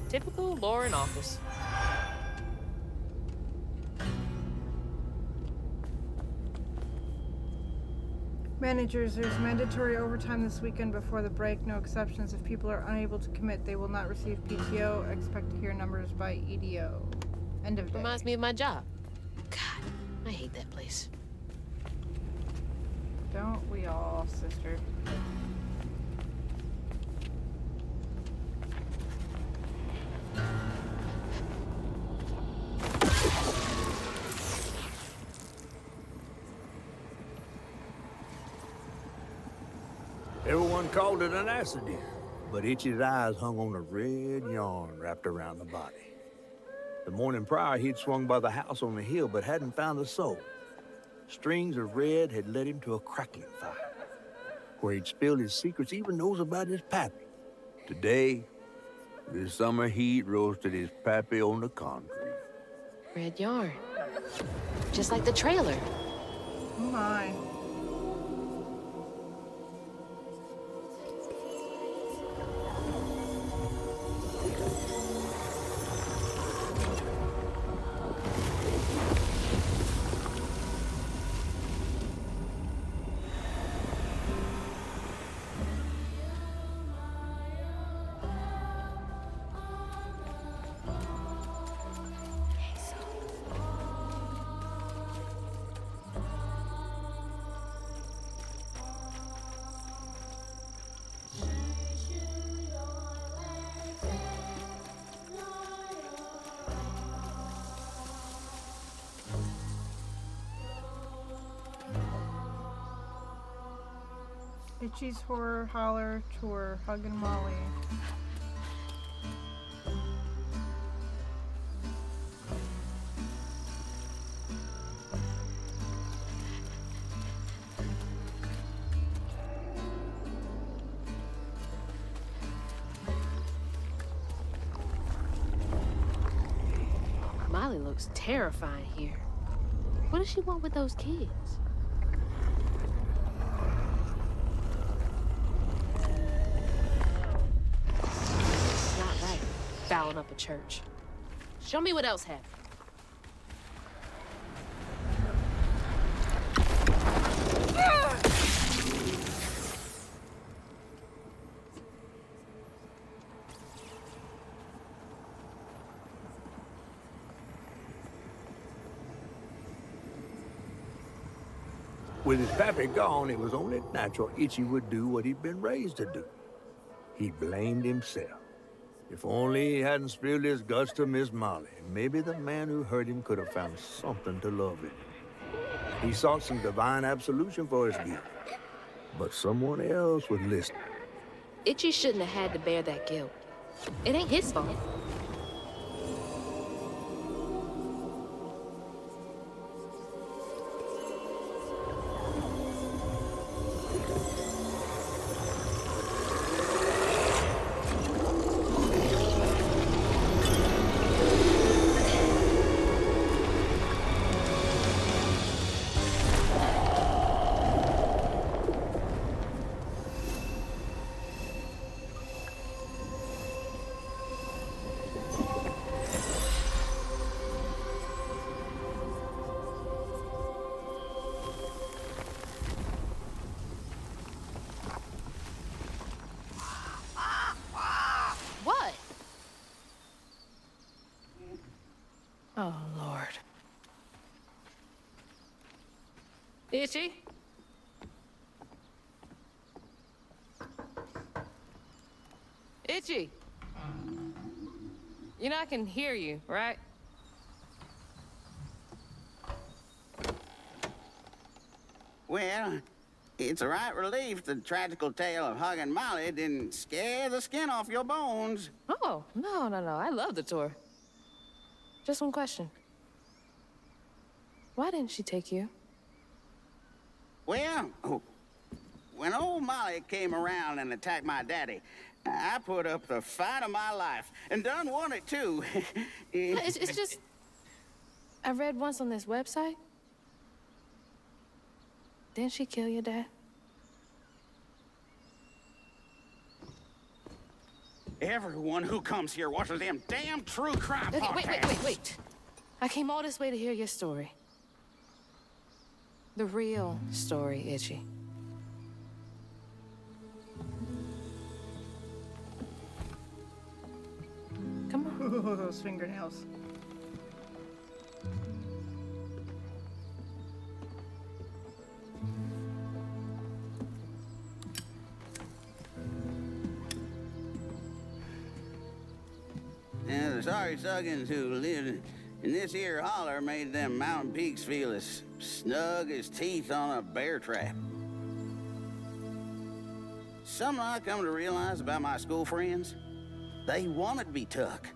Typical Lauren office. Managers, there's mandatory overtime this weekend before the break. No exceptions. If people are unable to commit, they will not receive PTO. Expect to hear numbers by EDO. End of day. Reminds me of my job. God, I hate that place. Don't we all, sister? Everyone called it an accident, but Itchy's eyes hung on a red yarn wrapped around the body. The morning prior, he'd swung by the house on the hill, but hadn't found a soul. Strings of red had led him to a crackling fire, where he'd spilled his secrets, even those about his pappy. Today, the summer heat roasted his pappy on the concrete. Red yarn. Just like the trailer. Oh my. Itchy's Horror Holler Tour, Huggin' Molly. Molly looks terrifying here. What does she want with those kids? Not right. Fouling up a church. Show me what else happened. With his pappy gone, it was only natural Itchy would do what he'd been raised to do. He blamed himself. If only he hadn't spilled his guts to Miss Molly, maybe the man who hurt him could have found something to love in him. He sought some divine absolution for his guilt, but someone else was listening. Itchy shouldn't have had to bear that guilt. It ain't his fault. What? Oh, Lord. Itchy? Itchy? You know I can hear you, right? Well, it's a right relief the tragical tale of Huggin' Molly didn't scare the skin off your bones. Oh, no. I love the tour. Just one question. Why didn't she take you? Well, when old Molly came around and attacked my daddy, I put up the fight of my life, and done won it, too. It's just... I read once on this website. Didn't she kill your dad? Everyone who comes here watches them damn true crime Okay, podcasts. wait. I came all this way to hear your story. The real story, Itchy. Come on. Those fingernails. And the sorry suggins who lived in this here holler made them mountain peaks feel as snug as teeth on a bear trap. Something I come to realize about my school friends, they wanted to be took.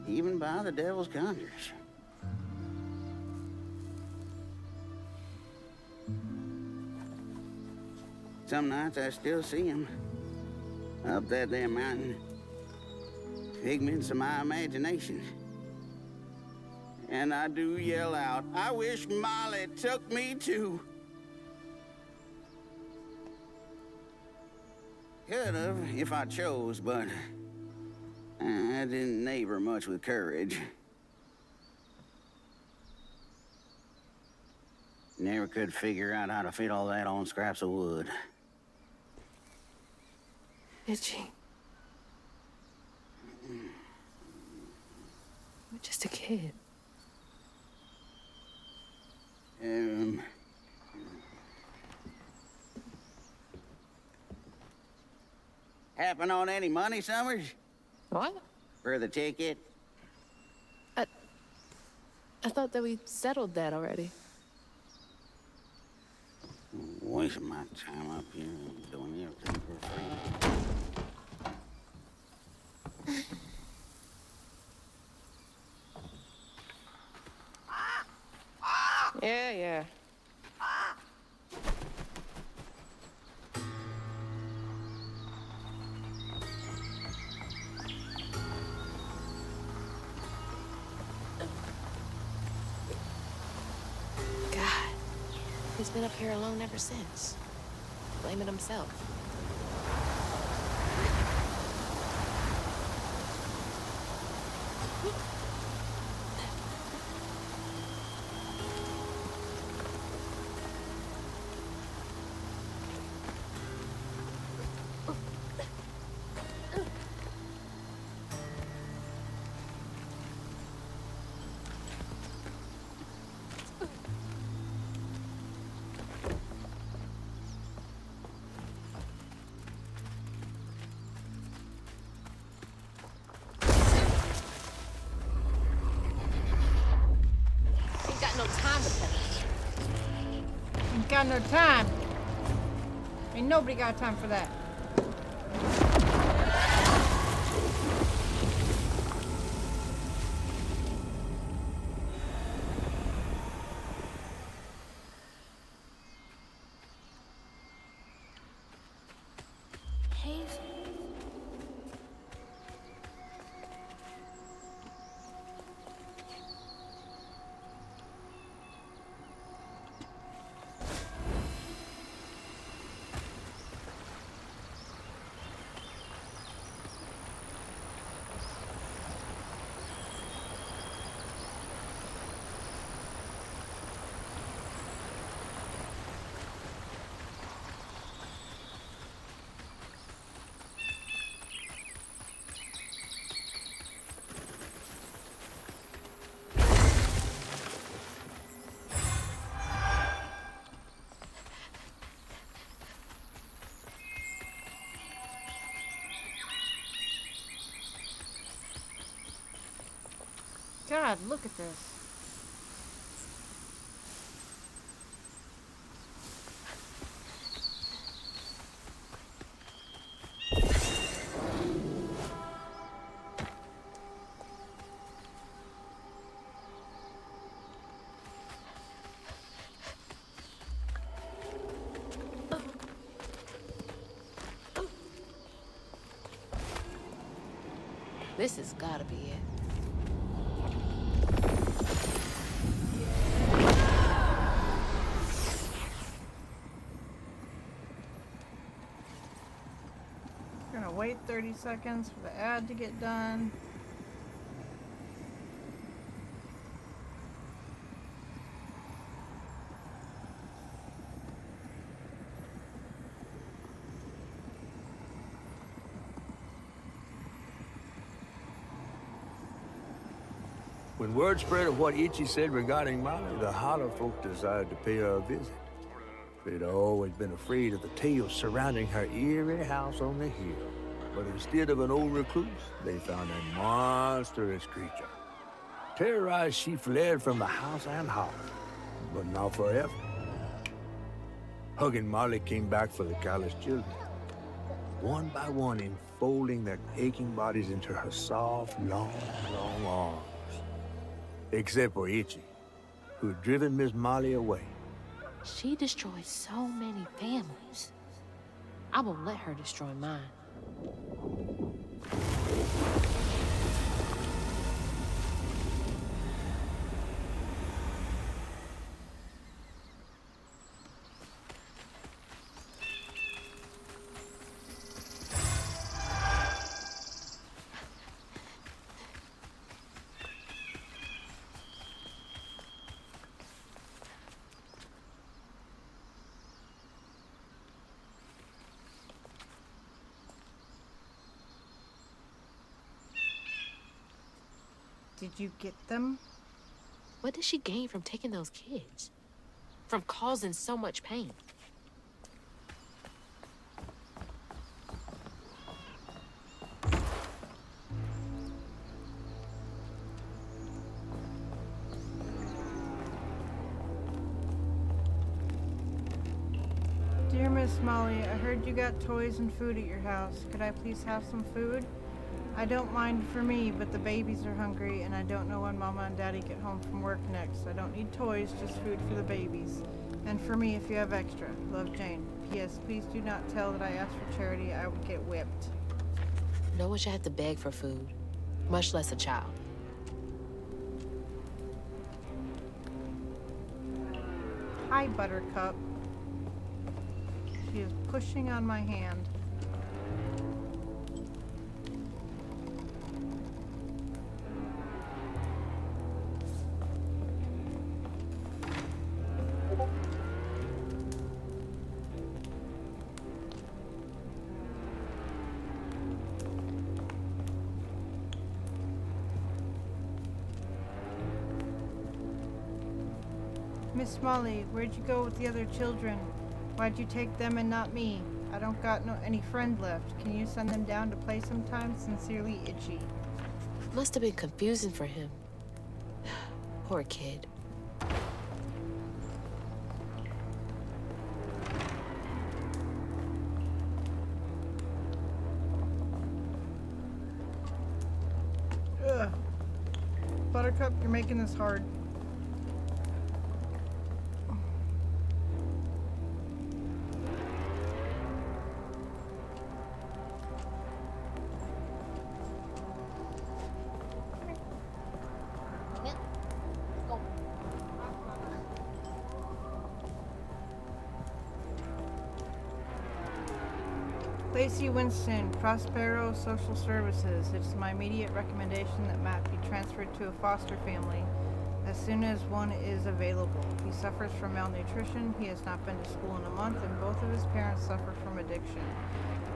Even by the devil's conjures. Some nights I still see them up that damn mountain. Figments of my imagination. And I do yell out, I wish Molly took me too. Could have if I chose, but I didn't neighbor much with courage. Never could figure out how to fit all that on scraps of wood. Itchy. You're just a kid. Happen on any money, Summers? What? For the ticket? I thought that we settled that already. Wasting my time up here doing everything for free. Yeah. God, he's been up here alone ever since. Blaming himself. Ain't got no time to pass. Ain't got no time. Ain't nobody got time for that. Hazel. God, look at this. This has gotta be it. gonna wait 30 seconds for the ad to get done. When word spread of what Itchy said regarding Molly, the Holler folk decided to pay her a visit. They'd always been afraid of the tales surrounding her eerie house on the hill. But instead of an old recluse, they found a monstrous creature. Terrorized, she fled from the house and holler, but not forever. Hug and Molly came back for the callous children, one by one enfolding their aching bodies into her soft, long arms. Except for Itchy, who had driven Miss Molly away. She destroyed so many families. I won't let her destroy mine. Did you get them? What did she gain from taking those kids? From causing so much pain? Dear Miss Molly, I heard you got toys and food at your house. Could I please have some food? I don't mind for me, but the babies are hungry, and I don't know when Mama and Daddy get home from work next. I don't need toys, just food for the babies. And for me, if you have extra. Love, Jane. P.S. Please do not tell that I asked for charity. I would get whipped. No one should have to beg for food, much less a child. Hi, Buttercup. She is pushing on my hand. Miss Molly, where'd you go with the other children? Why'd you take them and not me? I don't got any friend left. Can you send them down to play sometime? Sincerely, Itchy. Must have been confusing for him. Poor kid. Ugh. Buttercup, you're making this hard. Lacey Winston, Prospero Social Services. It's my immediate recommendation that Matt be transferred to a foster family as soon as one is available. He suffers from malnutrition, he has not been to school in a month, and both of his parents suffer from addiction.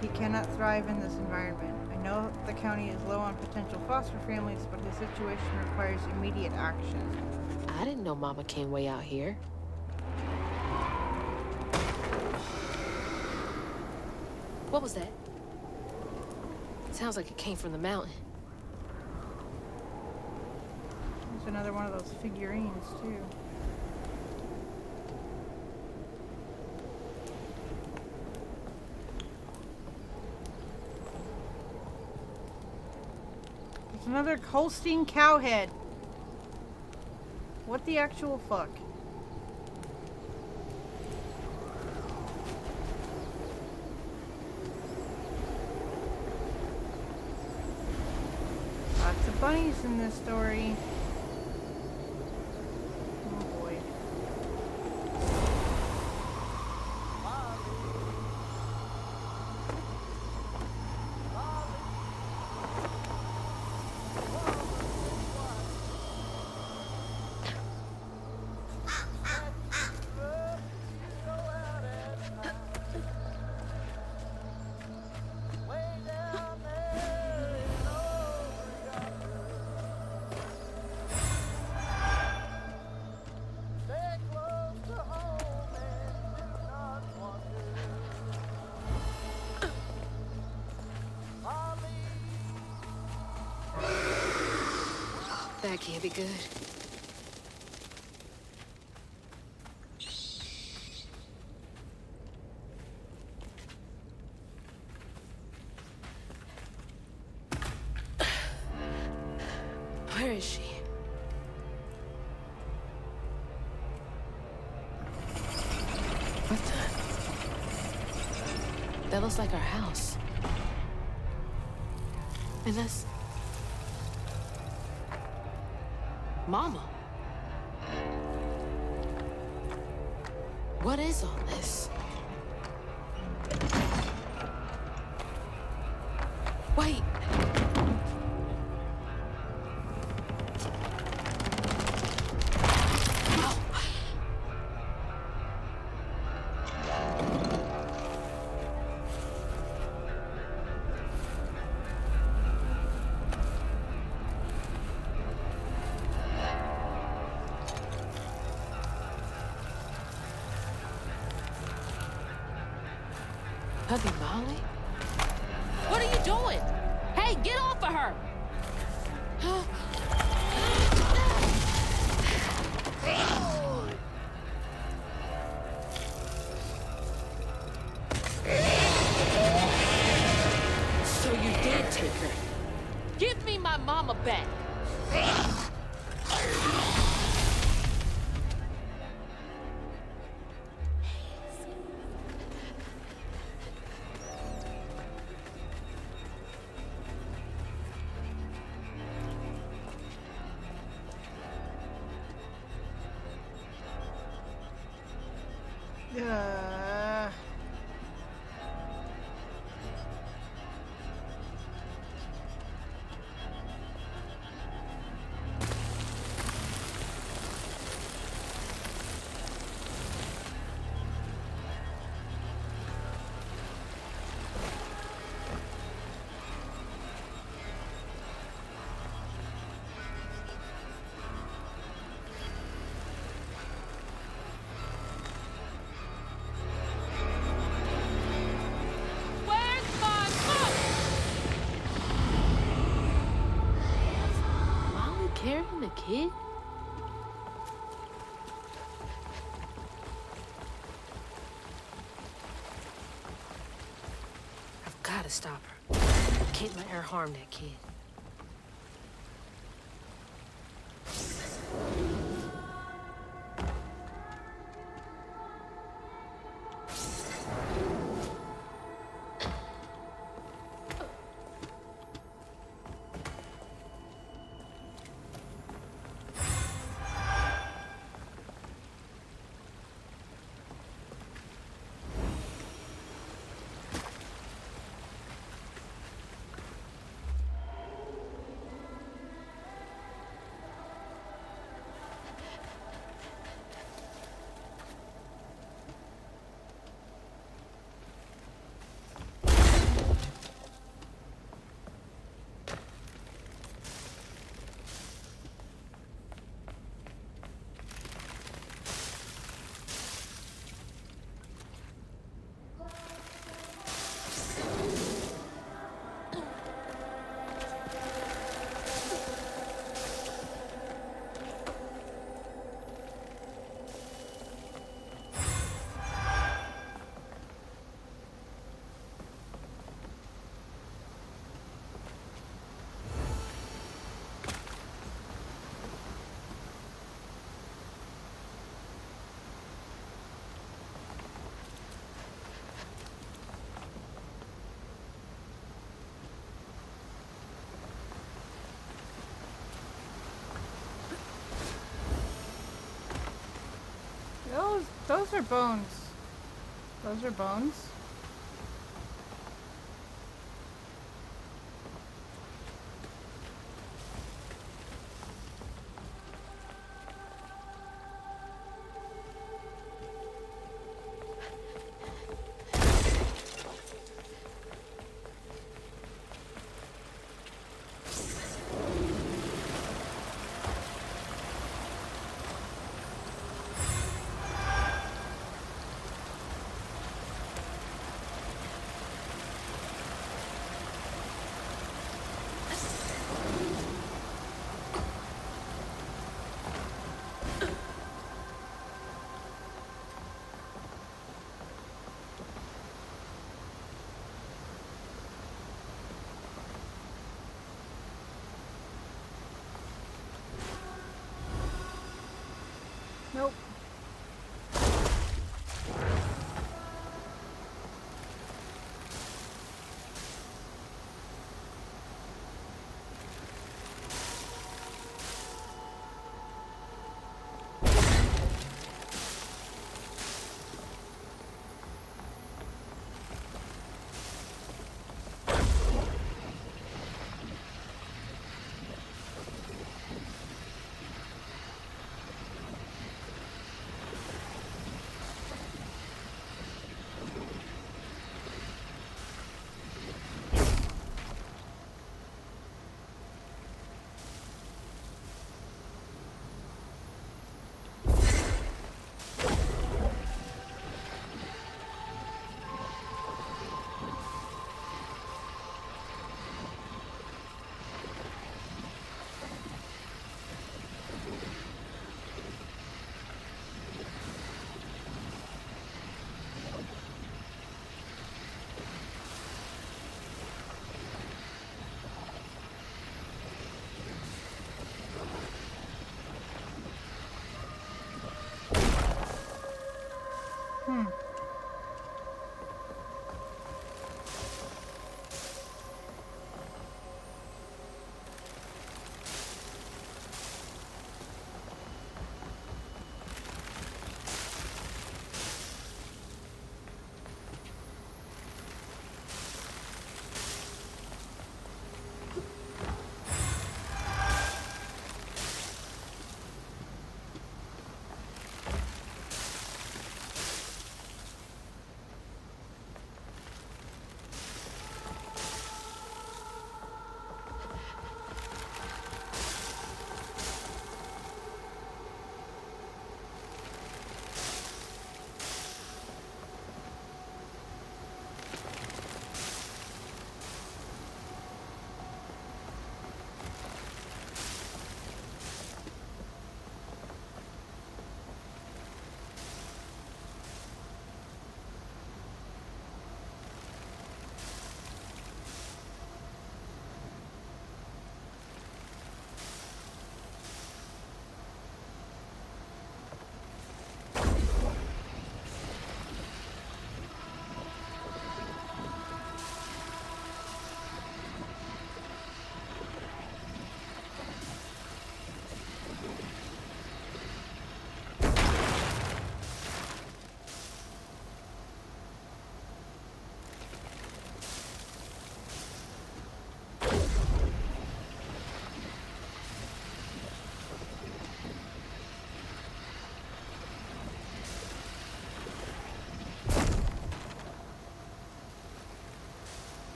He cannot thrive in this environment. I know the county is low on potential foster families, but his situation requires immediate action. I didn't know Mama came way out here. What was that? Sounds like it came from the mountain. There's another one of those figurines, too. There's another Holstein cow head. What the actual fuck? Lots of bunnies in this story. Oh boy. That can't be good. Where is she? What the? That looks like our house. And that's... Mama. What is all this? Wait. Hubby Molly? What are you doing? Hey, get off of her! So you did take her. Give me my mama back. Carrying the kid? I've got to stop her. Can't let her harm that kid. Those are bones. Those are bones?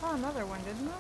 saw another one, didn't I?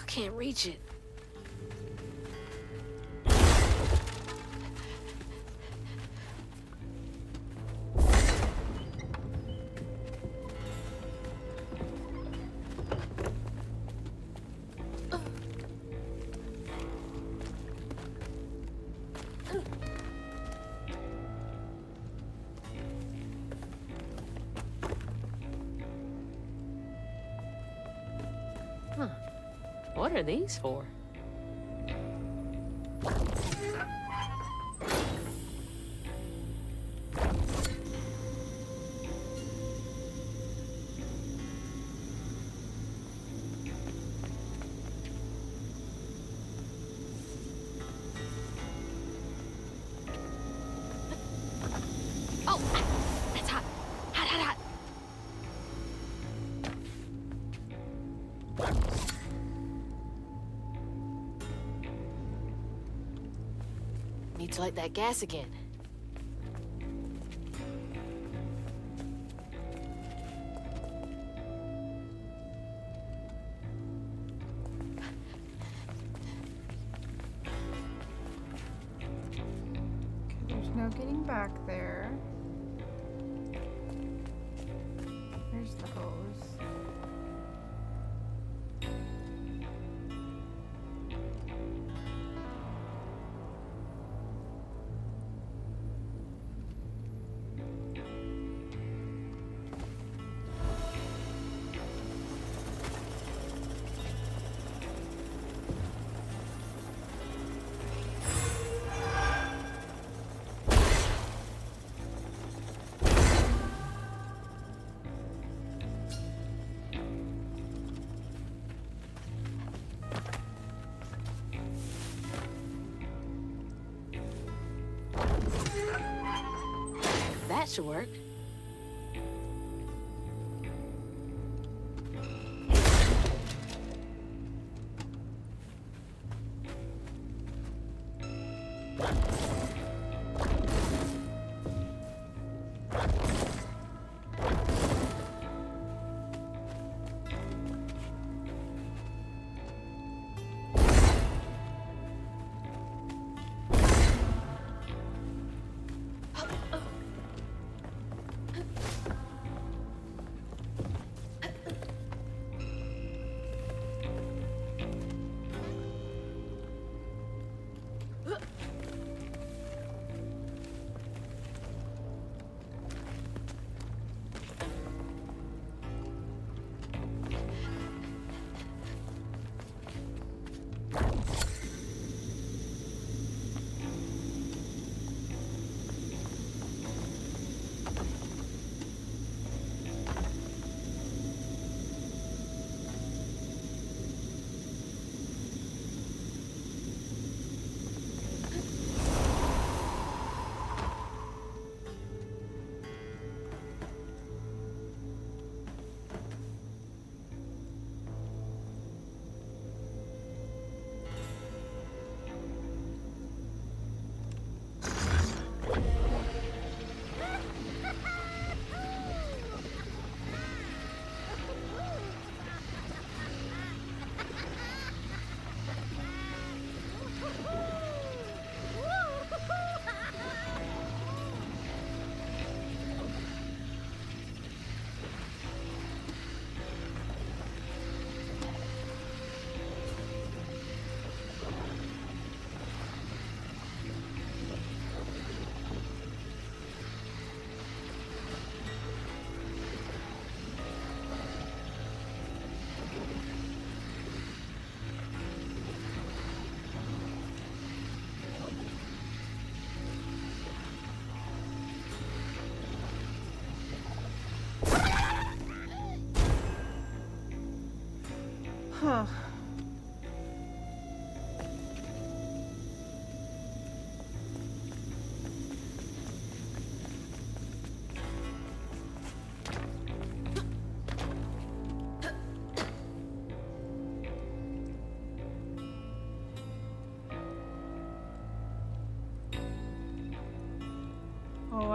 Can't reach it. Huh. What are these for? Oh, that's hot. Hot, hot, hot. Need to light that gas again. There's no getting back there. There's the hose. That should work.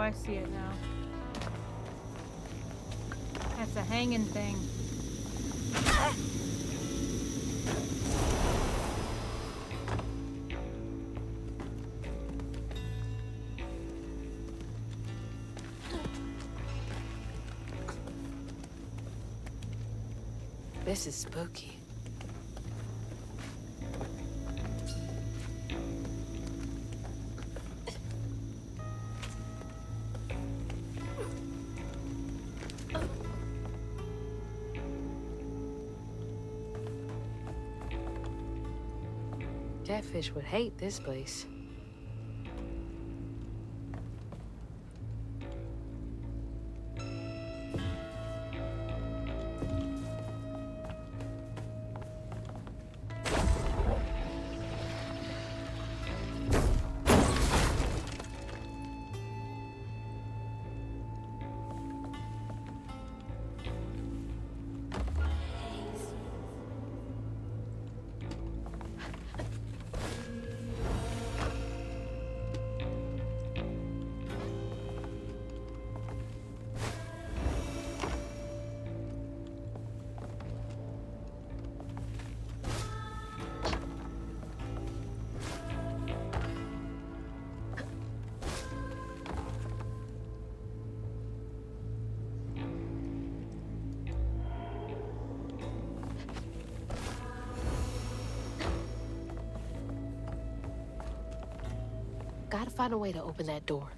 I see it now. That's a hanging thing. This is spooky. Catfish would hate this place. Gotta find a way to open that door.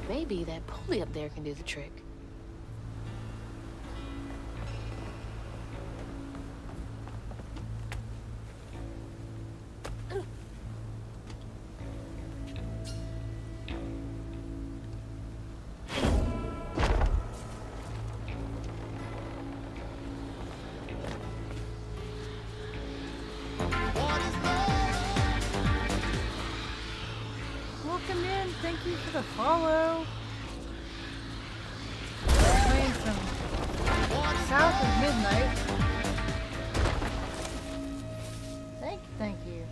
Maybe that pulley up there can do the trick. Welcome in. Thank you for the follow. Playing some South of Midnight. Thank you.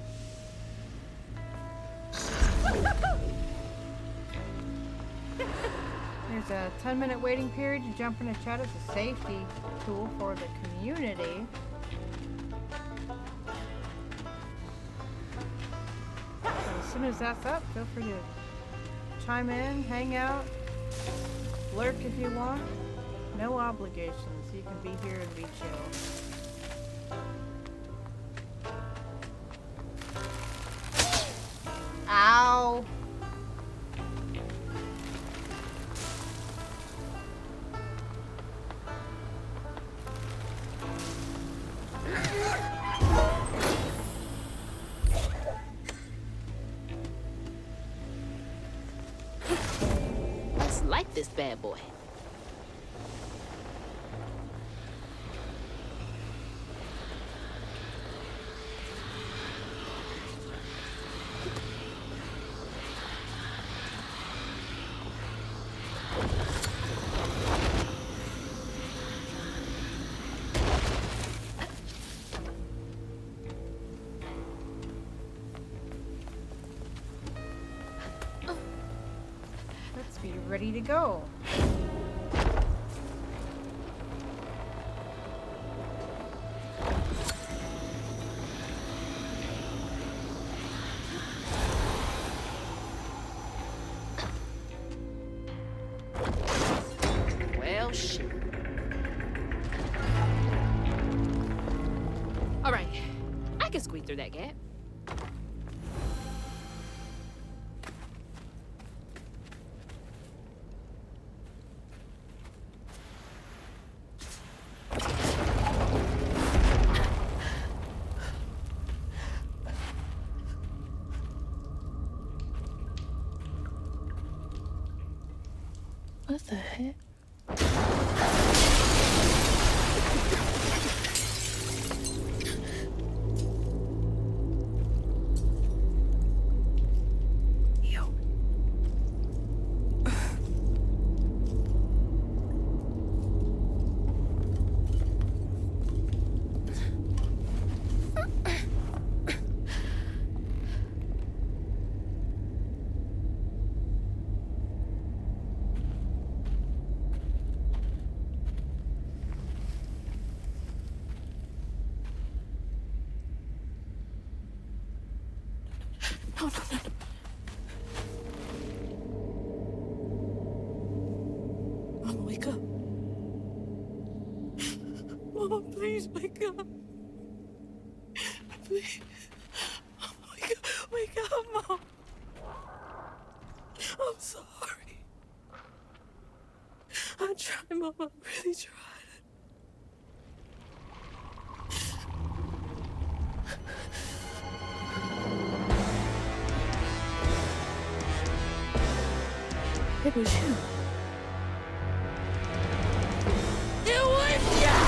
There's a 10-minute waiting period to jump in a chat as a safety tool for the community. So as soon as that's up, feel free to chime in, hang out, lurk if you want. No obligations. You can be here and be chill. Ow! this bad boy. Let's be ready to go. Well, shit. All right, I can squeeze through that gap. What the heck? No, no, no, no. Mama, wake up. Mama, please wake up. Please. Mama, wake up. Wake up, Mom. I'm sorry. I tried, Mama. I really tried. It was you. It was you!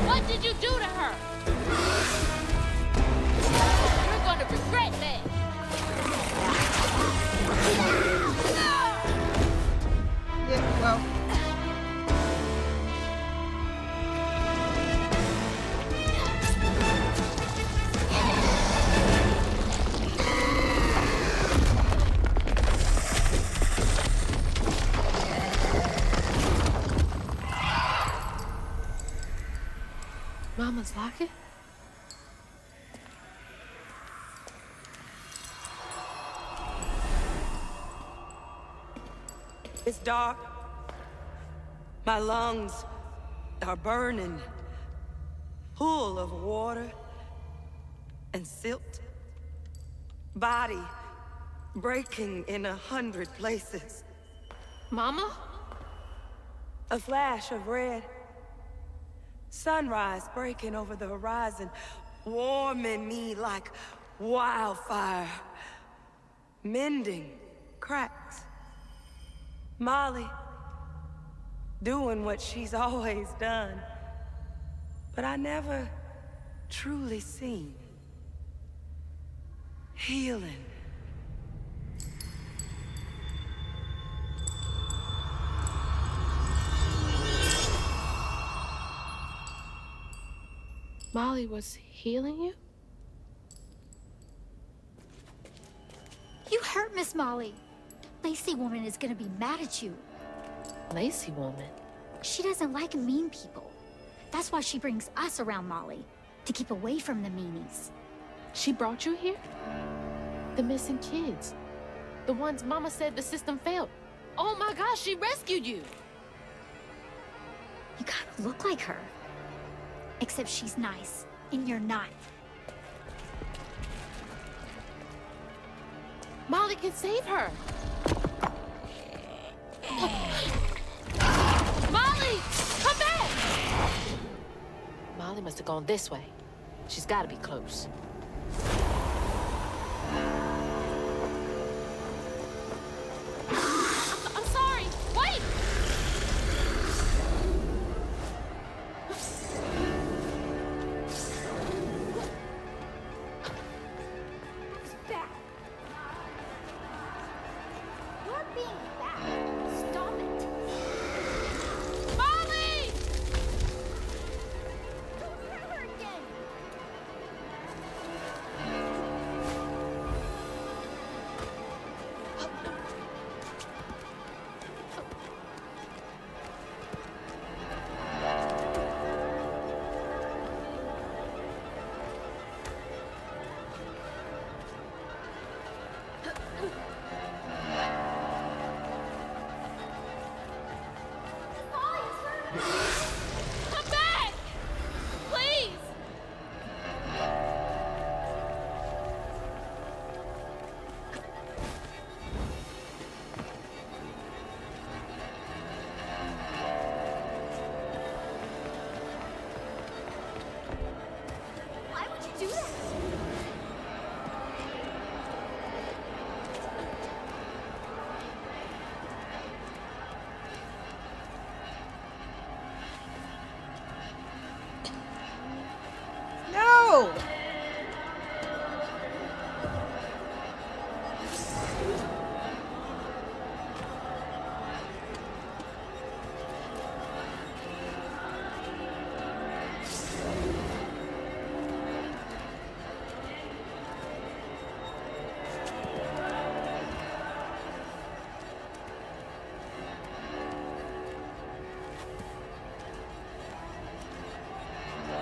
What did you do to her? You're gonna regret that. Yeah, well. Mama's locket? It's dark. My lungs are burning, full of water and silt. Body breaking in 100 places. Mama? A flash of red. Sunrise breaking over the horizon, warming me like wildfire. Mending cracks. Molly, doing what she's always done, but I never truly seen. Healing. Molly was healing you? You hurt Miss Molly. Lacey woman is gonna be mad at you. Lacey woman? She doesn't like mean people. That's why she brings us around Molly, to keep away from the meanies. She brought you here? The missing kids. The ones Mama said the system failed. Oh my gosh, she rescued you. You kind of look like her. Except she's nice, and you're not. Molly can save her. Molly, come back! Molly must have gone this way. She's got to be close. Whoa!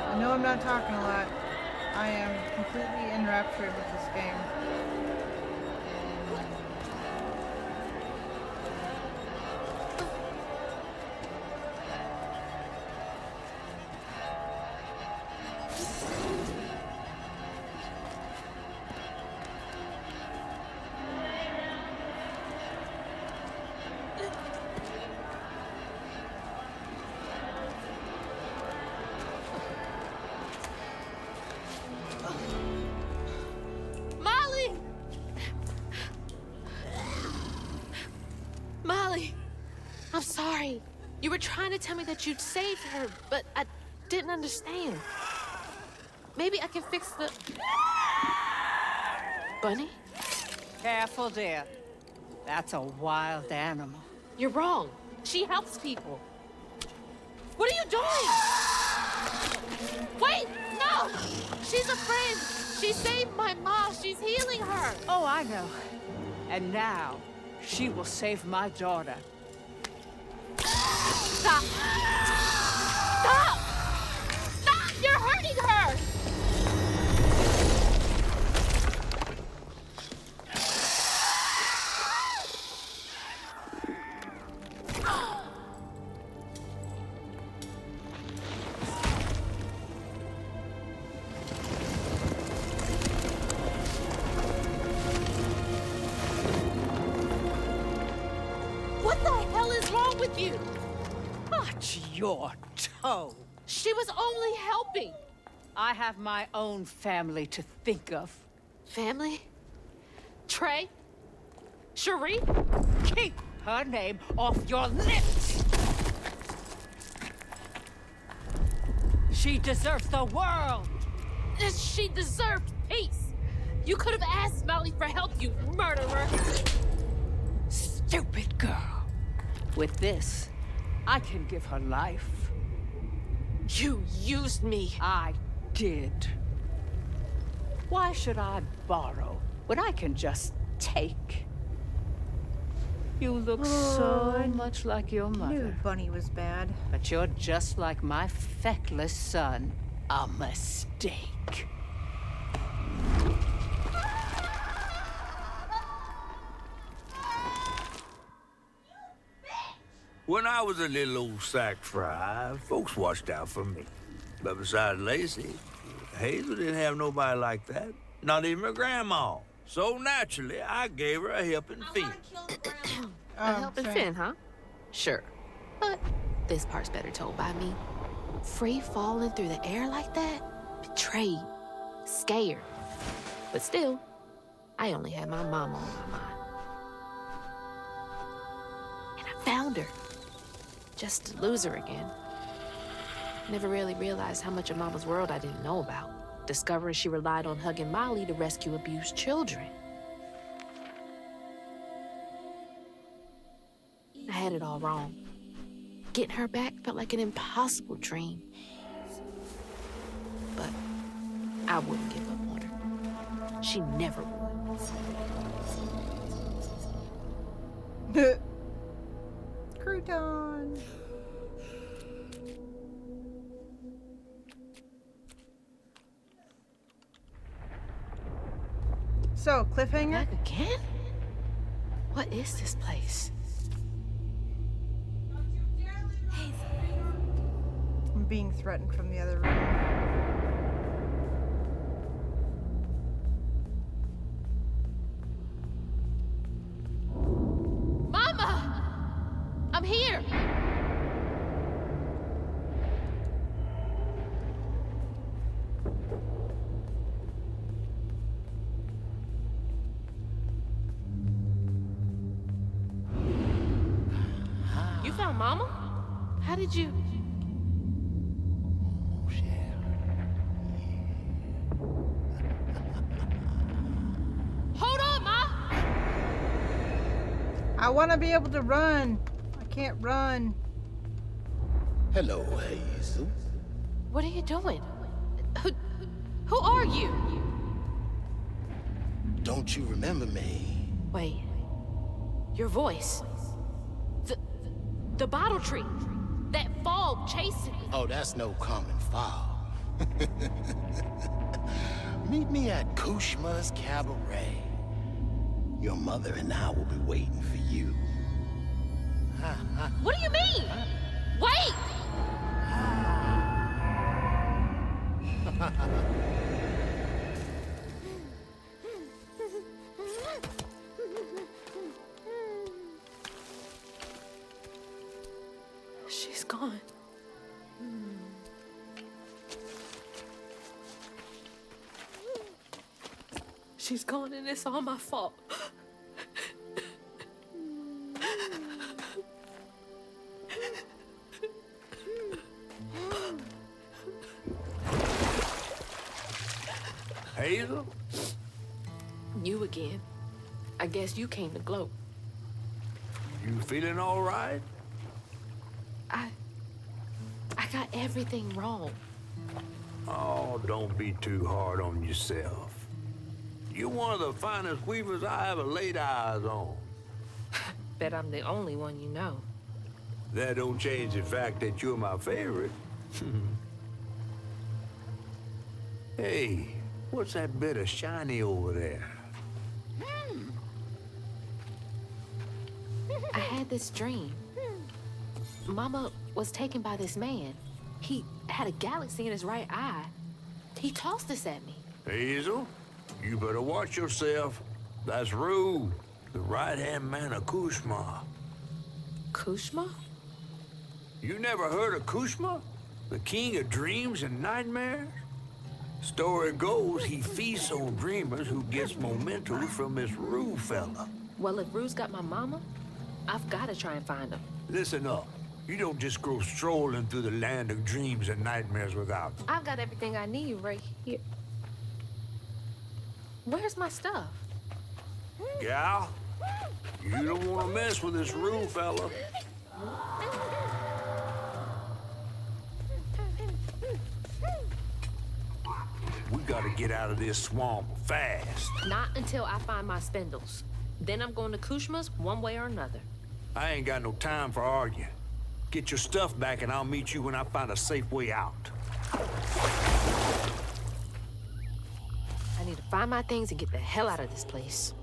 I know I'm not talking a lot. I am completely enraptured with this game. Molly! Molly! I'm sorry. You were trying to tell me that you'd saved her, but I didn't understand. Maybe I can fix the... Bunny? Careful, dear. That's a wild animal. You're wrong. She helps people. What are you doing? Wait, no! She's a friend. She saved my mom. She's healing her. Oh, I know. And now, she will save my daughter. Stop! Stop! Stop! You're hurting her! What the hell is wrong with you? Watch your toe. She was only helping. I have my own family to think of. Family? Trey? Cherie? Keep her name off your lips! She deserves the world! She deserved peace. You could have asked Molly for help, you murderer. Stupid girl. With this, I can give her life. You used me. I did. Why should I borrow when I can just take? You look so much like your mother. Knew Bunny was bad. But you're just like my feckless son. A mistake. When I was a little old sack fry, folks watched out for me. But besides Lacey, Hazel didn't have nobody like that. Not even her grandma. So naturally, I gave her a helping fin. A helping fin, huh? Sure. But this part's better told by me. Free falling through the air like that? Betrayed. Scared. But still, I only had my mama on my mind. And I found her. Just to lose her again. Never really realized how much of Mama's world I didn't know about. Discovering she relied on hugging Molly to rescue abused children. I had it all wrong. Getting her back felt like an impossible dream. But I wouldn't give up on her. She never would. Crouton. So, cliffhanger? Back again? What is this place? I'm being threatened from the other room. Mama! I'm here! You found Mama? How did you... I want to be able to run. I can't run. Hello, Hazel. What are you doing? Who are you? Don't you remember me? Wait. Your voice. The bottle tree. That fog chasing me. Oh, that's no common fog. Meet me at Kushma's Cabaret. Your mother and I will be waiting for you. What do you mean? Wait! She's gone. She's gone and it's all my fault. Hazel? You again. I guess you came to gloat. You feeling all right? I got everything wrong. Oh, don't be too hard on yourself. You're one of the finest weavers I ever laid eyes on. Bet I'm the only one you know. That don't change the fact that you're my favorite. Hey, what's that bit of shiny over there? I had this dream. Mama was taken by this man. He had a galaxy in his right eye. He tossed this at me. Hazel, you better watch yourself. That's Rue, the right-hand man of Kushma. Kushma? You never heard of Kushma? The king of dreams and nightmares? Story goes he feasts on dreamers who gets momentum from this Rue fella. Well, if Rue's got my mama, I've got to try and find him. Listen up. You don't just go strolling through the land of dreams and nightmares without. I've got everything I need right here. Where's my stuff? Gal, you don't want to mess with this Rue fella. We gotta get out of this swamp fast. Not until I find my spindles. Then I'm going to Kushma's one way or another. I ain't got no time for arguing. Get your stuff back and I'll meet you when I find a safe way out. I need to find my things and get the hell out of this place.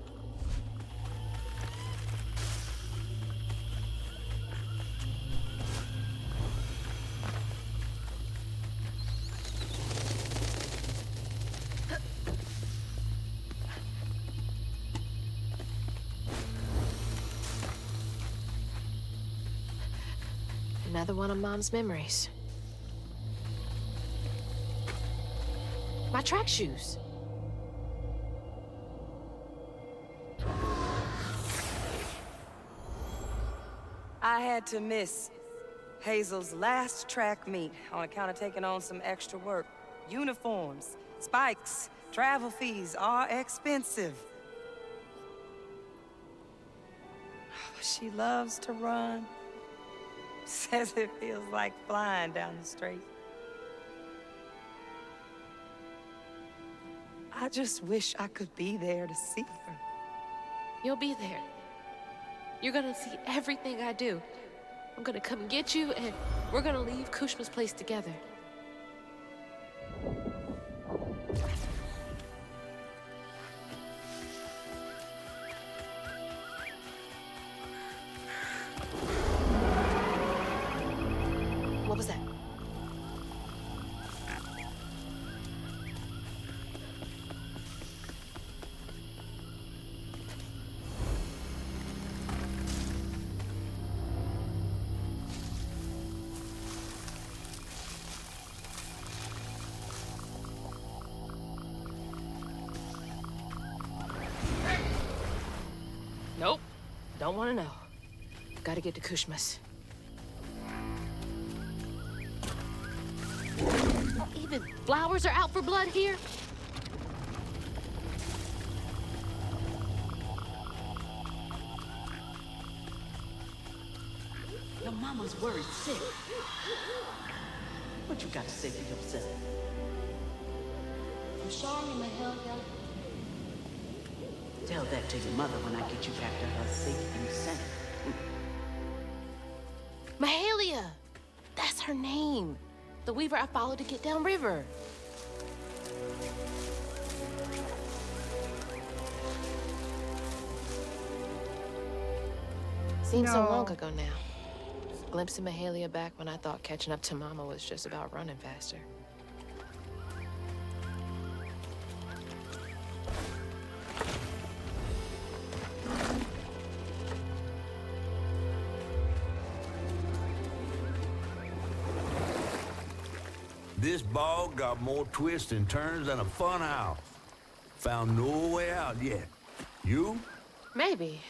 Another one of Mom's memories. My track shoes. I had to miss Hazel's last track meet on account of taking on some extra work. Uniforms, spikes, travel fees are expensive. She loves to run. Says it feels like flying down the street. I just wish I could be there to see her. You'll be there. You're gonna see everything I do. I'm gonna come and get you, and we're gonna leave Kushma's place together. What was that? Nope. Don't want to know. Gotta get to Kushma's. Even flowers are out for blood here? Mama's worried sick. What you got to say for yourself? I'm sorry, Mahalia. Tell that to your mother when I get you back to her safe and sound. Mahalia! That's her name. The weaver I followed to get downriver. Seems so long ago now. Glimpsing Mahalia back when I thought catching up to Mama was just about running faster. This bog got more twists and turns than a fun house. Found no way out yet. You? Maybe.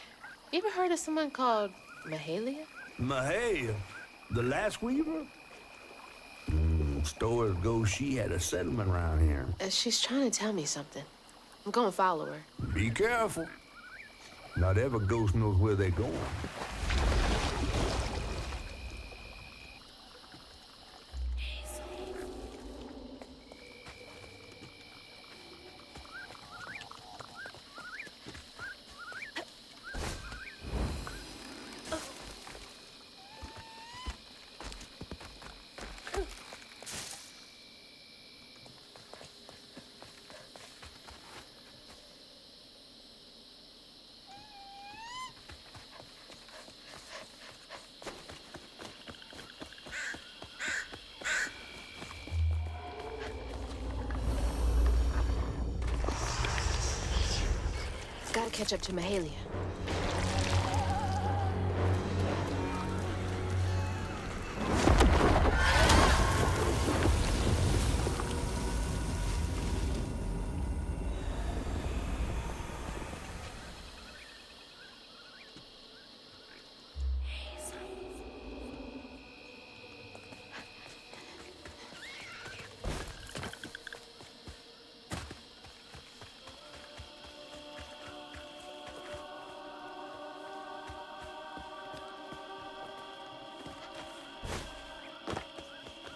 You ever heard of someone called Mahalia? Mahalia, the last weaver? Stories go she had a settlement around here. She's trying to tell me something. I'm gonna follow her. Be careful. Not every ghost knows where they're going. Gotta catch up to Mahalia.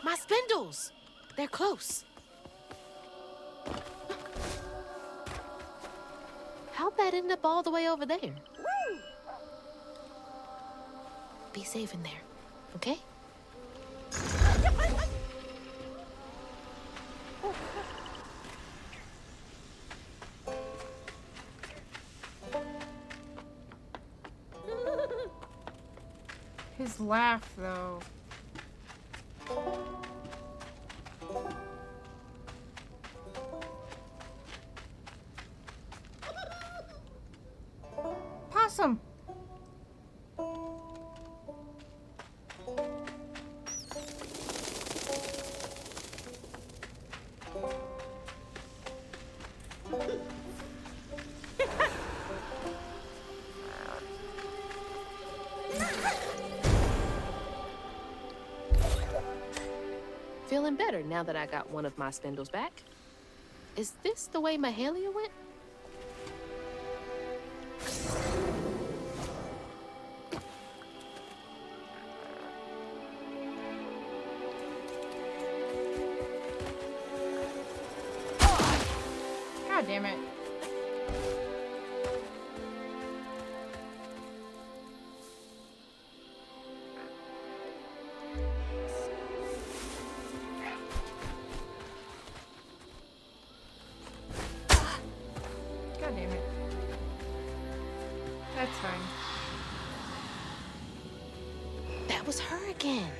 My spindles! They're close. How'd that end up all the way over there? Woo! Be safe in there, okay? His laugh, though. Possum. Feeling better now that I got one of my spindles back. Is this the way Mahalia went? God damn it. God damn it. That's fine. That was her again.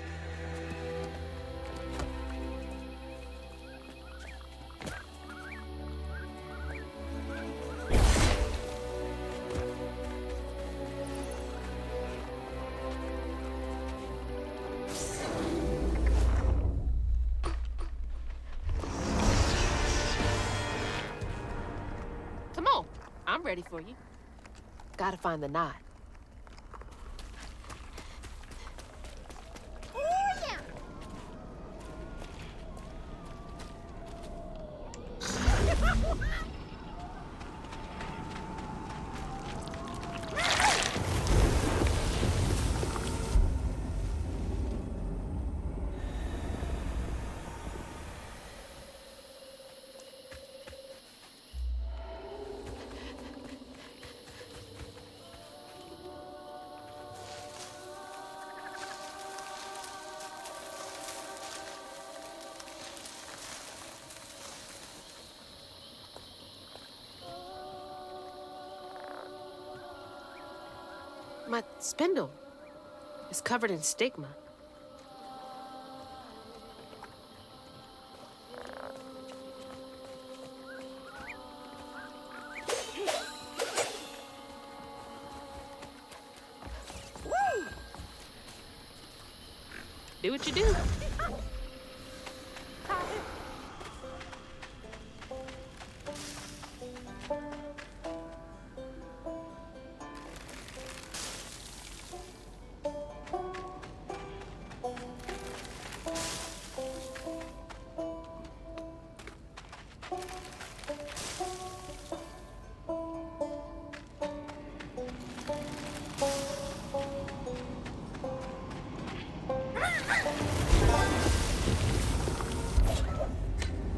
Come on, I'm ready for you. Gotta find the knot. My spindle is covered in stigma. Do what you do.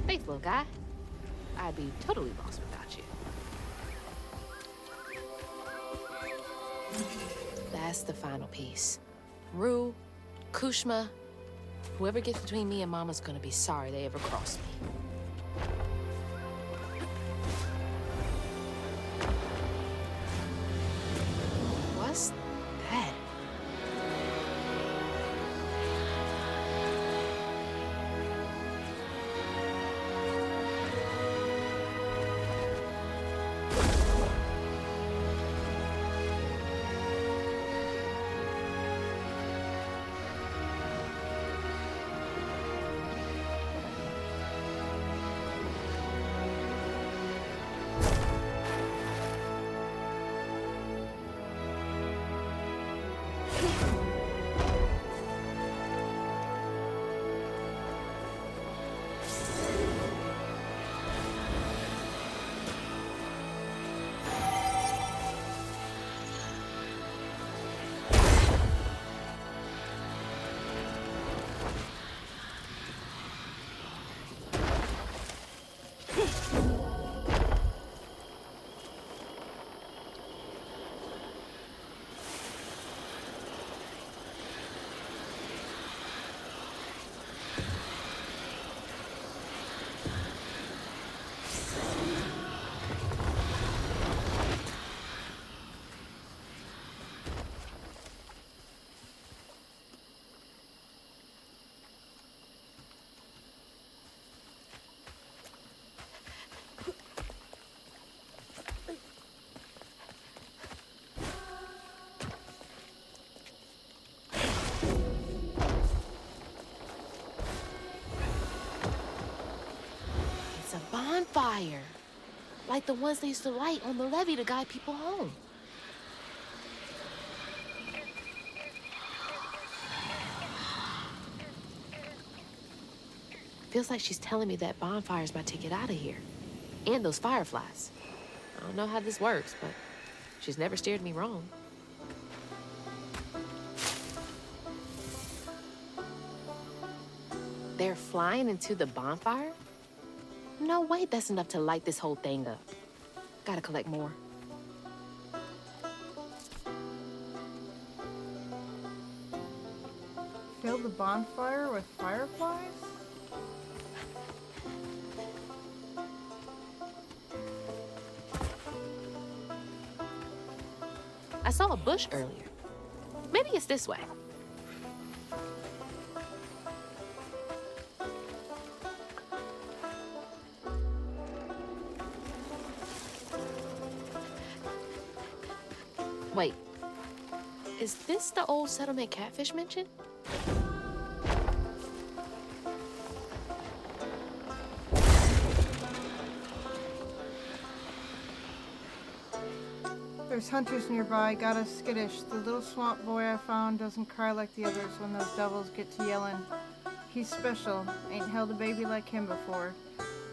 Thanks, little guy. I'd be totally lost without you. That's the final piece. Rue, Kushma, whoever gets between me and Mama's gonna be sorry they ever crossed me. What's that? It's a bonfire. Like the ones they used to light on the levee to guide people home. Feels like she's telling me that bonfire's my ticket out of here. And those fireflies. I don't know how this works, but she's never steered me wrong. They're flying into the bonfire? No way that's enough to light this whole thing up. Gotta collect more. Fill the bonfire with fireflies? I saw a bush earlier. Maybe it's this way. Wait, is this the old settlement catfish mentioned? There's hunters nearby, got us skittish. The little swamp boy I found doesn't cry like the others when those devils get to yelling. He's special, ain't held a baby like him before.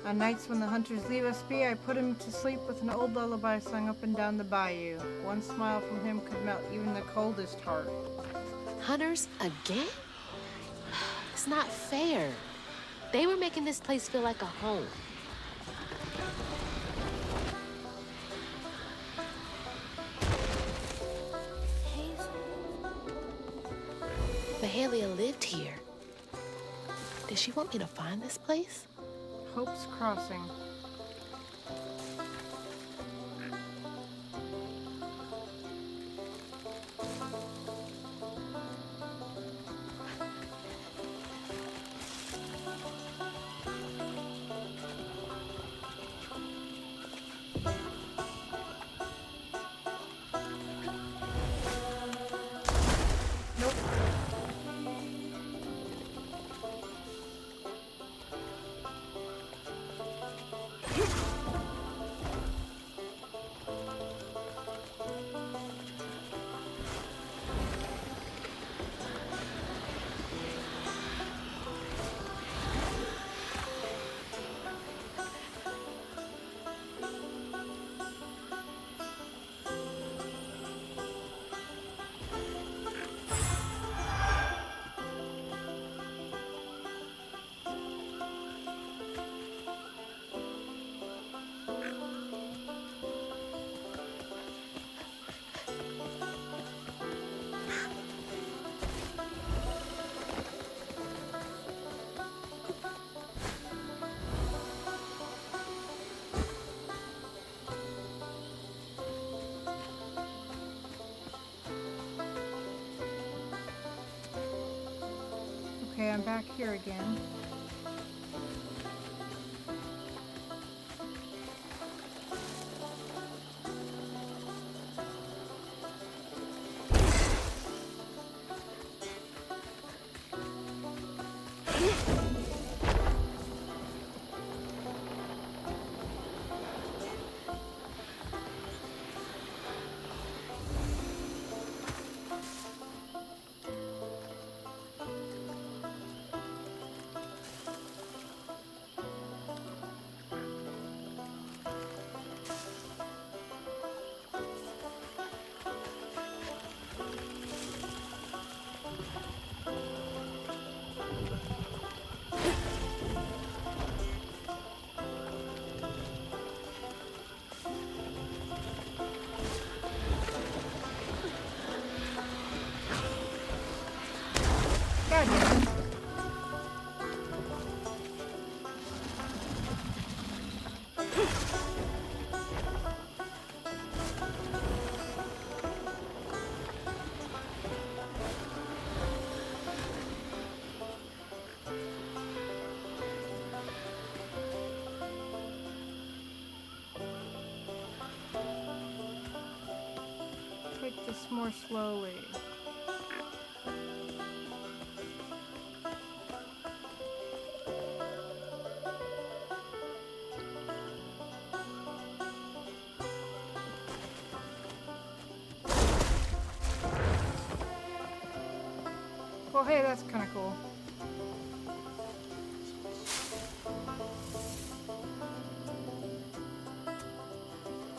On nights when the hunters leave us be, I put him to sleep with an old lullaby sung up and down the bayou. One smile from him could melt even the coldest heart. Hunters again? It's not fair. They were making this place feel like a home. Mahalia lived here. Did she want me to find this place? Hope's Crossing. Okay, I'm back here again. God damn it. Take this more slowly. Well, hey, that's kind of cool.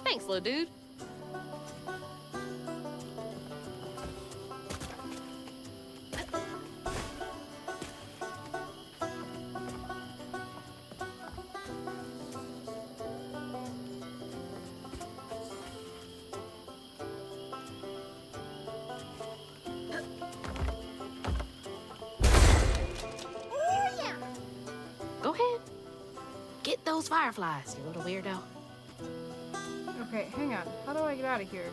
Thanks, little dude. Go ahead. Get those fireflies, you little weirdo. Okay, hang on. How do I get out of here?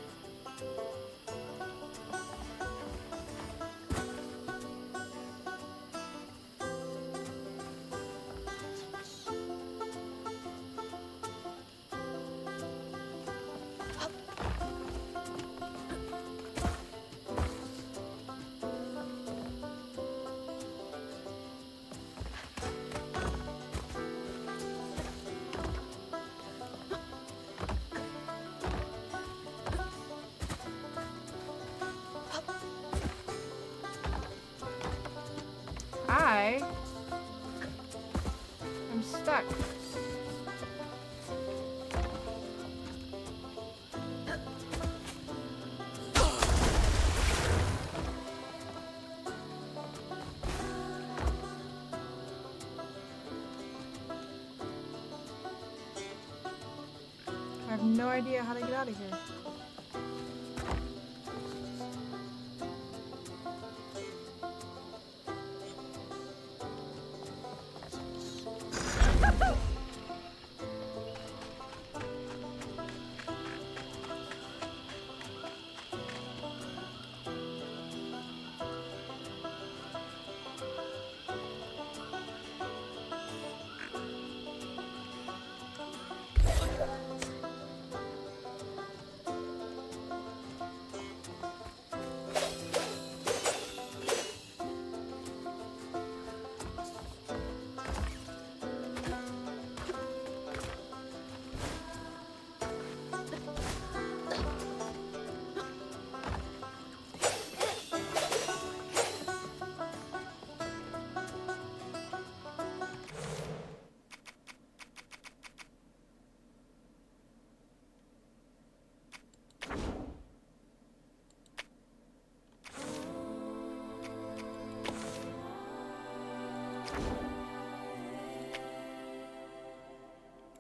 I'm stuck. I have no idea how to get out of here.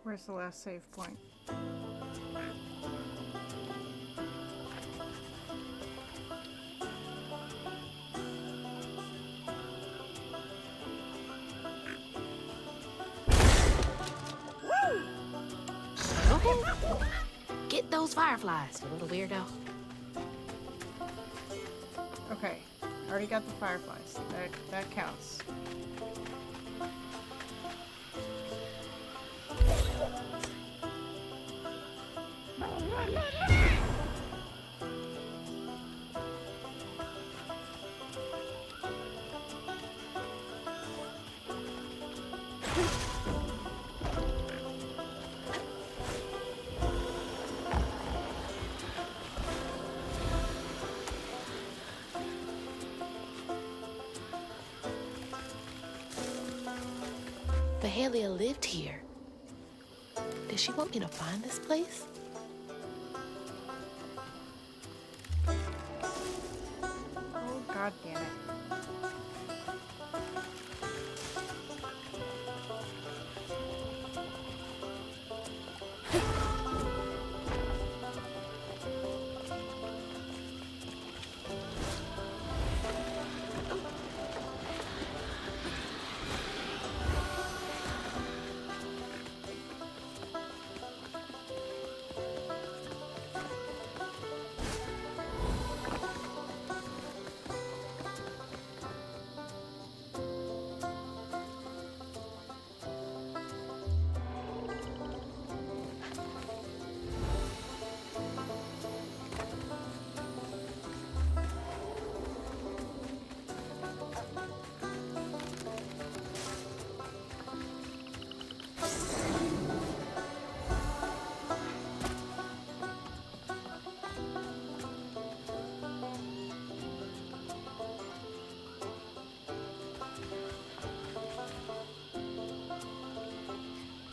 Where's the last save point? Okay. Get those fireflies, you little weirdo. Okay. Already got the fireflies. That counts. Mahalia lived here. Did she want me to find this place? Oh, God damn it.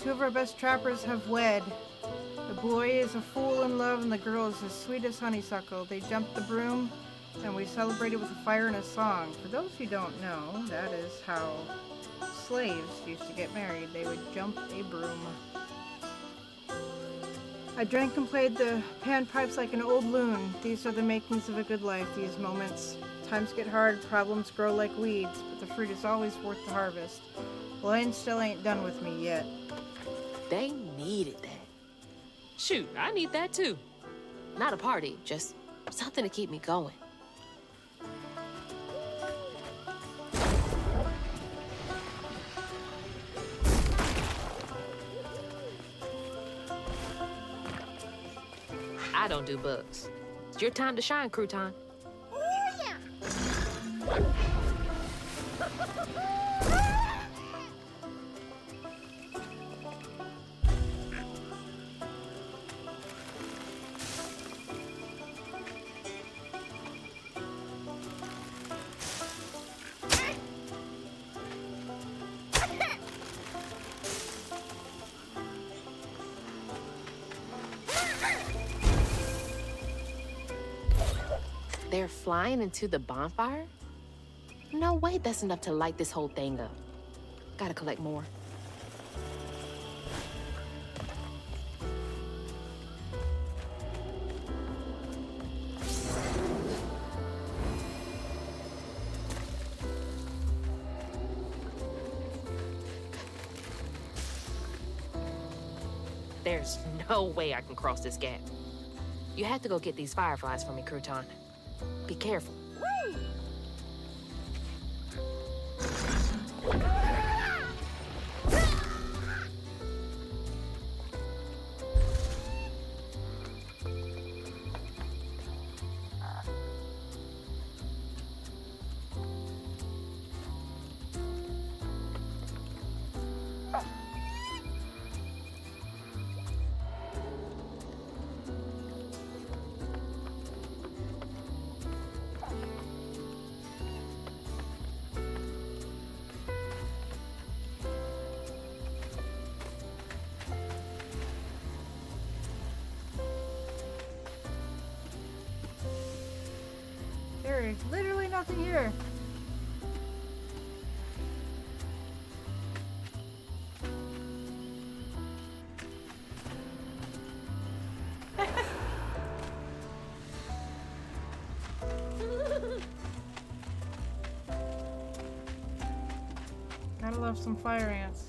Two of our best trappers have wed. The boy is a fool in love and the girl is as sweet as honeysuckle. They jumped the broom and we celebrated with a fire and a song. For those who don't know, that is how slaves used to get married. They would jump a broom. I drank and played the panpipes like an old loon. These are the makings of a good life, these moments. Times get hard, problems grow like weeds, but the fruit is always worth the harvest. Lion still ain't done with me yet. They needed that. Shoot, I need that too. Not a party, just something to keep me going. I don't do bugs. It's your time to shine, Crouton. They're flying into the bonfire? No way that's enough to light this whole thing up. Gotta collect more. There's no way I can cross this gap. You have to go get these fireflies for me, Crouton. Be careful. There is literally nothing here. Gotta love some fire ants.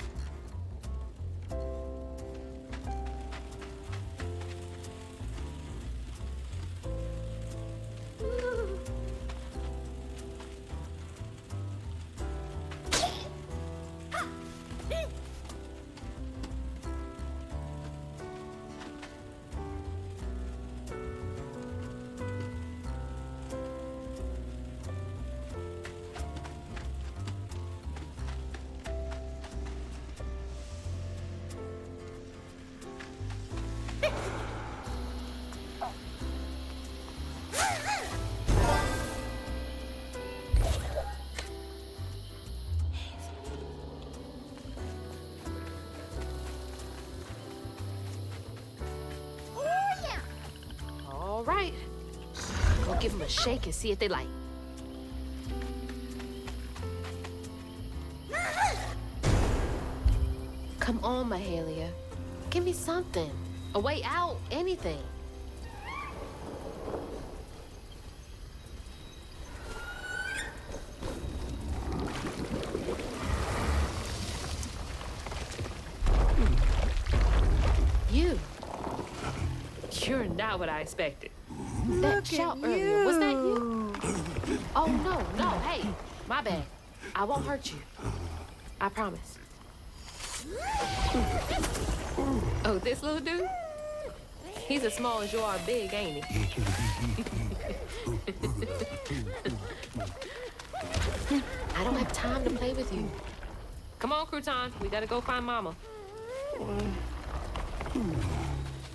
Shake it, see if they like. Come on, Mahalia. Give me something. A way out, anything. You're not what I expected. That shout earlier, was that you? Oh, no, hey, my bad. I won't hurt you. I promise. Oh, this little dude? He's as small as you are big, ain't he? I don't have time to play with you. Come on, Crouton. We gotta go find Mama.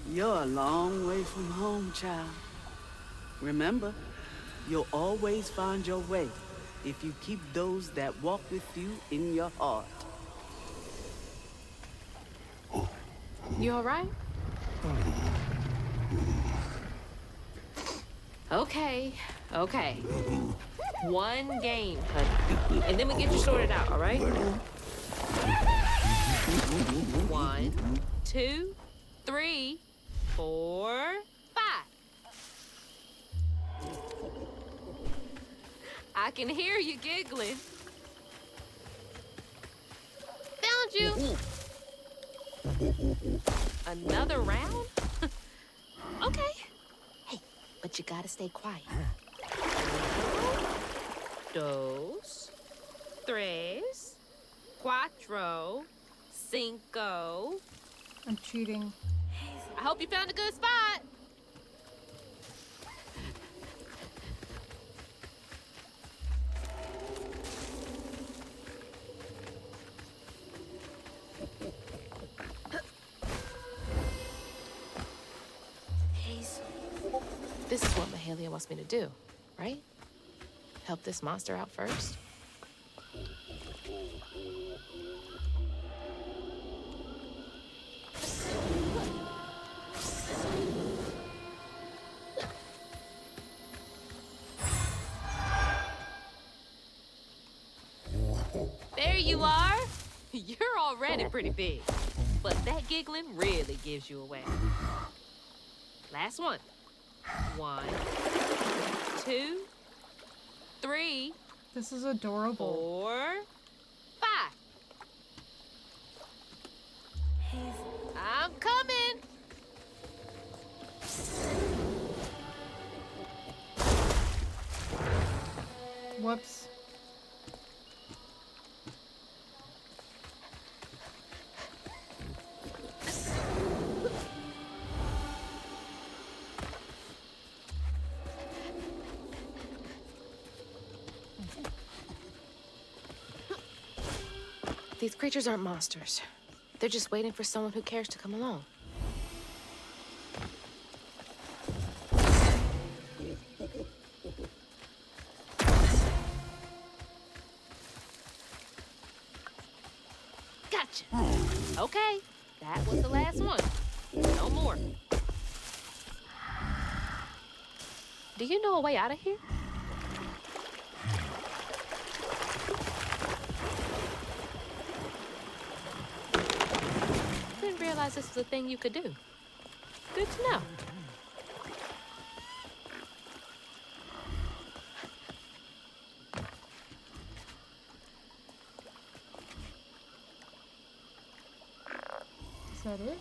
You're a long way from home, child. Remember, you'll always find your way if you keep those that walk with you in your heart. You all right? Okay. One game, honey. And then we get you sorted out, all right? 1, 2, 3, 4, 5. I can hear you giggling. Found you. Another round? Okay. Hey, but you gotta stay quiet. 2, 3, 4, 5. I'm cheating. I hope you found a good spot. This is what Mahalia wants me to do, right? Help this monster out first. There you are. You're already pretty big, but that giggling really gives you away. Last one. 1, 2, 3. This is adorable. 4, 5. I'm coming. Whoops. These creatures aren't monsters. They're just waiting for someone who cares to come along. Gotcha. Okay, that was the last one. No more. Do you know a way out of here? Didn't realize this was a thing you could do. Good to know. Is that it?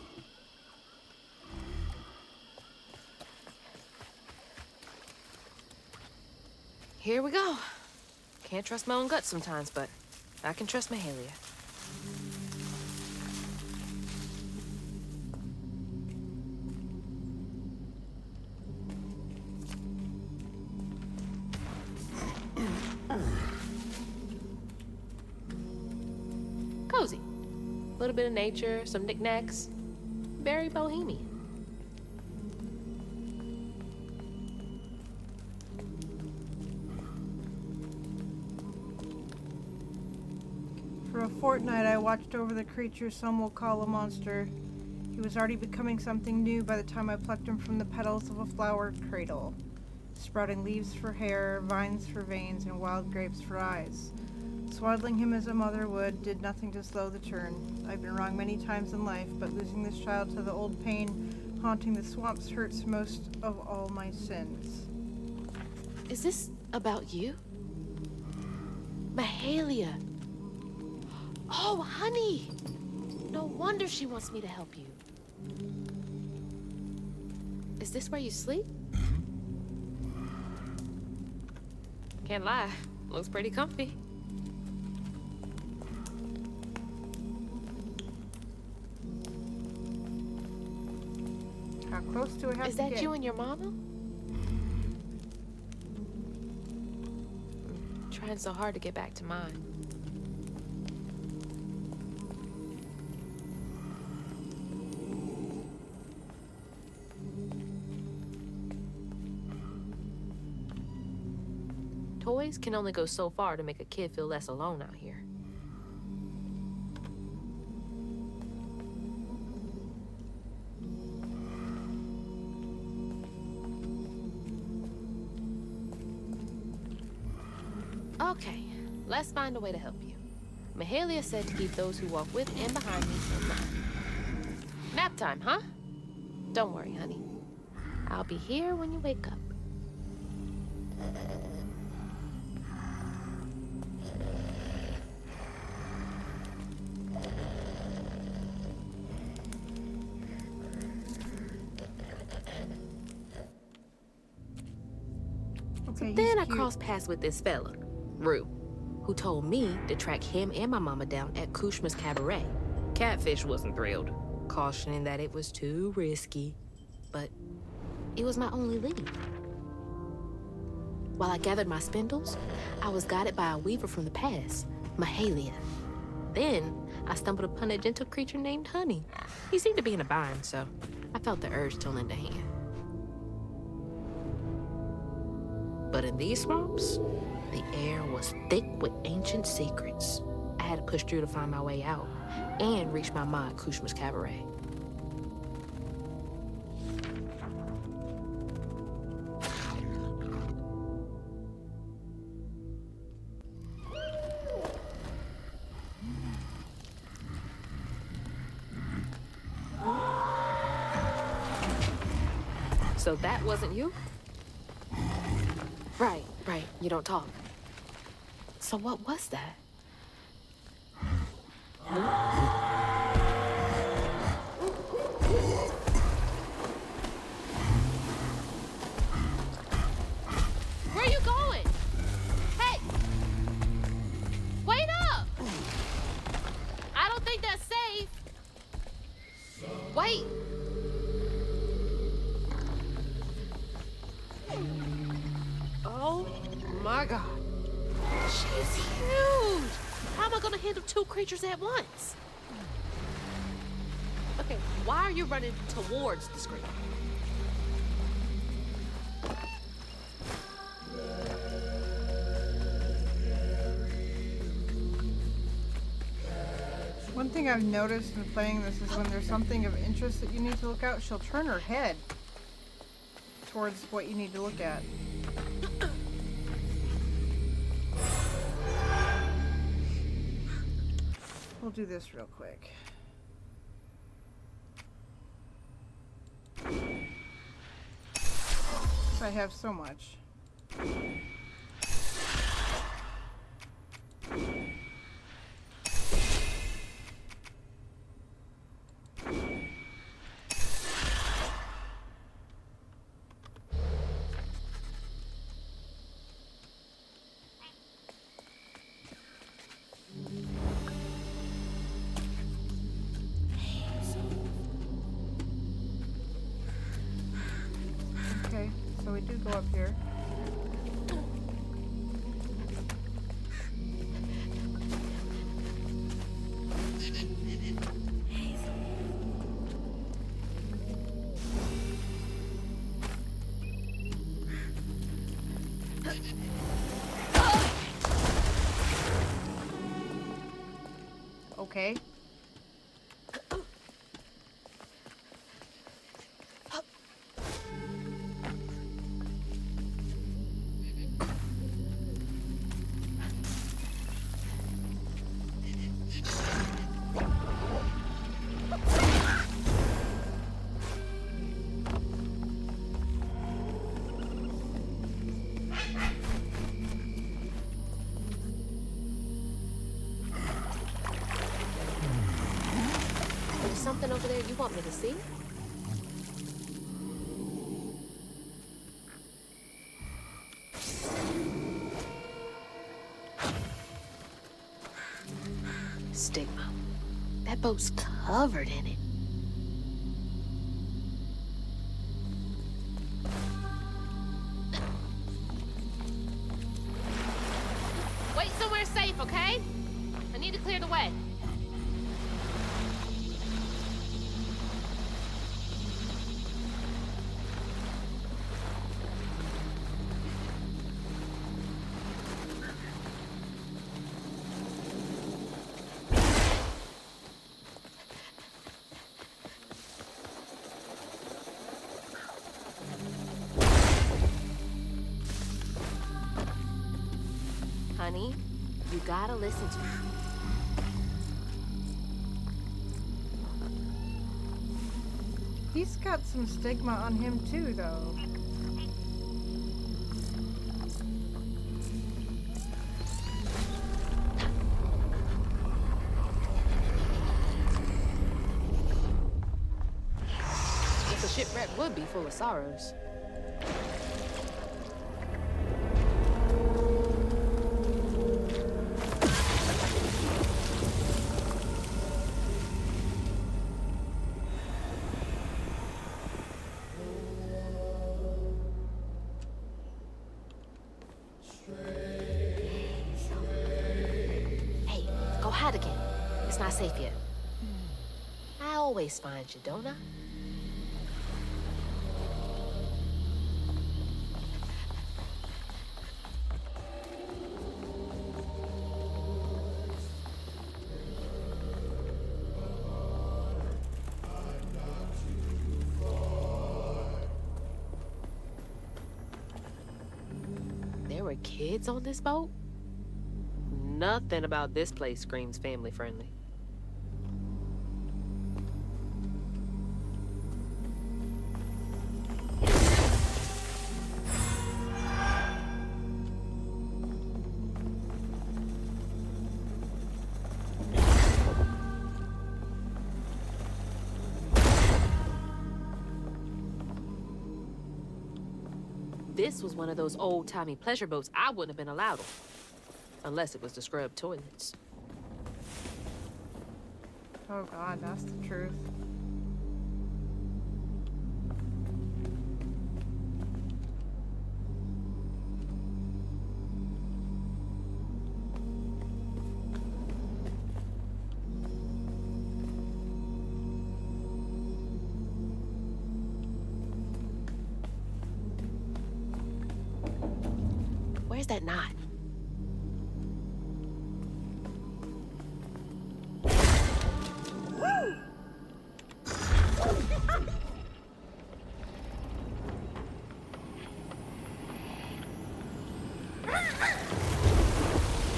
Here we go. Can't trust my own gut sometimes, but I can trust Mahalia. Cozy. A little bit of nature, some knickknacks. Very bohemian. For a fortnight, I watched over the creature some will call a monster. He was already becoming something new by the time I plucked him from the petals of a flower cradle. sprouting leaves for hair, vines for veins, and wild grapes for eyes. Swaddling him as a mother would did nothing to slow the turn. I've been wrong many times in life, but losing this child to the old pain haunting the swamps hurts most of all my sins. Is this about you? Mahalia. Oh, honey. No wonder she wants me to help you. Is this where you sleep? Can't lie. Looks pretty comfy. How close do I have Is to that get? you and your mama? Trying so hard to get back to mine. Toys can only go so far to make a kid feel less alone out here. Okay, let's find a way to help you. Mahalia said to keep those who walk with and behind me in mind. Nap time, huh? Don't worry, honey. I'll be here when you wake up. Okay, Then I crossed paths with this fella, Rue, who told me to track him and my mama down at Kushma's Cabaret. Catfish wasn't thrilled, cautioning that it was too risky, but it was my only lead. While I gathered my spindles, I was guided by a weaver from the past, Mahalia. Then I stumbled upon a gentle creature named Honey. He seemed to be in a bind, so I felt the urge to lend a hand. But in these swamps, the air was thick with ancient secrets. I had to push through to find my way out and reach my ma at Kushma's Cabaret. So that wasn't you? Right. You don't talk. So what was that? Where are you going? Hey! Wait up! I don't think that's safe. Wait! Oh my God. She's huge! How am I gonna handle two creatures at once? Okay, why are you running towards the screen? One thing I've noticed in playing this is when there's something of interest that you need to look out, she'll turn her head towards what you need to look at. We'll do this real quick. I have so much. Okay, so we do go up here. Okay. something over there you want me to see? Stigma. That boat's covered in it. Wait somewhere safe, okay? I need to clear the way. Honey, you gotta listen to me. He's got some stigma on him too, though. Guess a shipwreck would be full of sorrows. Hey, go hide again. It's not safe yet. I always find you, don't I? There were kids on this boat? Nothing about this place screams family friendly. This was one of those old-timey pleasure boats I wouldn't have been allowed on. Unless it was the scrub toilets. Oh God, that's the truth. Where's that knot?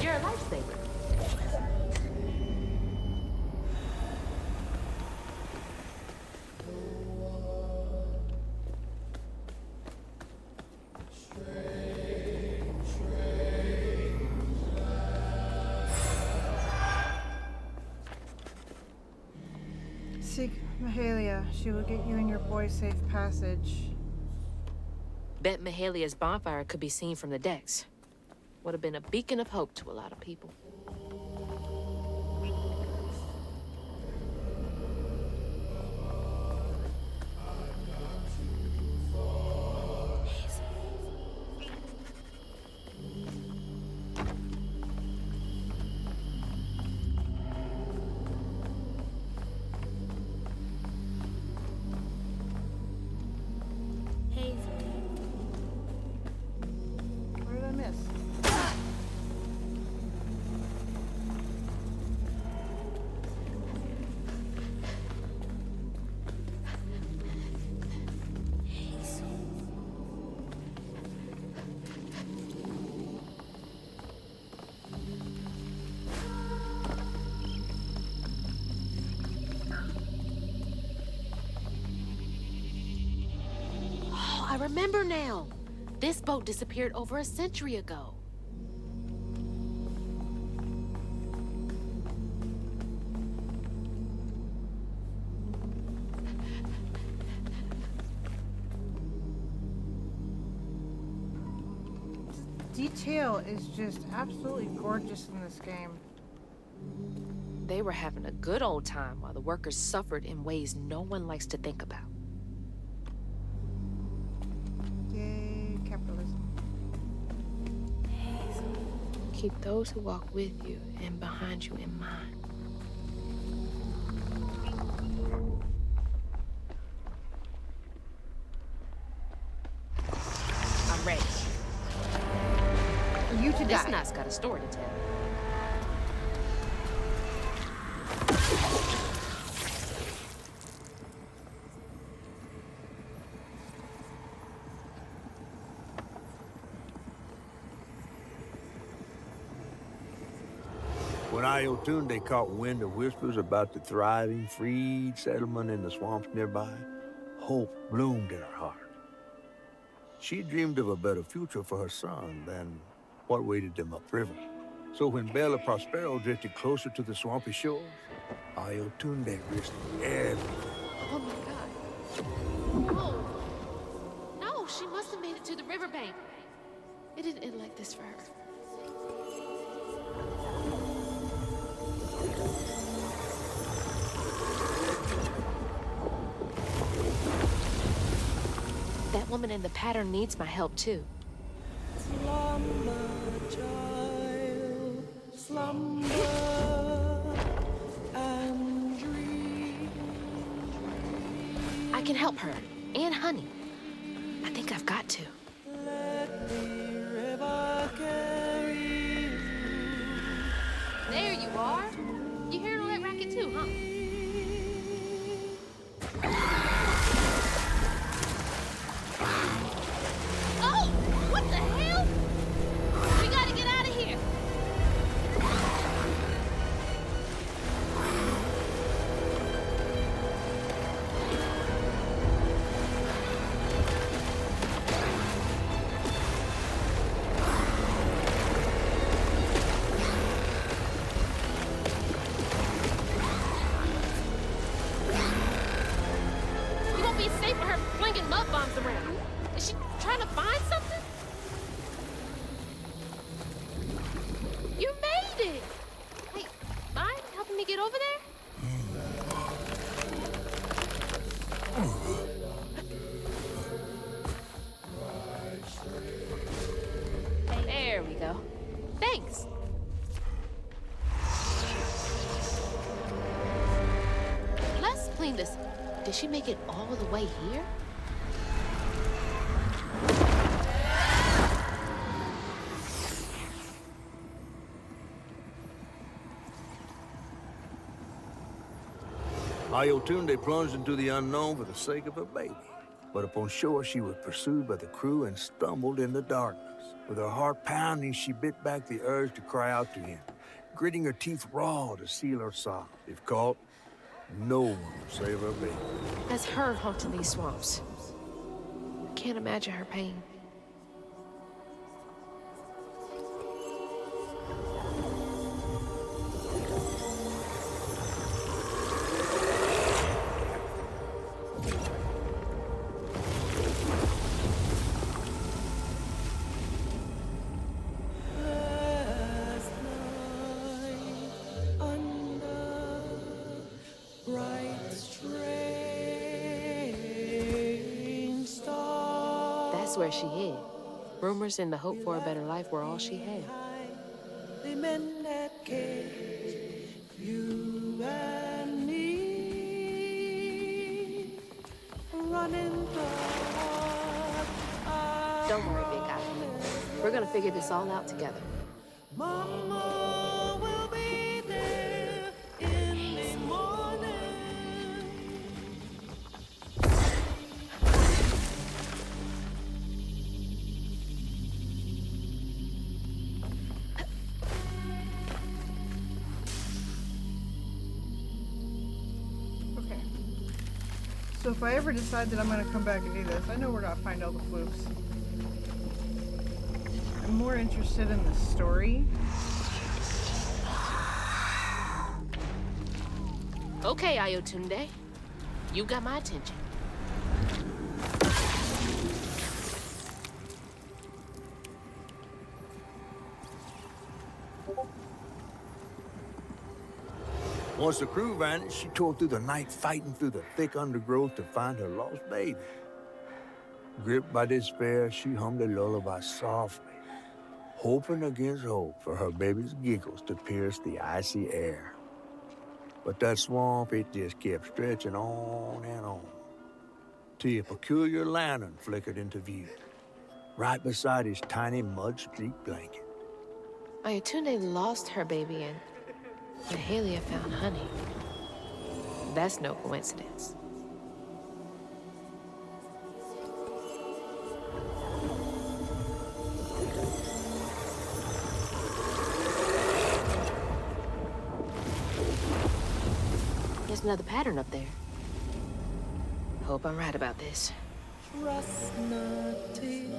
You're a lifesaver. Seek Mahalia. She will get you and your boy safe passage. Bet Mahalia's bonfire could be seen from the decks. Would have been a beacon of hope to a lot of people. What did I miss? Oh, I remember now. This boat disappeared over a century ago. detail is just absolutely gorgeous in this game. They were having a good old time while the workers suffered in ways no one likes to think about. Yay, capitalism. Keep those who walk with you and behind you in mind. I'm ready. For you to This die. knot's got a story to tell. When Iotunde caught wind of whispers about the thriving, freed settlement in the swamps nearby, hope bloomed in her heart. She dreamed of a better future for her son than what waited them upriver. So when Bella Prospero drifted closer to the swampy shores, Iotunde risked everything. Oh my God. Oh. No, she must have made it to the riverbank. It didn't end like this for her. That woman in the pattern needs my help too. Slumber, child, slumber and dream. I can help her and Honey. I think I've got to. Let the river carry you. There you are. You hearing all that racket too, huh? Oh! What the hell? We gotta get out of here. You won't be safe with her flinging mud bombs around. Is she trying to find something? You made it! Hey, mind helping me get over there? There we go. Thanks. Let's clean this. Did she make it all the way here? Iotunde plunged into the unknown for the sake of her baby. But upon shore, she was pursued by the crew and stumbled in the darkness. With her heart pounding, she bit back the urge to cry out to him, gritting her teeth raw to seal her sob. If caught, no one would save her baby. That's her haunting these swamps. I can't imagine her pain. Last night under bright strange stars. That's where she hid. Rumors and the hope for a better life were all she had. The men that cage you and me running the Don't worry, big guy. We're gonna figure this all out together. Mama will be there in the morning. Okay. So if I ever decide that I'm going to come back and do this, I know where to find all the flukes. I'm more interested in the story. Okay, Iotunde. You got my attention. Once the crew vanished, she tore through the night fighting through the thick undergrowth to find her lost baby. Gripped by despair, she hummed a lullaby softly, hoping against hope for her baby's giggles to pierce the icy air. But that swamp, it just kept stretching on and on, till a peculiar lantern flickered into view, right beside his tiny mud-streaked blanket. Ayatunde lost her baby and Mahalia found honey. That's no coincidence. There's another pattern up there. Hope I'm right about this. Trust nothing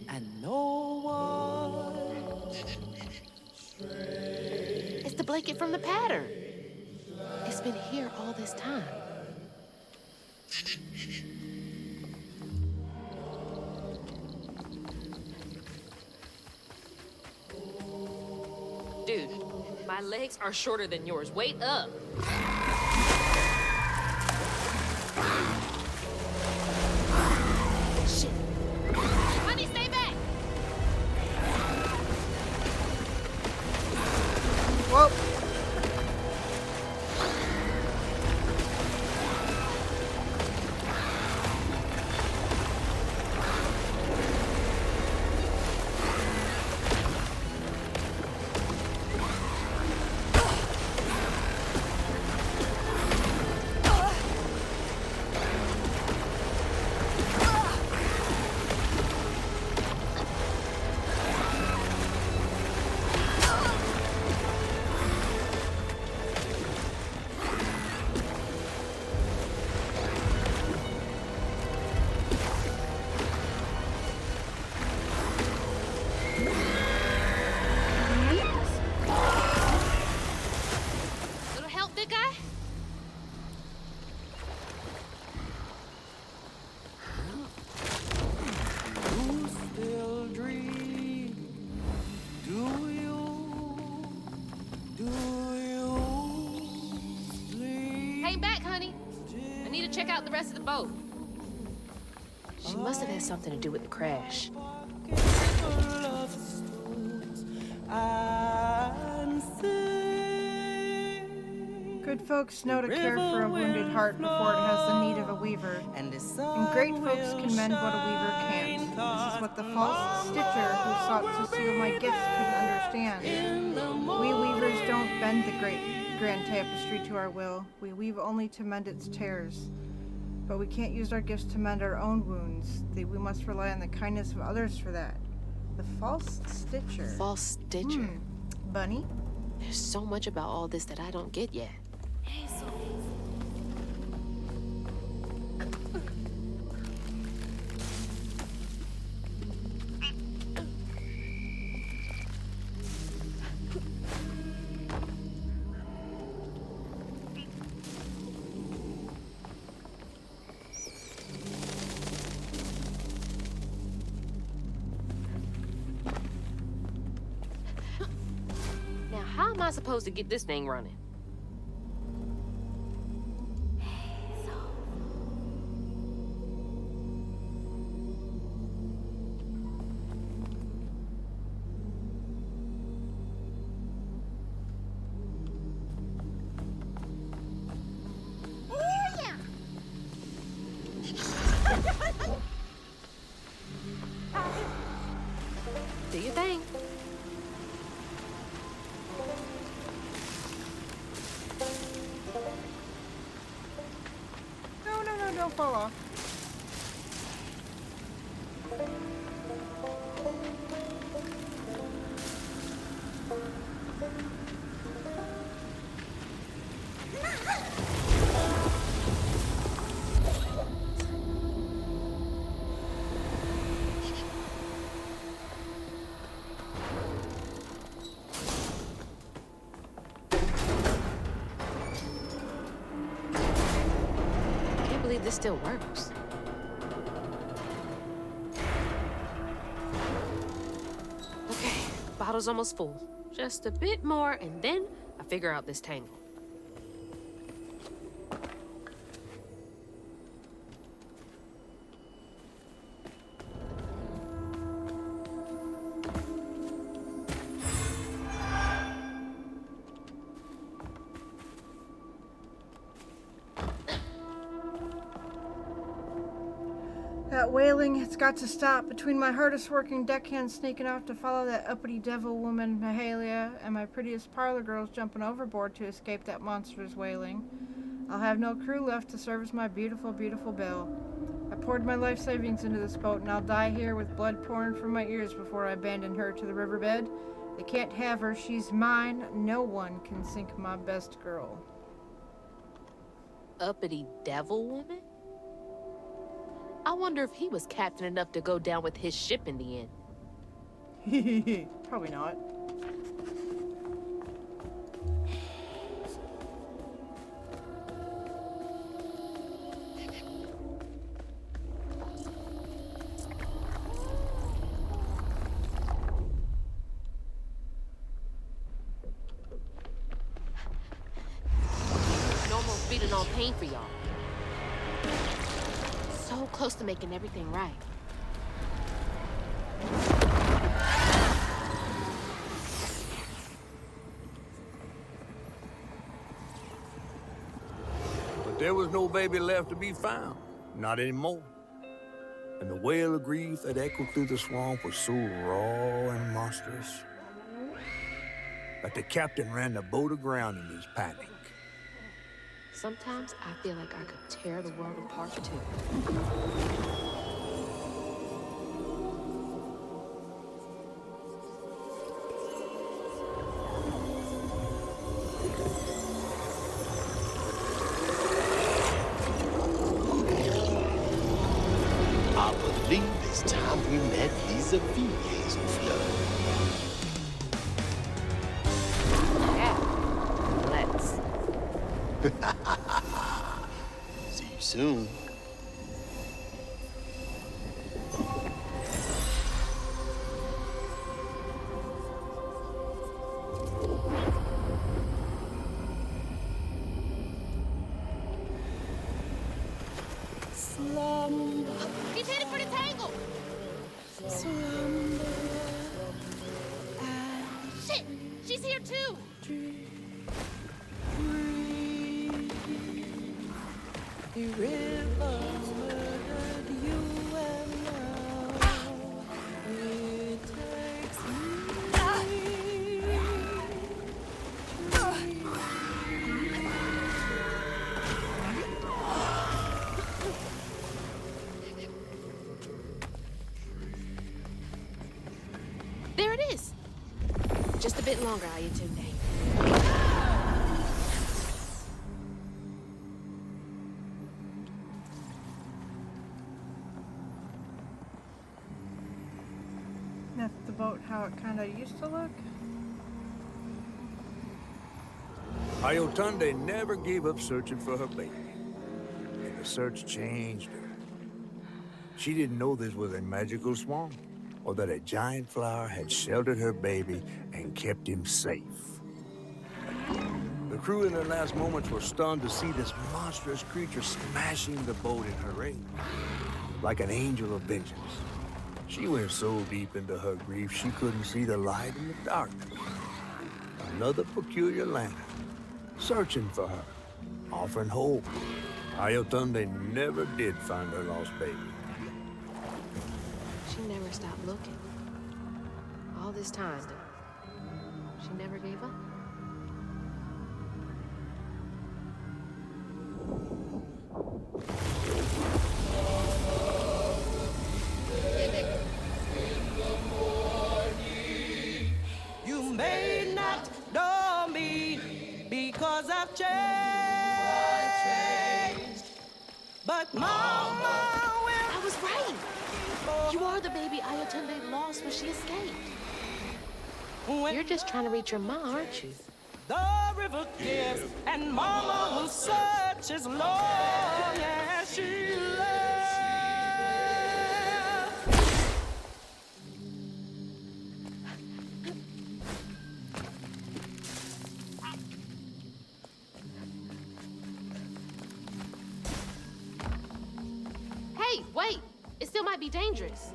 and no one. It's the blanket from the pattern. It's been here all this time. Dude, my legs are shorter than yours. Wait up. Shit. Honey, stay back. Whoa. Little help, big guy? You still dream? Do you? Do you sleep? Hang back, honey. I need to check out the rest of the boat. She must have had something to do with the crash. Love stones and sing. Good folks know to care for a wounded heart before it has the need of a weaver. And great folks can mend what a weaver can't. This is what the false stitcher who sought to steal my gifts couldn't understand. We weavers don't bend the great grand tapestry to our will. We weave only to mend its tears. But we can't use our gifts to mend our own wounds. We must rely on the kindness of others for that. The false stitcher. False stitcher. Bunny? There's so much about all this that I don't get yet. Now, how am I supposed to get this thing running? Do your thing. No, don't fall off. This still works. Okay, bottle's almost full. Just a bit more, and then I figure out this tangle. That wailing, it's got to stop. Between my hardest working deckhands sneaking off to follow that uppity devil woman, Mahalia, and my prettiest parlor girls jumping overboard to escape that monster's wailing, I'll have no crew left to service my beautiful, beautiful Bill. I poured my life savings into this boat, and I'll die here with blood pouring from my ears before I abandon her to the riverbed. They can't have her. She's mine. No one can sink my best girl. Uppity devil woman? I wonder if he was captain enough to go down with his ship in the end. Probably not. Normal feeling on pain for y'all. So close to making everything right. But there was no baby left to be found. Not anymore. And the wail of grief that echoed through the swamp was so raw and monstrous that the captain ran the boat aground in his panic. Sometimes I feel like I could tear the world apart too. I believe it's time we met vis-a-vis Hazel Flood. Yeah, let's. See you soon. He's headed for the tangle! Shit! She's here too! The river murdered you and now it takes There it is! Just a bit longer, Ayatunde. That's the boat how it kind of used to look. Ayatunde never gave up searching for her baby. And the search changed her. She didn't know this was a magical swamp, or that a giant flower had sheltered her baby and kept him safe. The crew in their last moments were stunned to see this monstrous creature smashing the boat in her rage, like an angel of vengeance. She went so deep into her grief she couldn't see the light in the darkness. Another peculiar lantern, searching for her, offering hope. Ayatunde never did find her lost baby. She never stopped looking. All this time, she never gave up. You may not know me because I've changed. But Mama will. I was right. You are the baby Ayatunde lost when she escaped. You're just trying to reach your mom, aren't you? The river gives, and Mama will search as long as she loves. still might be dangerous.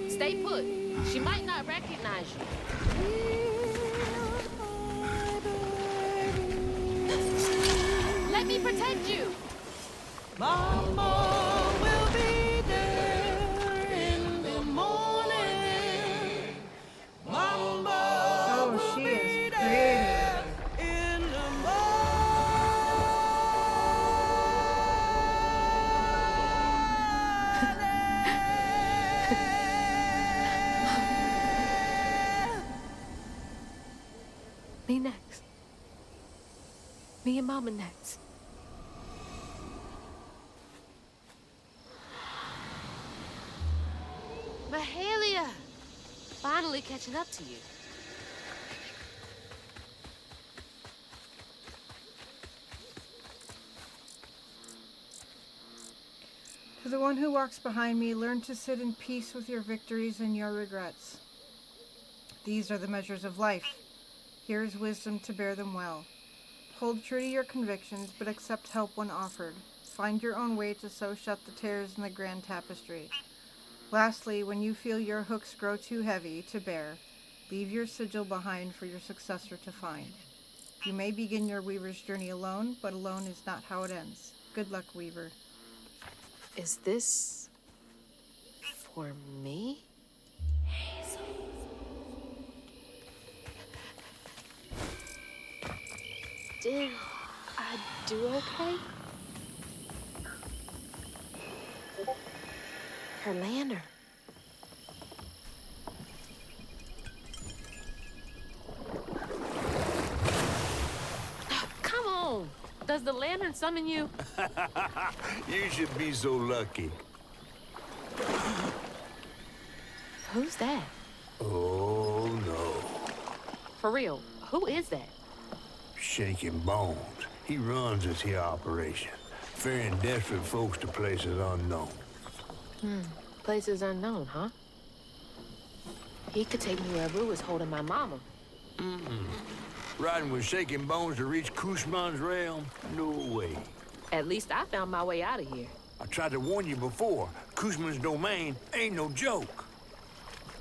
Stay put. She might not recognize you. Let me protect you. Mama will be there in the morning. Mama will be there in the Me next. Me and Mama next. Mahalia! Finally catching up to you. To the one who walks behind me, learn to sit in peace with your victories and your regrets. These are the measures of life. Here is wisdom to bear them well. Hold true to your convictions, but accept help when offered. Find your own way to sew shut the tears in the grand tapestry. Lastly, when you feel your hooks grow too heavy to bear, leave your sigil behind for your successor to find. You may begin your weaver's journey alone, but alone is not how it ends. Good luck, Weaver. Is this for me? Did I do okay? Her lantern. Come on. Does the lantern summon you? You should be so lucky. Who's that? Oh, no. For real, who is that? Shaking Bones. He runs this here operation, ferrying desperate folks to places unknown. Places unknown, huh? He could take me where Rue is holding my mama. Riding with Shaking Bones to reach Kushman's realm? No way. At least I found my way out of here. I tried to warn you before. Kushman's domain ain't no joke.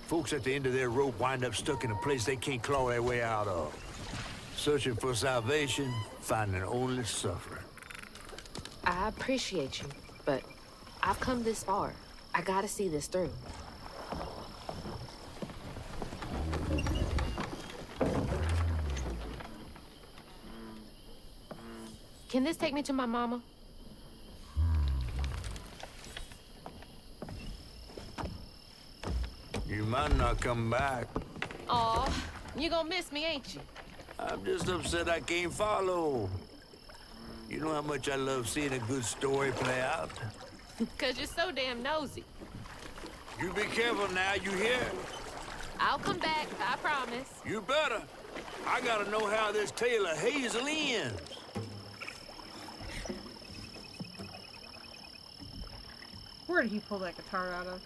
Folks at the end of their rope wind up stuck in a place they can't claw their way out of. Searching for salvation, finding only suffering. I appreciate you, but I've come this far. I gotta see this through. Can this take me to my mama? You might not come back. Aw, you gonna miss me, ain't you? I'm just upset I can't follow. You know how much I love seeing a good story play out? 'Cause you're so damn nosy. You be careful now, you hear? I'll come back, I promise. You better. I gotta know how this tale of Hazel ends. Where did he pull that guitar out of?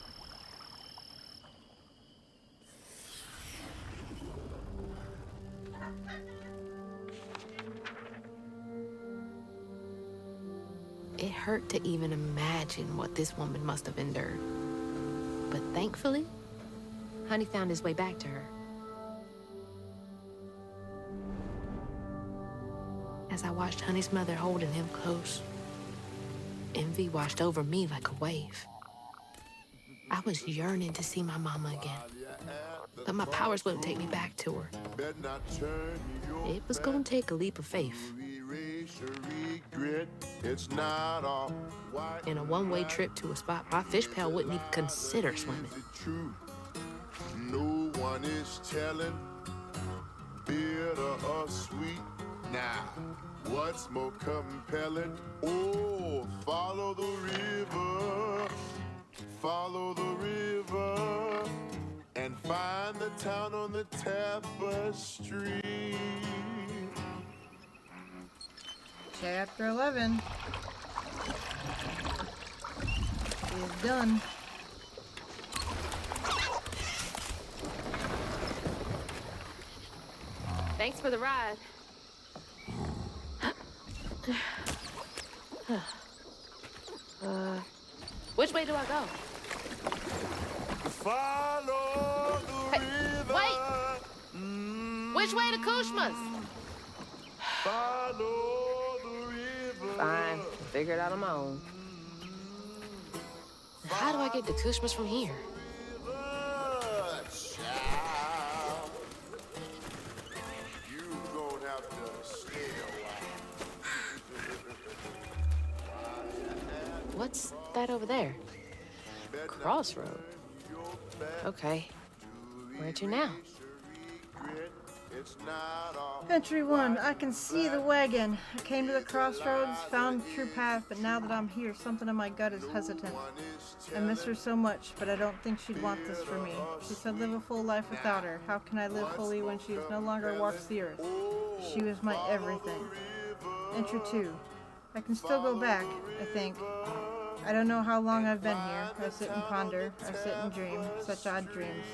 It hurt to even imagine what this woman must have endured. But thankfully, Honey found his way back to her. As I watched Honey's mother holding him close, envy washed over me like a wave. I was yearning to see my mama again, but my powers wouldn't take me back to her. It was gonna take a leap of faith. It's not all In a one-way trip to a spot my fish pal wouldn't even consider swimming. No one is telling, bitter or sweet. Now, what's more compelling? Oh, follow the river, and find the town on the tapestry. Chapter 11 is done. Thanks for the ride. Which way do I go? Follow the river. Wait! Which way to Kushma's? Follow the river. Fine. Figure it out on my own. How do I get to Kushma's from here? You gonna have to stay a while. What's that over there? Crossroad. Okay. Where to now? Entry 1. I can see the wagon. I came to the crossroads, found the true path, but now that I'm here, something in my gut is hesitant. I miss her so much, but I don't think she'd want this for me. She said live a full life without her. How can I live fully when she no longer walks the earth? She was my everything. Entry 2. I can still go back, I think. I don't know how long I've been here. I sit and ponder. I sit and dream. Such odd dreams.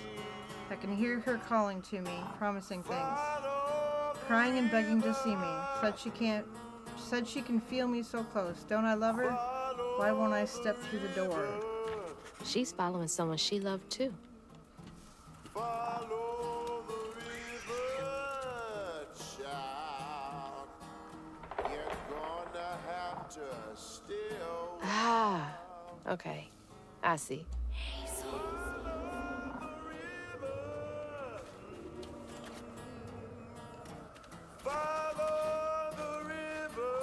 I can hear her calling to me, promising things. Crying and begging to see me. Said she can feel me so close. Don't I love her? Why won't I step through the door? She's following someone she loved too. Follow the river, child. You're gonna have to stay a while. Ah, okay. I see. Follow the river.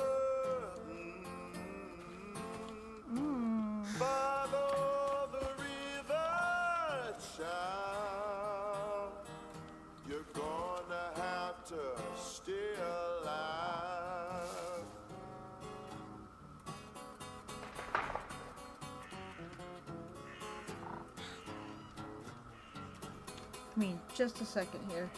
Follow the river, child. You're gonna have to stay alive. I mean, just a second here.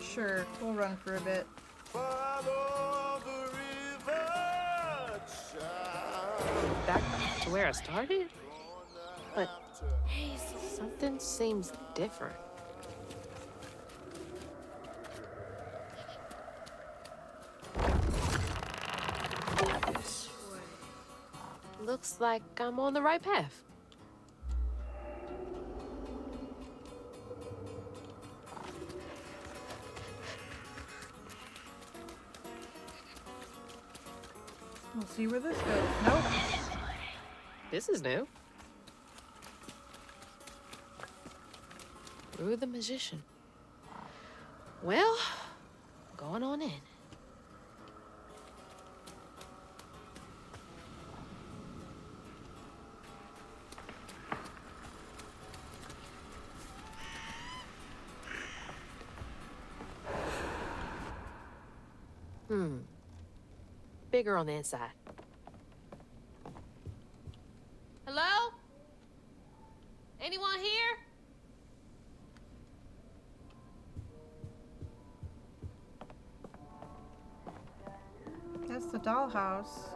Sure, we'll run for a bit. Follow the river, child. Back to where I started? But something seems different. Looks like I'm on the right path. We'll see where this goes. Nope. This is new. Rue the Magician. Well, going on in. Bigger on the inside. Hello? Anyone here? That's the dollhouse.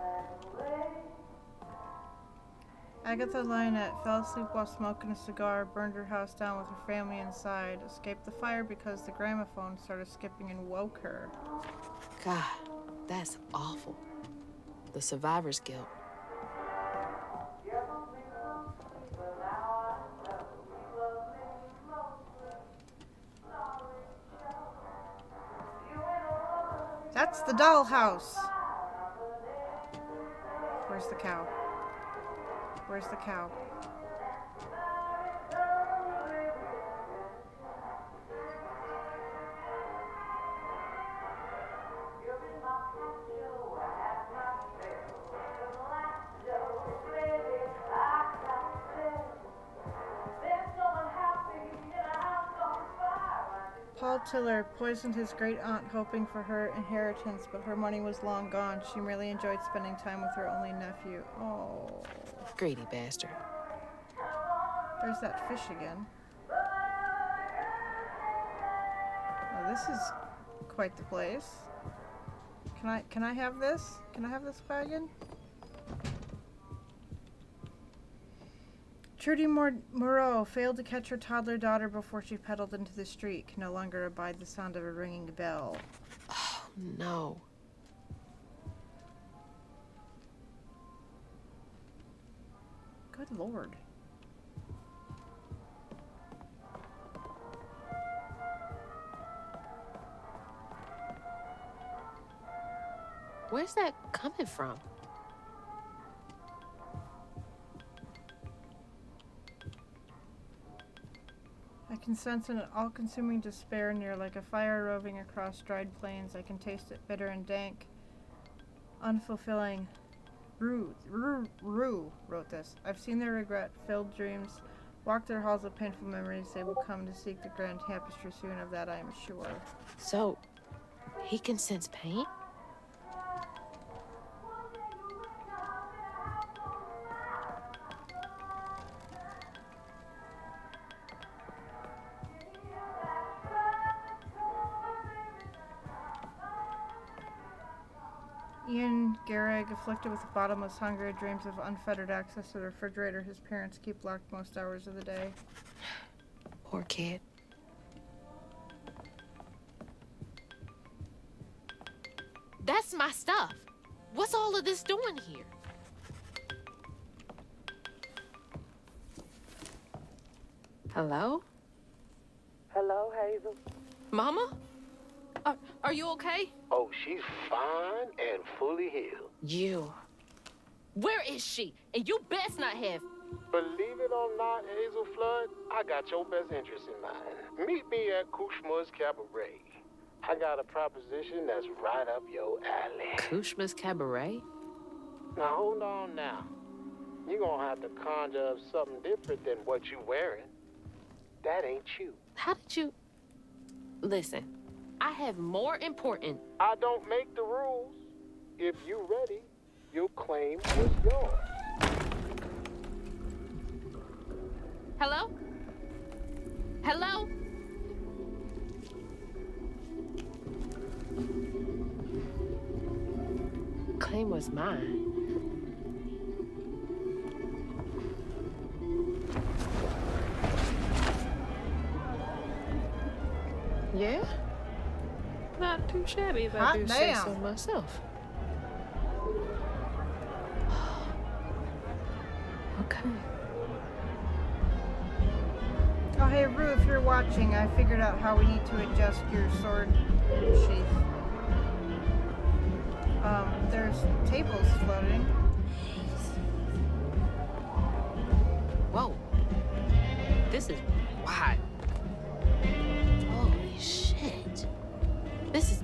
Agatha Lionette fell asleep while smoking a cigar, burned her house down with her family inside, escaped the fire because the gramophone started skipping and woke her. God, that's awful. The survivor's guilt. That's the dollhouse. Where's the cow? Where's the cow? Paul Tiller poisoned his great aunt hoping for her inheritance, but her money was long gone. She merely enjoyed spending time with her only nephew. Oh. Greedy bastard. There's that fish again. Oh, this is quite the place. Can I have this? Can I have this wagon? Trudy Moreau failed to catch her toddler daughter before she pedaled into the street. Can no longer abide the sound of a ringing bell. Oh, no. Good Lord. Where's that coming from? I can sense an all-consuming despair near, like a fire roving across dried plains. I can taste it bitter and dank, unfulfilling. Rue wrote this. I've seen their regret-filled dreams, walk their halls of painful memories. They will come to seek the grand tapestry soon, of that I am sure. So, he can sense pain? Ian Garrig, afflicted with bottomless hunger, dreams of unfettered access to the refrigerator his parents keep locked most hours of the day. Poor kid. That's my stuff. What's all of this doing here? Hello? Hello, Hazel. Mama? Are you okay? Oh, she's fine and fully healed. You. Where is she? And you best not have. Believe it or not, Hazel Flood, I got your best interest in mind. Meet me at Kushma's Cabaret. I got a proposition that's right up your alley. Kushma's Cabaret? Now, hold on now. You're gonna have to conjure up something different than what you wearing. That ain't you. How did you... Listen, I have more important... I don't make the rules. If you ready, you'll claim what's yours. Hello? Hello? Claim was mine. Yeah? Not too shabby if I do say so myself. Okay. Oh, hey, Rue, if you're watching, I figured out how we need to adjust your sword sheath. There's tables floating. Whoa. This is wide. Holy shit. This is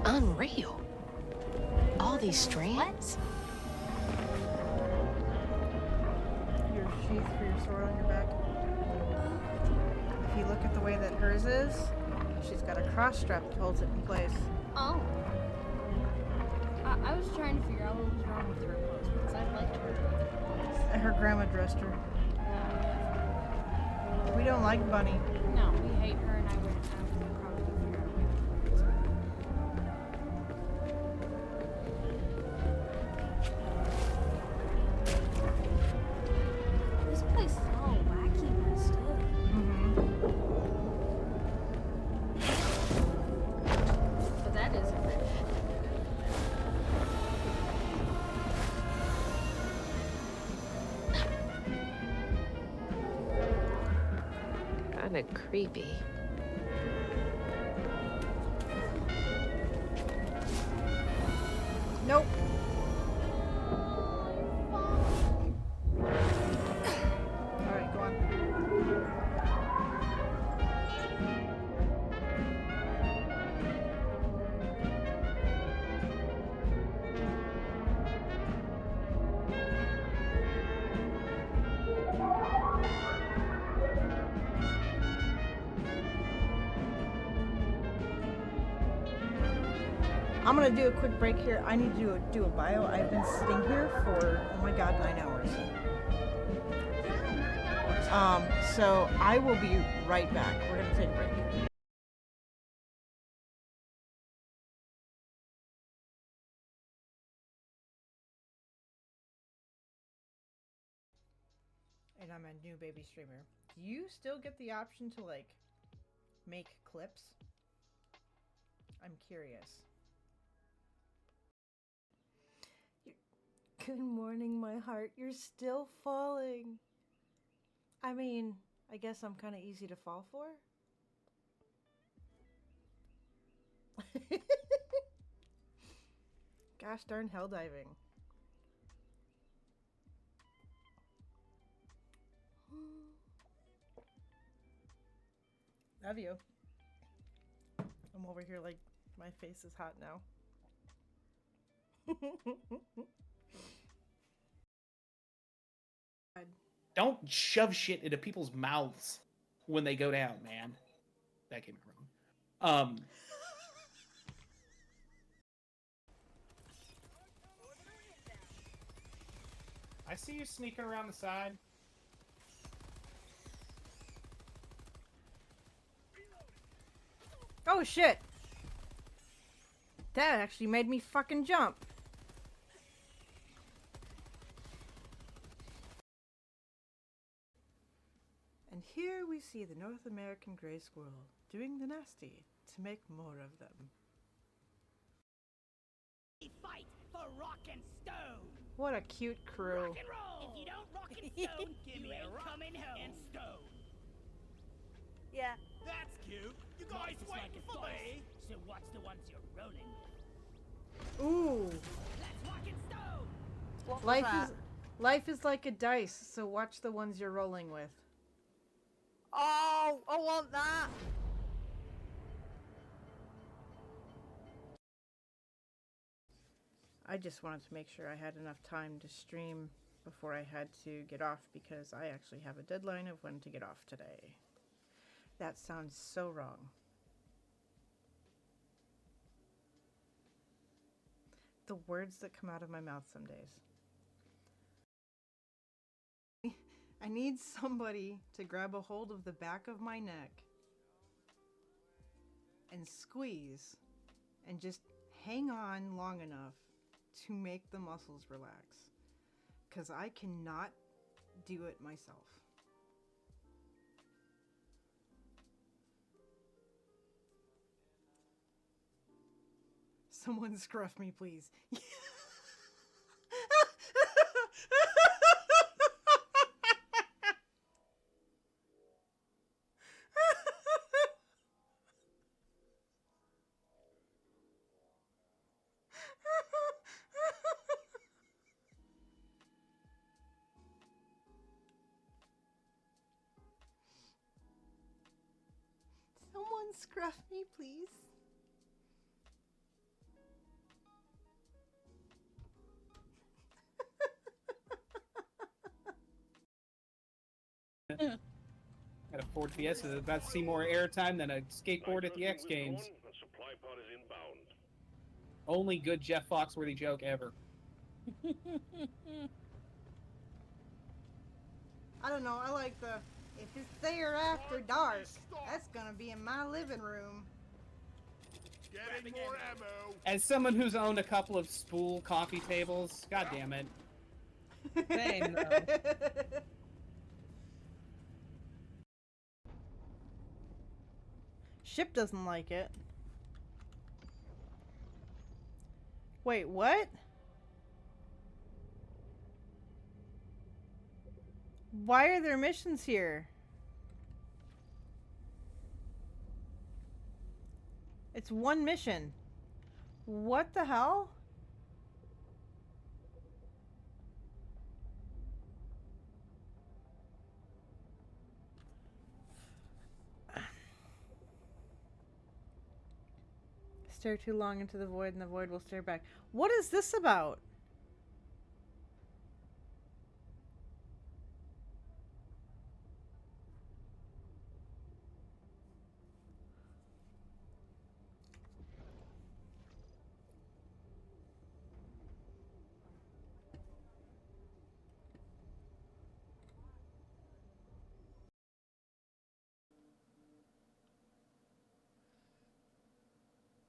unreal. All these strands. Your sheath for your sword on your back. If you look at the way that hers is, she's got a cross strap that holds it in place. Oh. I was trying to figure out what was wrong with her clothes because I liked her clothes. Her grandma dressed her. We don't like Bunny. No, we hate her, and I would probably figure out a way to fix her. This place is all wacky messed up. But that is a bit. Kinda creepy. Nope. Alright, go on. I'm gonna do a quick break here. I need to do a bio. I've been sitting here for, oh my god, 9 hours. So I will be right back. We're gonna take a break. And I'm a new baby streamer. Do you still get the option to like make clips? I'm curious. Good morning, my heart. You're still falling. I mean, I guess I'm kind of easy to fall for. Gosh darn hell diving. Love you. I'm over here like my face is hot now. Don't shove shit into people's mouths when they go down, man. That came out wrong. I see you sneaking around the side. Oh shit! That actually made me fucking jump. And here we see the North American gray squirrel doing the nasty to make more of them. Fight for rock and stone. What a cute crew. Rock and roll. If you don't rock and stone, give me a rock coming home. And stone. Yeah. That's cute. You guys waiting for me? So what's the ones you're rolling with? Ooh. Let's rock and stone. Life is like a dice, so watch the ones you're rolling with. Oh, I want that. I just wanted to make sure I had enough time to stream before I had to get off because I actually have a deadline of when to get off today. That sounds so wrong. The words that come out of my mouth some days. I need somebody to grab a hold of the back of my neck and squeeze and just hang on long enough to make the muscles relax. 'Cause I cannot do it myself. Someone scruff me, please. Someone scruff me, please. Got a Ford Fiesta that's about to see more airtime than a skateboard at the X Games. Only good Jeff Foxworthy joke ever. I don't know, I like the, if it's there after dark, that's gonna be in my living room. Getting more ammo. As someone who's owned a couple of spool coffee tables, god damn it. Same, though. Ship doesn't like it. Wait, what? Why are there missions here? It's one mission. What the hell? stare too long into the void and the void will stare back. What is this about?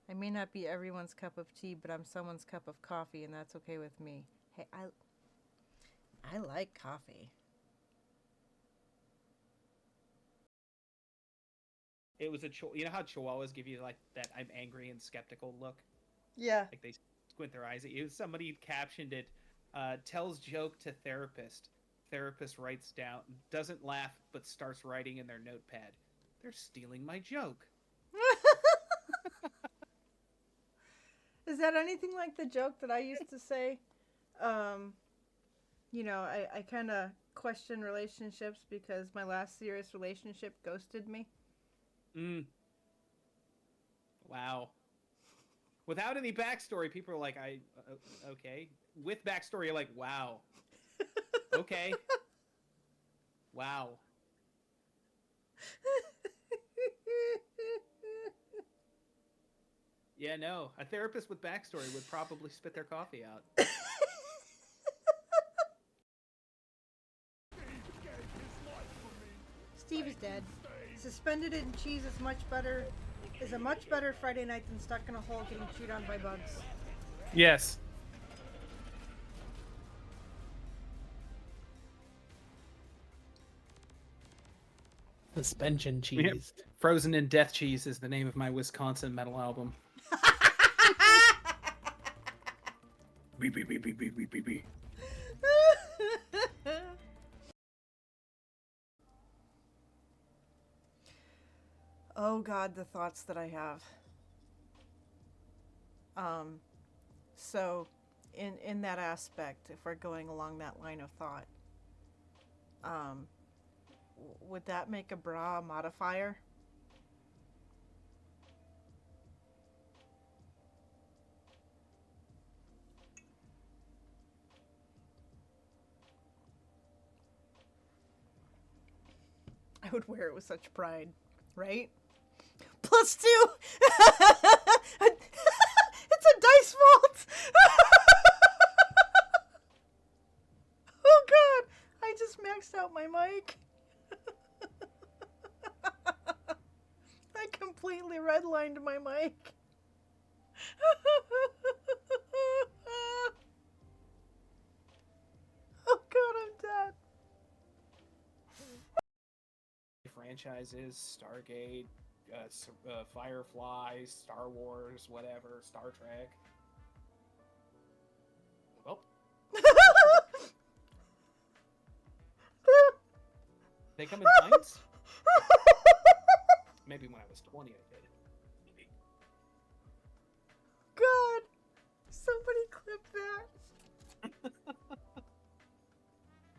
I may not be everyone's cup of tea, but I'm someone's cup of coffee, and that's okay with me. Hey, I like coffee. It was you know how Chihuahuas give you like that I'm angry and skeptical look? Yeah. Like they squint their eyes at you. Somebody captioned it, tells joke to therapist. Therapist writes down, doesn't laugh, but starts writing in their notepad. They're stealing my joke. Is that anything like the joke that I used to say? You know, I kind of question relationships because my last serious relationship ghosted me. Wow. Without any backstory, people are like, okay. With backstory, you're like, wow. Okay. Wow. Yeah, no. A therapist with backstory would probably spit their coffee out. Steve is dead. Suspended in cheese is a much better Friday night than stuck in a hole getting chewed on by bugs. Yes. Suspension cheese. Frozen in Death Cheese is the name of my Wisconsin metal album. Beep, beep, beep, beep, beep, beep, beep, beep. Oh God, the thoughts that I have. So in that aspect, if we're going along that line of thought, would that make a bra a modifier? I would wear it with such pride, right? +2! It's a dice vault! Oh God! I just maxed out my mic. I completely redlined my mic. Oh God, I'm dead. Franchises, Stargate, Firefly, Star Wars, whatever, Star Trek. Well. They come in pints? Maybe when I was 20 I did. Maybe. God, somebody clip that.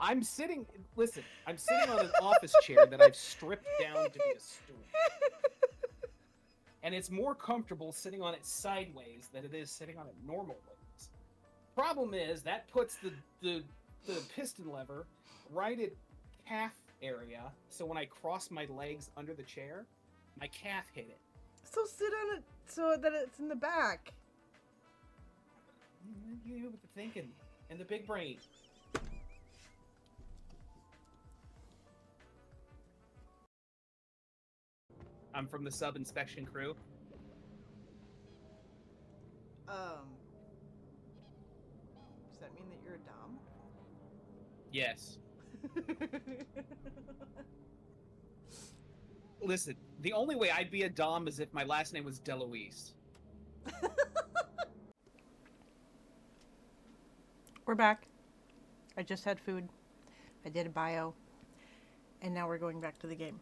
I'm sitting on an office chair that I've stripped down to be a stool. And it's more comfortable sitting on it sideways than it is sitting on it normal ways. Problem is, that puts the piston lever right at calf area, so when I cross my legs under the chair, my calf hit it. So sit on it so that it's in the back. You with the thinking and the big brain. I'm from the sub-inspection crew. Does that mean that you're a dom? Yes. Listen, the only way I'd be a dom is if my last name was DeLuise. We're back. I just had food. I did a bio. And now we're going back to the game.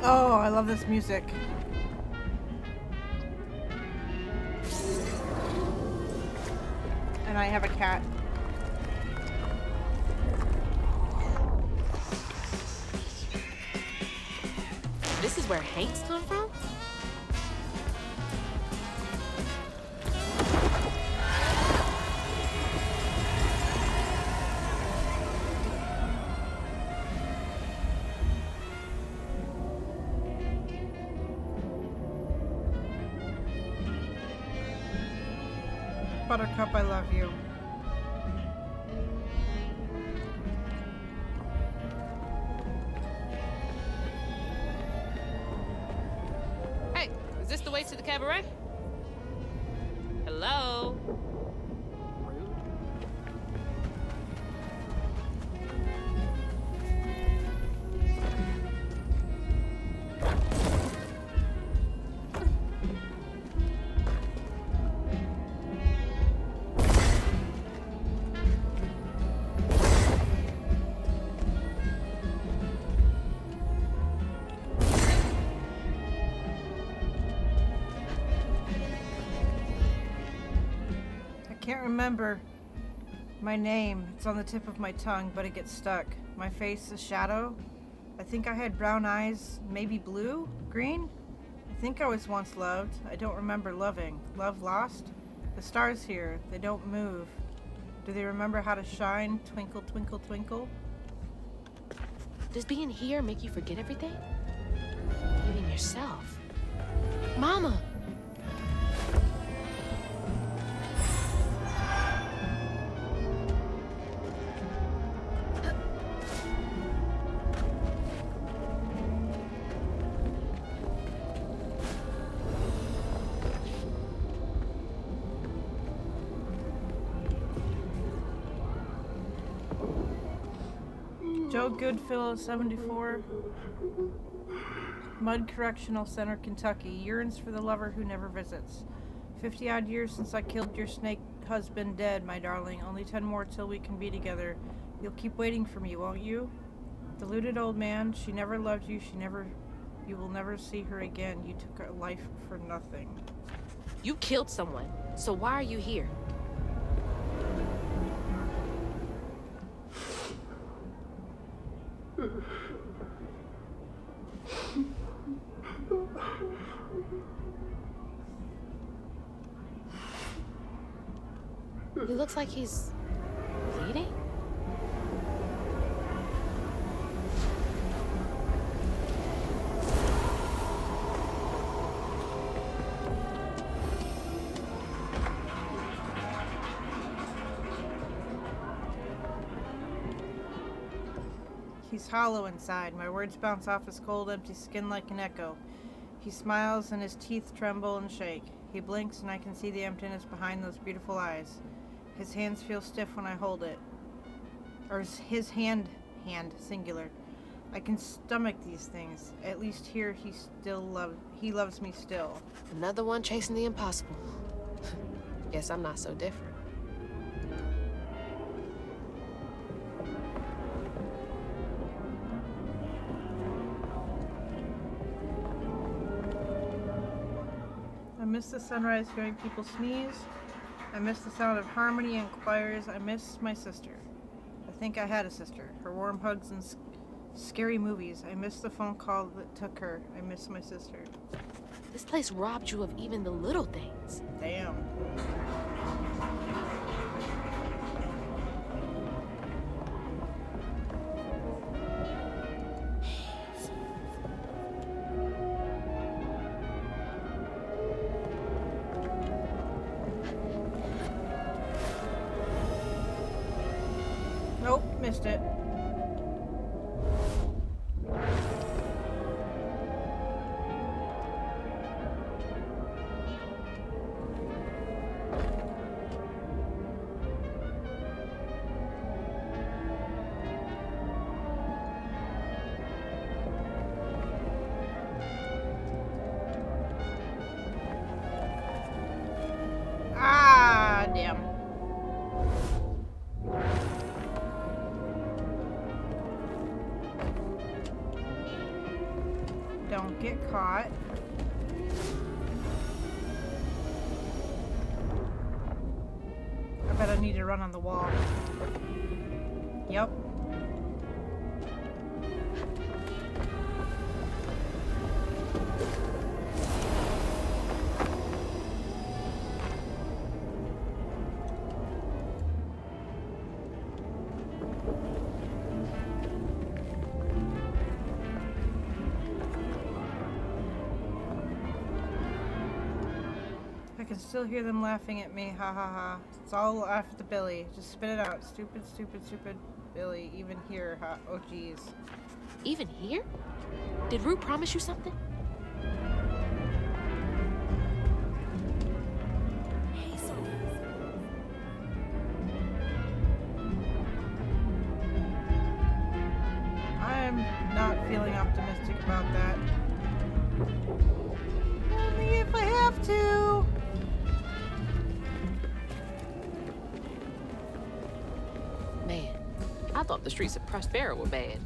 Oh, I love this music. And I have a cat. This is where Hanks come from? Buttercup, I love you. Hey, is this the way to the cabaret? Hello? Rude. I can't remember my name. It's on the tip of my tongue, but it gets stuck. My face is shadow. I think I had brown eyes, maybe blue? Green? I think I was once loved. I don't remember loving. Love lost? The stars here, they don't move. Do they remember how to shine? Twinkle, twinkle, twinkle? Does being here make you forget everything? Even yourself? Mama! Joe Goodfellow, 74. Mud Correctional Center, Kentucky. Yearns for the lover who never visits. 50-odd years since I killed your snake husband dead, my darling. Only 10 more till we can be together. You'll keep waiting for me, won't you? Deluded old man, she never loved you. You will never see her again. You took her life for nothing. You killed someone, so why are you here? He looks like he's bleeding. He's hollow inside. My words bounce off his cold, empty skin like an echo. He smiles and his teeth tremble and shake. He blinks and I can see the emptiness behind those beautiful eyes. His hands feel stiff when I hold it. Or his hand, singular. I can stomach these things. At least here he loves me still. Another one chasing the impossible. Guess I'm not so different. I miss the sunrise hearing people sneeze. I miss the sound of harmony and choirs. I miss my sister. I think I had a sister. Her warm hugs and scary movies. I miss the phone call that took her. I miss my sister. This place robbed you of even the little things. Damn. Nope, missed it. Ah, damn. Don't get caught. I bet I need to run on the wall. Yep. can still hear them laughing at me. Ha ha ha. It's all after the Billy. Just spit it out. Stupid, stupid, stupid Billy. Even here. Ha. Oh, geez. Even here? Did Rue promise you something? I'm not feeling optimistic about that. Only if I have to. Man, I thought the streets of Prospero were bad.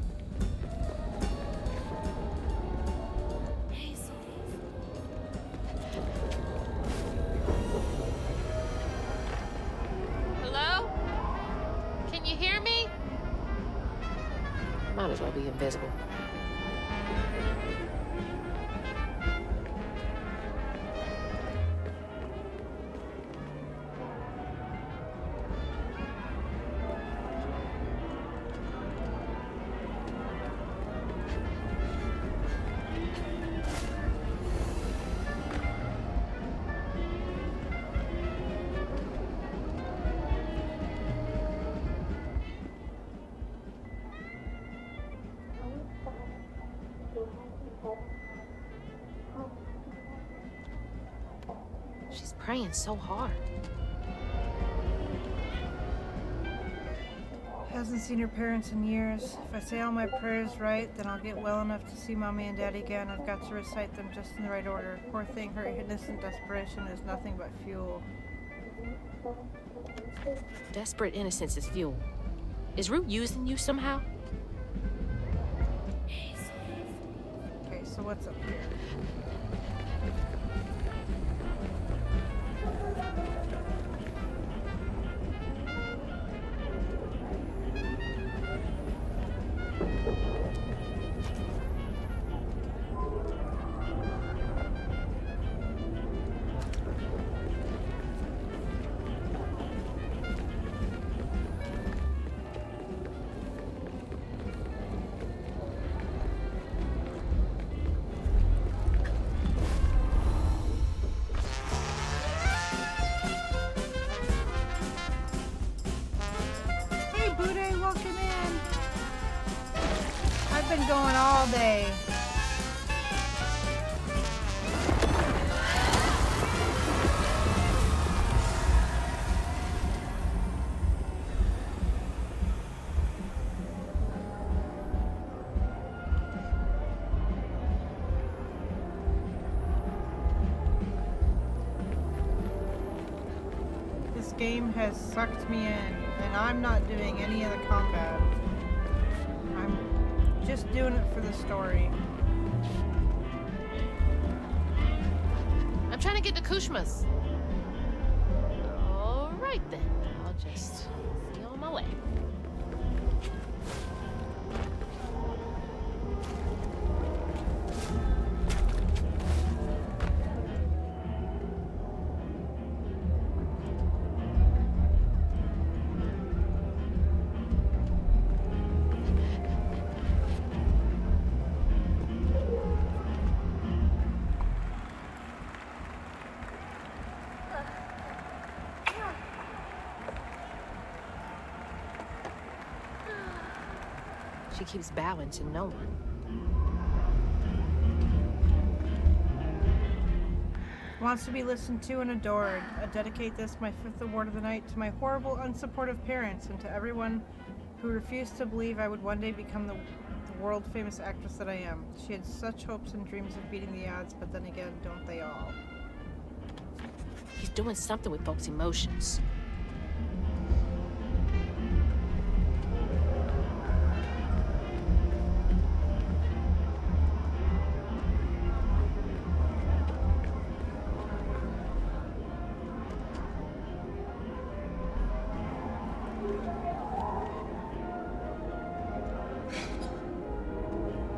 Hello? Can you hear me? Might as well be invisible. She's praying so hard. Hasn't seen her parents in years. If I say all my prayers right, then I'll get well enough to see Mommy and Daddy again. I've got to recite them just in the right order. Poor thing, her innocent desperation is nothing but fuel. Desperate innocence is fuel. Is Rue using you somehow? Okay, so what's up here? Welcome in. I've been going all day. This game has sucked me in, and I'm not doing any of the combat. I'm just doing it for the story. I'm trying to get to Kushma's. All right then, I'll just see you on my way. She keeps bowing to no one. Wants to be listened to and adored. I dedicate this, my 5th award of the night, to my horrible, unsupportive parents and to everyone who refused to believe I would one day become the world-famous actress that I am. She had such hopes and dreams of beating the odds, but then again, don't they all? He's doing something with folks' emotions.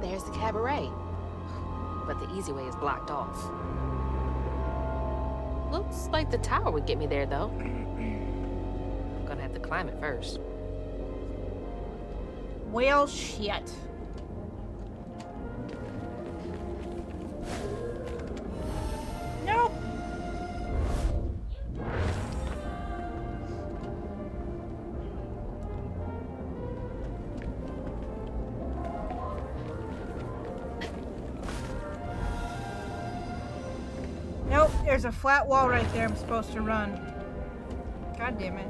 There's the cabaret, but the easy way is blocked off. Looks like the tower would get me there, though. I'm gonna have to climb it first. Well, shit. Nope. There's a flat wall right there I'm supposed to run. God damn it.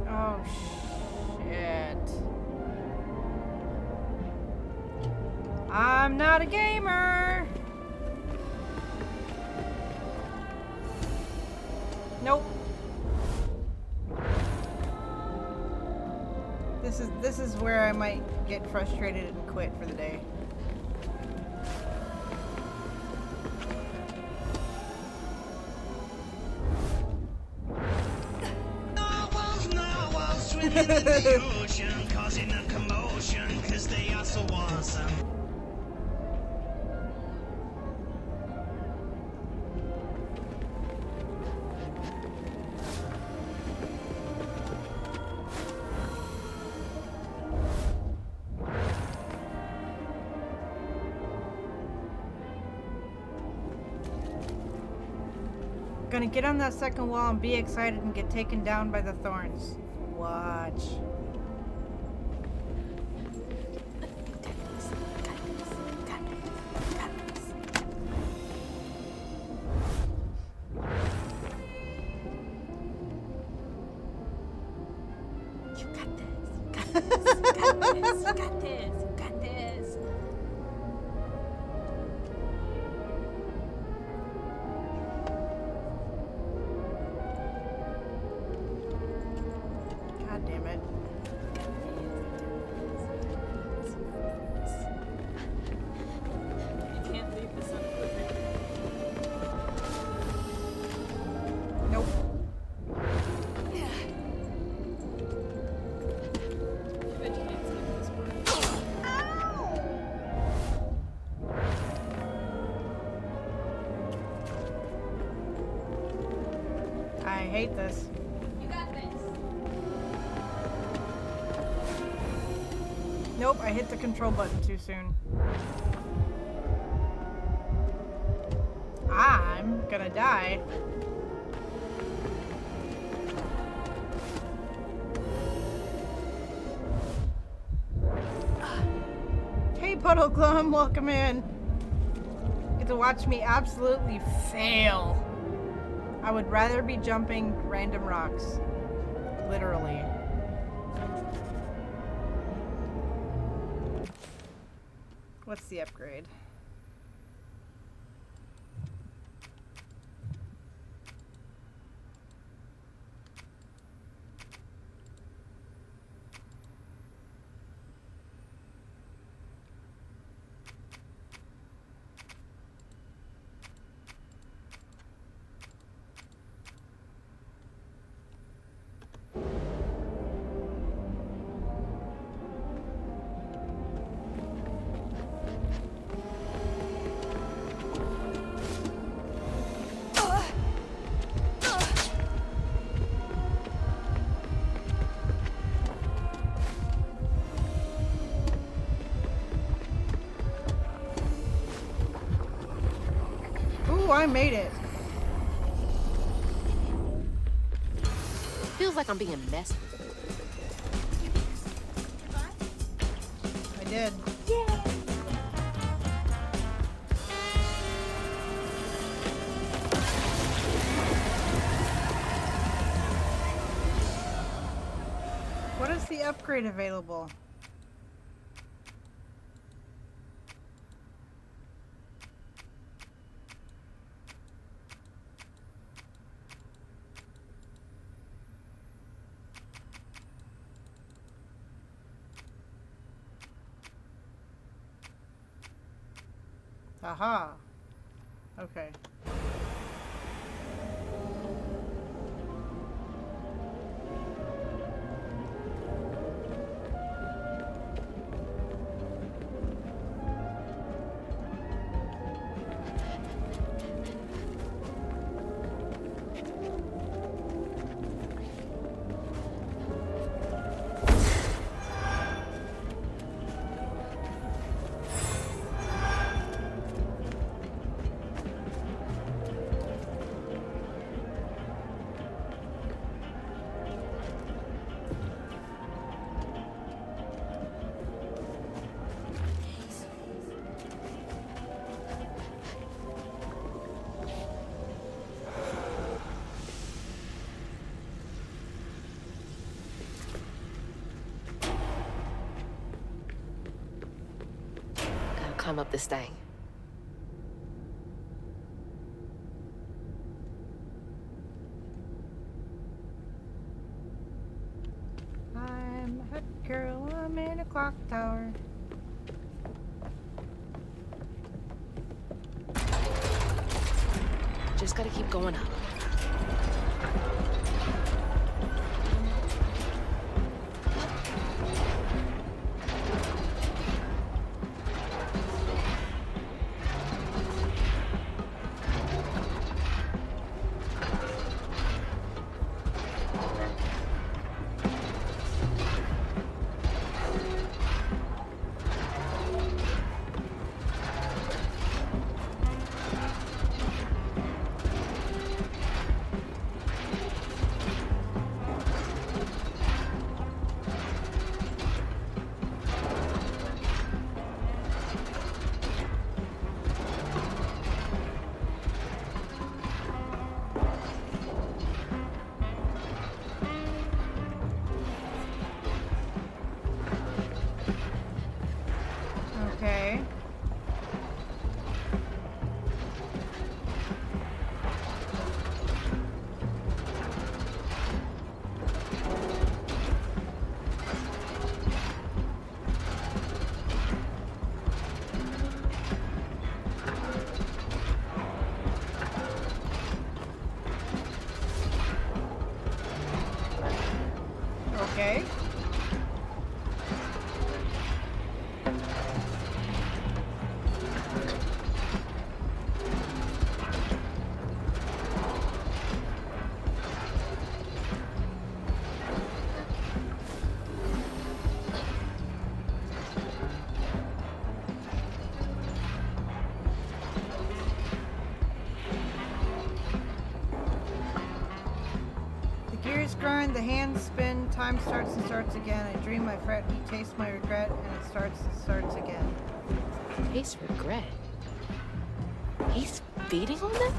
Oh, shit. I'm not a gamer. Nope. This is where I might get frustrated and quit for the day. Swimming in the ocean, causing a commotion, 'cause they are so awesome. Gonna get on that second wall and be excited and get taken down by the thorns. Watch. You got this. You got this. You got this. You got this. God damn it. You can't leave this unequipped. Nope. I bet you can't skip this part. I hate this. You got this. Nope, I hit the control button too soon. I'm gonna die. Hey, Puddle Glum, welcome in. Get to watch me absolutely fail. I would rather be jumping random rocks. Literally. What's the upgrade? Ooh, I made it. Feels like I'm being messed with. I did. What is the upgrade available? Aha. Okay. climb up this thing. I'm a hot girl, I'm in a clock tower. Just gotta keep going up. Okay. Okay. The gears grind, the hands spin, time starts and starts again. I dream, I fret, he tastes my regret, and it starts again. Taste regret. He's feeding on them?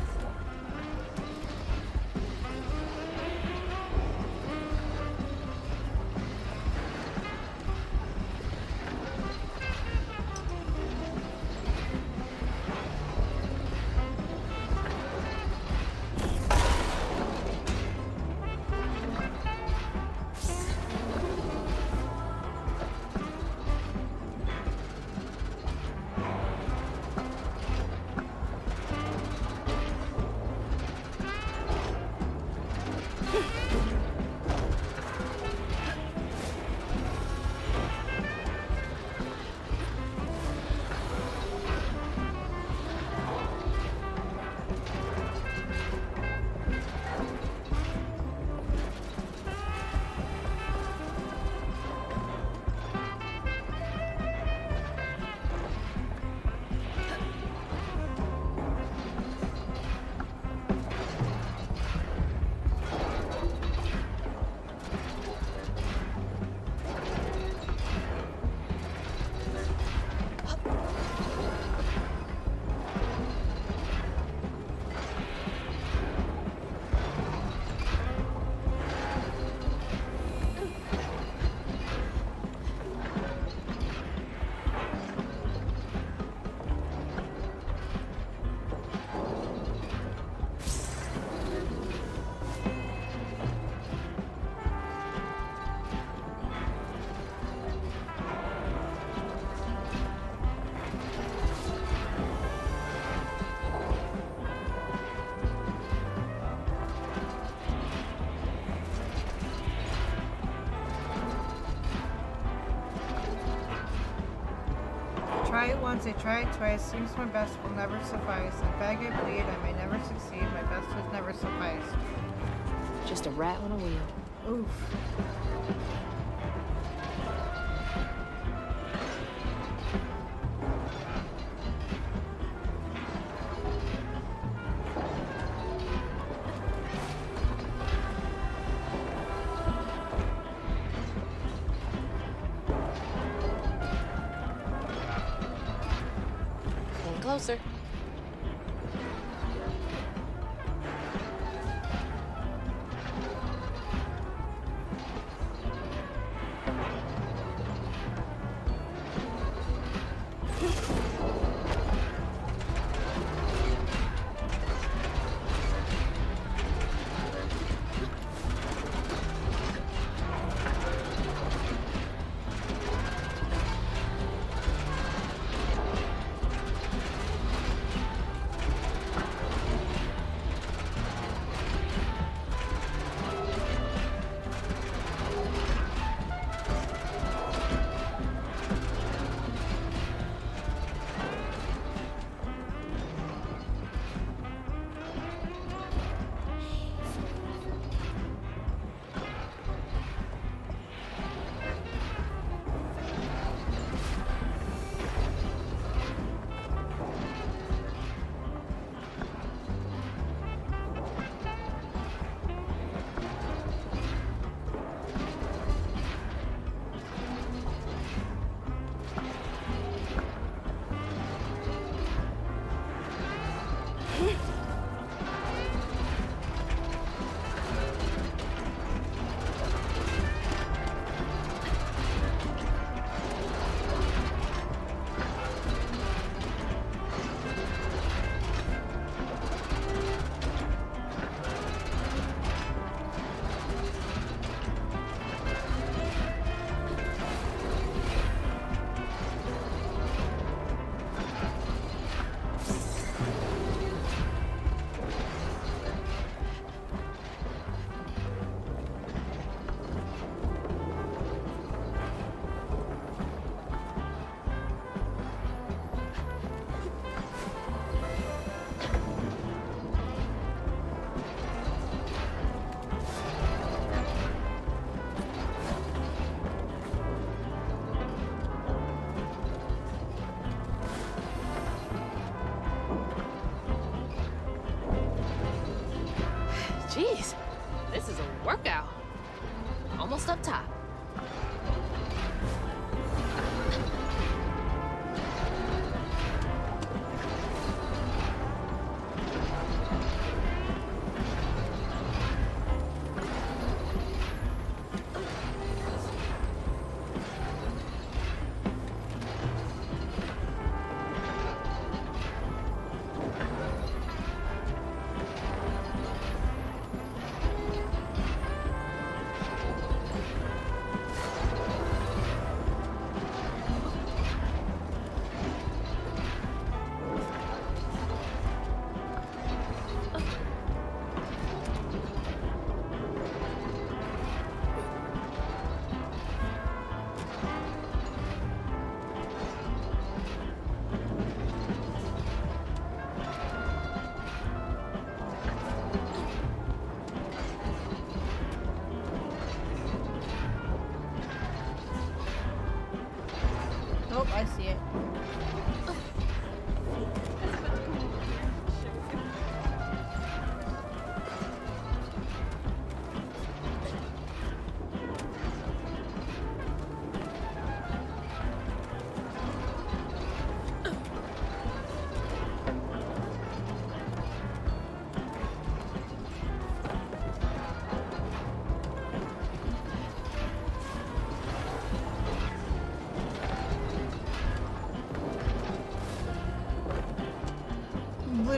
Try it once, I try it twice, seems my best will never suffice. I beg, I plead, I may never succeed, my best has never sufficed. Just a rat on a wheel. Oof. Getting closer.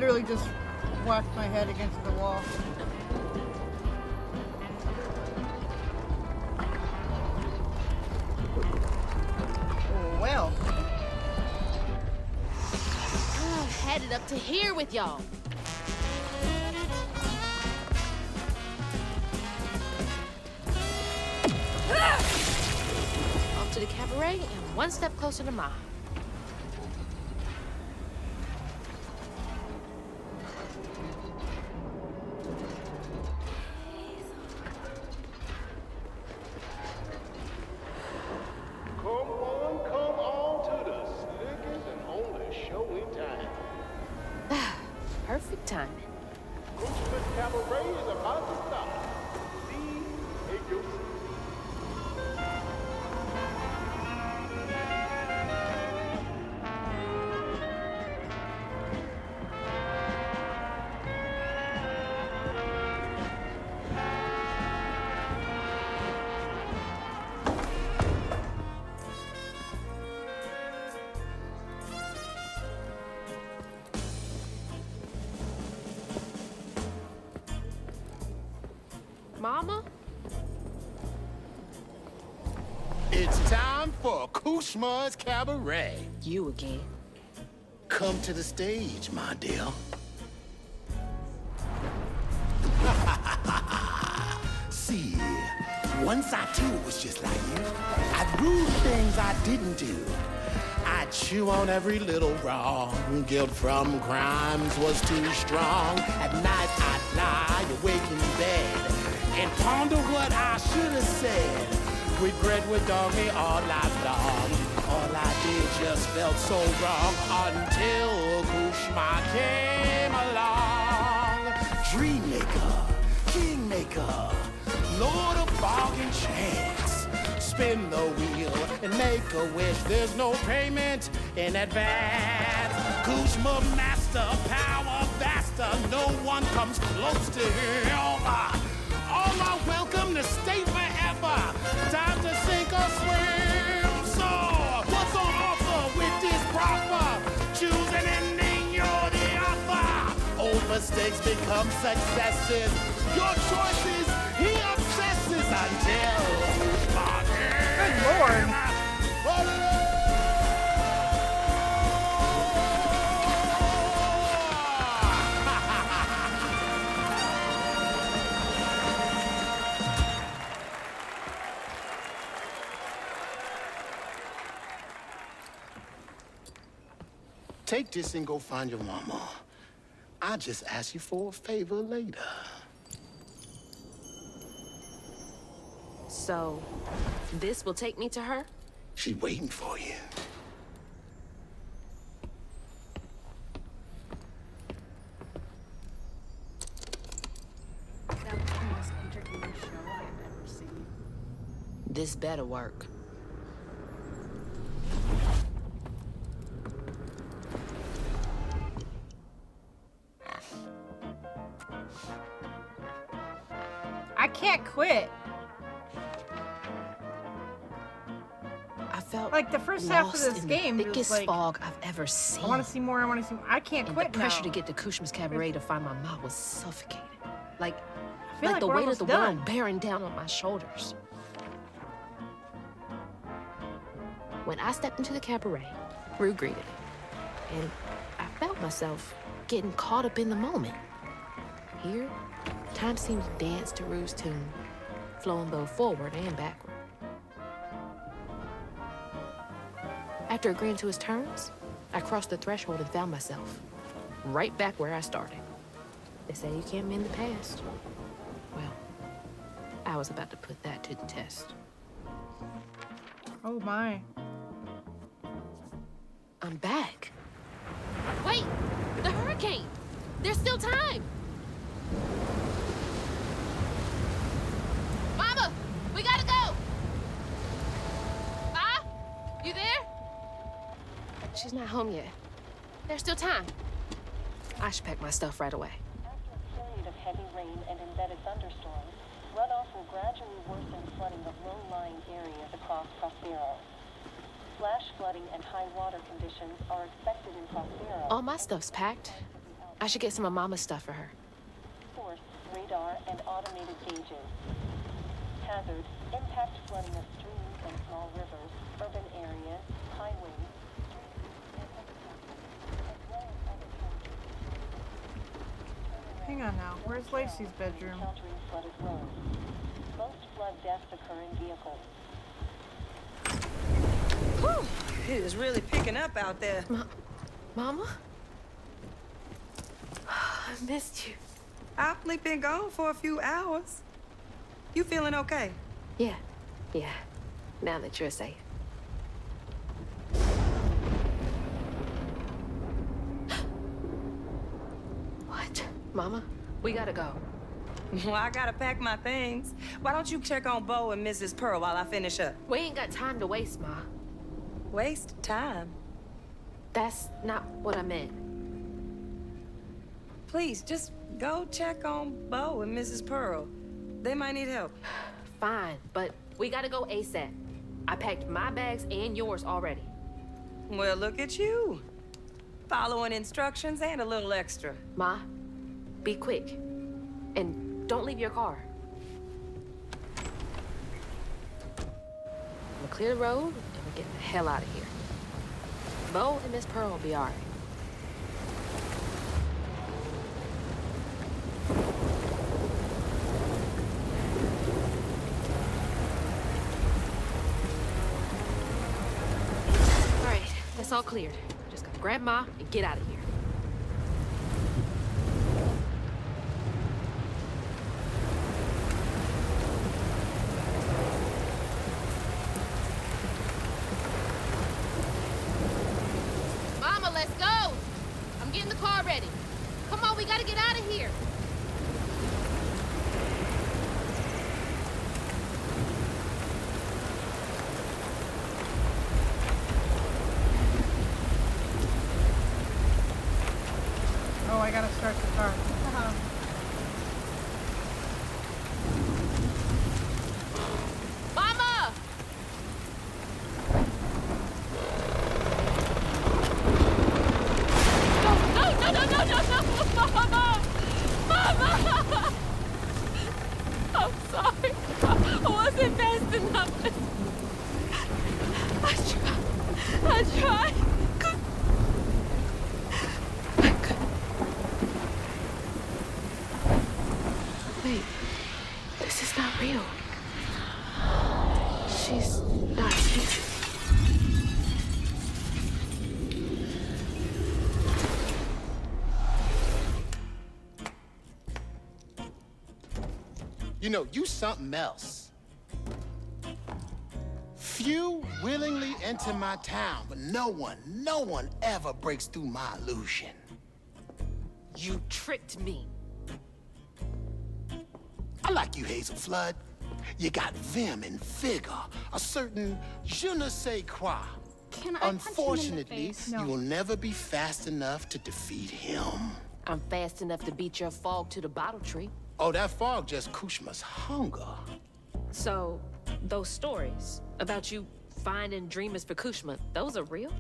literally just whacked my head against the wall. Oh, well. Headed up to here with y'all. Off to the cabaret and one step closer to Ma. Come on to the slickest and only show in time. Perfect timing. Christmas Cabaret is about to start. See, take your seat. Mama? It's time for Kushma's Cabaret. You again. Come to the stage, my dear. See, once I too was just like you. I'd do things I didn't do. I'd chew on every little wrong. Guilt from crimes was too strong. At night I'd lie awake in bed and ponder what I should have said. Regret would dog me all life long. All I did just felt so wrong until Kushma came along. Dreammaker, kingmaker, Lord of bargain chance. Spin the wheel and make a wish. There's no payment in advance. Kushma master, power vaster. No one comes close to him. All are welcome to stay forever. Time to sink or swim. So, what's on offer with this proffer? Choose an ending, you're the author. Old mistakes become successes. Your choices, he obsesses until Good Lord. Take this and go find your mama. I'll just ask you for a favor later. So, this will take me to her? She's waiting for you. That was the most entertaining show I've ever seen. This better work. I can't quit. I felt like the first half of lost this in game. the It was thickest like, fog I've ever seen. I want to see more. I want to see more. I can't And quit the pressure now. to get to Kushma's Cabaret to find my mom was suffocating. Like feel like the we're weight of the almost done. world bearing down on my shoulders. When I stepped into the cabaret, Rue greeted it. And I felt myself getting caught up in the moment. Here, time seemed to dance to Rue's tune, flowing both forward and backward. After agreeing to his terms, I crossed the threshold and found myself right back where I started. They say you can't mend the past. Well, I was about to put that to the test. Oh my. I'm back. Wait! The hurricane! There's still time! Mama! We gotta go! Ma? You there? She's not home yet. There's still time. I should pack my stuff right away. After a period of heavy rain and embedded thunderstorms, runoff will gradually worsen flooding of low-lying areas across Prospero. Flash flooding and high water conditions are expected in Prospero. All my stuff's packed. I should get some of Mama's stuff for her. Force, radar, and automated gauges. Hazard, impact flooding of streams and small rivers, urban areas, highways, Hang on now. Where's Lacey's bedroom? encountering flooded roads. Most flood deaths occur in vehicles. Whew, it is really picking up out there. Mama? I missed you. I've only been gone for a few hours. You feeling okay? Yeah. Now that you're safe. What? Mama? We gotta go. Well, I gotta pack my things. Why don't you check on Bo and Mrs. Pearl while I finish up? We ain't got time to waste, Ma. Waste time? That's not what I meant. Please, just go check on Bo and Mrs. Pearl. They might need help. Fine, but we gotta go ASAP. I packed my bags and yours already. Well, look at you. Following instructions and a little extra. Ma, be quick. And don't leave your car. We'll clear the road, and we're getting the hell out of here. Bo and Miss Pearl will be all right. All right, that's all cleared. Just gotta grab Ma and get out of here. Mama, let's go! I'm getting the car ready. Come on, we gotta get out of here. Oh, I gotta start the car. Mama! No, Mama! Mama! I'm sorry. I wasn't fast enough. I tried. Wait, this is not real. She's not here. You know, you something else. Few willingly enter my town, but no one ever breaks through my illusion. You tricked me. I like you, Hazel Flood. You got vim and vigor, a certain je ne sais quoi. Can I punch him in the Unfortunately, face? you will never be fast enough to defeat him. I'm fast enough to beat your fog to the bottle tree. Oh, that fog just Kushma's hunger. So, those stories about you finding dreamers for Kushma, those are real?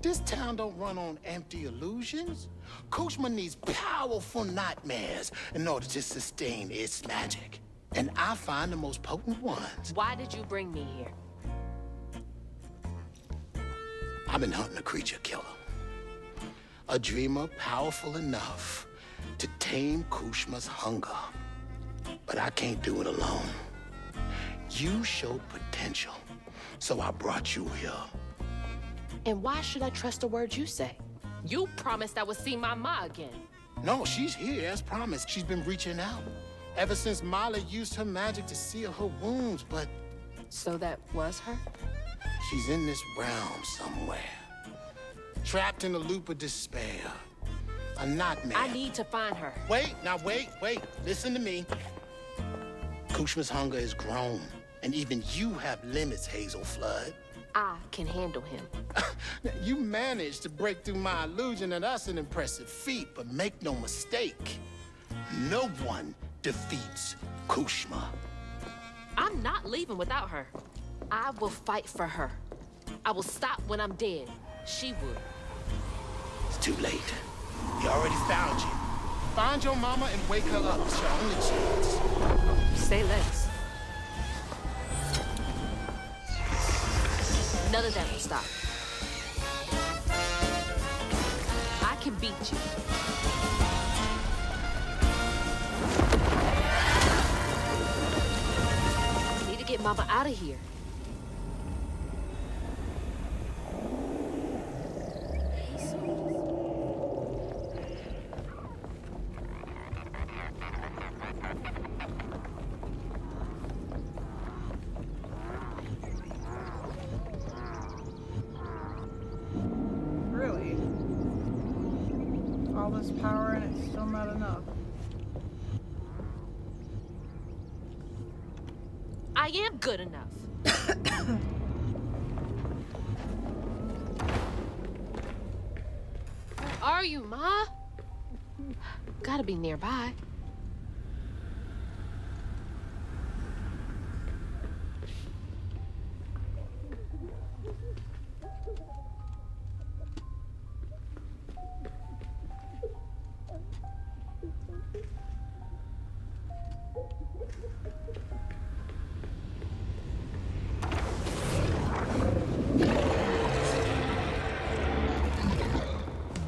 This town don't run on empty illusions. Kushma needs powerful nightmares in order to sustain its magic. And I find the most potent ones. Why did you bring me here? I've been hunting a creature killer. A dreamer powerful enough to tame Kushma's hunger. But I can't do it alone. You showed potential, so I brought you here. And why should I trust the words you say? You promised I would see my Ma again. No, she's here as promised. She's been reaching out. Ever since Molly used her magic to seal her wounds, but... So that was her? She's in this realm somewhere. Trapped in a loop of despair. A nightmare. I need to find her. Wait. Listen to me. Kushma's hunger is grown, and even you have limits, Hazel Flood. I can handle him. You managed to break through my illusion, and that's an impressive feat, but make no mistake, no one defeats Kushma. I'm not leaving without her. I will fight for her. I will stop when I'm dead. She would. It's too late. He already found you. Find your mama and wake her up. It's your only chance. Say less. None of that will stop. I can beat you. I need to get Mama out of here. Really? All this power and it's still not enough. I am good enough. Where are you, Ma? Gotta be nearby.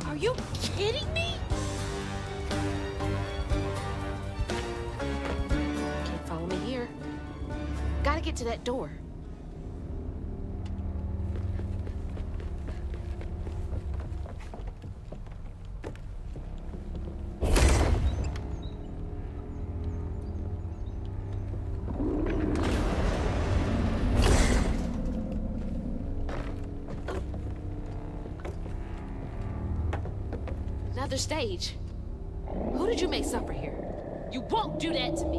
Are you kidding me? Can't follow me here. Gotta get to that door. Another stage. Who did you make suffer here? You won't do that to me.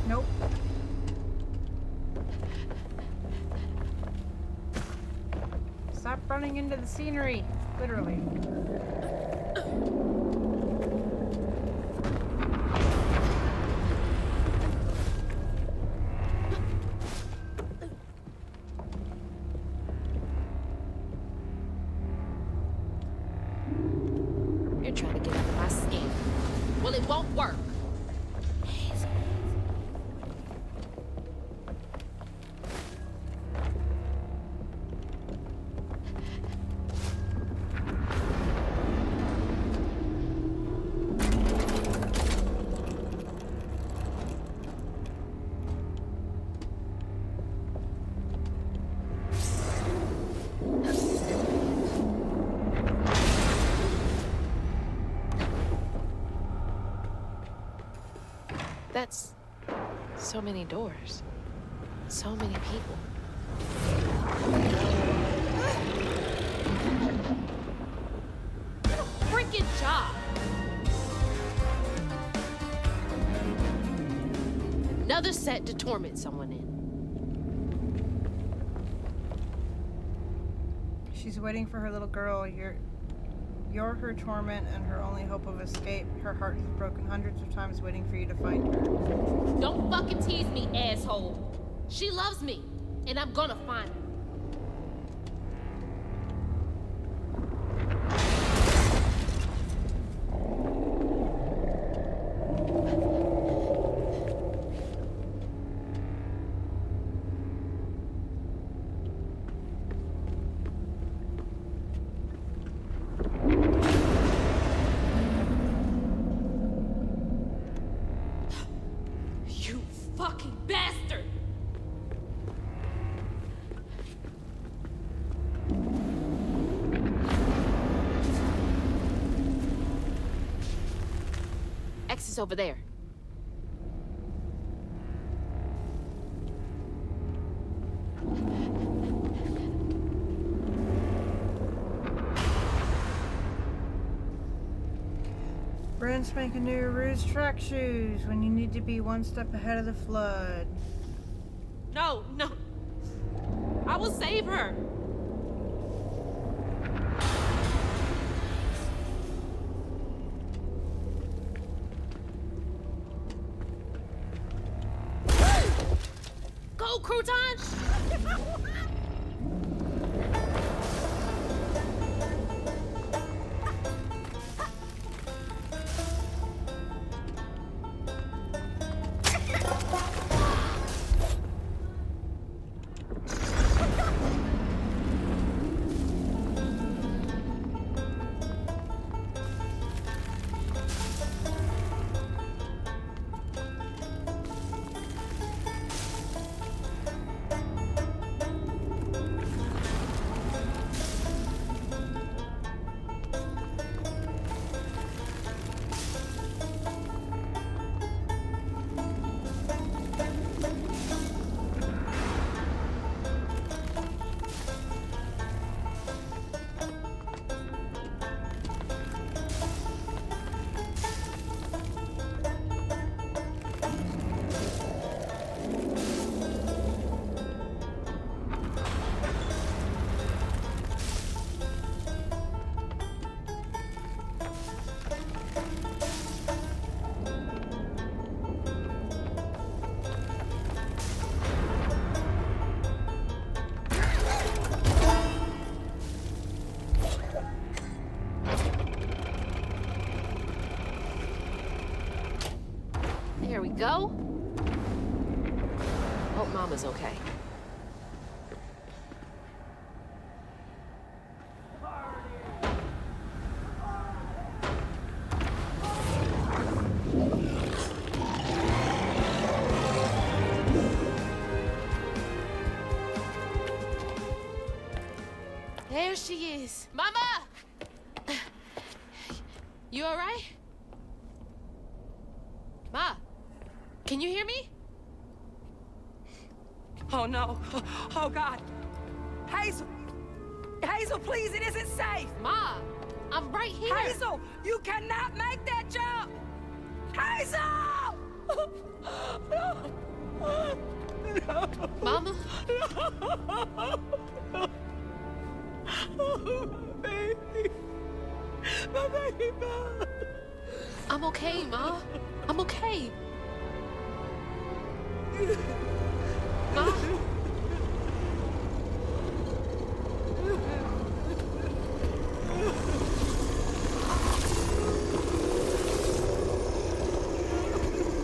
Nope. Stop running into the scenery. Literally. You're trying to get under my skin. Well, it won't work. That's so many doors. So many people. What a freaking job! Another set to torment someone in. She's waiting for her little girl. You're her torment and her only hope of escape. Her heart has broken hundreds of times waiting for you to find her. Don't fucking tease me, asshole. She loves me, and I'm gonna find her. You fucking bastard! Exit's over there. Brand spanking new Rouge track shoes when you need to be one step ahead of the flood. No, no. I will save her. Go, Crouton! go? Hope Mama's okay. There she is. Mama! You all right? Ma, can you hear me? Oh, no. Oh, God. Hazel! Hazel, please, it isn't safe! Ma, I'm right here. Hazel, you cannot make that jump! Hazel! No. Mama? Oh, my baby. My baby, Ma. I'm okay, Ma. I'm okay. Ma?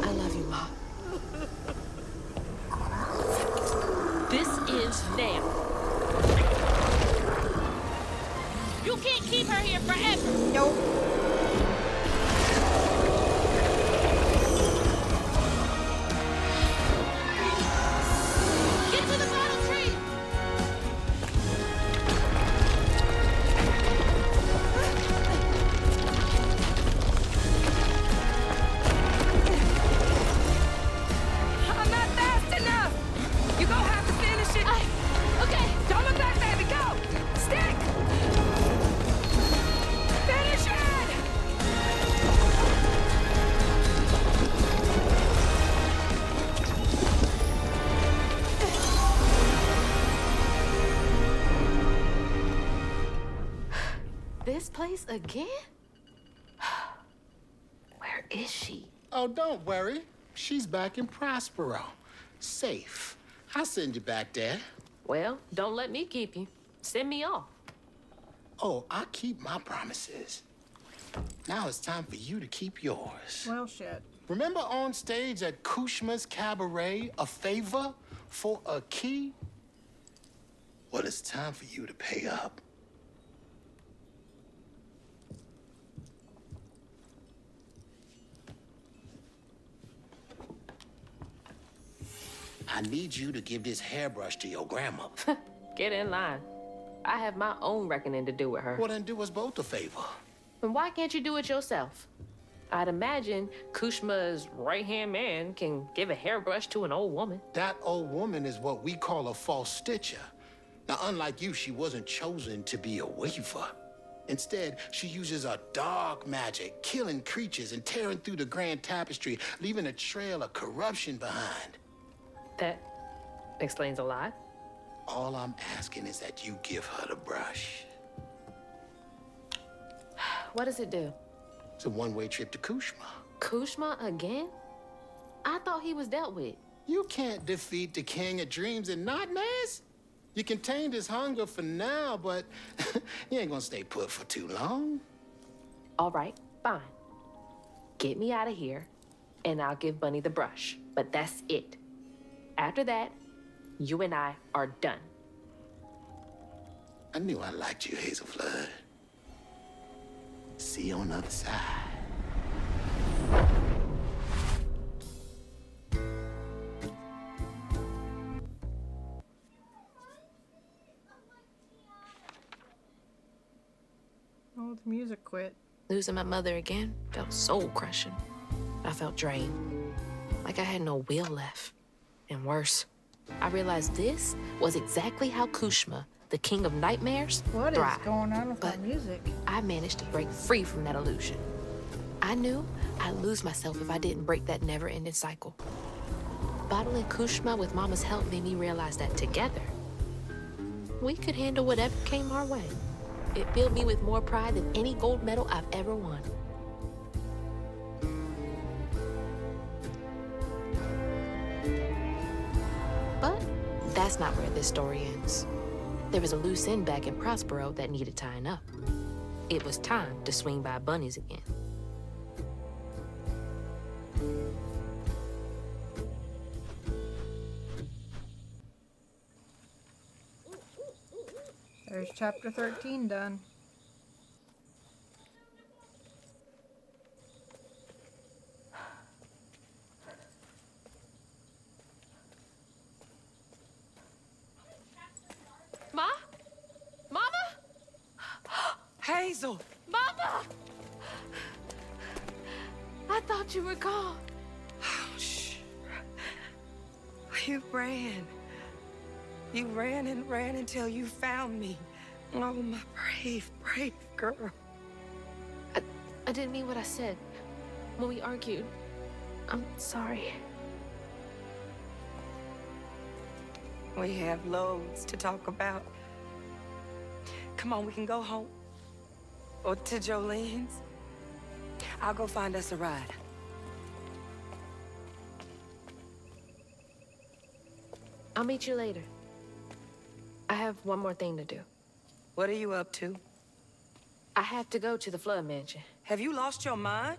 I love you, Ma. This is now. You can't keep her here forever. Nope. Get to the bottom tree. I'm not fast enough! You gonna have to finish it! Okay. Don't look back, baby, go! Stick! Finish it! This place again? Where is she? Oh, don't worry. She's back in Prospero. Safe. I'll send you back there. Well, don't let me keep you. Send me off. Oh, I keep my promises. Now it's time for you to keep yours. Well, shit. Remember on stage at Kushma's Cabaret, a favor for a key? Well, it's time for you to pay up. I need you to give this hairbrush to your grandmother. Get in line. I have my own reckoning to do with her. Well, then do us both a favor. And why can't you do it yourself? I'd imagine Kushma's right-hand man can give a hairbrush to an old woman. That old woman is what we call a false stitcher. Now, unlike you, she wasn't chosen to be a weaver. Instead, she uses a dark magic, killing creatures and tearing through the grand tapestry, leaving a trail of corruption behind. That explains a lot. All I'm asking is that you give her the brush. What does it do? It's a one-way trip to Kushma. Kushma again? I thought he was dealt with. You can't defeat the king of dreams and nightmares. You contained his hunger for now, but you ain't gonna stay put for too long. All right, fine. Get me out of here, and I'll give Bunny the brush. But that's it. After that, you and I are done. I knew I liked you, Hazel Flood. See you on the other side. Oh, the music quit. Losing my mother again felt soul-crushing. I felt drained, like I had no will left. And worse, I realized this was exactly how Kushma, the king of nightmares, What thrived. is going on with that music? I managed to break free from that illusion. I knew I'd lose myself if I didn't break that never-ending cycle. Bottling Kushma with Mama's help made me realize that together, we could handle whatever came our way. It filled me with more pride than any gold medal I've ever won. But that's not where this story ends. There was a loose end back in Prospero that needed tying up. It was time to swing by Bunny's again. There's chapter 13 done. Ma? Mama? Hazel! Mama! I thought you were gone. Oh, shh. You ran. You ran and ran until you found me. Oh, my brave, brave girl. I didn't mean what I said when we argued. I'm sorry. We have loads to talk about. Come on, we can go home. Or to Jolene's. I'll go find us a ride. I'll meet you later. I have one more thing to do. What are you up to? I have to go to the flood mansion. Have you lost your mind?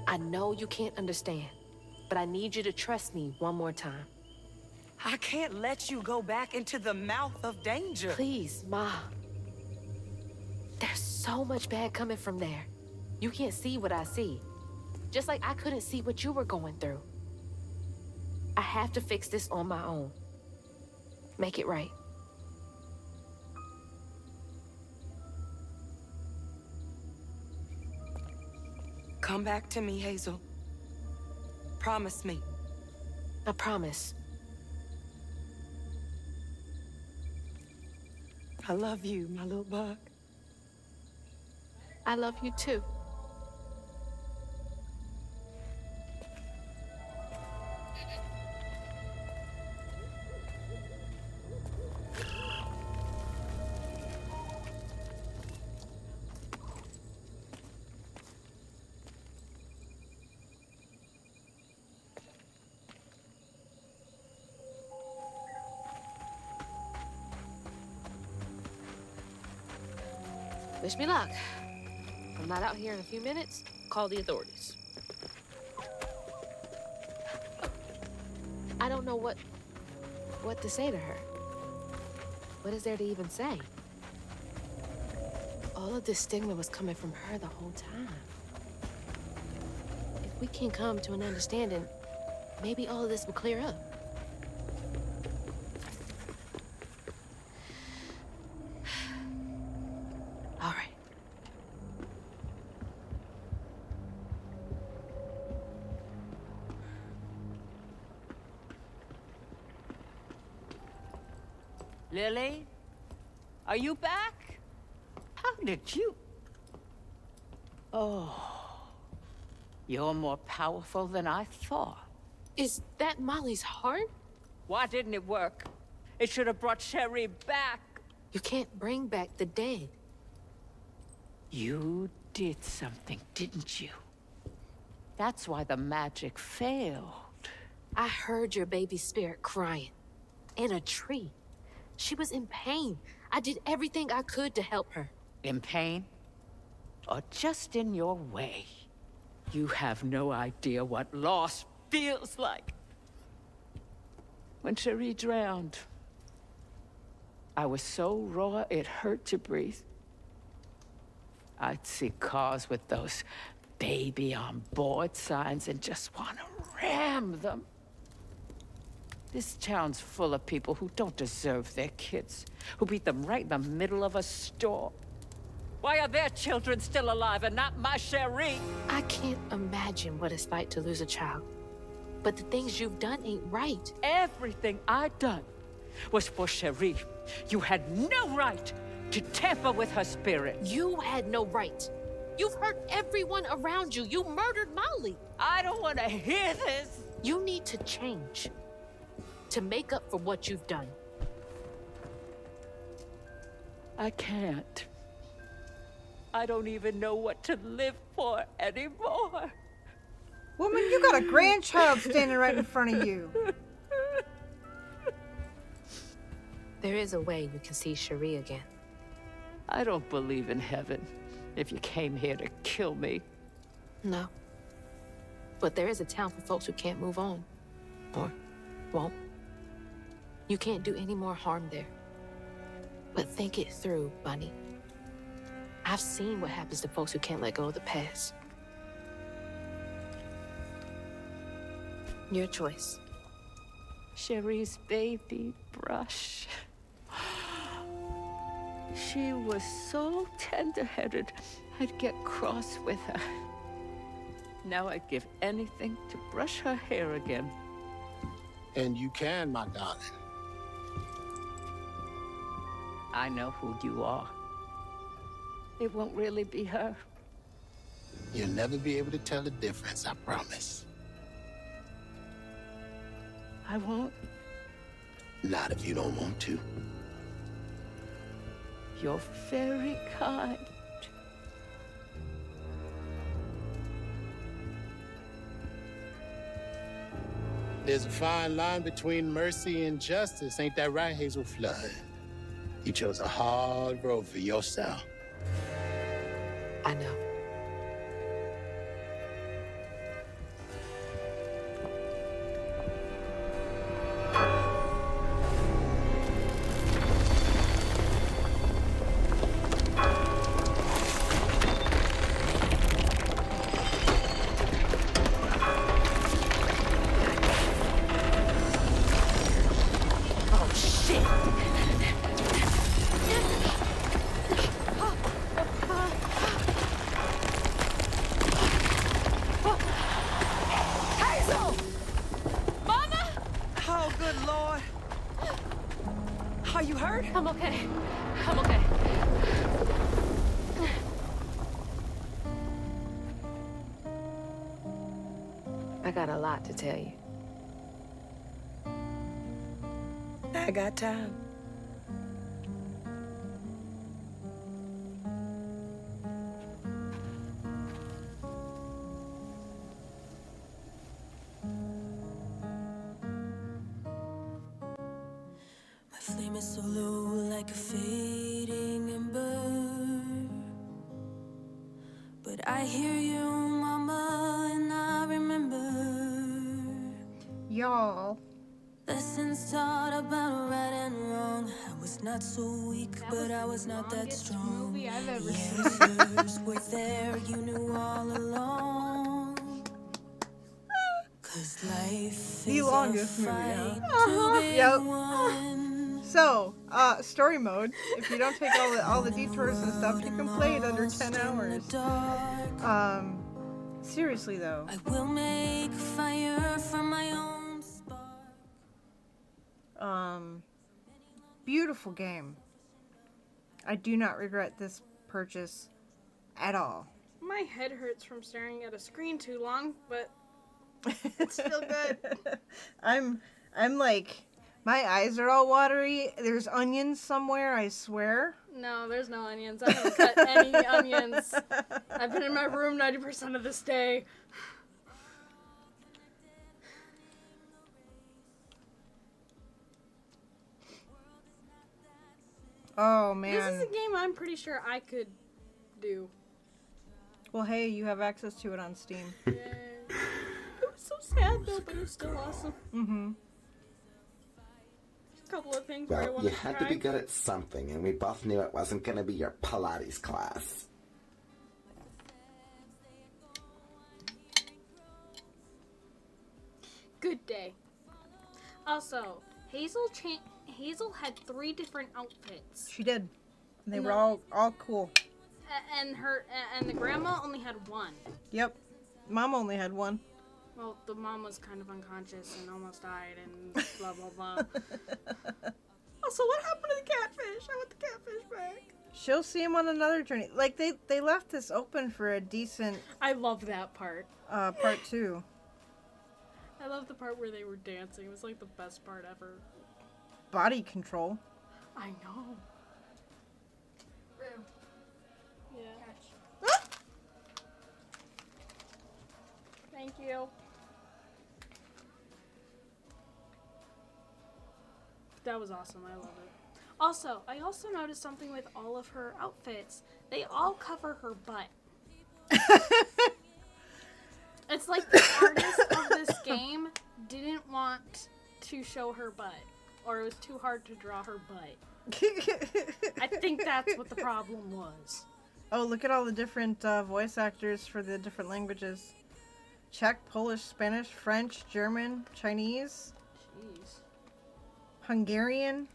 I know you can't understand, but I need you to trust me one more time. I can't let you go back into the mouth of danger. Please, Ma. There's so much bad coming from there. You can't see what I see. Just like I couldn't see what you were going through. I have to fix this on my own. Make it right. Come back to me, Hazel. Promise me. I promise. I love you, my little bug. I love you too. Wish me luck. If I'm not out here in a few minutes, call the authorities. I don't know what to say to her. What is there to even say? All of this stigma was coming from her the whole time. If we can come to an understanding, maybe all of this will clear up. All right. Lily? Are you back? How did you? Oh, you're more powerful than I thought. Is that Molly's heart? Why didn't it work? It should have brought Sherry back. You can't bring back the dead. You did something, didn't you? That's why the magic failed. I heard your baby spirit crying. In a tree. She was in pain. I did everything I could to help her. In pain? Or just in your way? You have no idea what loss feels like. When Cherie drowned, I was so raw it hurt to breathe. I'd see cars with those baby on board signs and just want to ram them. This town's full of people who don't deserve their kids, who beat them right in the middle of a store. Why are their children still alive and not my Cherie? I can't imagine what it's like to lose a child. But the things you've done ain't right. Everything I'd done was for Cherie. You had no right to tamper with her spirit. You had no right. You've hurt everyone around you. You murdered Molly. I don't want to hear this. You need to change. To make up for what you've done. I can't. I don't even know what to live for anymore. Woman, you got a grandchild standing right in front of you. There is a way you can see Cherie again. I don't believe in heaven if you came here to kill me. No. But there is a town for folks who can't move on. Or won't. You can't do any more harm there. But think it through, Bunny. I've seen what happens to folks who can't let go of the past. Your choice. Cherie's baby brush. She was so tender-headed, I'd get cross with her. Now I'd give anything to brush her hair again. And you can, my darling. I know who you are. It won't really be her. You'll never be able to tell the difference, I promise. I won't. Not if you don't want to. You're very kind. There's a fine line between mercy and justice, ain't that right, Hazel Flood? You chose a hard road for yourself. I know. Are you hurt? I'm okay. I'm okay. I got a lot to tell you. I got time. My flame is so low, like a fading ember. But I hear you, Mama, and I remember. Y'all. Lessons taught about right and wrong. I was not so weak, but I was not that strong. Movie I've ever seen. Answers were there, you knew all along. 'Cause life The is longest a movie, fight huh? to be Yep. won. So, story mode. If you don't take all the detours and stuff, you can play it under 10 hours. Seriously though. I will make fire from my own spark. Beautiful game. I do not regret this purchase at all. My head hurts from staring at a screen too long, but it's still good. I'm like, my eyes are all watery. There's onions somewhere, I swear. No, there's no onions. I haven't cut any onions. I've been in my room 90% of this day. Oh, man. This is a game I'm pretty sure I could do. Well, hey, you have access to it on Steam. Yay. It was so sad though, but it was still awesome. Mm-hmm. A couple of things where I Well, wanted you had try. to be good at something, and we both knew it wasn't going to be your Pilates class. Good day. Also, Hazel had 3 different outfits. She did. They were No. all cool. And the grandma only had 1. Yep. Mom only had 1. Well, the mom was kind of unconscious and almost died and blah blah blah. Also, what happened to the catfish? I want the catfish back. She'll see him on another journey. Like, they left this open for a decent... I love that part. Part 2. I love the part where they were dancing. It was like the best part ever. Body control. I know. Yeah. Thank you. That was awesome. I love it. Also, I also noticed something with all of her outfits. They all cover her butt. It's like the artist of this game didn't want to show her butt. Or it was too hard to draw her butt. I think that's what the problem was. Oh, look at all the different voice actors for the different languages. Czech, Polish, Spanish, French, German, Chinese. Jeez. Hungarian.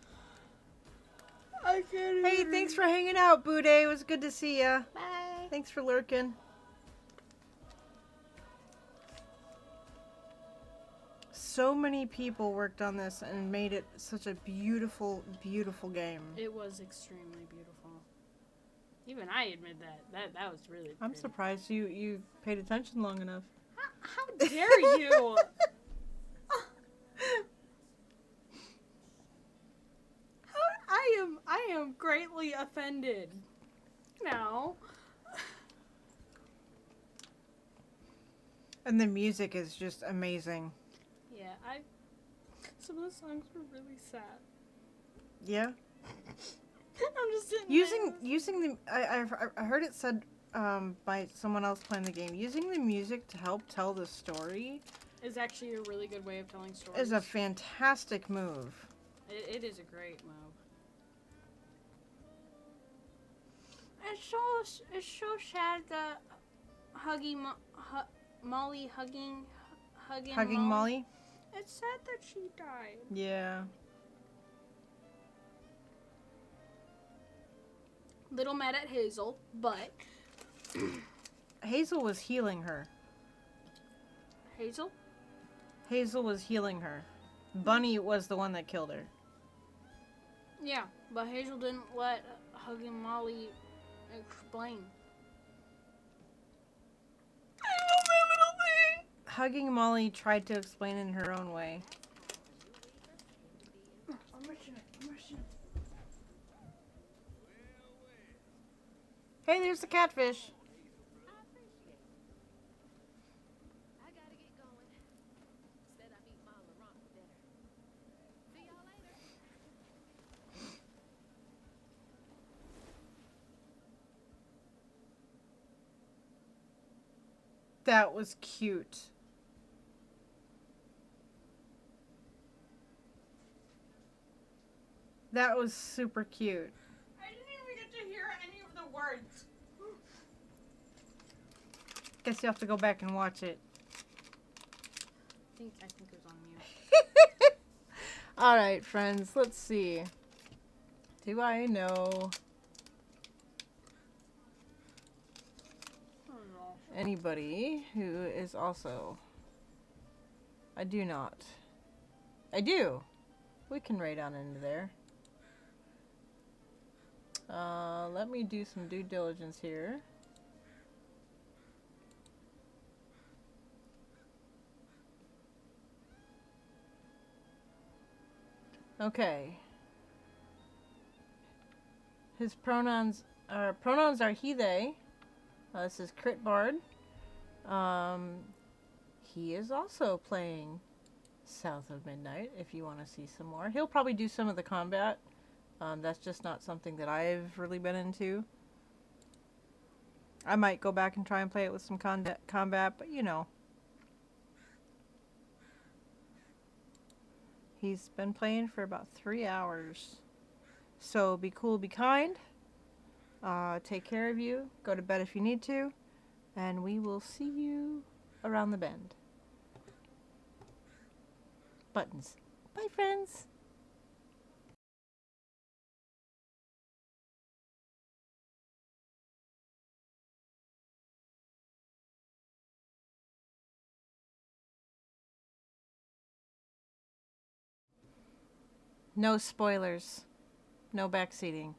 I can't Hey, thanks for hanging out, Bude. It was good to see ya. Bye. Thanks for lurking. So many people worked on this and made it such a beautiful, beautiful game. It was extremely beautiful. Even I admit that was really I'm pretty. surprised you paid attention long enough. How dare you? I am greatly offended. No. And the music is just amazing. Yeah, some of the songs were really sad. Yeah. I'm just sitting using the I heard it said by someone else playing the game, using the music to help tell the story is actually a really good way of telling stories. is a fantastic move. It is a great move. It's so sad that Molly hugging Molly. It's sad that she died. Yeah. Little mad at Hazel, but Hazel was healing her. Hazel? Hazel was healing her. Bunny was the one that killed her. Yeah, but Hazel didn't let hugging Molly explain. I love that little thing. Hugging Molly tried to explain in her own way. I'm rushing it. Hey, there's the catfish. That was cute. That was super cute. I didn't even get to hear any of the words. Guess you have to go back and watch it. I think it was on mute. Alright, friends, let's see. Do I know anybody who is also... I do not. I do. We can raid on into there. Let me do some due diligence here. Okay. His pronouns are he, they. This is Crit Bard. He is also playing South of Midnight, if you want to see some more. He'll probably do some of the combat. That's just not something that I've really been into. I might go back and try and play it with some combat, but you know. He's been playing for about 3 hours. So be cool, be kind. Take care of you. Go to bed if you need to. And we will see you around the bend. Buttons. Bye, friends. No spoilers. No backseating.